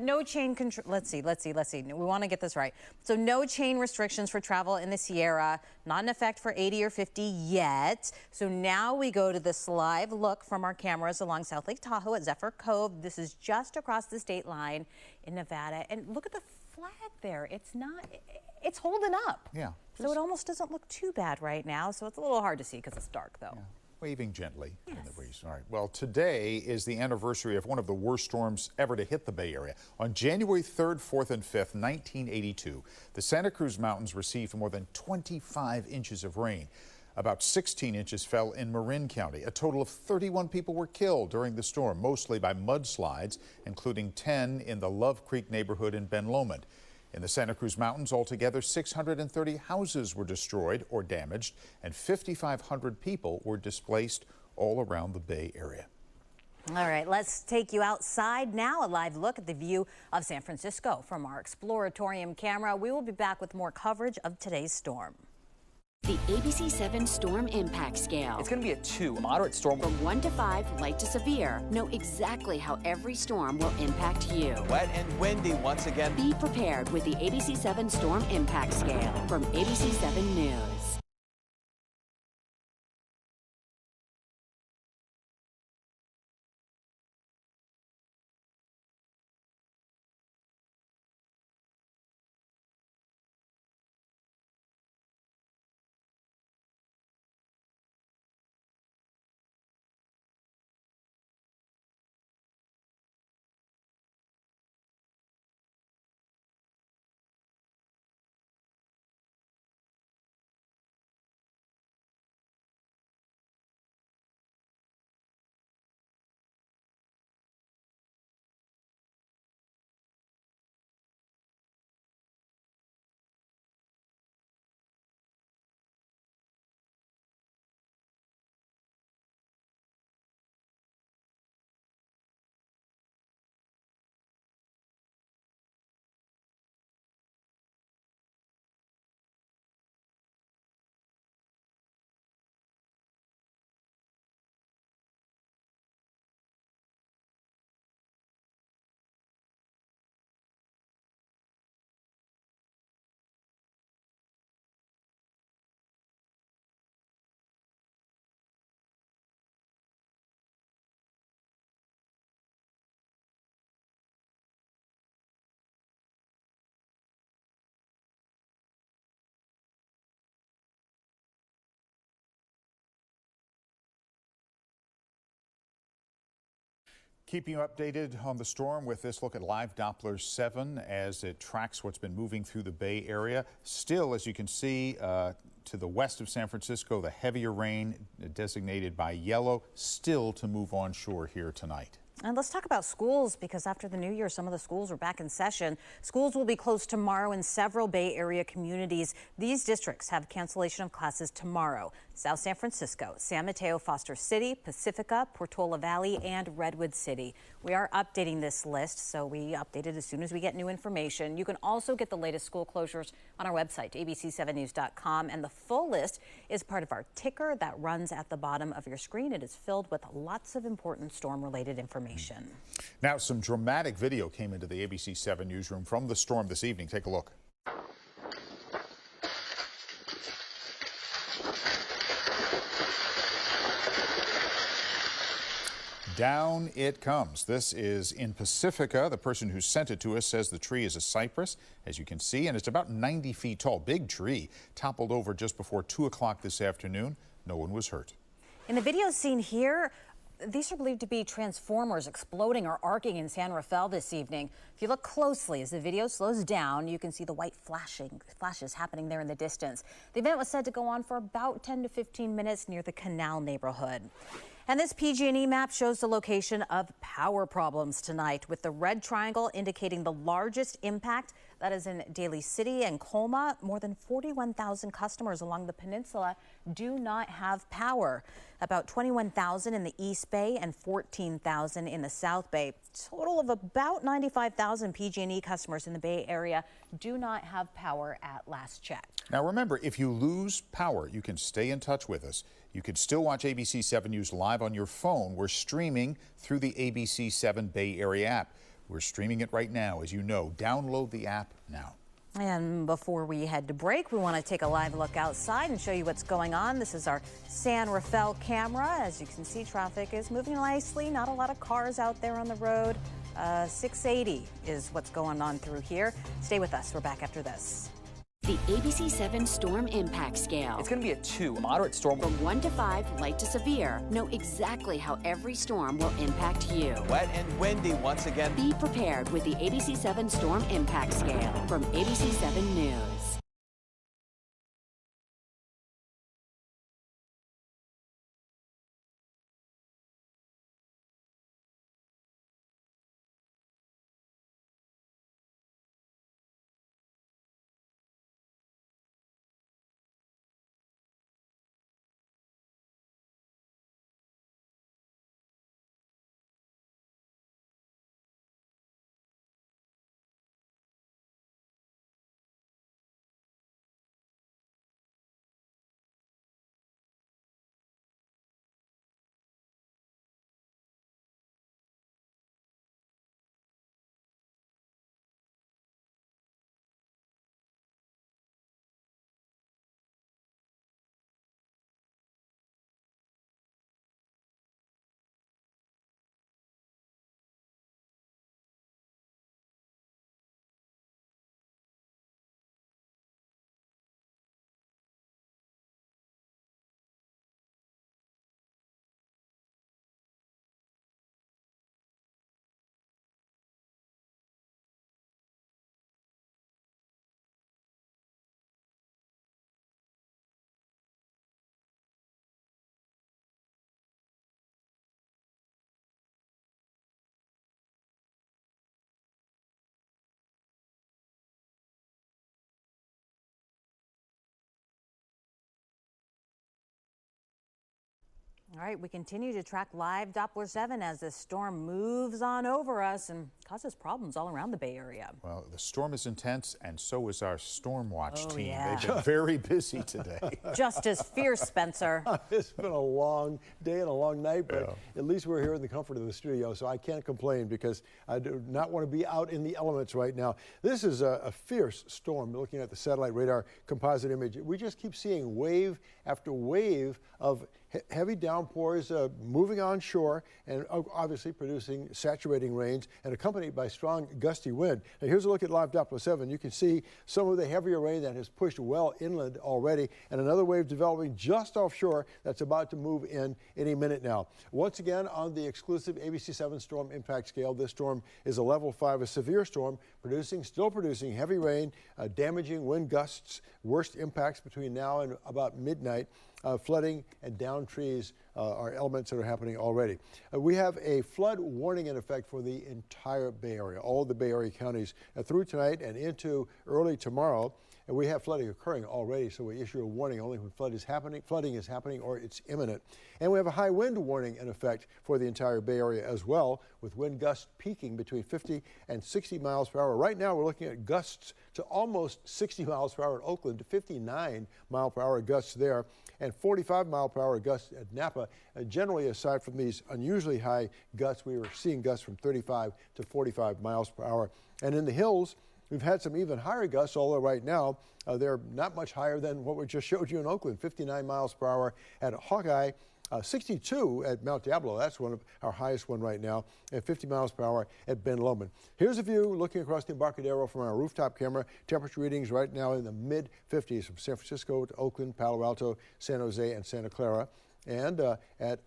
No chain control. Let's see. We want to get this right. So no chain restrictions for travel in the Sierra. Not in effect for 80 or 50 yet. So now we go to this live look from our cameras along South Lake Tahoe at Zephyr Cove. This is just across the state line in Nevada. And look at the flag there. It's holding up. Yeah. So it almost doesn't look too bad right now. So it's a little hard to see because it's dark, though. Yeah. Waving gently in the breeze. All right. Well, today is the anniversary of one of the worst storms ever to hit the Bay Area. On January 3rd, 4th, and 5th, 1982, the Santa Cruz Mountains received more than 25 inches of rain. About 16 inches fell in Marin County. A total of 31 people were killed during the storm, mostly by mudslides, including 10 in the Love Creek neighborhood in Ben Lomond. In the Santa Cruz Mountains, altogether 630 houses were destroyed or damaged, and 5,500 people were displaced all around the Bay Area. All right, let's take you outside now. A live look at the view of San Francisco from our Exploratorium camera. We will be back with more coverage of today's storm. The ABC7 Storm Impact Scale. It's going to be a 2, moderate storm. From 1 to 5, light to severe. Know exactly how every storm will impact you. Wet and windy once again. Be prepared with the ABC7 Storm Impact Scale from ABC7 News. Keeping you updated on the storm with this look at live Doppler 7 as it tracks what's been moving through the Bay Area. Still, as you can see, to the west of San Francisco, the heavier rain designated by yellow still to move onshore here tonight. And let's talk about schools, because after the new year, some of the schools are back in session. Schools will be closed tomorrow in several Bay Area communities. These districts have cancellation of classes tomorrow: South San Francisco, San Mateo, Foster City, Pacifica, Portola Valley, and Redwood City. We are updating this list, so we update it as soon as we get new information. You can also get the latest school closures on our website, abc7news.com, and the full list is part of our ticker that runs at the bottom of your screen. It is filled with lots of important storm-related information. Now, some dramatic video came into the ABC7 newsroom from the storm this evening. Take a look. Down it comes. This is in Pacifica. The person who sent it to us says the tree is a cypress, as you can see, and it's about 90 feet tall. Big tree. Toppled over just before 2 o'clock this afternoon. No one was hurt. In the video seen here, these are believed to be transformers exploding or arcing in San Rafael this evening. If you look closely as the video slows down, you can see the white flashes happening there in the distance. The event was said to go on for about 10 to 15 minutes near the Canal neighborhood. And this PG&E map shows the location of power problems tonight, with the red triangle indicating the largest impact. That is in Daly City and Colma. More than 41,000 customers along the peninsula do not have power. About 21,000 in the East Bay and 14,000 in the South Bay. Total of about 95,000 PG&E customers in the Bay Area do not have power at last check. Now remember, if you lose power, you can stay in touch with us. You can still watch ABC7 News live on your phone. We're streaming through the ABC7 Bay Area app. We're streaming it right now, as you know. Download the app now. And before we head to break, we want to take a live look outside and show you what's going on. This is our San Rafael camera. As you can see, traffic is moving nicely. Not a lot of cars out there on the road. 680 is what's going on through here. Stay with us. We're back after this. The ABC7 Storm Impact Scale. It's going to be a 2, moderate storm. From 1 to 5, light to severe. Know exactly how every storm will impact you. Wet and windy once again. Be prepared with the ABC7 Storm Impact Scale from ABC7 News. All right, we continue to track live Doppler 7 as this storm moves on over us and causes problems all around the Bay Area. Well, the storm is intense, and so is our Storm Watch team. Yeah. They've been very busy today. Just as fierce, Spencer. It's been a long day and a long night, but at least we're here in the comfort of the studio, so I can't complain because I do not want to be out in the elements right now. This is a fierce storm. Looking at the satellite radar composite image, we just keep seeing wave after wave of heavy downpours moving onshore and obviously producing saturating rains and accompanied by strong gusty wind. Now here's a look at live Doppler 7. You can see some of the heavier rain that has pushed well inland already, and another wave developing just offshore that's about to move in any minute now. Once again, on the exclusive ABC7 storm impact scale, this storm is a level 5, a severe storm, still producing heavy rain, damaging wind gusts, worst impacts between now and about midnight. Flooding and downed trees are elements that are happening already. We have a flood warning in effect for the entire Bay Area, all the Bay Area counties through tonight and into early tomorrow. And we have flooding occurring already, so we issue a warning only when flooding is happening or it's imminent. And we have a high wind warning in effect for the entire Bay Area as well, with wind gusts peaking between 50 and 60 miles per hour. Right now, we're looking at gusts to almost 60 miles per hour in Oakland, to 59 mile per hour gusts there, and 45 mile per hour gusts at Napa. Generally, aside from these unusually high gusts, we were seeing gusts from 35 to 45 miles per hour. And in the hills, we've had some even higher gusts, although right now they're not much higher than what we just showed you in Oakland, 59 miles per hour at Hawkeye, 62 at Mount Diablo. That's one of our highest one right now, and 50 miles per hour at Ben Lomond. Here's a view looking across the Embarcadero from our rooftop camera. Temperature readings right now in the mid-50s from San Francisco to Oakland, Palo Alto, San Jose, and Santa Clara. And at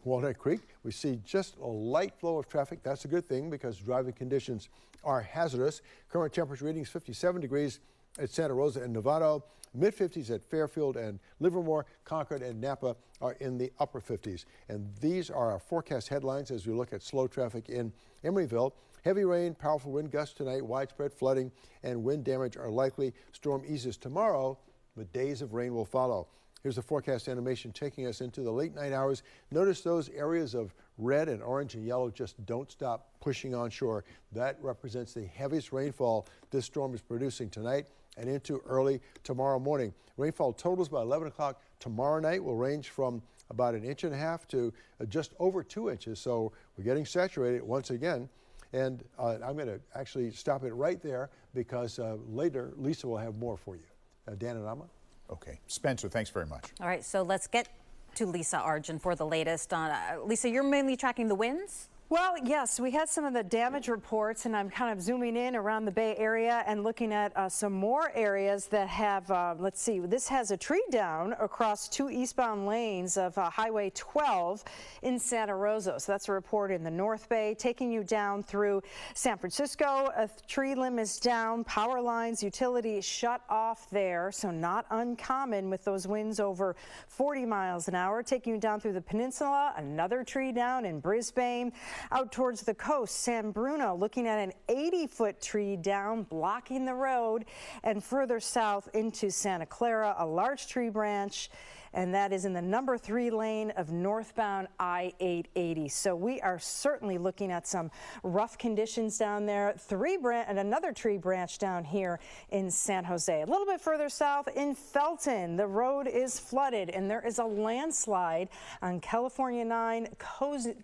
Walnut Creek, we see just a light flow of traffic. That's a good thing because driving conditions are hazardous. Current temperature readings 57 degrees at Santa Rosa and Novato, mid-50s at Fairfield and Livermore. Concord and Napa are in the upper 50s. And these are our forecast headlines as we look at slow traffic in Emeryville. Heavy rain, powerful wind gusts tonight, widespread flooding and wind damage are likely. Storm eases tomorrow, but days of rain will follow. Here's the forecast animation taking us into the late night hours. Notice those areas of red and orange and yellow just don't stop pushing onshore. That represents the heaviest rainfall this storm is producing tonight and into early tomorrow morning. Rainfall totals by 11 o'clock tomorrow night will range from about 1.5 inches to just over 2 inches. So we're getting saturated once again. And I'm going to actually stop it right there because later Lisa will have more for you. Dan and Amma? Okay. Spencer, thanks very much. All right, so let's get to Lisa Arjun for the latest on. Lisa, you're mainly tracking the winds? Well, yes, we had some of the damage reports, and I'm kind of zooming in around the Bay Area and looking at some more areas that have, let's see, this has a tree down across 2 eastbound lanes of Highway 12 in Santa Rosa. So that's a report in the North Bay, taking you down through San Francisco. A tree limb is down, power lines, utilities shut off there, so not uncommon with those winds over 40 miles an hour. Taking you down through the peninsula, another tree down in Brisbane. Out towards the coast, San Bruno, looking at an 80-foot tree down, blocking the road, and further south into Santa Clara, a large tree branch, and that is in the number 3 lane of northbound I-880. So we are certainly looking at some rough conditions down there. And another tree branch down here in San Jose. A little bit further south in Felton, the road is flooded, and there is a landslide on California 9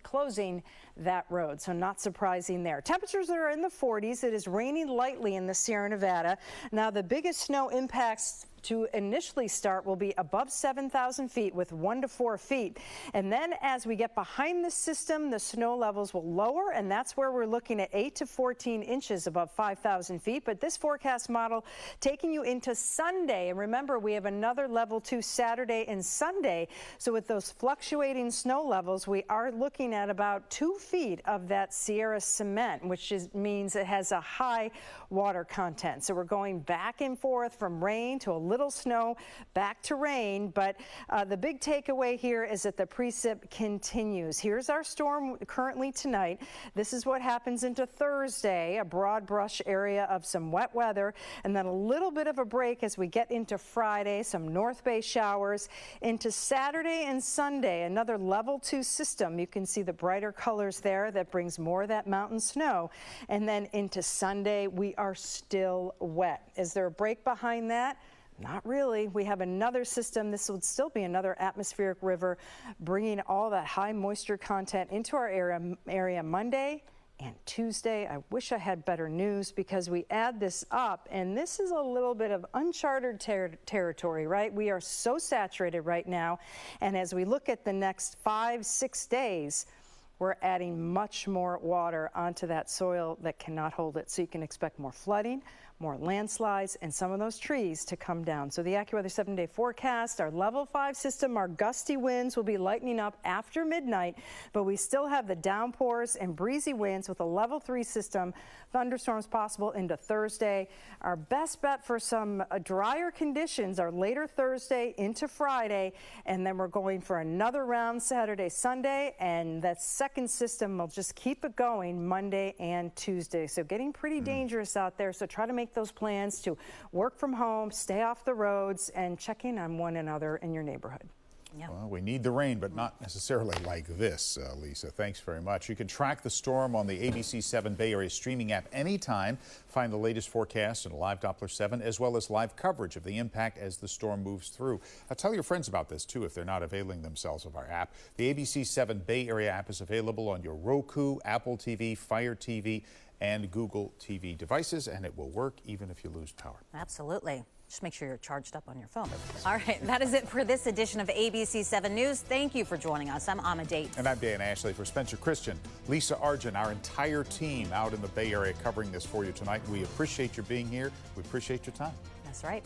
closing that road. So not surprising there. Temperatures are in the 40s. It is raining lightly in the Sierra Nevada. Now the biggest snow impacts to initially start will be above 7,000 feet with 1 to 4 feet. And then as we get behind the system, the snow levels will lower, and that's where we're looking at 8 to 14 inches above 5,000 feet. But this forecast model taking you into Sunday. And remember, we have another level 2 Saturday and Sunday. So with those fluctuating snow levels, we are looking at about 2 feet of that Sierra cement, which means it has a high water content. So we're going back and forth from rain to a little snow, back to rain, but the big takeaway here is that the precip continues. Here's our storm currently tonight. This is what happens into Thursday, a broad brush area of some wet weather, and then a little bit of a break as we get into Friday, some North Bay showers. Into Saturday and Sunday, another level 2 system. You can see the brighter colors there that brings more of that mountain snow. And then into Sunday, we are still wet. Is there a break behind that? Not really. We have another system. This would still be another atmospheric river, bringing all that high moisture content into our area Monday and Tuesday. I wish I had better news because we add this up, and this is a little bit of uncharted territory, right? We are so saturated right now, and as we look at the next 5-6 days, we're adding much more water onto that soil that cannot hold it. So you can expect more flooding, more landslides, and some of those trees to come down. So the AccuWeather 7-day forecast, our level 5 system, our gusty winds will be lightening up after midnight, but we still have the downpours and breezy winds with a level 3 system. Thunderstorms possible into Thursday. Our best bet for some drier conditions are later Thursday into Friday, and then we're going for another round Saturday, Sunday, and that second system will just keep it going Monday and Tuesday. So getting pretty dangerous out there, so try to make those plans to work from home, stay off the roads, and check in on one another in your neighborhood. Yeah. Well, we need the rain, but not necessarily like this, Lisa. Thanks very much. You can track the storm on the ABC7 Bay Area streaming app anytime. Find the latest forecast and live Doppler 7, as well as live coverage of the impact as the storm moves through. Tell your friends about this, too, if they're not availing themselves of our app. The ABC7 Bay Area app is available on your Roku, Apple TV, Fire TV, and Google TV devices, and it will work even if you lose power. Absolutely. Just make sure you're charged up on your phone. All right, that is it for this edition of ABC7 News. Thank you for joining us. I'm Amma Dates. And I'm Dan Ashley. For Spencer Christian, Lisa Argent, our entire team out in the Bay Area covering this for you tonight. We appreciate your being here. We appreciate your time. That's right.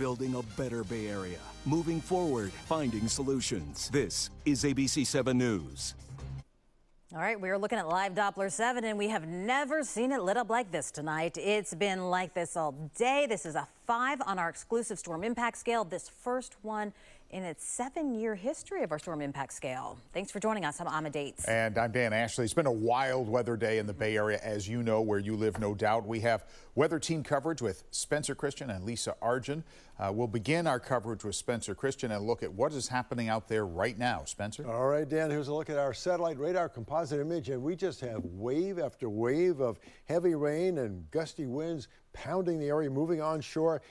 building a better Bay Area. Moving forward, finding solutions. This is ABC7 News. All right, we are looking at live Doppler 7, and we have never seen it lit up like this tonight. It's been like this all day. This is a 5 on our exclusive storm impact scale. This first one in its 7-year history of our storm impact scale. Thanks for joining us. I'm Amma Dates. And I'm Dan Ashley. It's been a wild weather day in the Bay Area, as you know, where you live, no doubt. We have weather team coverage with Spencer Christian and Lisa Arjun. We'll begin our coverage with Spencer Christian and look at what is happening out there right now. Spencer? All right, Dan, here's a look at our satellite radar composite image, and we just have wave after wave of heavy rain and gusty winds pounding the area, moving onshore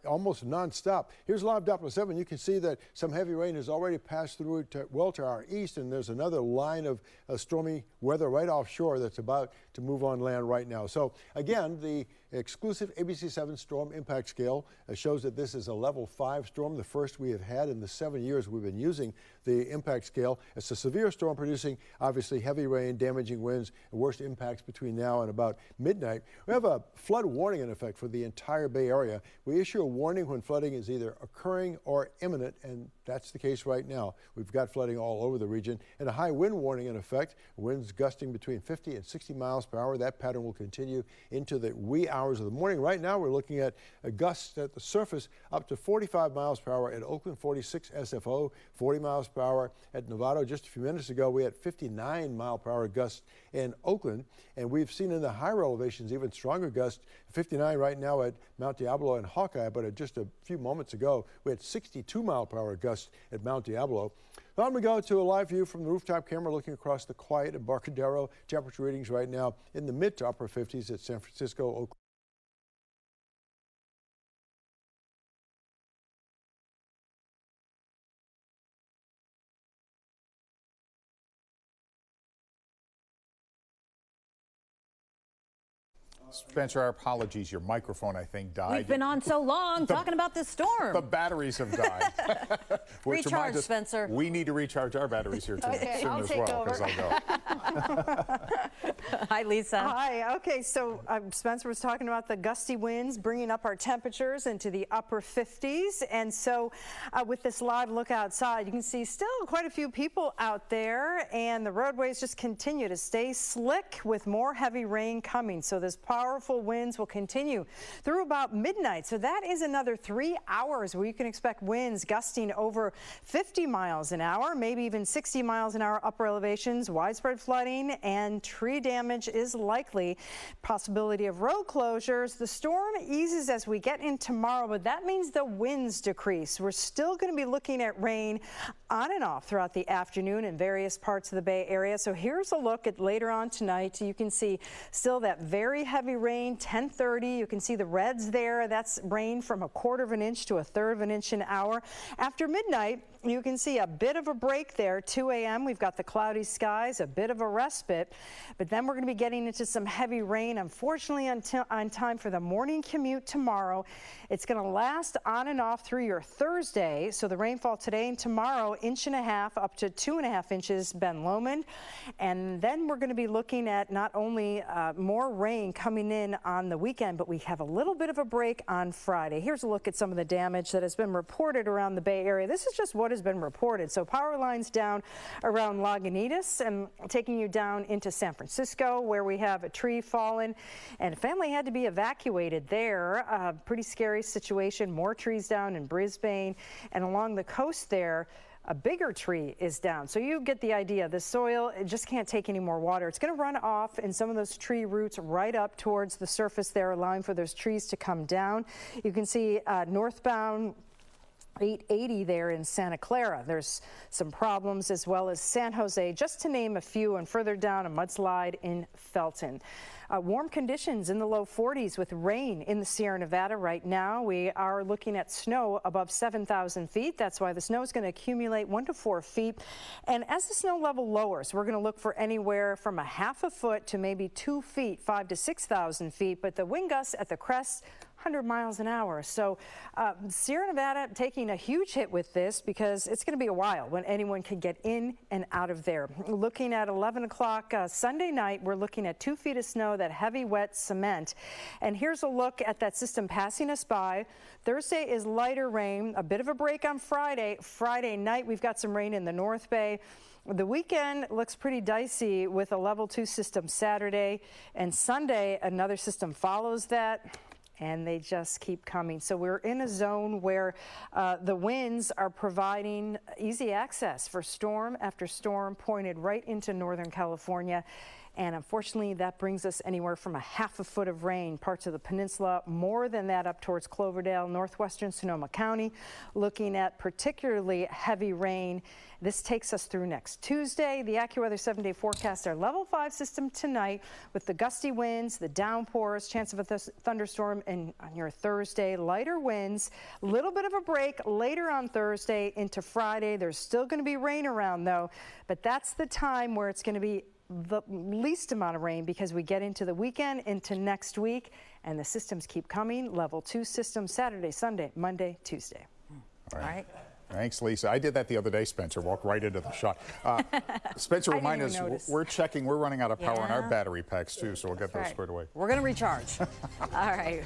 almost nonstop. Here's live Doppler 7. You can see that some heavy rain has already passed through to our east, and there's another line of stormy weather right offshore that's about to move on land right now. So again, the exclusive ABC7 storm impact scale shows that this is a level 5 storm, the first we have had in the 7 years we've been using the impact scale. It's a severe storm producing obviously heavy rain, damaging winds, and worst impacts between now and about midnight. We have a flood warning in effect for the entire Bay Area. We issue a warning when flooding is either occurring or imminent, and that's the case right now. We've got flooding all over the region, and a high wind warning in effect. Winds gusting between 50 and 60 miles per hour. That pattern will continue into the wee hours of the morning. Right now we're looking at gusts at the surface up to 45 miles per hour at Oakland, 46 SFO, 40 miles per hour at Novato. Just a few minutes ago we had 59 mile per hour gusts in Oakland, and we've seen in the higher elevations even stronger gusts, 59 right now at Mount Diablo and Hawkeye, but just a few moments ago we had 62 mile per hour gusts at Mount Diablo. Now we go to a live view from the rooftop camera looking across the quiet Embarcadero. Temperature readings right now in the mid to upper 50s at San Francisco, Oakland. Spencer, our apologies. Your microphone, I think, died. We've been on so long talking about this storm. The batteries have died. Recharge, Spencer. We need to recharge our batteries here Okay, soon I'll as take well, over. because I'll go. Hi, Lisa. Hi. Okay, so Spencer was talking about the gusty winds bringing up our temperatures into the upper 50s. And so with this live look outside, you can see still quite a few people out there, and the roadways just continue to stay slick with more heavy rain coming. So this powerful winds will continue through about midnight. So that is another 3 hours where you can expect winds gusting over 50 miles an hour, maybe even 60 miles an hour upper elevations, widespread flooding, and tree damage is likely. Possibility of road closures. The storm eases as we get in tomorrow, but that means the winds decrease. We're still going to be looking at rain on and off throughout the afternoon in various parts of the Bay Area. So here's a look at later on tonight. You can see still that very heavy rain, 10:30. You can see the reds there. That's rain from 1/4 of an inch to 1/3 of an inch an hour. After midnight, you can see a bit of a break there. 2 a.m. we've got the cloudy skies, a bit of a respite, but then we're going to be getting into some heavy rain, unfortunately, on time for the morning commute tomorrow. It's going to last on and off through your Thursday. So the rainfall today and tomorrow, 1.5 up to 2.5 inches, Ben Lomond. And then we're going to be looking at not only more rain coming in on the weekend, but we have a little bit of a break on Friday. Here's a look at some of the damage that has been reported around the Bay Area. This is just what has been reported. So power lines down around Lagunitas and taking you down into San Francisco, where we have a tree fallen and a family had to be evacuated there. Pretty scary situation. More trees down in Brisbane, and along the coast there, a bigger tree is down. So you get the idea. The soil, it just can't take any more water. It's going to run off in some of those tree roots right up towards the surface there, allowing for those trees to come down. You can see northbound 880 there in Santa Clara. There's some problems, as well as San Jose, just to name a few, and further down a mudslide in Felton. Warm conditions in the low 40s with rain in the Sierra Nevada right now. We are looking at snow above 7,000 feet. That's why the snow is going to accumulate 1 to 4 feet. And as the snow level lowers, we're going to look for anywhere from 1/2 foot to maybe 2 feet, 5,000 to 6,000 feet. But the wind gusts at the crest 100 miles an hour. So Sierra Nevada taking a huge hit with this because it's going to be a while when anyone can get in and out of there. Looking at 11 o'clock Sunday night, we're looking at 2 feet of snow, that heavy wet cement. And here's a look at that system passing us by. Thursday is lighter rain, a bit of a break on Friday. Friday night, we've got some rain in the North Bay. The weekend looks pretty dicey with a level 2 system Saturday, and Sunday another system follows that, and they just keep coming. So we're in a zone where the winds are providing easy access for storm after storm pointed right into Northern California. And unfortunately, that brings us anywhere from a half a foot of rain, parts of the peninsula, more than that up towards Cloverdale, northwestern Sonoma County, looking at particularly heavy rain. This takes us through next Tuesday. The AccuWeather 7-day forecast, our level 5 system tonight with the gusty winds, the downpours, chance of a thunderstorm on your Thursday, lighter winds, a little bit of a break later on Thursday into Friday. There's still going to be rain around though, but that's the time where it's going to be the least amount of rain because we get into the weekend, into next week, and the systems keep coming. Level 2 system Saturday, Sunday, Monday, Tuesday. All right. Thanks, Lisa. I did that the other day, Spencer. Walked right into the shot. Spencer, remind us, we're running out of power on our battery packs too, so we'll get those squared away. We're going to recharge. All right.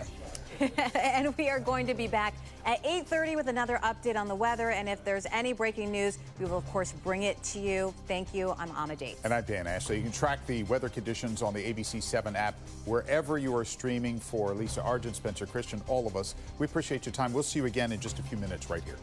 And we are going to be back at 8:30 with another update on the weather. And if there's any breaking news, we will, of course, bring it to you. Thank you. I'm Ama Dates. And I'm Dan Ashley. You can track the weather conditions on the ABC7 app wherever you are streaming. For Lisa Argent, Spencer Christian, all of us, we appreciate your time. We'll see you again in just a few minutes right here.